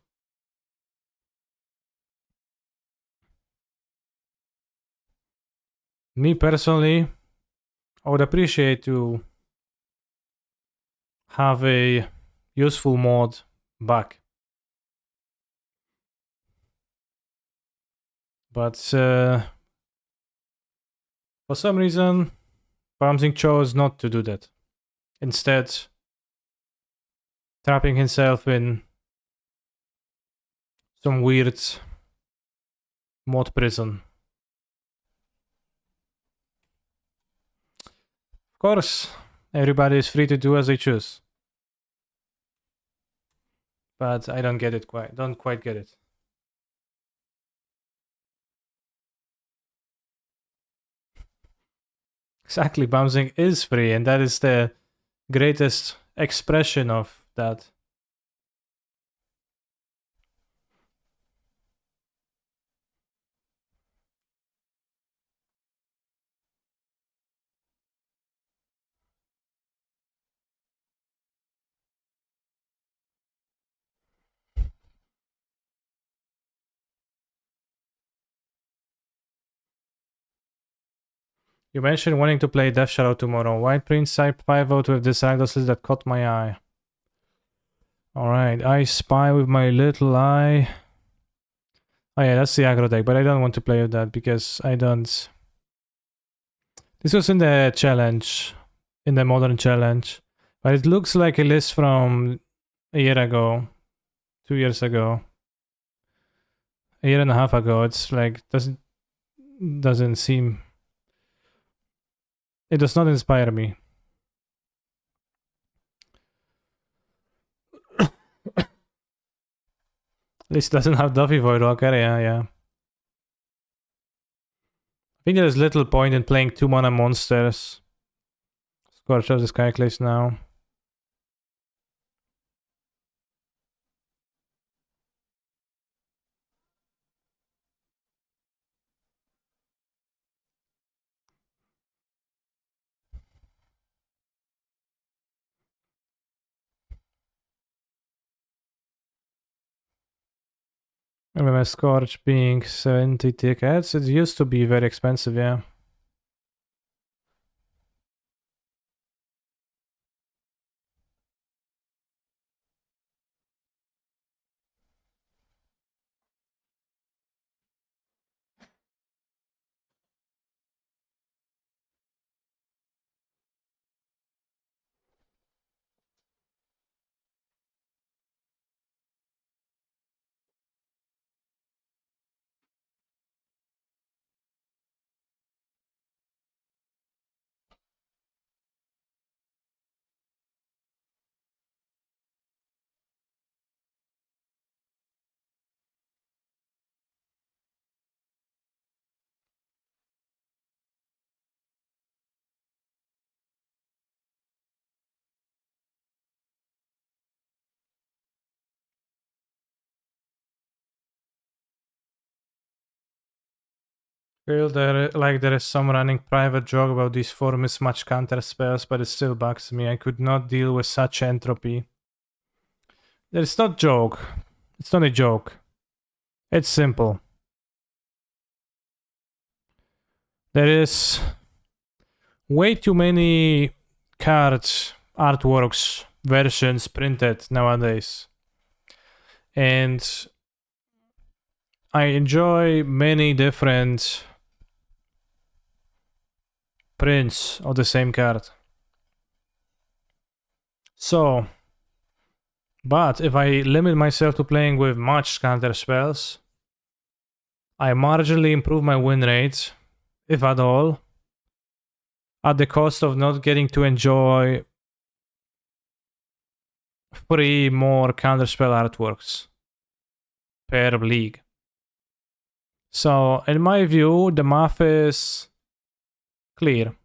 Speaker 1: Me personally, I would appreciate to have a useful mod back. But for some reason, Bumsing chose not to do that. Instead, trapping himself in some weird mod prison. Of course, everybody is free to do as they choose. But I don't get it quite. Don't quite get it. Exactly, Bouncing is free, and that is the greatest expression of that. You mentioned wanting to play Death Shadow tomorrow. White Prince Type 5 out with this Rakdos list that caught my eye. Alright, I spy with my little eye. Oh yeah, that's the aggro deck, but I don't want to play with that because I don't... This was in the challenge, in the modern challenge. But it looks like a list from a year ago, 2 years ago, a year and a half ago. It's like, doesn't seem... It does not inspire me. At least it doesn't have Duffy Void Walker, yeah. I think there's little point in playing 2-mana monsters. Scorch of the Skyclaves now. I remember Scorch being 70 tickets. It used to be very expensive, yeah. Feel there is some running private joke about these 4 mismatch counter spells, but it still bugs me. I could not deal with such entropy. It's not joke. It's not a joke. It's simple. There is way too many cards, artworks, versions printed nowadays. And I enjoy many different prints of the same card. So, but if I limit myself to playing with matched counter spells, I marginally improve my win rate, if at all, at the cost of not getting to enjoy 3 more counterspell artworks per league. So, in my view, the math is clear.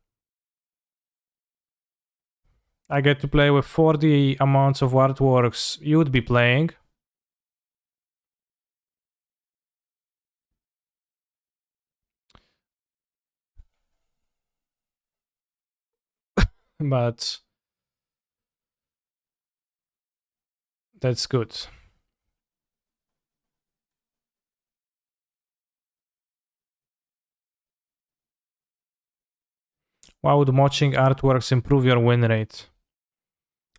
Speaker 1: I get to play with 40 amounts of artworks you'd be playing. But that's good. Why would matching artworks improve your win rate?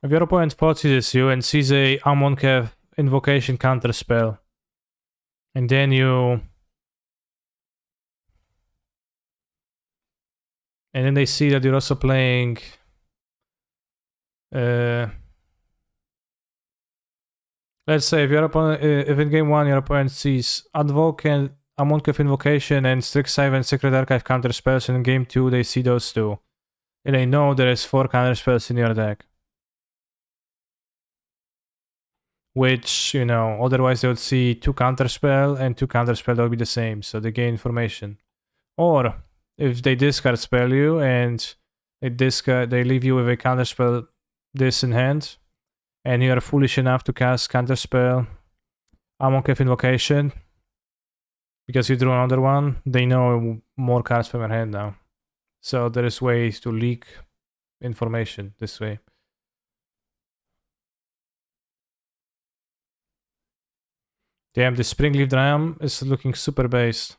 Speaker 1: If your opponent poaches you and sees a Amonkhet invocation counter spell, and then they see that you're also playing let's say if your opponent if in game 1 your opponent sees Amonkhet invocation and Strixhaven and Secret Archive counter spells, and in game 2 they see those two, and they know there is 4 counter spells in your deck, which, otherwise they would see 2 counterspell and 2 counterspell that would be the same, so they gain information. Or if they discard spell you and they leave you with a counterspell this in hand, and you are foolish enough to cast counterspell Amonkhet invocation because you drew another one, they know more cards from your hand now. So there is ways to leak information this way. Damn, the Springleaf Dram is looking super based.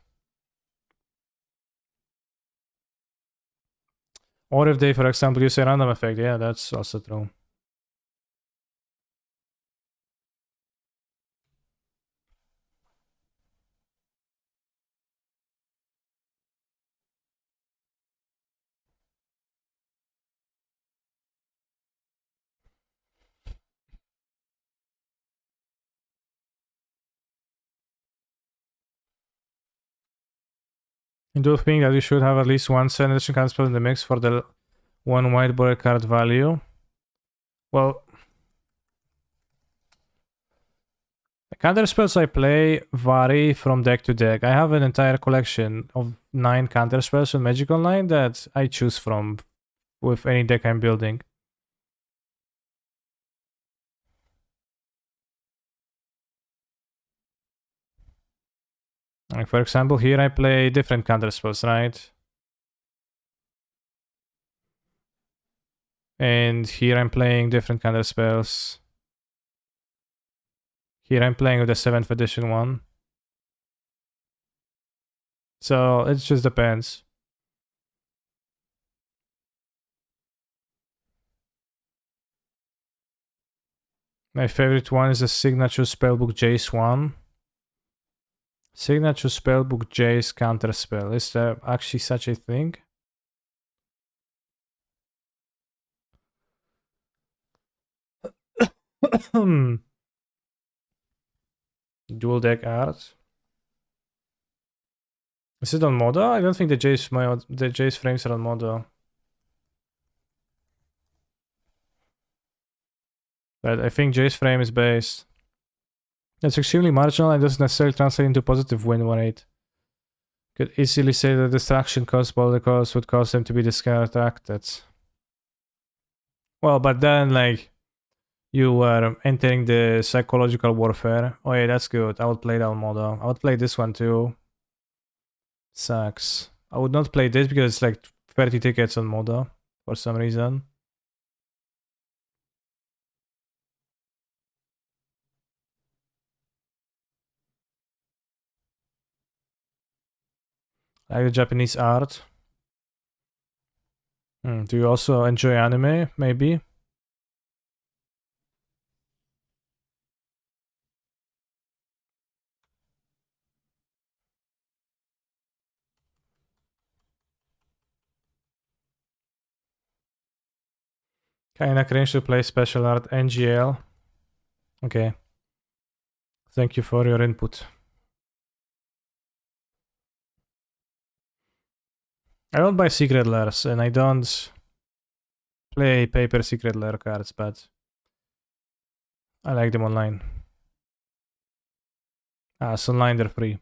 Speaker 1: Or if they, for example, use a random effect, yeah, that's also true. I do think that you should have at least one second edition card spell in the mix for the one white border card value. Well, the counter spells I play vary from deck to deck. I have an entire collection of 9 counter spells on Magic Online that I choose from with any deck I'm building. Like for example, here I play different counter spells, right? And here I'm playing different counter spells. Here I'm playing with the 7th edition one. So it just depends. My favorite one is the Signature Spellbook Jace one. Signature Spellbook Jace counterspell. Is there actually such a thing? Dual deck art. Is it on Moda? I don't think the Jace frames are on Moda. But I think Jace frame is based. It's extremely marginal and doesn't necessarily translate into positive win rate. Could easily say that distraction cost cost would cause them to be distracted. Well, but then like you were entering the psychological warfare. Oh yeah, that's good. I would play that Moda. I would play this one too. Sucks. I would not play this because it's like 30 tickets on Moda for some reason. Like the Japanese art. Do you also enjoy anime? Maybe. Kinda cringe to play special art NGL. Okay. Thank you for your input. I don't buy secret lairs and I don't play paper secret lair cards, but I like them online. So online they're free.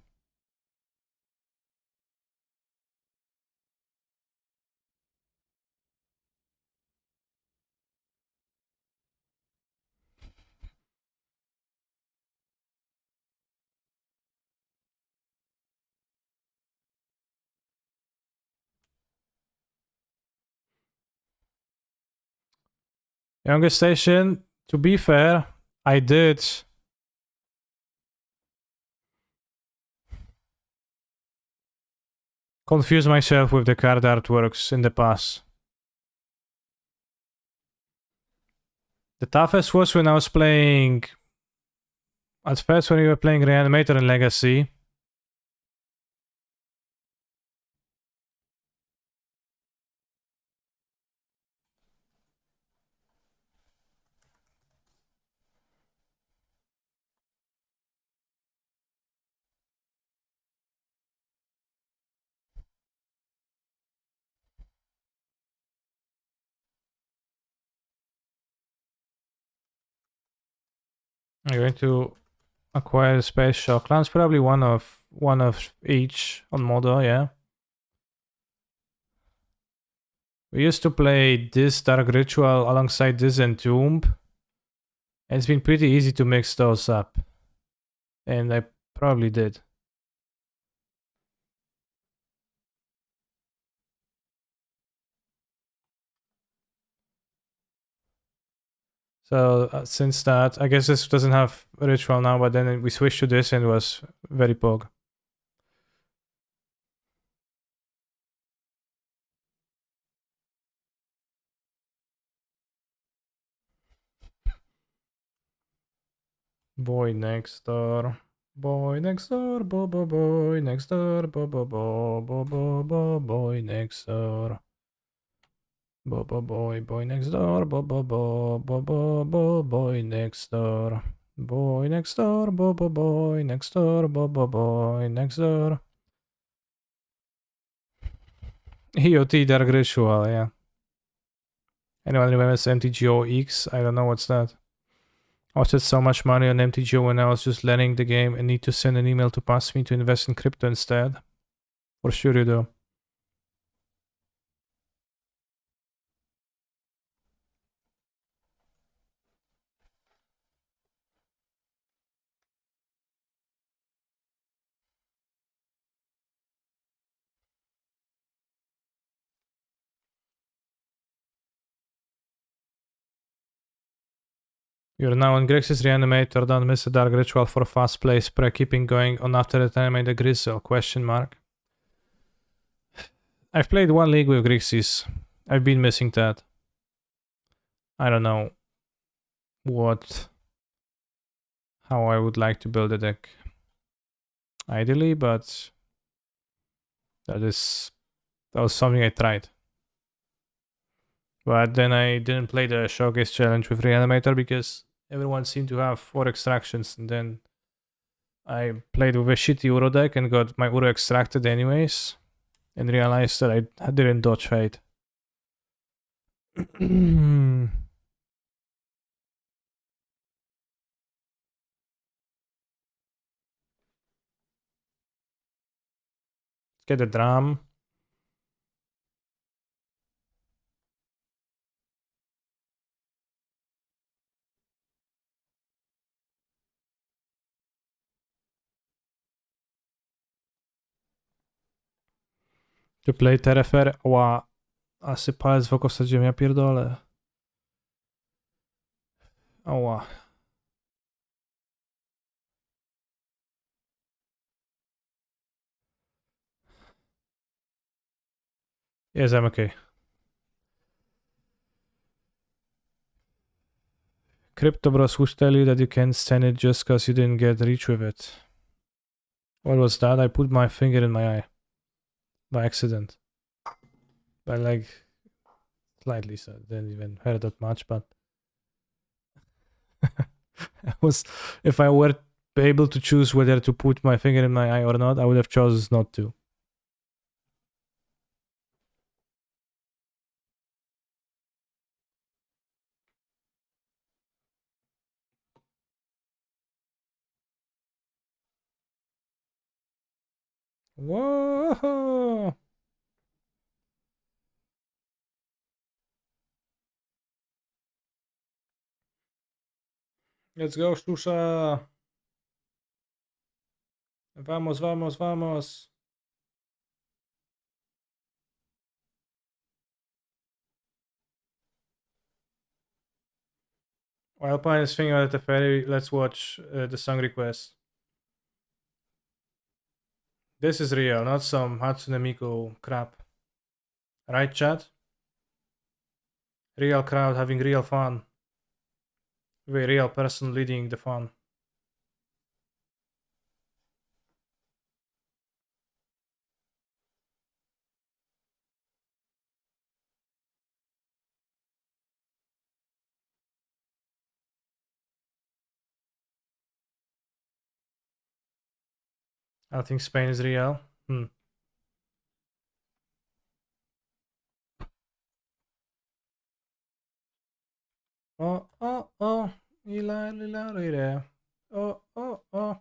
Speaker 1: Youngest station, to be fair, I did confuse myself with the card artworks in the past. The toughest was when I was playing. At first, when we were playing Reanimator and Legacy. I'm going to acquire Space Shocklands, probably one of each on Modo, yeah. We used to play this Dark Ritual alongside this Entomb. And it's been pretty easy to mix those up. And I probably did. So since that, I guess this doesn't have Ritual now, but then we switched to this and it was very pog. Boy next door. Boy next door, boy next door, boy next door. Boy next door, boy next door. Boy next door, boy next door, boy next door. EOT Dark Ritual, yeah. Anyone remembers MTGO X? I don't know what's that. I wasted so much money on MTGO when I was just learning the game and need to send an email to pass me to invest in crypto instead. For sure you do. You're now on Grixis Reanimator, don't miss a Dark Ritual for fast play, spray keeping going on after the time I made a Grizzle, question mark. I've played one league with Grixis. I've been missing that. I don't know how I would like to build a deck. Ideally, but that was something I tried. But then I didn't play the Showcase Challenge with Reanimator because everyone seemed to have 4 extractions, and then I played with a shitty Uro deck and got my Uro extracted anyways, and realized that I didn't dodge fate. Get the drum. To play Terrafer? Ła, asi palec w oko wsadziłem, ja pierdolę. Ała. Yes, I'm okay. Crypto Bros would tell you that you can't stand it just cause you didn't get rich with it. What was that? I put my finger in my eye. By accident. By like slightly, so I didn't even hear that much, but if I were able to choose whether to put my finger in my eye or not, I would have chosen not to. Whoa! Let's go, Shusha! Vamos, vamos, vamos! While Pine is thinking about the ferry, let's watch the song request. This is real, not some Hatsune Miku crap. Right, chat? Real crowd having real fun. With a real person leading the fun. I think Spain is real. Oh, oh, oh. Ila, lila, lila. Oh, oh, oh.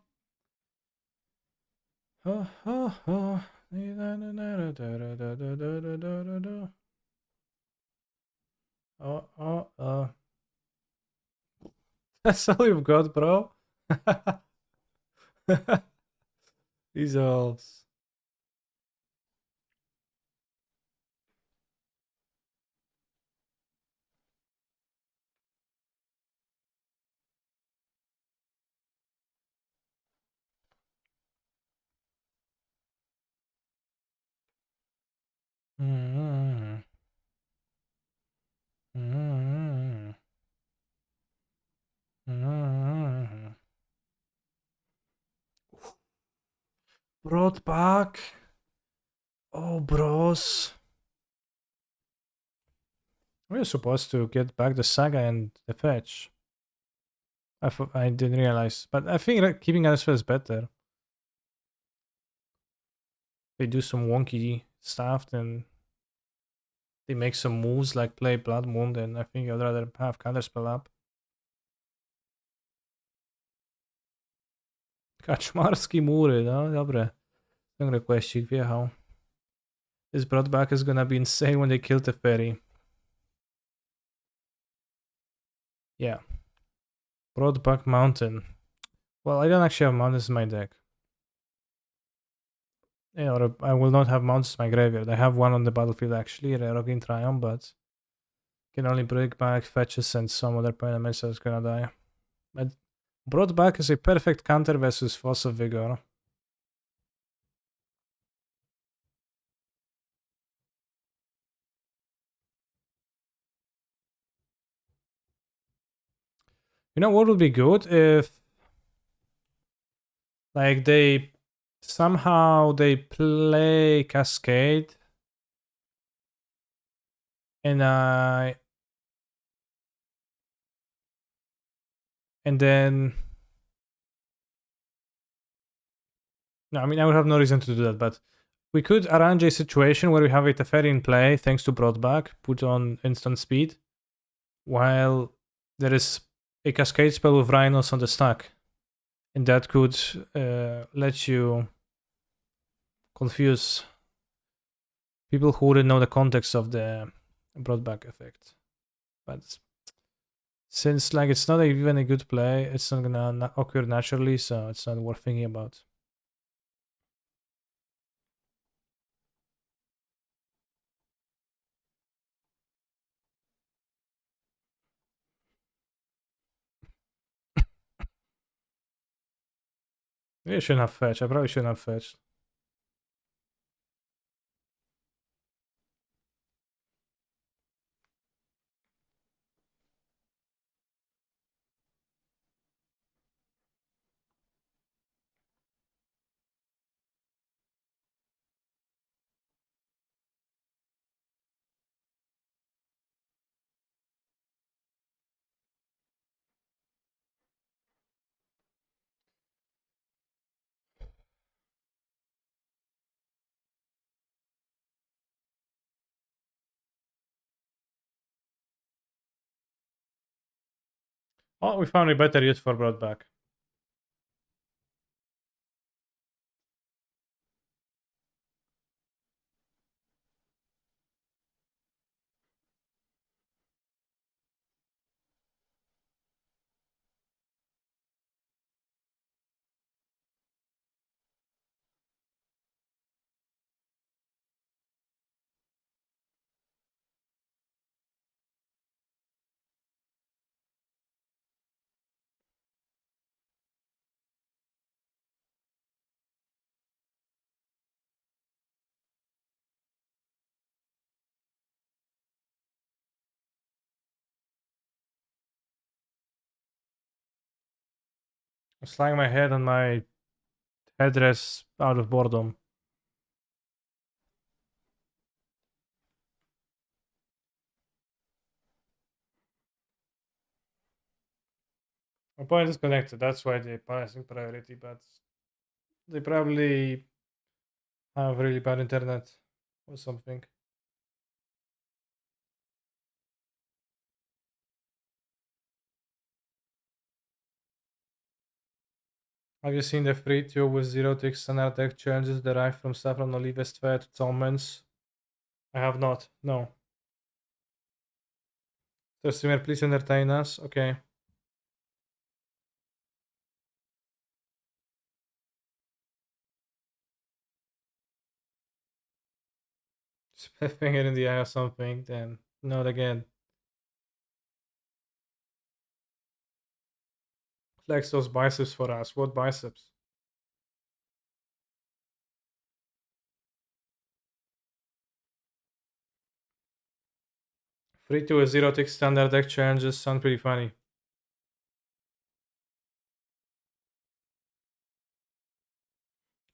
Speaker 1: Oh, oh, oh. Oh, oh, oh. That's all you've got, bro. These elves. Mm-hmm. Mm-hmm. Mm-hmm. Brought back. Oh, bros. We're supposed to get back the saga and the fetch. I didn't realize, but I think like, keeping Anisfel is better. They do some wonky stuff, then they make some moves like play Blood Moon, then I think I'd rather have Counterspell up. Kaczmarski mury, no dobre. Ten requestik wjechał. This Broadback is gonna be insane when they kill the fairy. Yeah. Broadback Mountain. Well, I don't actually have mountains in my deck. Yeah, or I will not have mountains in my graveyard. I have one on the battlefield actually, Rogin Triumph, but can only bring back fetches and some other permanents that's gonna die. But Broadback is a perfect counter versus Force of Vigor. You know what would be good if like they somehow they play Cascade and then no, I mean I would have no reason to do that, but we could arrange a situation where we have a Teferi in play thanks to Broadback, put on instant speed, while there is a Cascade spell with Rhinos on the stack. And that could let you confuse people who wouldn't know the context of the Broadback effect. But since like it's not even a good play, it's not gonna occur naturally, so it's not worth thinking about. Maybe I shouldn't have fetched. I probably shouldn't have fetched. Oh, we found a better use for Broadback. I'm sliding my head on my headdress out of boredom. My point is connected. That's why they're passing priority, but they probably have really bad internet or something. Have you seen the free 2 with 0 to standard deck challenges derived from Saffron Olive Sphere to Torments? I have not, no. So streamer, please entertain us. Okay. Split finger in the eye or something, then not again. Flex those biceps for us. What biceps? Free to a 0 tick standard deck challenges sound pretty funny.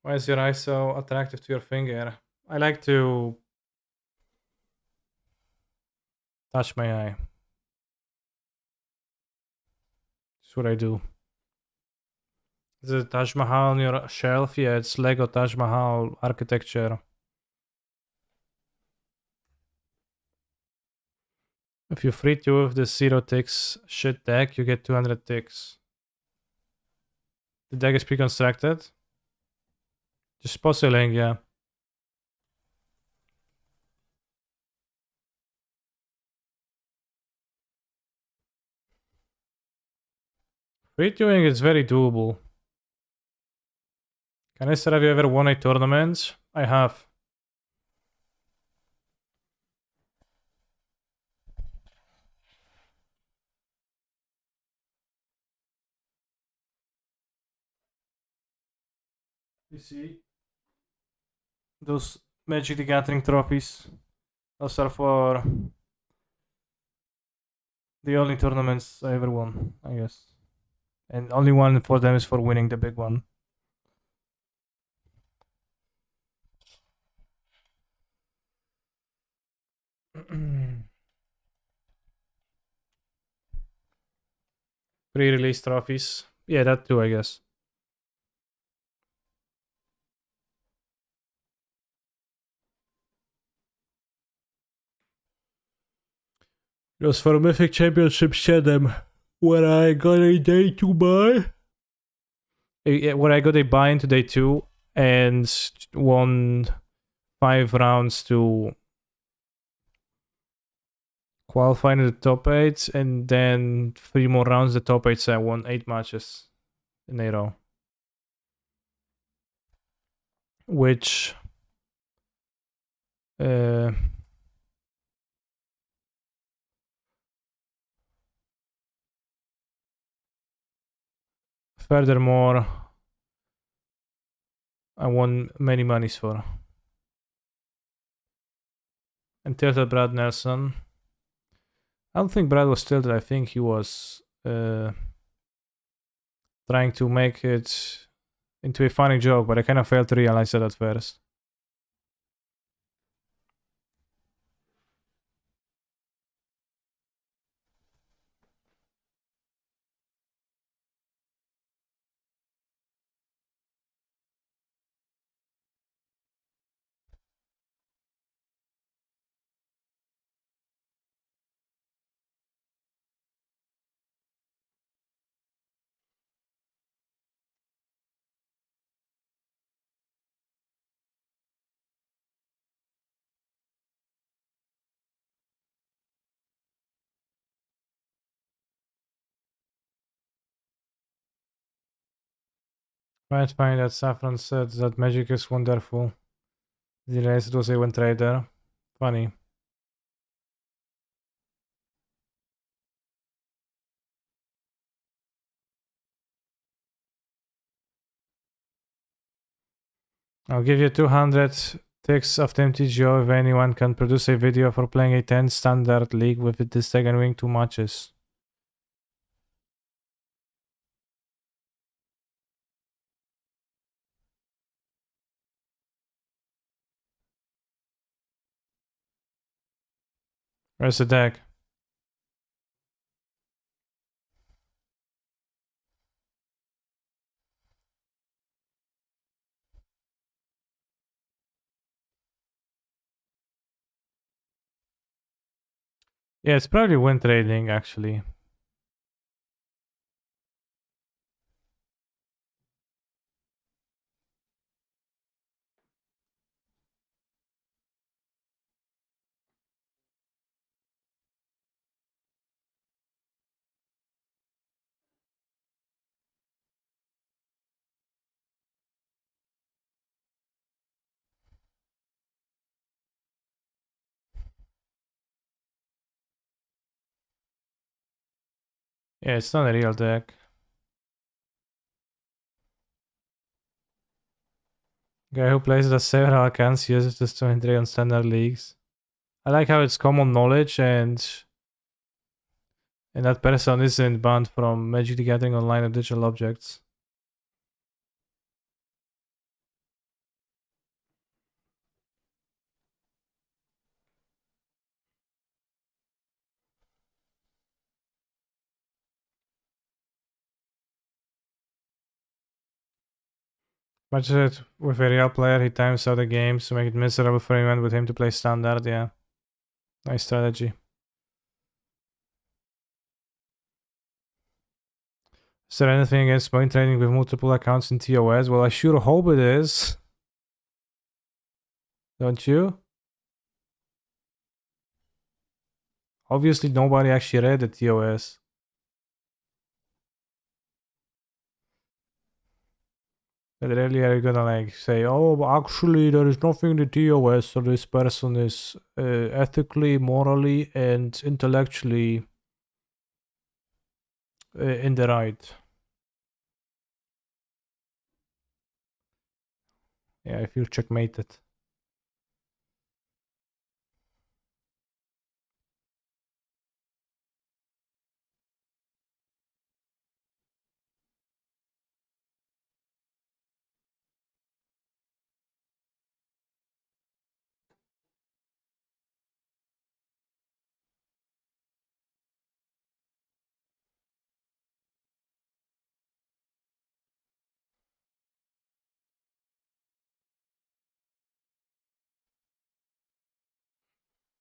Speaker 1: Why is your eye so attractive to your finger? I like to touch my eye. That's what I do. Is it Taj Mahal on your shelf? Yeah, it's Lego Taj Mahal architecture. If you free two with the 0 ticks shit deck, you get 200 ticks. The deck is pre-constructed. Just puzzling, yeah. Free twoing is very doable. Canister, have you ever won a tournament? I have. You see? Those Magic the Gathering trophies. Those are for the only tournaments I ever won, I guess. And only one for them is for winning the big one. Pre-release trophies. Yeah, that too, I guess. It was for Mythic Championship 7, where I got a day to buy. Where I got a buy into day 2 and won 5 rounds to qualify into the top 8, and then 3 more rounds the top 8, so I won 8 matches in a row. Which furthermore, I won many monies for. And tilted Brad Nelson. I don't think Brad was tilted. I think he was trying to make it into a funny joke, but I kind of failed to realize that at first. Right, fine that Saffron said that magic is wonderful. He realized it was a one trader. Funny. I'll give you 200 ticks of MTGO if anyone can produce a video for playing a 10 standard league with this deck and winning 2 matches. Where's the deck? Yeah, it's probably win trading actually. Yeah, it's not a real deck. Guy who plays the several accounts uses this to enter on standard leagues. I like how it's common knowledge and that person isn't banned from Magic the Gathering Online or digital objects. Much as with a real player, he times out the games to make it miserable for anyone with him to play standard, yeah. Nice strategy. Is there anything against point trading with multiple accounts in TOS? Well, I sure hope it is. Don't you? Obviously, nobody actually read the TOS. But really, are you gonna like say, oh, actually, there is nothing in the TOS, so this person is ethically, morally, and intellectually in the right? Yeah, I feel checkmated.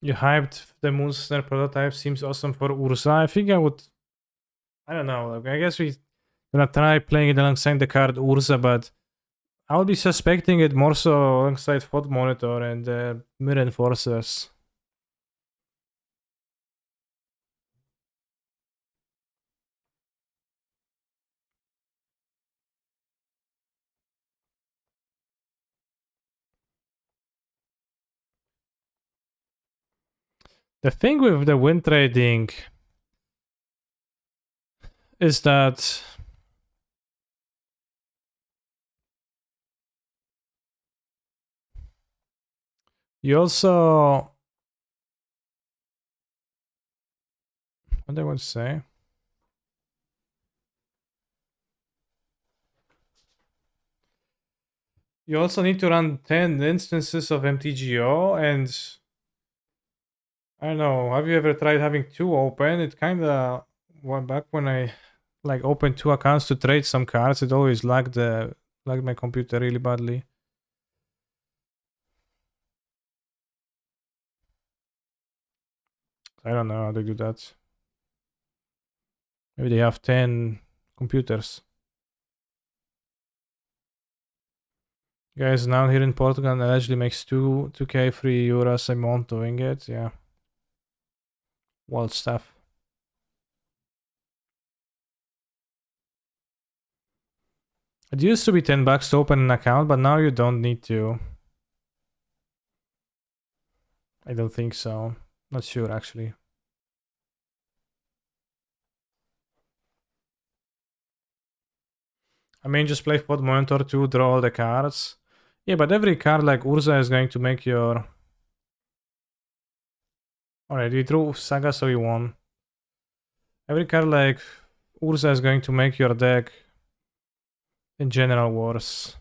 Speaker 1: You hyped the Moonstar prototype, seems awesome for Urza. I think I would. I don't know. Like, I guess we gonna try playing it alongside the card Urza, but I would be suspecting it more so alongside Fod Monitor and Mirror Enforcers. The thing with the win trading is that you also. What do I want to say? You also need to run 10 instances of MTGO, and I don't know, have you ever tried having two open? It kinda went back when I like opened two accounts to trade some cards, it always lagged my computer really badly. I don't know how they do that. Maybe they have 10 computers. Guys, now here in Portugal allegedly makes 2k free euros a month doing it, yeah. Wild stuff. It used to be 10 bucks to open an account, but now you don't need to. I don't think so. Not sure actually. I mean, just play Pod Monitor to draw all the cards. Yeah, but every card like Urza is going to make your... Alright, you drew Saga, so you won. Every card like Urza is going to make your deck in general worse.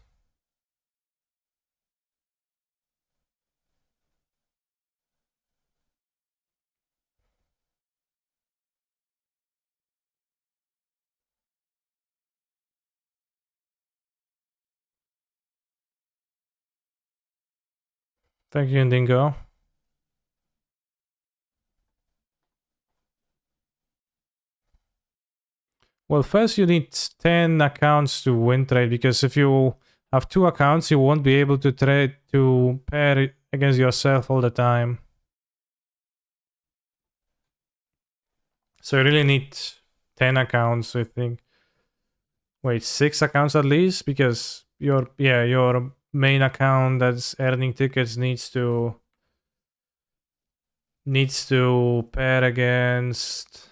Speaker 1: Thank you, Dingo. Well, first you need 10 accounts to win trade, because if you have two accounts, you won't be able to trade to pair against yourself all the time. So you really need 10 accounts, I think. Wait, 6 accounts at least, because your main account that's earning tickets needs to pair against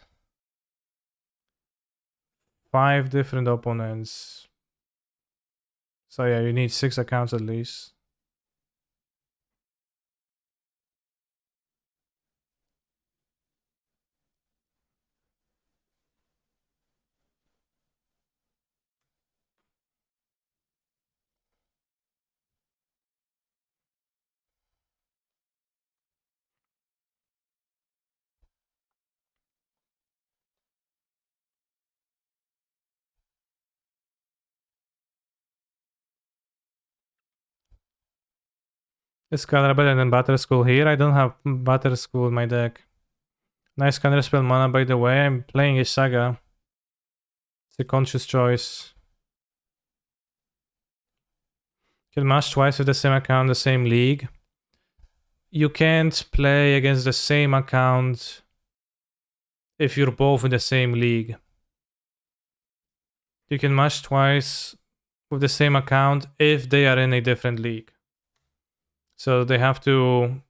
Speaker 1: 5 different opponents. So yeah, you need 6 accounts at least. Is color better than Battle School here? I don't have Battle School in my deck. Nice counterspell mana, by the way. I'm playing a Saga. It's a conscious choice. You can match twice with the same account, the same league. You can't play against the same account if you're both in the same league. You can match twice with the same account if they are in a different league. So they have to,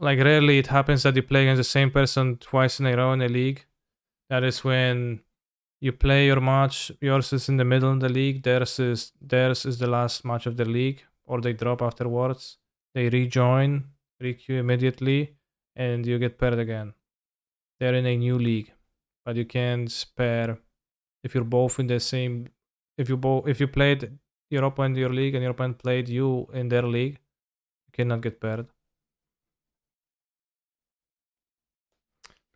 Speaker 1: like, rarely it happens that you play against the same person twice in a row in a league. That is when you play your match, yours is in the middle of the league, theirs is the last match of the league, or they drop afterwards. They rejoin, requeue immediately, and you get paired again. They're in a new league, but you can't pair if you're both in the same. If you played your opponent in your league and your opponent played you in their league, you cannot get paired.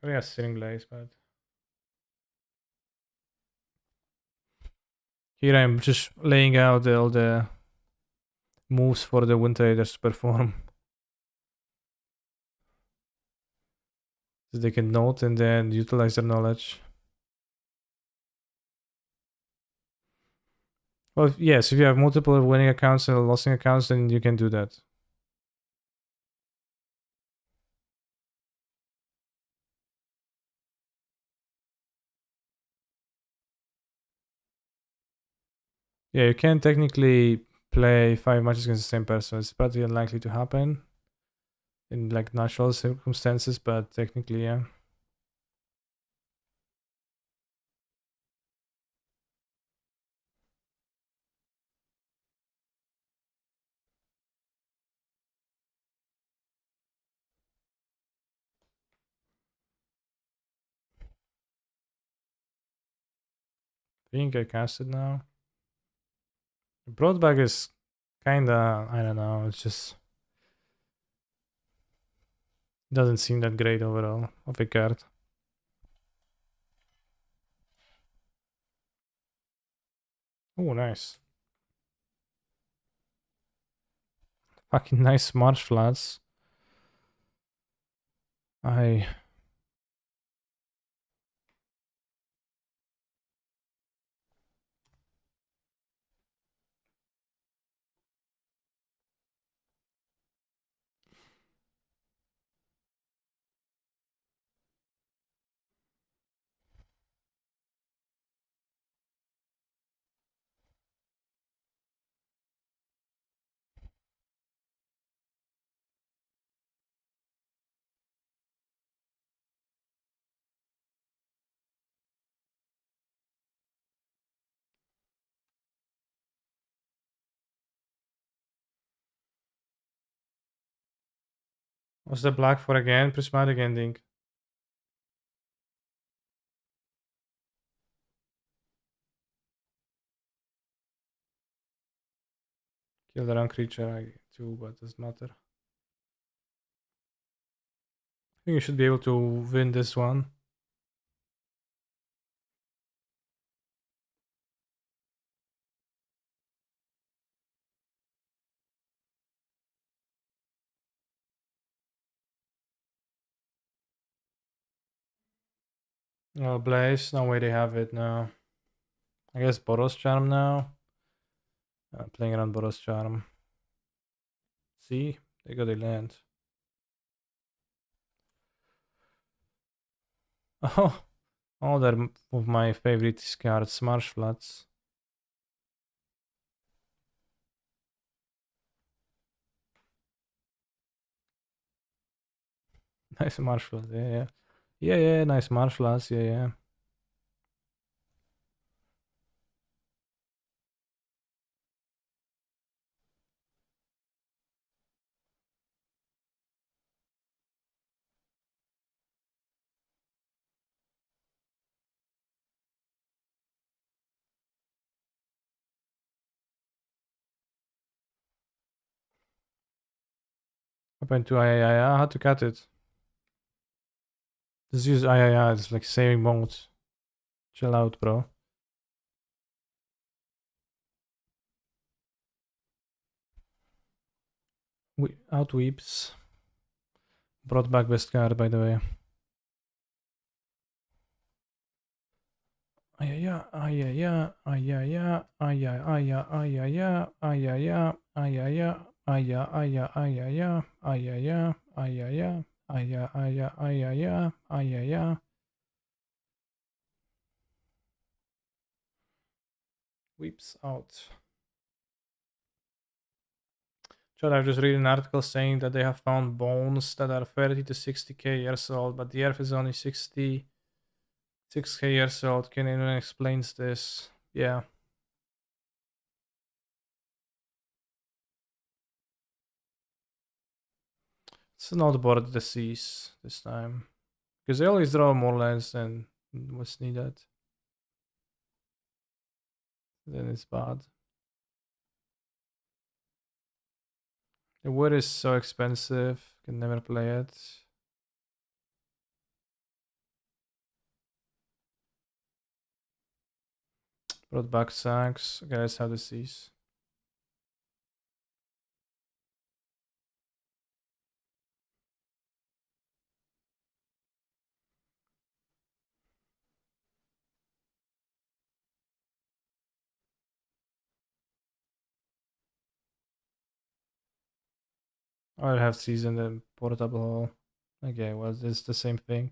Speaker 1: Probably a sitting place, but here I'm just laying out all the moves for the Wind Raiders to perform. So they can note and then utilize their knowledge. Well, yes, if you have multiple winning accounts and losing accounts, then you can do that. Yeah, you can technically play 5 matches against the same person. It's pretty unlikely to happen in like natural circumstances, but technically, yeah. I think I cast it now. Broadback is kinda, I don't know, it's just doesn't seem that great overall of a card. Oh, nice. Fucking nice marsh flats. I What's the black for again? Prismatic ending. Kill the wrong creature too, but doesn't matter. I think you should be able to win this one. Oh, Blaze. No way they have it now. I guess Boros Charm now. Playing around Boros Charm. See? They got a land. Oh, oh, they're of my favorite cards, Marsh Flats. Nice Marsh Flats, yeah, yeah. Yeah, yeah, nice Marsh Flats, yeah, yeah. Happened to I had to cut it. Just use I, it's like saving mode. Chill out, bro. Outweeps. Brought back best card, by the way. Ayaya, ayaya, ayaya, ayaya, ayaya, ayaya, ayaya, ayaya, aya, aya, ayaya, ayaya, ayaya, aya, aya, ayaya, ayaya. Weeps out. Chad, I've just read an article saying that they have found bones that are 30 to 60k years old, but the Earth is only 66k years old. Can anyone explains this? Yeah. It's not about the seas this time. Because they always draw more lands than what's needed. Then it's bad. The wood is so expensive. Can never play it. Brought back sacks. Okay, let's have the seas. I'll have seas in the portable hall. Okay, well, it's the same thing.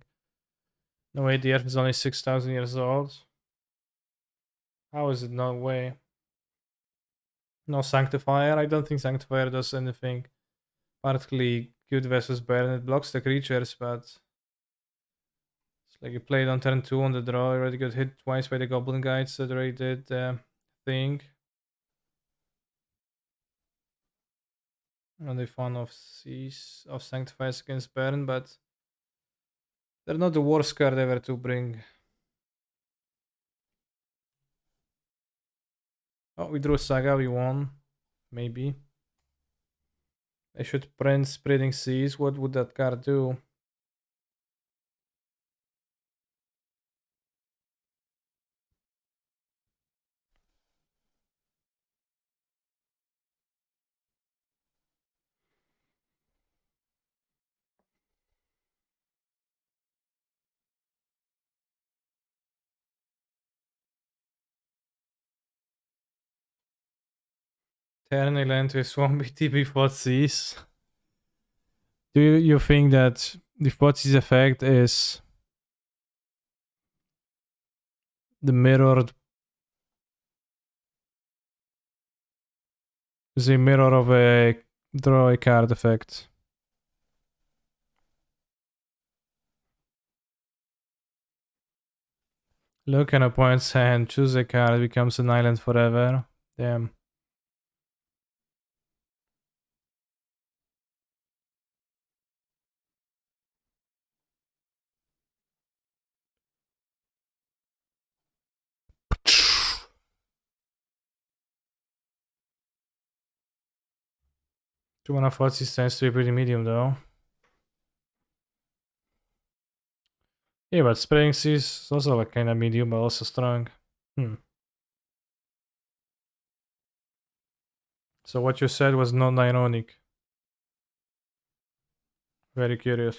Speaker 1: No way, the Earth is only 6,000 years old. How is it no way? No Sanctifier? I don't think Sanctifier does anything particularly good versus Burn. It blocks the creatures, but it's like you played on turn 2 on the draw, you already got hit twice by the Goblin Guides that already did the thing. And they fun of Seas of Sanctifiers against Burn, but they're not the worst card ever to bring. Oh, we drew Saga, we won. Maybe. I should print Spreading Seas. What would that card do? Turn Island with 1 BT before Seas. Do you think that the Seas effect is the mirrored is a mirror of a draw a card effect? Look at opponent's hand, choose a card, becomes an island forever. Damn. Two mana Seas tends to be pretty medium though. Yeah, but Spreading Seas is also like kinda medium but also strong. So what you said was not ironic. Very curious.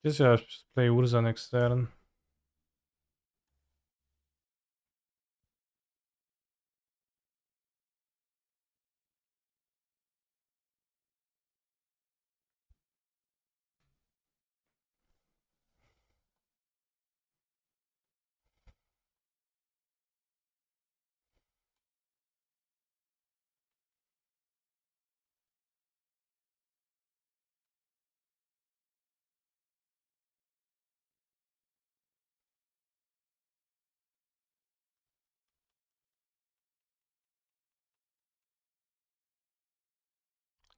Speaker 1: Just play Urza next turn.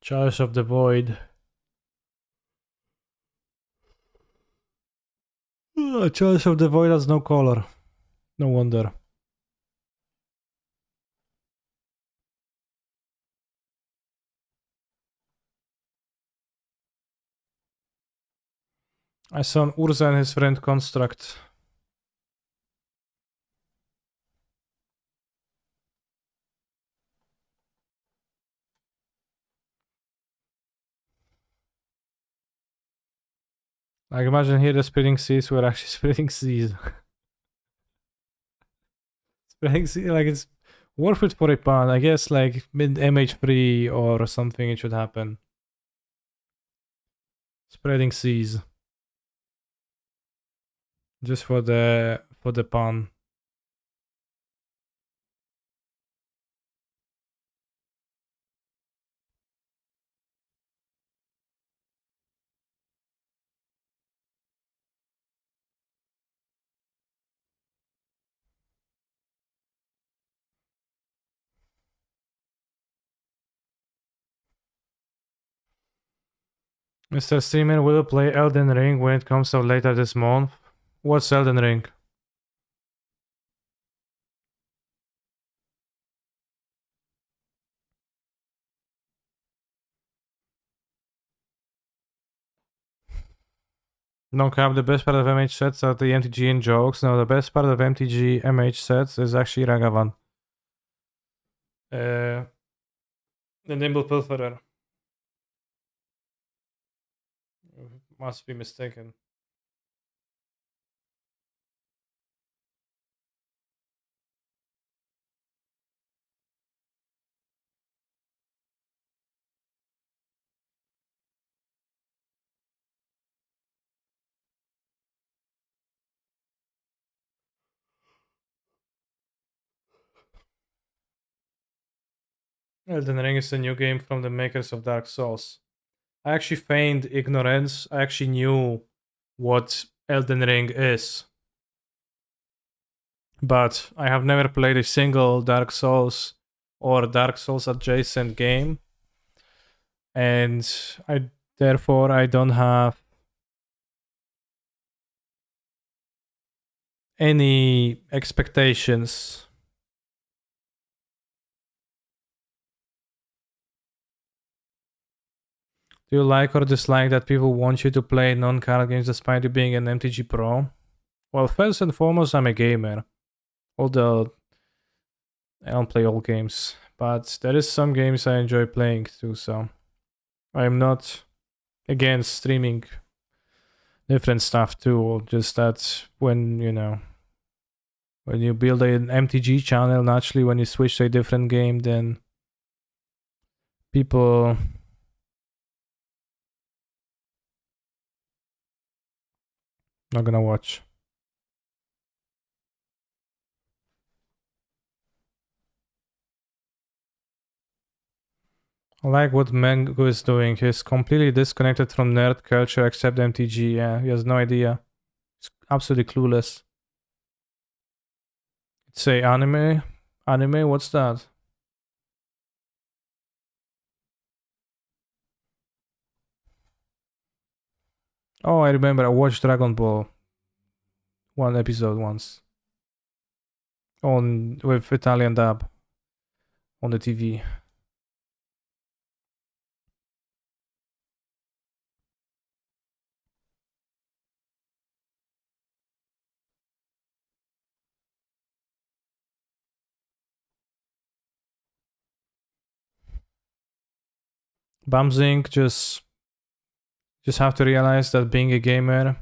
Speaker 1: Chalice of the Void. Chalice of the Void has no color. No wonder. I saw an Urza and his friend construct. Like, imagine here the spreading seas were actually spreading seas. Spreading seas, like, it's worth it for a pan. I guess, like, mid MH3 or something, it should happen. Spreading seas. Just for the pan. Mr. Streamer will play Elden Ring when it comes out later this month. What's Elden Ring? No cap, the best part of MH sets are the MTG and jokes. No, the best part of MTG MH sets is actually Ragavan. The Nimble Pilferer. Must be mistaken. Elden Ring is a new game from the makers of Dark Souls. I actually feigned ignorance. I actually knew what Elden Ring is. But I have never played a single Dark Souls or Dark Souls adjacent game. And therefore I don't have any expectations. Do you like or dislike that people want you to play non-card games despite you being an MTG pro? Well, first and foremost, I'm a gamer. Although I don't play all games. But there is some games I enjoy playing too, so I'm not against streaming different stuff too. Just that when you build an MTG channel, naturally when you switch to a different game, then people not gonna watch. I like what Mango is doing. He's completely disconnected from nerd culture except MTG. Yeah, he has no idea. He's absolutely clueless. Say anime? Anime? What's that? Oh, I remember. I watched Dragon Ball one episode once on with Italian dub on the TV. Bamzing just have to realize that being a gamer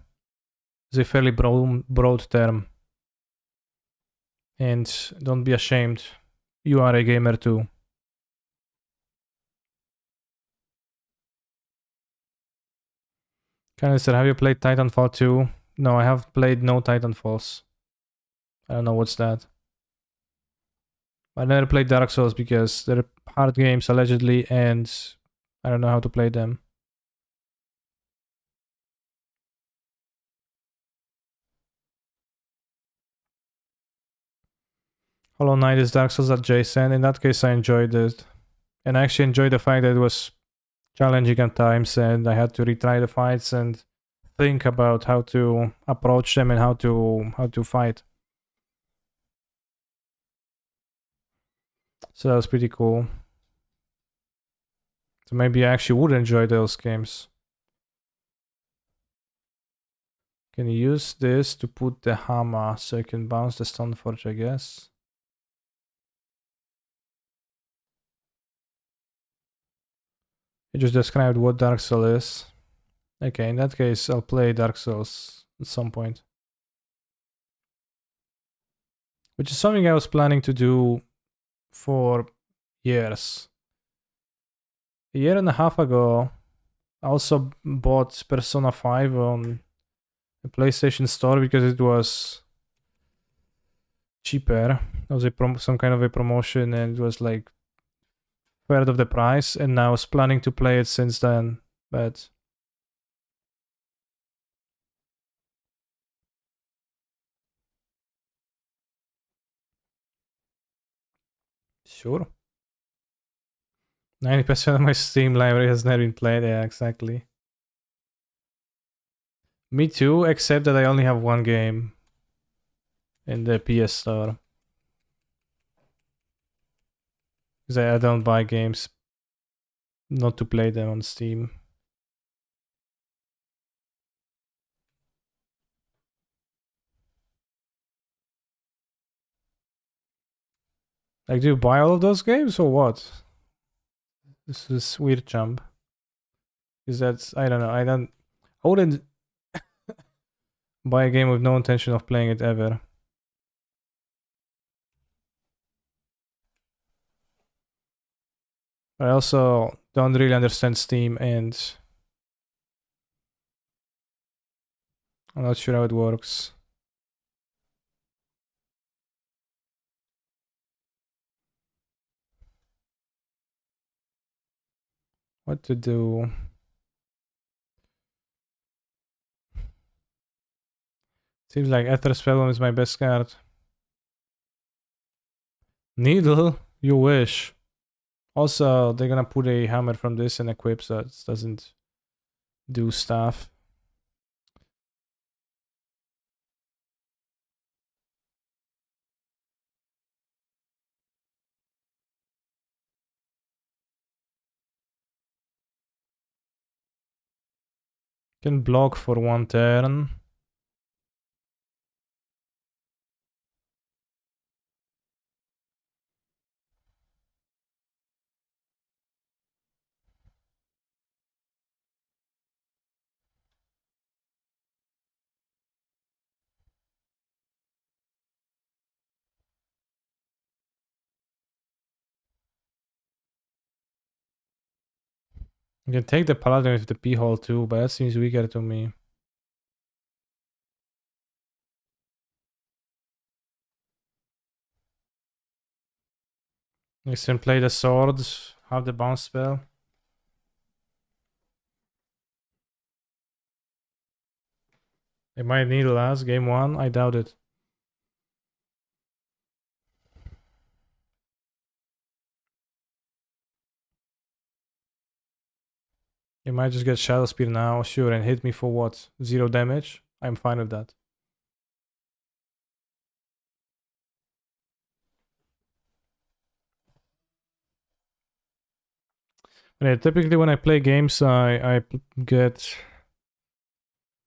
Speaker 1: is a fairly broad term, and don't be ashamed. You are a gamer too. Canister, have you played Titanfall 2? No, I have played no Titanfalls. I don't know what's that. I never played Dark Souls because they're hard games allegedly, and I don't know how to play them. Hollow Knight is Dark Souls adjacent. In that case, I enjoyed it. And I actually enjoyed the fact that it was challenging at times and I had to retry the fights and think about how to approach them and how to fight. So that was pretty cool. So maybe I actually would enjoy those games. Can use this to put the hammer so I can bounce the Stoneforge, I guess. You just described what Dark Soul is. Okay, in that case, I'll play Dark Souls at some point. Which is something I was planning to do for years. A year and a half ago, I also bought Persona 5 on the PlayStation Store because it was cheaper. It was some kind of a promotion and it was like third of the price, and I was planning to play it since then, but sure. 90% of my Steam library has never been played. Yeah, exactly. Me too, except that I only have one game in the PS Store. Because I don't buy games not to play them on Steam. Like, do you buy all of those games or what? This is weird jump. Because that's, I don't know, I wouldn't buy a game with no intention of playing it ever. I also don't really understand Steam and I'm not sure how it works. What to do? Seems like Ether Spellbomb is my best card. Needle? You wish. Also, they're gonna put a hammer from this and equip so it doesn't do stuff. Can block for one turn. You can take the Paladin with the P-hole too, but that seems weaker to me. You can play the sword, have the bounce spell. It might need last game one, I doubt it. It might just get Shadow Spear now, sure, and hit me for what? 0 damage? I'm fine with that. Yeah, typically when I play games, I get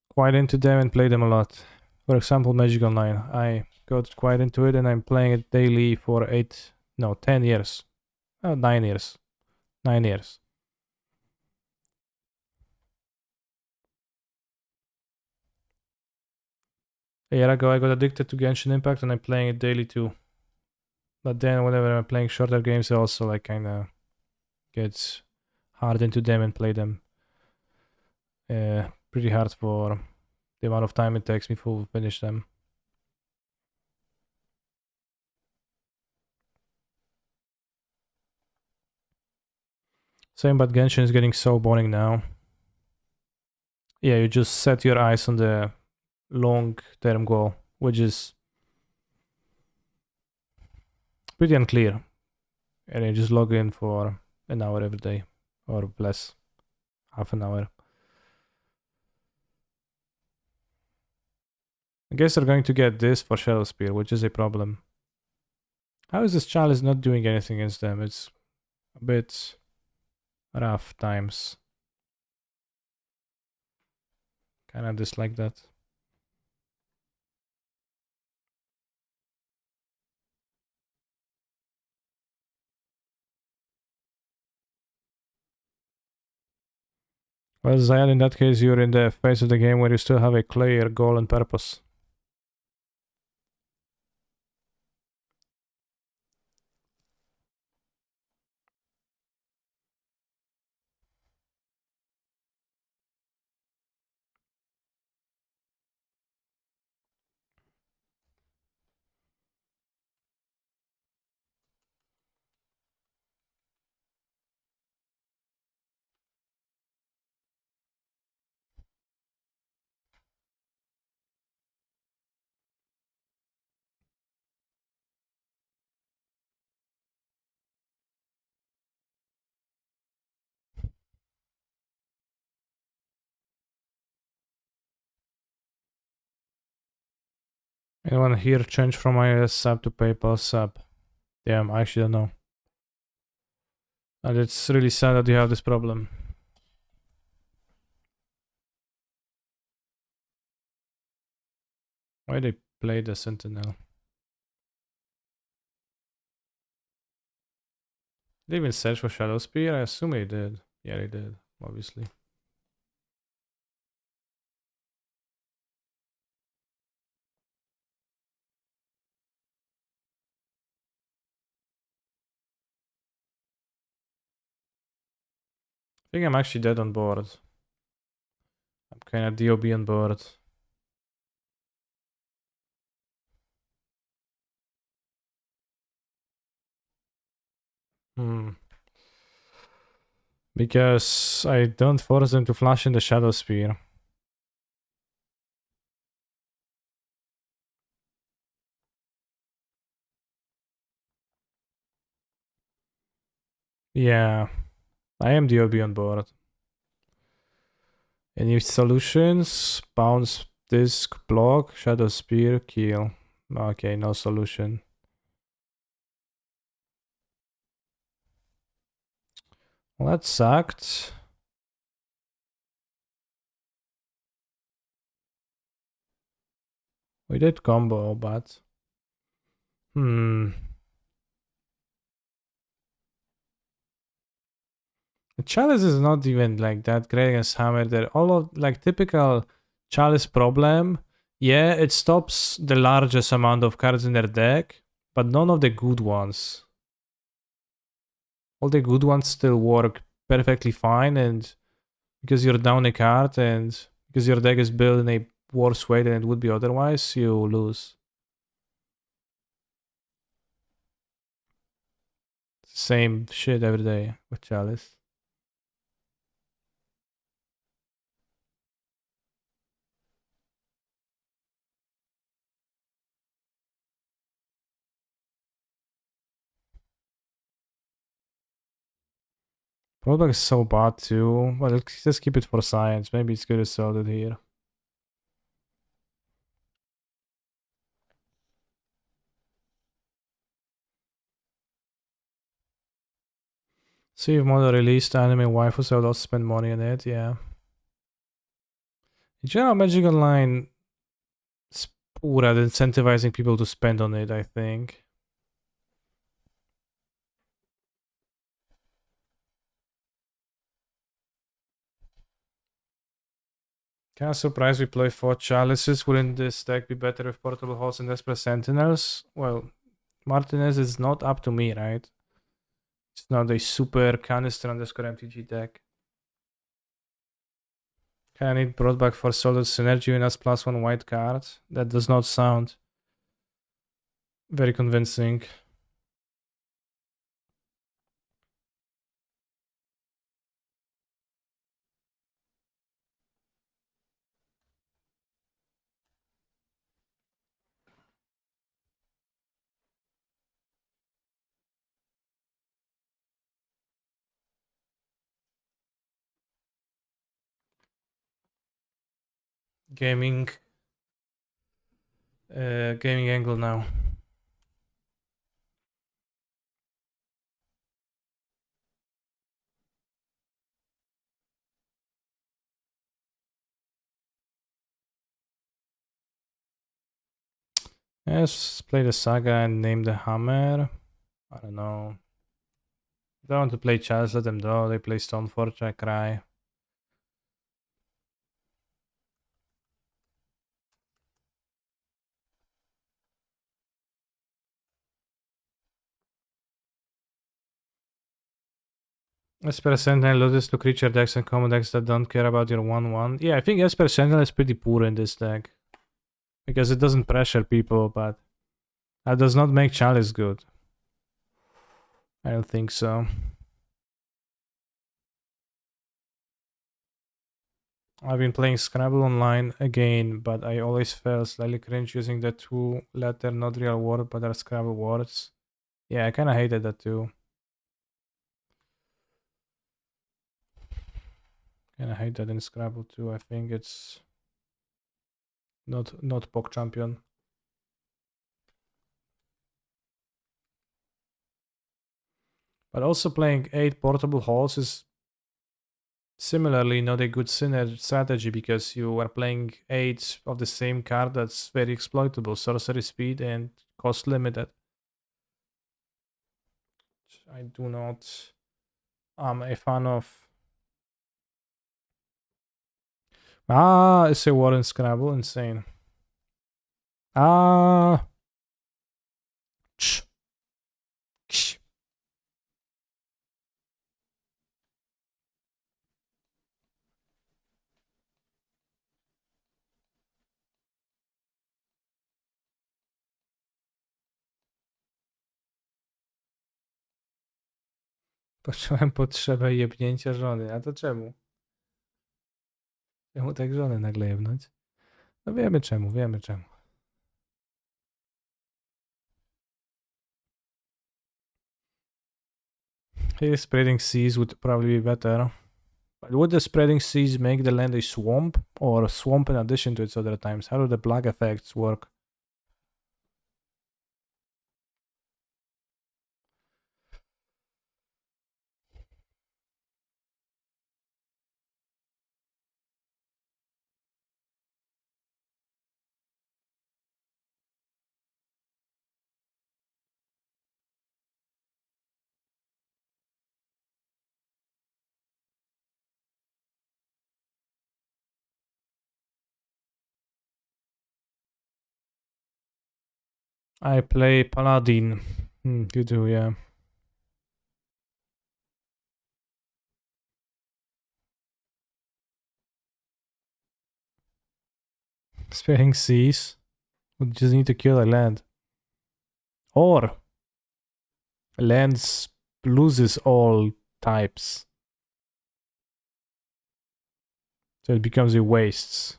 Speaker 1: quite into them and play them a lot. For example, Magic Online. I got quite into it and I'm playing it daily for 10 years. 9 years. 9 years. A year ago I got addicted to Genshin Impact and I'm playing it daily too. But then whenever I'm playing shorter games, I also like kinda get hard into them and play them pretty hard for the amount of time it takes me to finish them. Same, but Genshin is getting so boring now. Yeah, you just set your eyes on the long-term goal, which is pretty unclear. And you just log in for an hour every day, or less, half an hour. I guess they're going to get this for Shadow Spear, which is a problem. How is this chalice not doing anything against them? It's a bit rough times. Kinda dislike that. Well, Zion, in that case, you're in the phase of the game where you still have a clear goal and purpose. Anyone here change from iOS sub to PayPal sub? Damn, I actually don't know. And it's really sad that you have this problem. Why they play the Sentinel? Did they even search for Shadow Spear? I assume they did. Yeah, they did, obviously. I think I'm actually dead on board. I'm kind of DOB on board. Because I don't force them to flash in the Shadow Spear. Yeah, I am DOB on board. Any solutions? Bounce, disc, block, Shadow Spear, kill. Okay, no solution. Well, that sucked. We did combo, but... The Chalice is not even like that great against Hammer. They're all of like typical Chalice problem. Yeah, it stops the largest amount of cards in their deck, but none of the good ones. All the good ones still work perfectly fine, and because you're down a card and because your deck is built in a worse way than it would be otherwise, you lose. Same shit every day with Chalice. Product is so bad too. Well, just keep it for science. Maybe it's good to sell it here. See if Mono released anime waifus, I would also spend money on it, yeah. In general, Magic Online is poor at incentivizing people to spend on it, I think. Kinda surprised we play 4 Chalices. Wouldn't this deck be better with Portable Halls and Desperate Sentinels? Well, Martinez is not up to me, right? It's not a super canister underscore MTG deck. Kinda need brought back for solid synergy and as +1 white card. That does not sound very convincing. Gaming gaming angle now. Yes, play the Saga and name the Hammer. I don't know. If they want to play Chalice, let them know. They play Stoneforge, I cry. Esper Sentinel loses to creature decks and common decks that don't care about your 1/1. Yeah, I think Esper Sentinel is pretty poor in this deck. Because it doesn't pressure people, but that does not make Chalice good. I don't think so. I've been playing Scrabble online again, but I always felt slightly cringe using the two-letter not real word but are Scrabble words. Yeah, I kinda hated that too. Kinda hate that in Scrabble too. I think it's not Pog Champion. But also playing 8 portable halls is similarly not a good strategy because you are playing 8 of the same card that's very exploitable. Sorcery speed and cost limited. I do not am a fan of. It's a war in Scrabble, insane. Ah, Ch. Ch. Poczułem potrzebę jebnięcia żony. A to czemu? Czemu tak żonę nagle jebnąć? No wiemy czemu, wiemy czemu. Here spreading seas would probably be better. But would the spreading seas make the land a swamp? Or a swamp in addition to its other times? How do the black effects work? I play Paladin. You do, yeah. Spreading seas. We just need to kill a land. Or lands loses all types. So it becomes a wastes.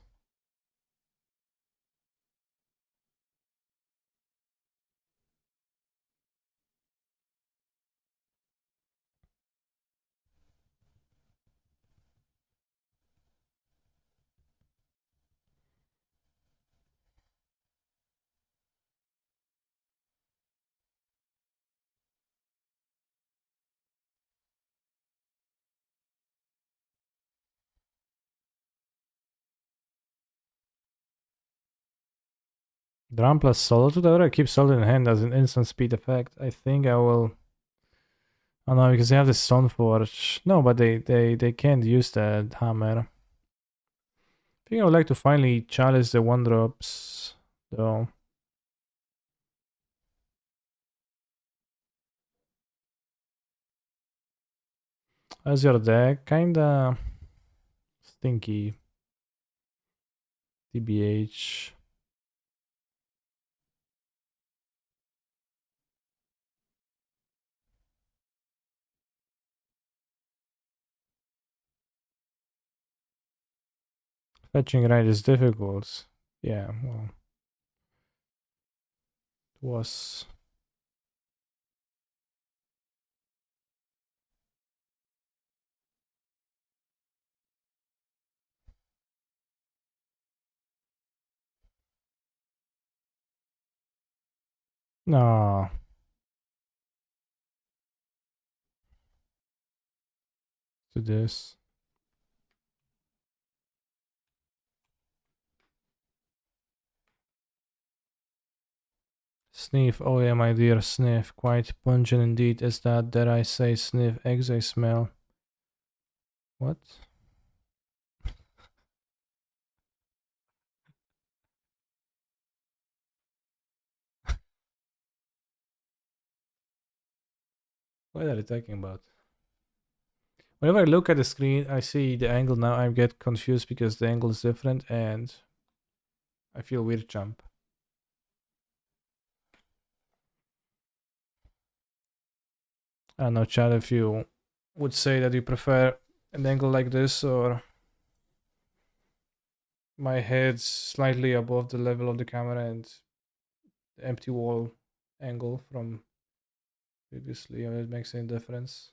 Speaker 1: Drum plus solo to the other keep solo in hand as an instant speed effect. I think I will. Oh no, because they have the Stoneforge. No, but they can't use that hammer. I think I would like to finally chalice the 1-drops though. As your deck, kinda stinky. TBH. Fetching right is difficult. Yeah, well. It was. No. To this. Sniff, oh yeah, my dear sniff. Quite pungent indeed. Is that, dare I say, sniff eggs I smell? What? What are you talking about? Whenever I look at the screen, I see the angle now. I get confused because the angle is different and I feel weird jump. I don't know, Chad, if you would say that you prefer an angle like this or my head slightly above the level of the camera and the empty wall angle from previously, if it makes any difference.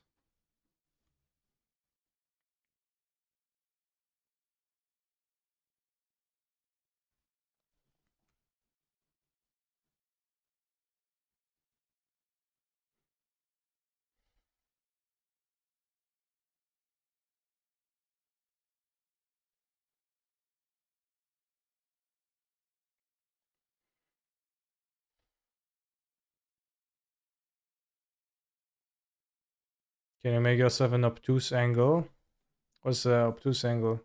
Speaker 1: Can you make yourself an obtuse angle? What's the obtuse angle?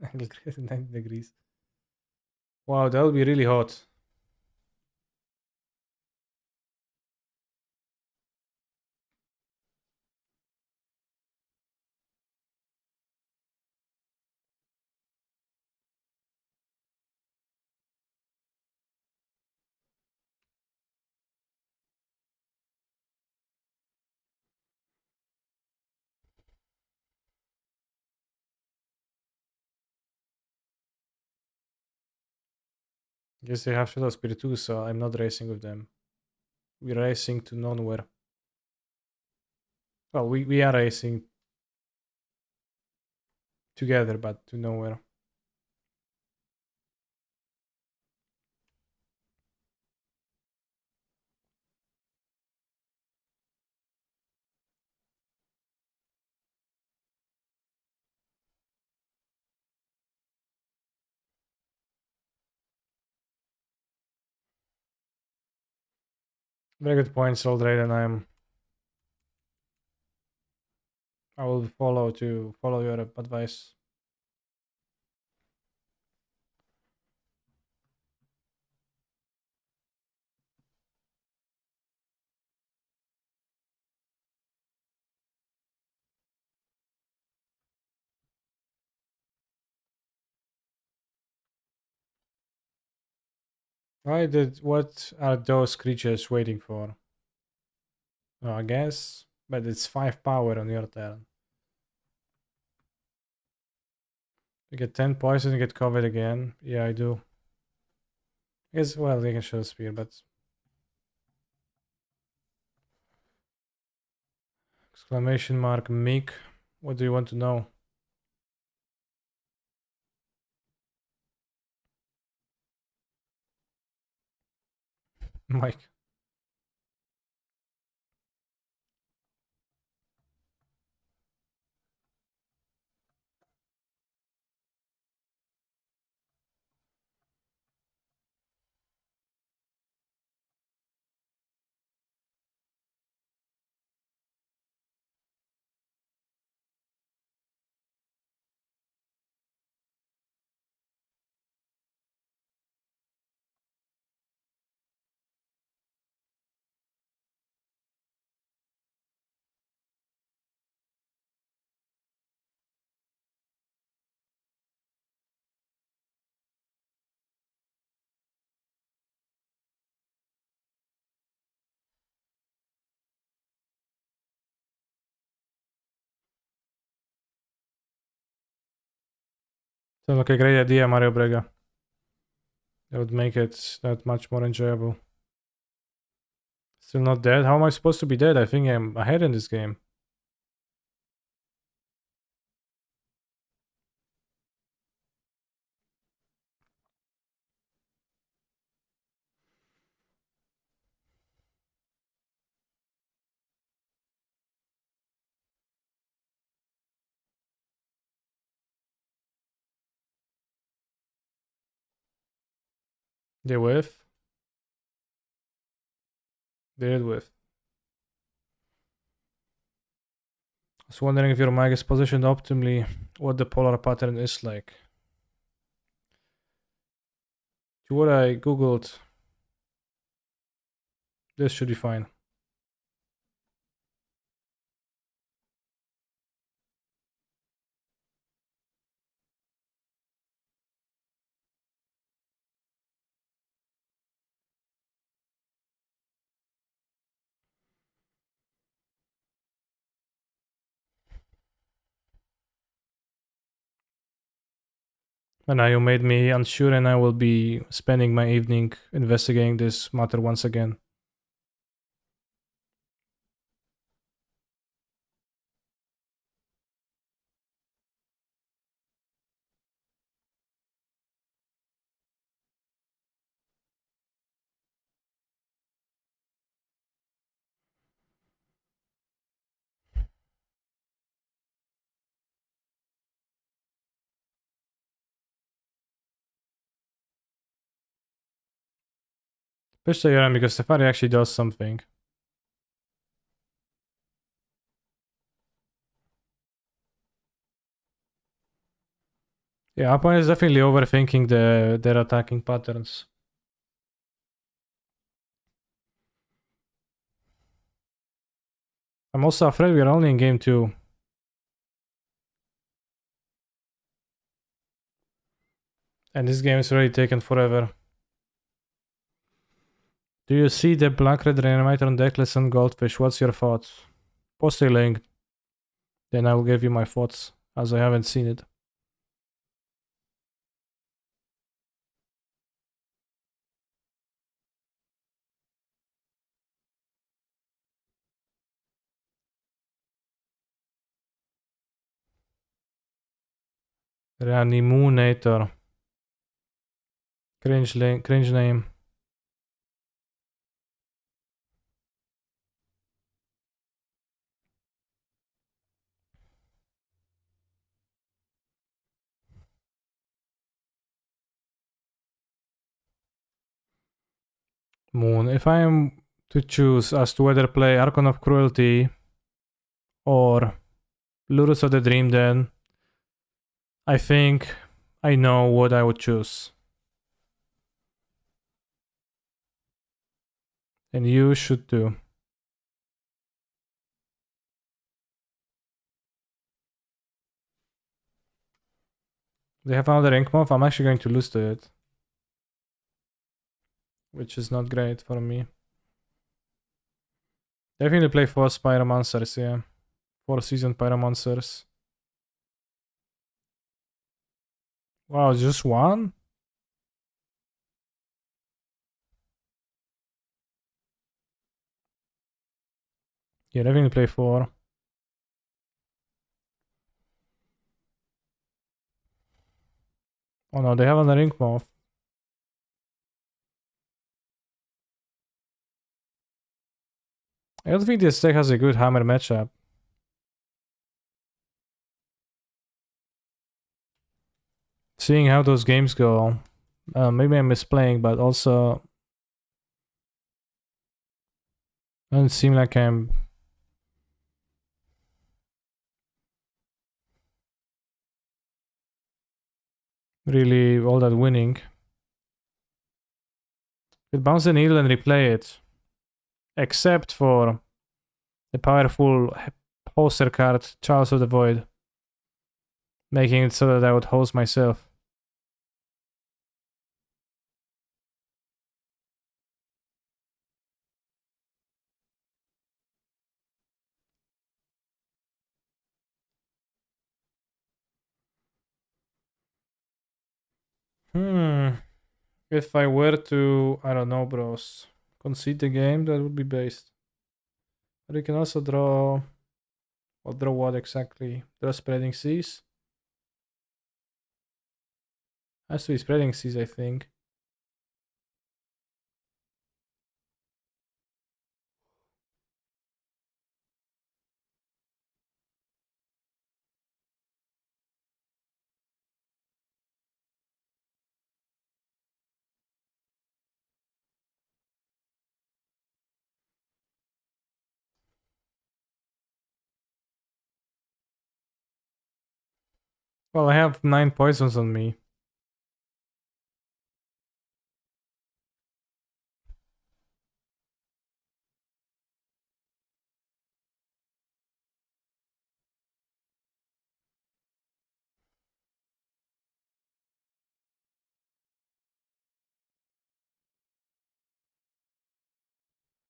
Speaker 1: Angle greater than 90 degrees. Wow, that would be really hot. Guess they have Shadow Spirit too, so I'm not racing with them. We're racing to nowhere. Well, we are racing together, but to nowhere. Very good points, Aldrade, and I will follow your advice. What are those creatures waiting for? Oh, I guess, but it's 5 power on your turn. You get 10 poison and get covered again. Yeah, I do. I guess, well, they can show spear, but exclamation mark Mick. What do you want to know? Mike. Sounds like a great idea, Mario Brega. That would make it that much more enjoyable. Still not dead? How am I supposed to be dead? I think I'm ahead in this game. They whiff. They did whiff. I was wondering if your mic is positioned optimally, what the polar pattern is like. To what I googled, this should be fine. And now you made me unsure, and I will be spending my evening investigating this matter once again. Especially Yorion, because Safari actually does something. Yeah, opponent is definitely overthinking their attacking patterns. I'm also afraid we're only in game 2. And this game is already taken forever. Do you see the black red reanimator on Deckless and Goldfish? What's your thoughts? Post a link. Then I will give you my thoughts, as I haven't seen it. Reanimator. Cringe name. Moon. If I am to choose as to whether play Archon of Cruelty or Lurus of the Dream, then I think I know what I would choose. And you should too. They have another ink move. I'm actually going to lose to it, which is not great for me. Definitely play 4 Pyromancers, yeah. 4 seasoned Pyromancers. Wow, just one? Yeah, definitely play 4. Oh no, they have another ink move. I don't think this deck has a good hammer matchup. Seeing how those games go, maybe I'm misplaying, but also doesn't seem like I'm really all that winning. It bounce the needle and replay it, except for the powerful poster card, Charles of the Void, making it so that I would host myself. If I were to, I don't know, bros, concede the game, that would be based. But you can also draw, or draw what exactly? Draw Spreading Seas? Has to be Spreading Seas, I think. Well, I have 9 poisons on me.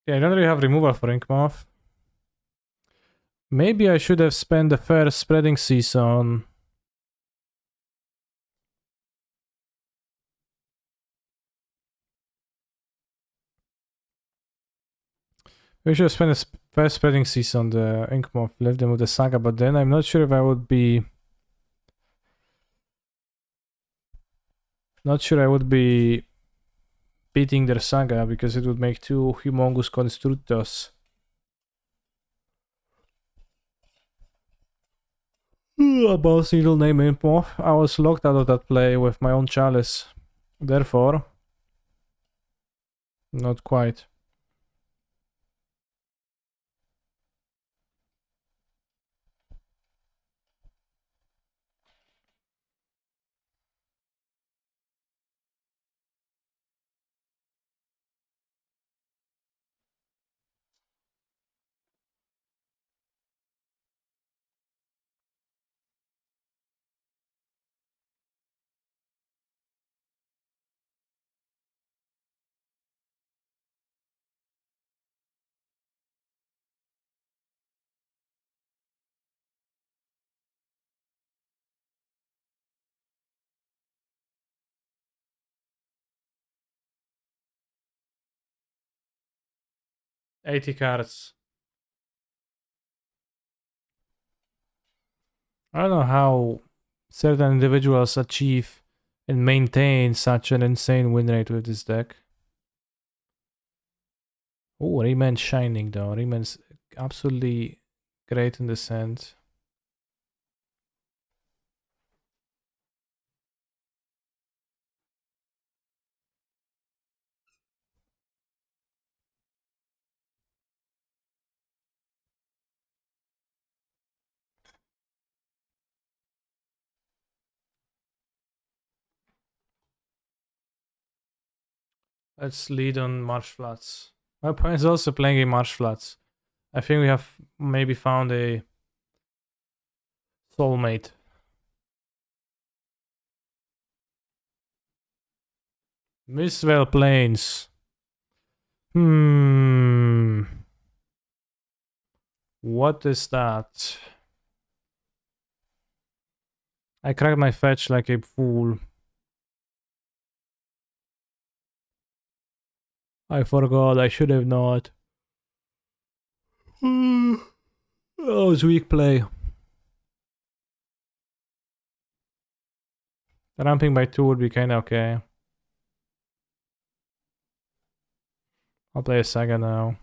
Speaker 1: Yeah, I don't really have removal for Inkmoth. Maybe I should have spent the first spreading season. We should have spent the first spreading season on the Inkmoth, left them with the Saga, but then I'm not sure if I would be... Not sure I would be beating their Saga, because it would make 2 humongous Constructos. About single name Inkmoth. I was locked out of that play with my own Chalice. Therefore... Not quite. $80 cards. I don't know how certain individuals achieve and maintain such an insane win rate with this deck. Oh, Rayman's shining though. Rayman's absolutely great in this end. Let's lead on Marsh Flats. My opponent is also playing a Marsh Flats. I think we have maybe found a soulmate. Mistwell Plains. What is that? I cracked my fetch like a fool. I forgot, I should have not. That was weak play. Ramping by 2 would be kinda okay. I'll play a Saga now.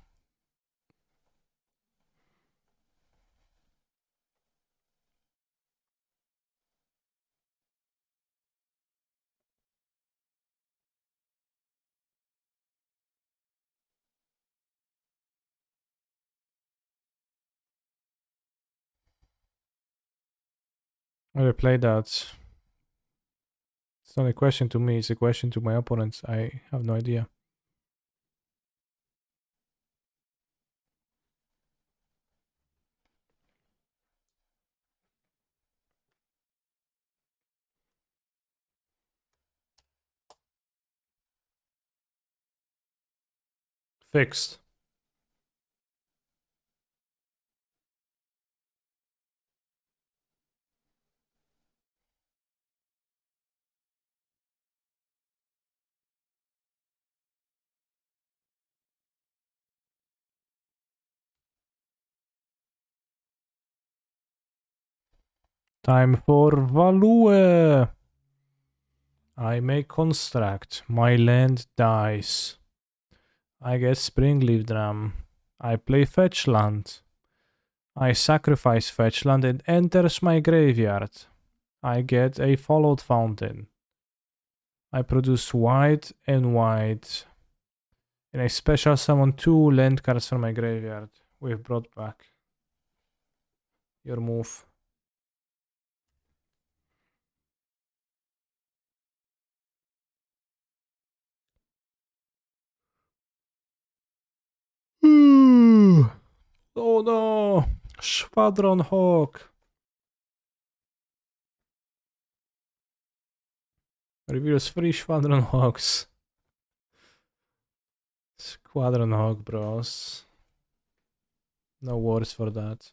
Speaker 1: I will play that. It's not a question to me, it's a question to my opponents. I have no idea. Fixed. Time for Value. I may construct. My land dies. I get Springleaf Drum. I play Fetch Land. I sacrifice Fetch Land and enters my graveyard. I get a Followed Fountain. I produce white and white. And I special summon 2 land cards from my graveyard. We've brought back. Your move. Oh no! Squadron Hawk! Reveals 3 Squadron Hawks. Squadron Hawk, bros. No words for that.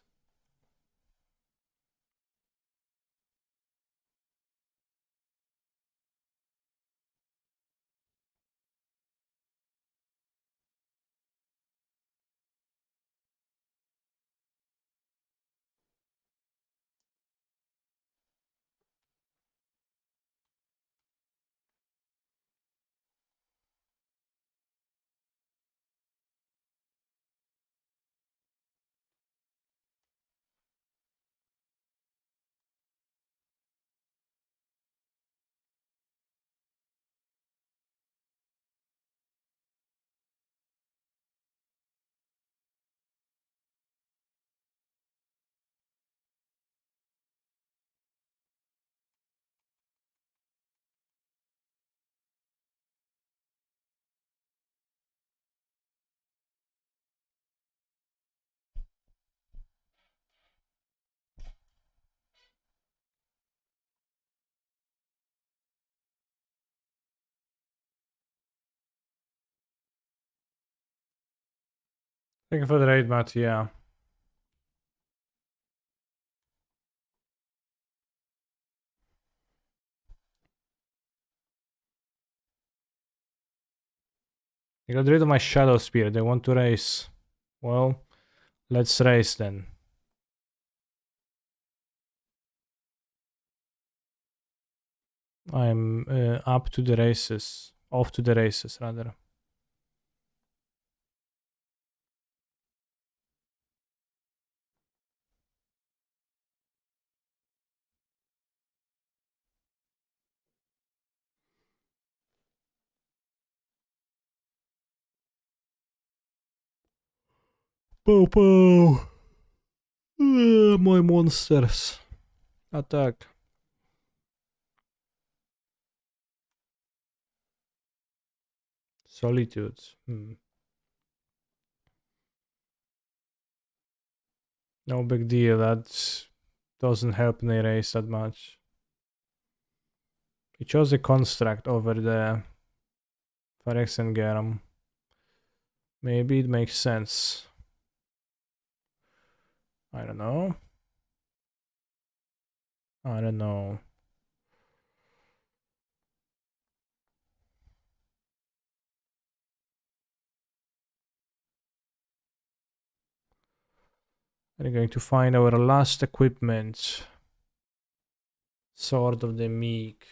Speaker 1: Thank you for the raid, Matt, yeah. I got rid of my Shadow Spear. They want to race. Well, let's race then. I'm up to the races. Off to the races, rather. Pow pow! My monsters. Attack. Solitudes. No big deal. That doesn't help me race that much. He chose a construct over the Phyrexian. Maybe it makes sense. I don't know. I don't know. We're going to find our last equipment. Sword of the Meek.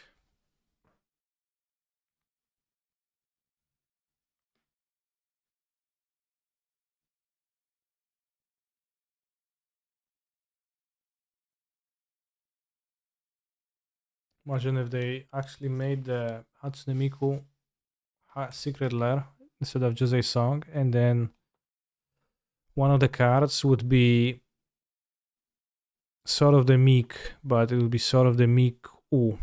Speaker 1: Imagine if they actually made the Hatsune Miku secret lair instead of just a song, and then one of the cards would be Sword of the Meek, but it would be Sword of the Meek U.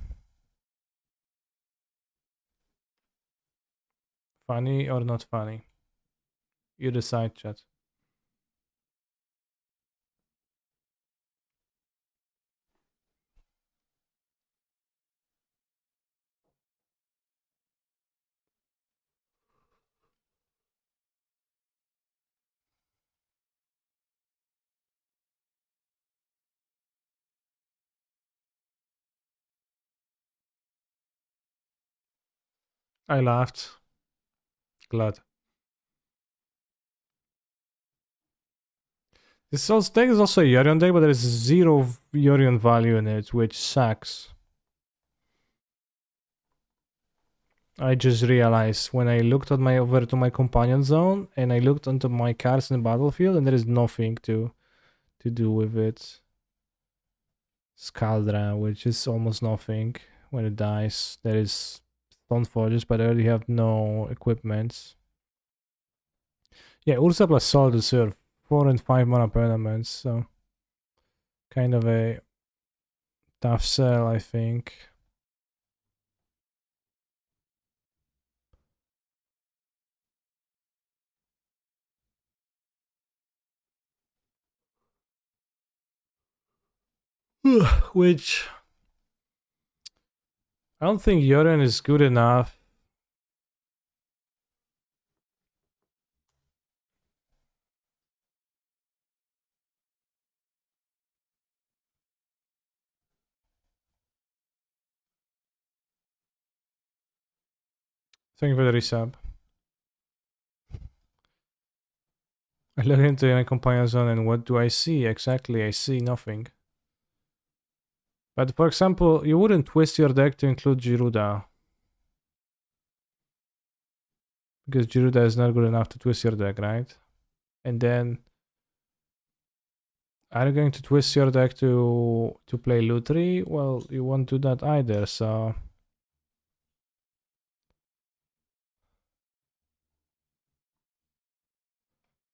Speaker 1: Funny or not funny? You decide, chat. I laughed. Glad. This deck is also a Yorion deck, but there is zero Yorion value in it, which sucks. I just realized when I looked at over to my companion zone and I looked onto my cards in the battlefield, and there is nothing to do with it. Scaldra, which is almost nothing when it dies. There is Stone Forges, but I already have no equipment. Yeah, Urza plus Soul deserve 4 and 5 mana permanents, so kind of a tough sell, I think. Which I don't think Yorion is good enough. Thank you for the resub. I look into my companion zone and what do I see? Exactly, I see nothing. But for example, you wouldn't twist your deck to include Giruda. Because Giruda is not good enough to twist your deck, right? And then are you going to twist your deck to play Lutri? Well, you won't do that either, so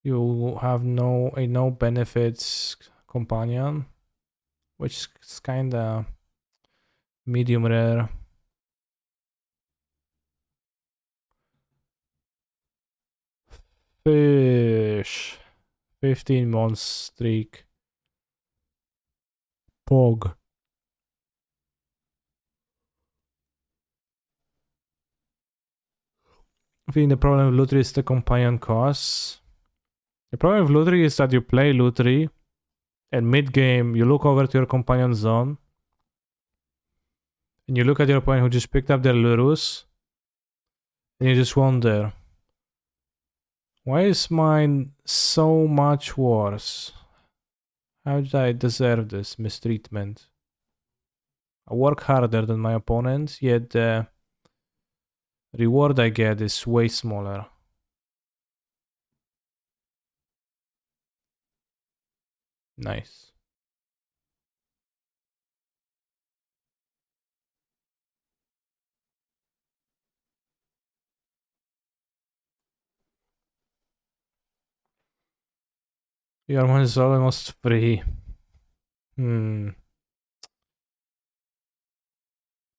Speaker 1: you have no benefits companion, which is kinda medium rare. Fish. 15-month streak. Pog. I think the problem with Lutri is the companion costs. The problem with Lutri is that you play Lutri, and mid-game you look over to your companion zone, and you look at your opponent who just picked up their Lurus, and you just wonder, why is mine so much worse? How did I deserve this mistreatment? I work harder than my opponent, yet the reward I get is way smaller. Nice. Your one is almost free. Point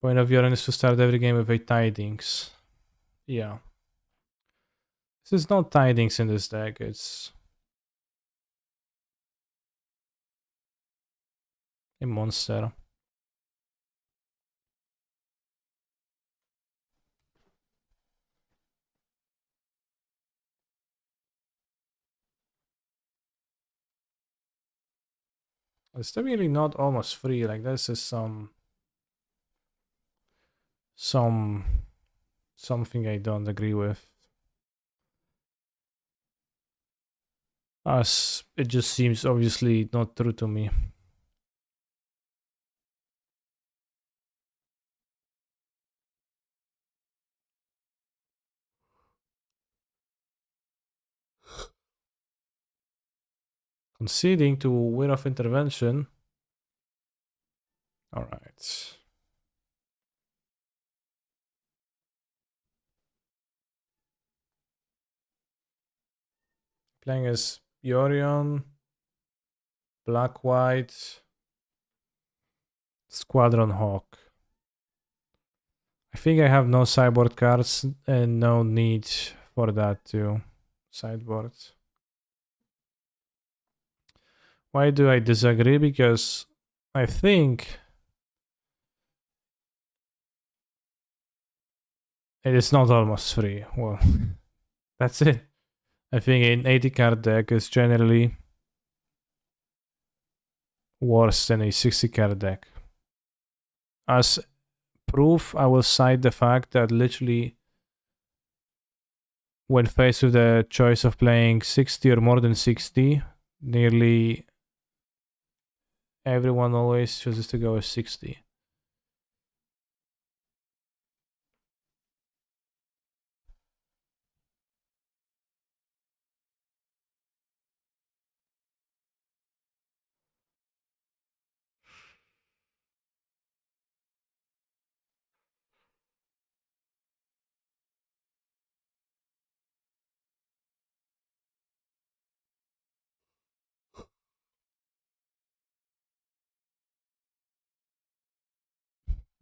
Speaker 1: of Yorion is to start every game with 8 tidings. Yeah. This is not tidings in this deck, it's a monster. It's definitely not almost free, like this is something I don't agree with. As it just seems obviously not true to me. Conceding to Will of Intervention. Alright. Playing as Yorion, Black White, Squadron Hawk. I think I have no sideboard cards and no need for that too. Sideboard. Why do I disagree? Because I think it is not almost free. Well, that's it. I think an 80 card deck is generally worse than a 60 card deck. As proof, I will cite the fact that literally when faced with the choice of playing 60 or more than 60, nearly everyone always chooses to go with 60.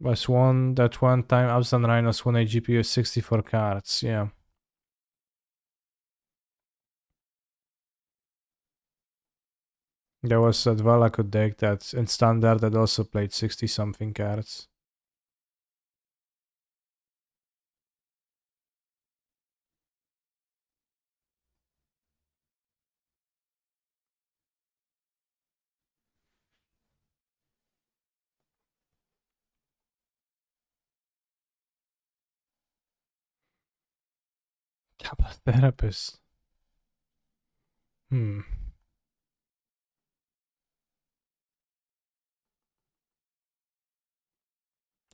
Speaker 1: Was one that one time Absent Rhinos won a GPU with 64 cards, yeah. There was that Valakut deck that in standard that also played 60 something cards. Kappa Therapist.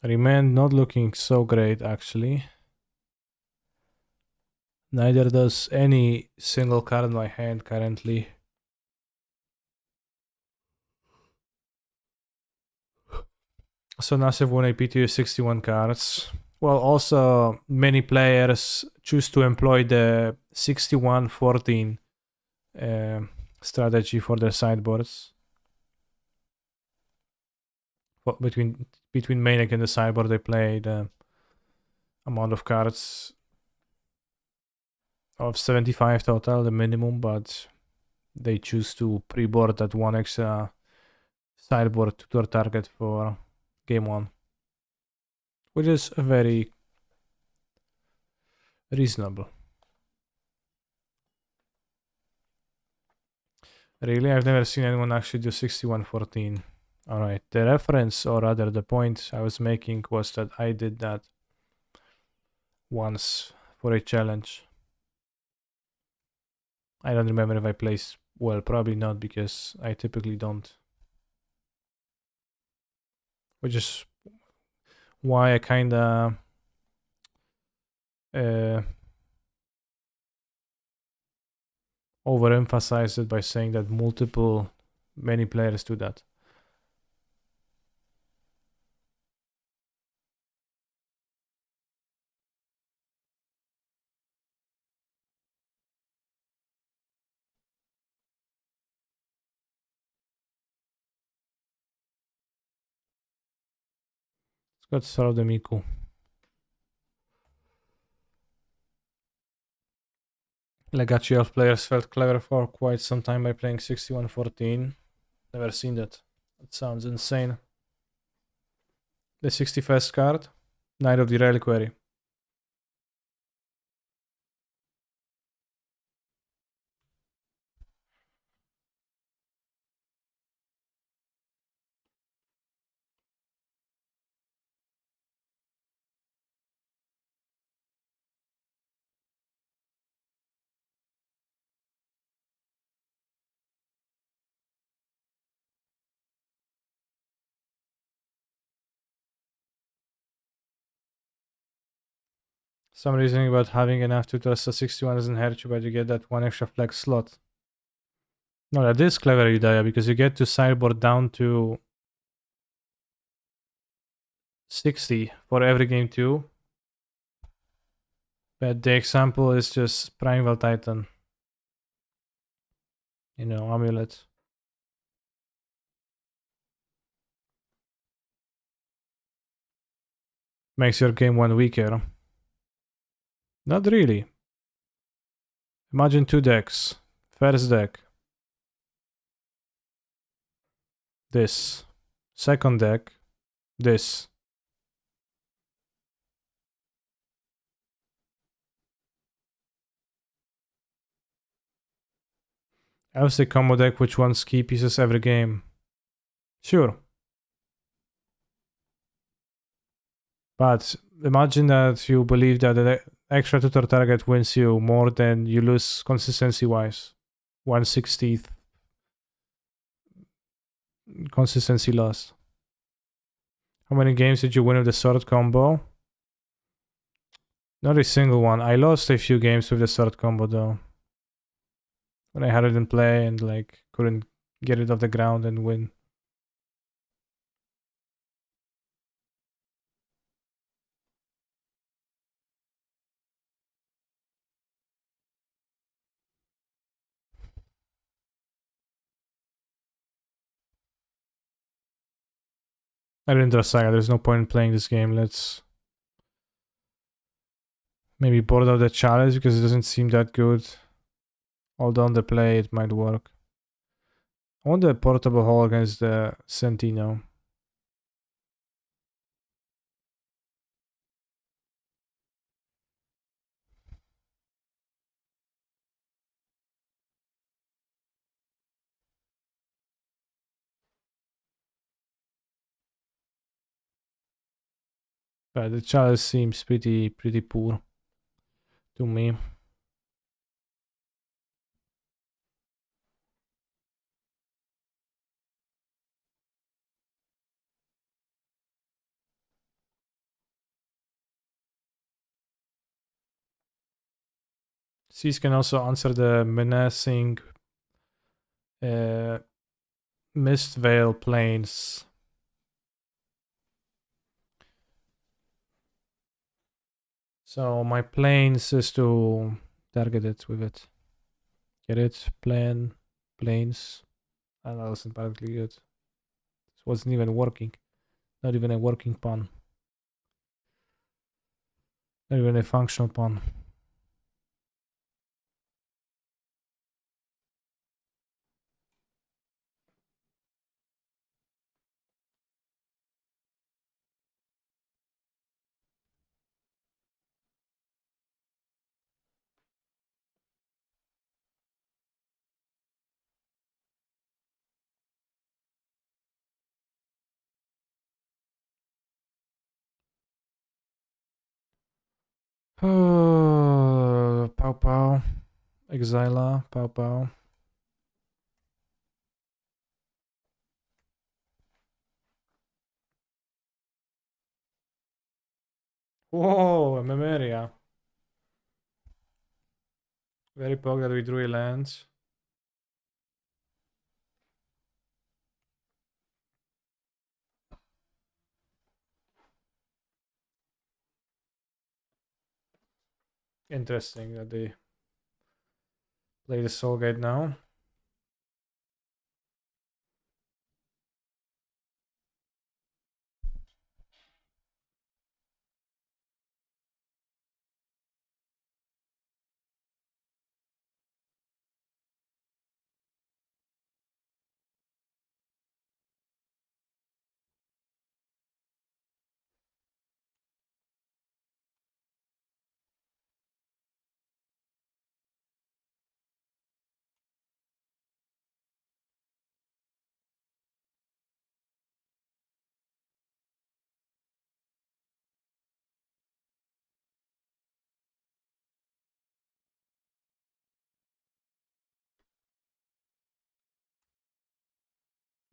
Speaker 1: Remand not looking so great actually. Neither does any single card in my hand currently. So Nasev won a PTU 61 cards. Well, also many players choose to employ the 61-14 strategy for their sideboards. Between main and the sideboard, they play the amount of cards of 75 total, the minimum, but they choose to pre-board that one extra sideboard to their target for game one, which is very reasonable. Really, I've never seen anyone actually do 61-14. Alright, the reference, or rather the point I was making, was that I did that once for a challenge. I don't remember if I placed well, probably not, because I typically don't. Which is why I kinda overemphasized it by saying that many players do that. Let's go to the Miku. Legacy Elf players felt clever for quite some time by playing 61-14. Never seen that. That sounds insane. The 61st card, Knight of the Reliquary. Some reasoning about having enough to toss a 61 doesn't hurt you, but you get that one extra flex slot. No, that is clever, Udaya, because you get to sideboard down to 60 for every game too. But the example is just Primeval Titan. You know, Amulet. Makes your game one weaker. Not really. Imagine two decks. First deck. This. Second deck. This. I would say combo deck which wants key pieces every game. Sure. But imagine that you believe that the extra tutor target wins you more than you lose consistency wise. 1/60th consistency loss. How many games did you win with the sword combo? Not a single one. I lost a few games with the sword combo though. When I had it in play and like couldn't get it off the ground and win. I didn't draw Saga. There's no point in playing this game. Let's maybe board out the challenge because it doesn't seem that good. Although on the play it might work. want the portable hull against the Sentino. But the challenge seems pretty poor to me. Seas can also answer the menacing mist veil planes. So my planes is to target it with it. Get it? Planes. And that wasn't apparently good. This wasn't even working. Not even a working pun. Not even a functional pun. Pow pow. Exila. Pow pow. Whoa, Memoria. Very pog that we drew a land. Interesting that they play the Soul Gate now.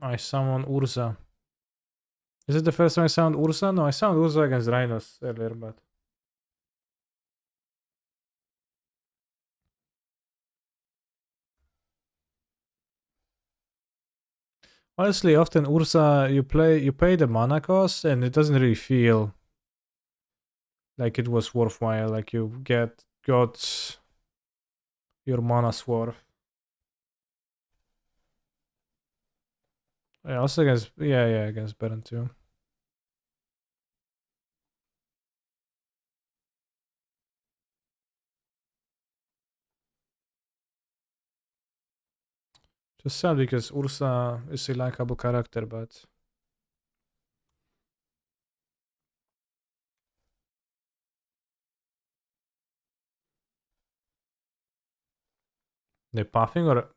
Speaker 1: I summon Urza. Is it the first time I sound Urza? No, I sound Urza against Rhinos earlier, but... Honestly, often Urza, you pay the mana cost, and it doesn't really feel like it was worthwhile. Like you got your mana's worth. Yeah, also against against Baron too. Just sad because Ursa is a likable character, but they're puffing or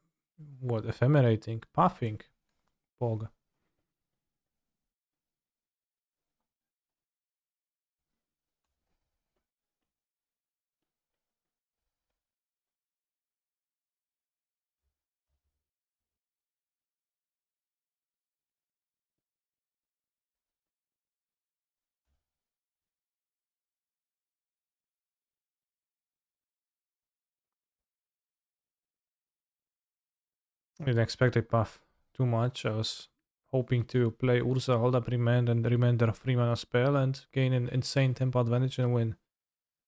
Speaker 1: what? Ephemerating, puffing, Pog. I didn't expect a puff too much. I was hoping to play Ursa, hold up Remand, and remainder 3 mana spell and gain an insane tempo advantage and win.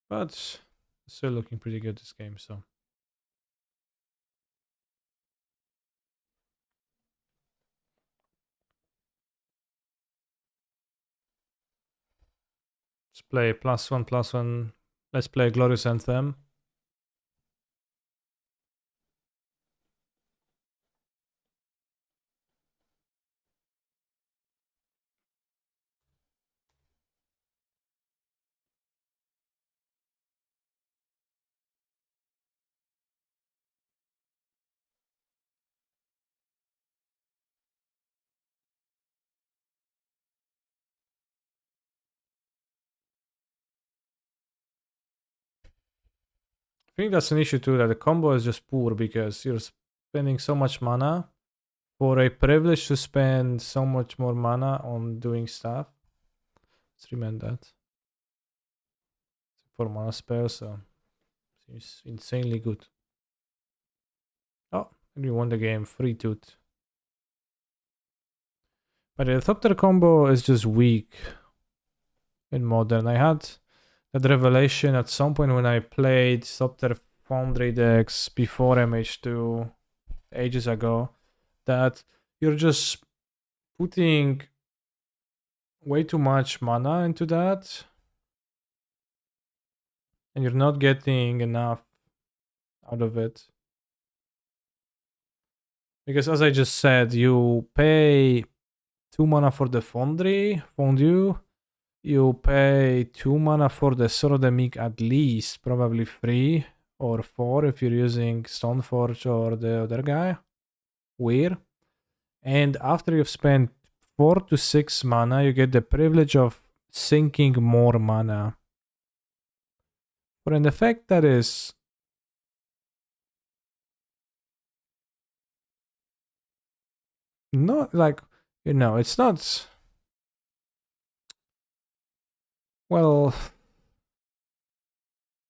Speaker 1: But still looking pretty good this game, so. Let's play +1/+1. Let's play Glorious Anthem. think that's an issue too, that the combo is just poor because you're spending so much mana for a privilege to spend so much more mana on doing stuff. Let's remember that. 4 mana spell, so seems insanely good. Oh, and we won the game, free tooth. But the Thopter combo is just weak in Modern. I had that revelation at some point when I played Thopter Foundry decks before MH2 ages ago, that you're just putting way too much mana into that and you're not getting enough out of it. Because as I just said, you pay 2 mana for the Fondue, you pay 2 mana for the Sorodemic at least, probably 3 or 4 if you're using Stoneforge or the other guy, Weir. And after you've spent 4 to 6 mana, you get the privilege of sinking more mana. For an effect that is not like, it's not. Well,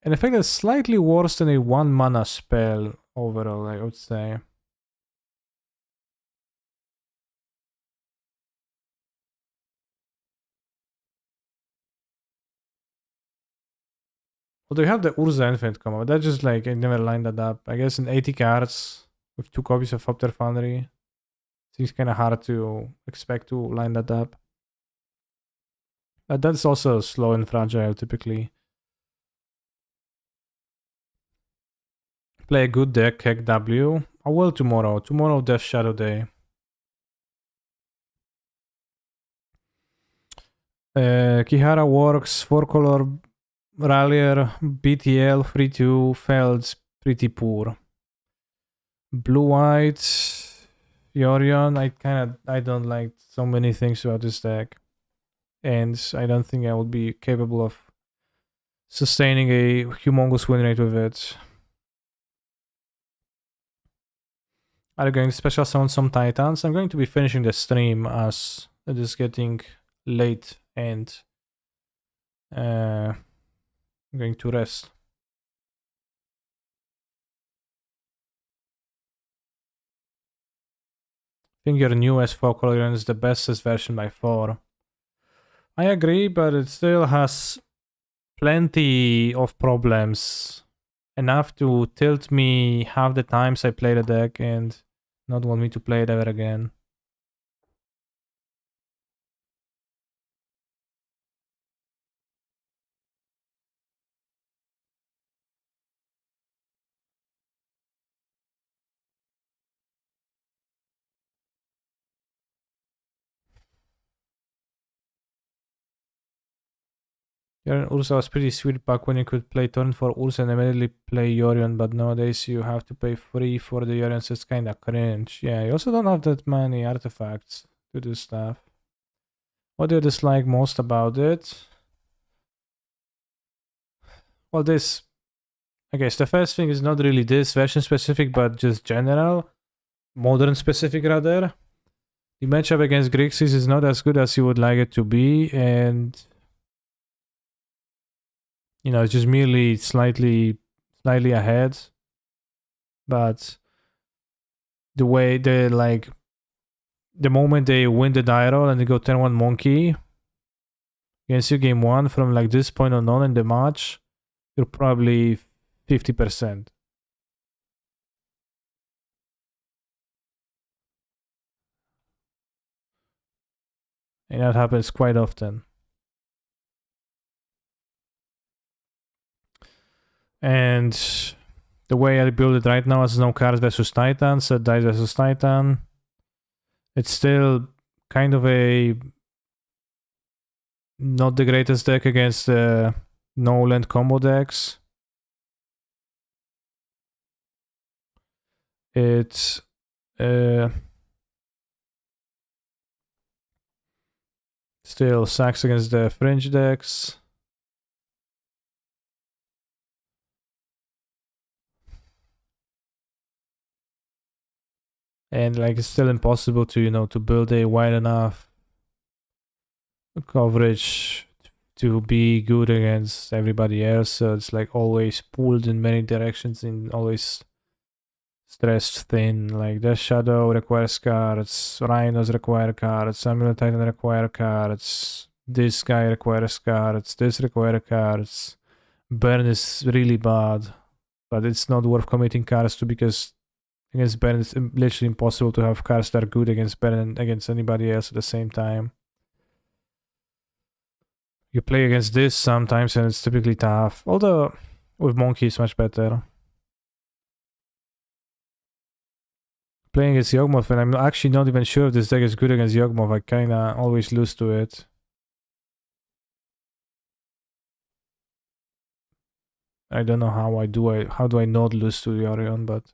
Speaker 1: an effect that's slightly worse than a 1 mana spell overall, I would say. Well, they have the Urza Infinite combo. That's just like, I never lined that up. I guess in 80 cards with 2 copies of Thopter Foundry, seems kind of hard to expect to line that up. But that's also slow and fragile typically. Play a good deck, Heck W. I will tomorrow. Tomorrow, Death Shadow Day. Kihara works, 4-color Rallier, BTL, 3-2, Felds, pretty poor. Blue-white, Yorion, I don't like so many things about this deck. And I don't think I would be capable of sustaining a humongous win rate with it. Are going to special summon some Titans? I'm going to be finishing the stream as it is getting late and I'm going to rest. I think your newest Focalion is the bestest version by far. I agree, but it still has plenty of problems. Enough to tilt me half the times I play the deck and not want me to play it ever again. Yorion Urza was pretty sweet back when you could play turn for Urza and immediately play Yorion, but nowadays you have to pay free for the Yorion, so it's kinda cringe. Yeah, you also don't have that many artifacts to do stuff. What do you dislike most about it? Well, this... I guess the first thing is not really this version specific, but just general. Modern specific, rather. The matchup against Grixis is not as good as you would like it to be, and... it's just merely slightly ahead. But... the way they, the moment they win the die roll and they go turn 1 monkey against you game 1, from this point on in the match, you're probably 50%. And that happens quite often. And the way I build it right now is no cards versus Titan, set dice versus Titan. It's still kind of a not the greatest deck against no land combo decks. It's still sucks against the fringe decks. And like it's still impossible to, you know, to build a wide enough coverage to be good against everybody else. So it's like always pulled in many directions and always stressed thin. Like the Shadow requires cards, Rhinos require cards, Amulet Titan require cards, this guy requires cards, this require cards. Burn is really bad, but it's not worth committing cards to because against Burn it's literally impossible to have cards that are good against Burn and against anybody else at the same time. You play against this sometimes and it's typically tough, although with Monkey it's much better. Playing against Yawgmoth, and I'm actually not even sure if this deck is good against Yawgmoth. I kinda always lose to it. I don't know how how do I not lose to Yorion, but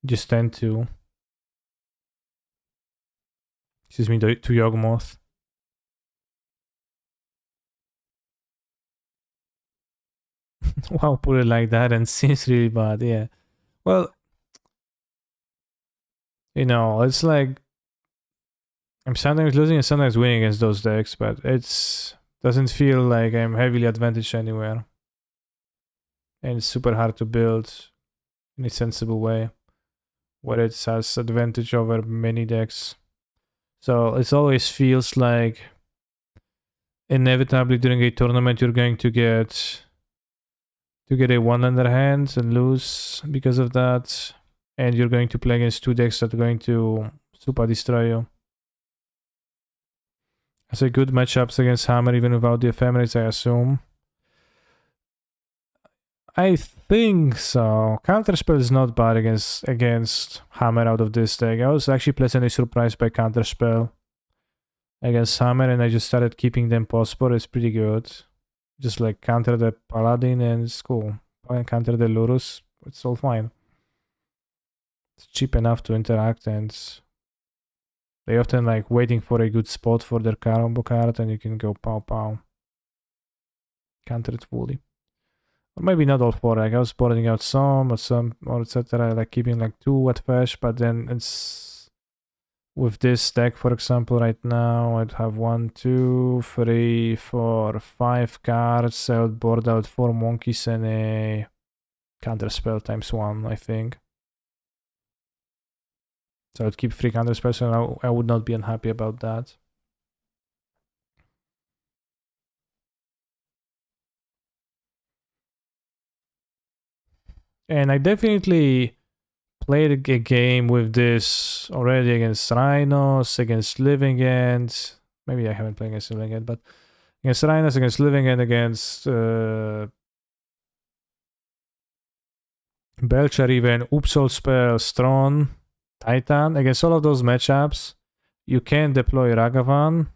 Speaker 1: just tend to. Excuse me, to Yawgmoth. Wow, put it like that and seems really bad, yeah. Well, you know, it's like I'm sometimes losing and sometimes winning against those decks, but it's doesn't feel like I'm heavily advantaged anywhere. And it's super hard to build in a sensible way where it has advantage over many decks. So it always feels like inevitably during a tournament you're going to get a one underhand and lose because of that, and you're going to play against two decks that are going to super destroy you. It's a good matchups against Hammer even without the ephemerate, I assume. I think so. Counterspell is not bad against Hammer out of this deck. I was actually pleasantly surprised by Counterspell against Hammer, and I just started keeping them post-sport. It's pretty good. Just like counter the Paladin and it's cool. Counter the Lurus, it's all fine. It's cheap enough to interact and they often like waiting for a good spot for their combo card and you can go pow pow. Counter it fully. Or maybe not all four, like I was boarding out some or etc. Like keeping like two at first, but then it's with this deck, for example, right now I'd have 1, 2, 3, 4, 5 cards. I would board out 4 monkeys and a counterspell times 1, I think. So I would keep 3 counterspells and I would not be unhappy about that. And I definitely played a game with this already against Rhinos, against Living End. Maybe I haven't played against Living End, but against Rhinos, against Living End, against Belcher even, Upsol Spell, Strong, Titan. Against all of those matchups, you can deploy Ragavan,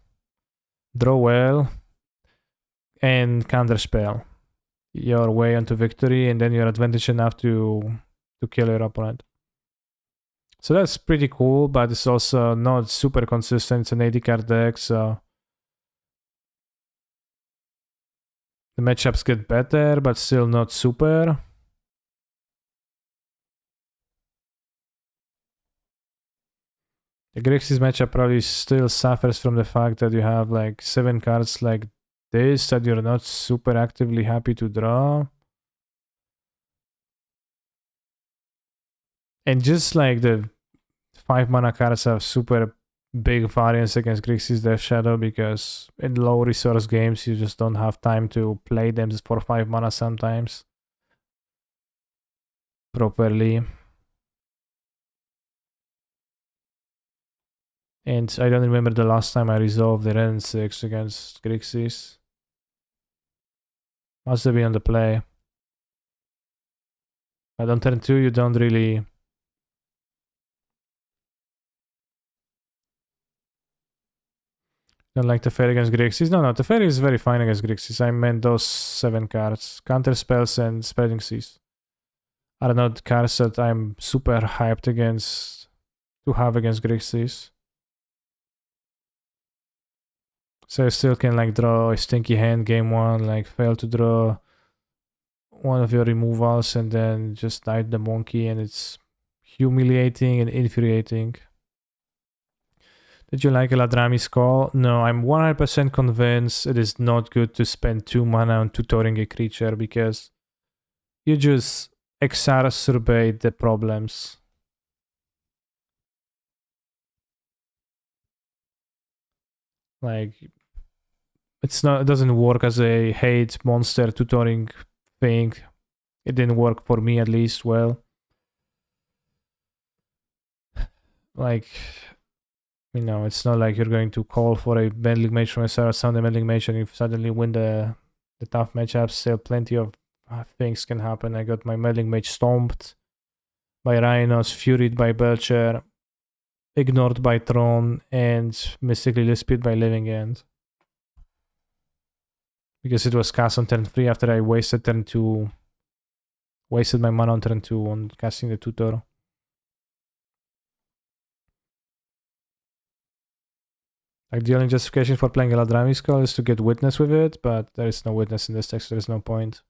Speaker 1: draw well, and counterspell your way into victory, and then you're advantage enough to kill your opponent. So that's pretty cool, but it's also not super consistent. It's an 80 card deck, so the matchups get better, but still not super. The Grixis matchup probably still suffers from the fact that you have like 7 cards like this that you're not super actively happy to draw. And just like the 5 mana cards have super big variance against Grixis Death Shadow because in low resource games you just don't have time to play them for 5 mana sometimes properly. And I don't remember the last time I resolved the Ren 6 against Grixis. Must have been on the play. But on turn 2 you don't really... Don't like Teferi against Grixis? No, Teferi is very fine against Grixis. I meant those 7 cards. Counter spells and Spreading Seas are not cards that I'm super hyped against to have against Grixis. So you still can like draw a stinky hand game 1, like fail to draw one of your removals and then just knight the monkey and it's humiliating and infuriating. Did you like Eladrami's call? No, I'm 100% convinced it is not good to spend 2 mana on tutoring a creature because you just exacerbate the problems. Like, it doesn't work as a hate monster tutoring thing. It didn't work for me at least well. Like, you know, it's not like you're going to call for a meddling mage from a Sarah Sound, a meddling mage, and you suddenly win the tough matchups. Still, plenty of things can happen. I got my meddling mage stomped by Rhinos, furied by Belcher, ignored by Tron, and mystically lisped by Living End. Because it was cast on turn 3 after I wasted my mana on turn 2 on casting the tutor. Like, the only justification for playing Eladrami's Call is to get witness with it, but there is no witness in this text, so there's no point.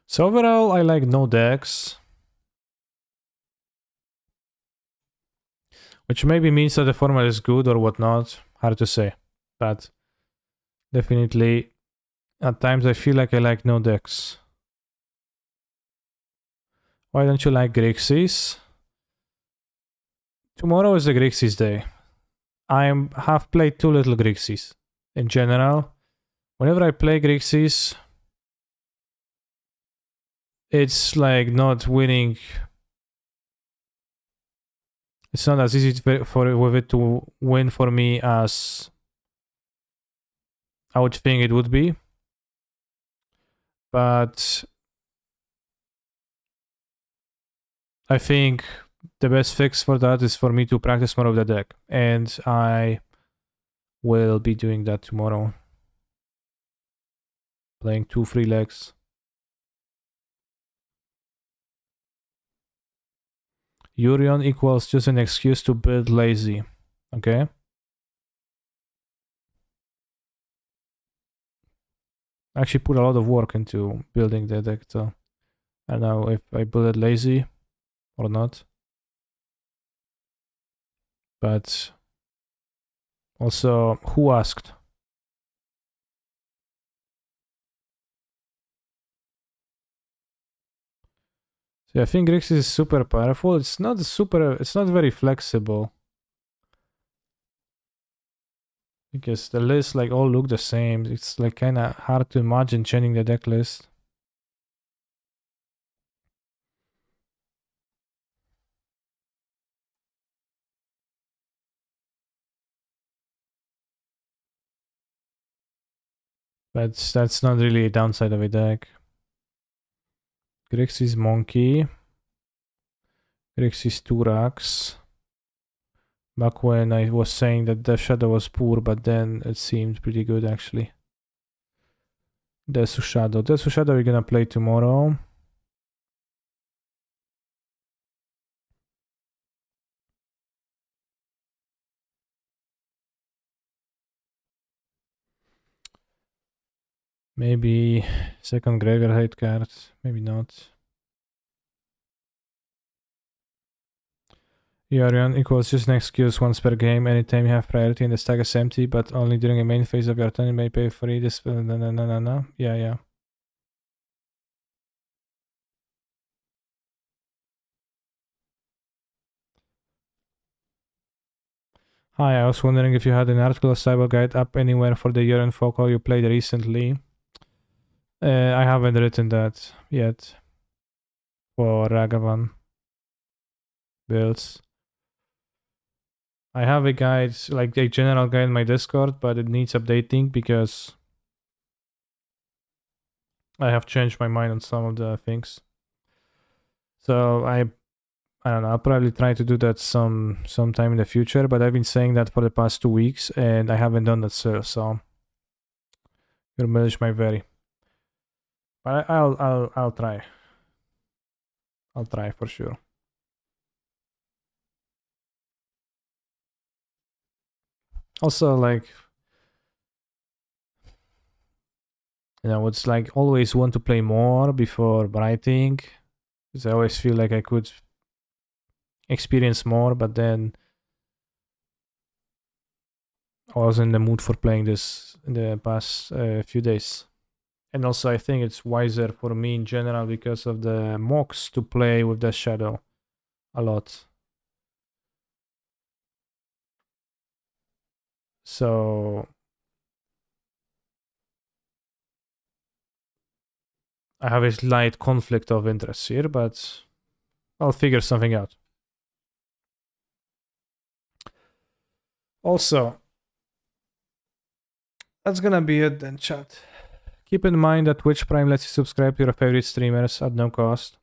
Speaker 1: So overall, I like no decks. Which maybe means that the format is good or whatnot. Hard to say. But definitely, at times I feel like I like no decks. Why don't you like Grixis? Tomorrow is the Grixis day. I have played too little Grixis. In general, whenever I play Grixis, it's like not winning. It's not as easy with it to win for me as I would think it would be. But I think the best fix for that is for me to practice more of the deck. And I will be doing that tomorrow. Playing 2 free legs. Yorion equals just an excuse to build lazy. Okay? I actually put a lot of work into building the deck, so I don't know if I build it lazy or not. But also, who asked? So I think Grixis is super powerful. It's not very flexible. Because the lists like all look the same. It's like kinda hard to imagine changing the deck list. But that's not really a downside of a deck. Grixis Monkey. Grixis Turax. Back when I was saying that Death Shadow was poor, but then it seemed pretty good actually. Desu Shadow. Desu Shadow we're gonna play tomorrow. Maybe second graveyard hate card. Maybe not. Yorion equals just an excuse once per game. Anytime you have priority and the stack is empty, but only during a main phase of your turn, you may pay free this. No. Yeah. Hi, I was wondering if you had an article or cyber guide up anywhere for the Yorion Focal you played recently. I haven't written that yet for Ragavan builds. I have a guide, like a general guide in my Discord, but it needs updating because I have changed my mind on some of the things. So I don't know, I'll probably try to do that sometime in the future, but I've been saying that for the past 2 weeks and I haven't done that still, so your mileage might vary. But I'll try. I'll try for sure. Also, like, it's like always want to play more before writing, because I always feel like I could experience more, but then I was in the mood for playing this in the past few days. And also, I think it's wiser for me in general because of the mocks to play with the shadow a lot. So I have a slight conflict of interest here, but I'll figure something out. Also, that's gonna be it then, chat. Keep in mind that Twitch Prime lets you subscribe to your favorite streamers at no cost.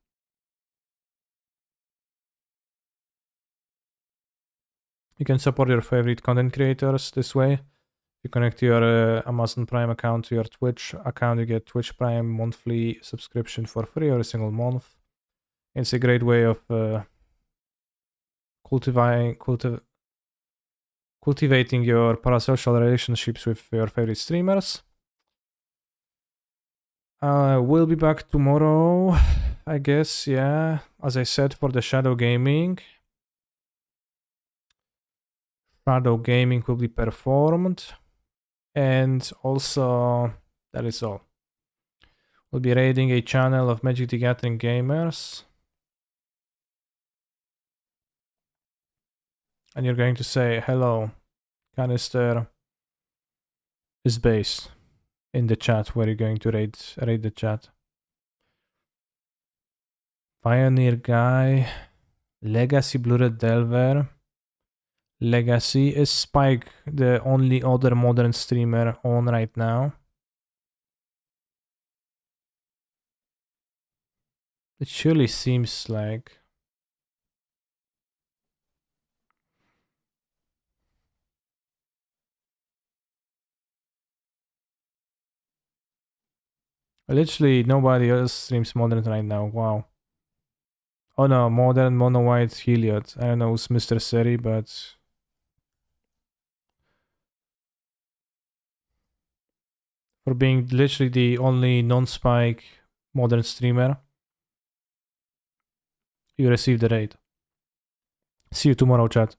Speaker 1: You can support your favorite content creators this way. You connect your Amazon Prime account to your Twitch account, you get Twitch Prime monthly subscription for free every single month. It's a great way of cultivating your parasocial relationships with your favorite streamers. We'll be back tomorrow, I guess, yeah. As I said, for the Shadow Gaming. Shadow Gaming will be performed. And also, that is all. We'll be raiding a channel of Magic the Gathering gamers. And you're going to say, hello, Canister is based in the chat where you're going to raid the chat. Pioneer Guy, Legacy Blurred Delver. Legacy is Spike, the only other modern streamer on right now. It surely seems like. Literally nobody else streams modern right now. Wow. Oh no, modern mono white Heliod. I don't know who's Mr. Seri, but for being literally the only non-spike modern streamer, you received the raid. See you tomorrow, chat.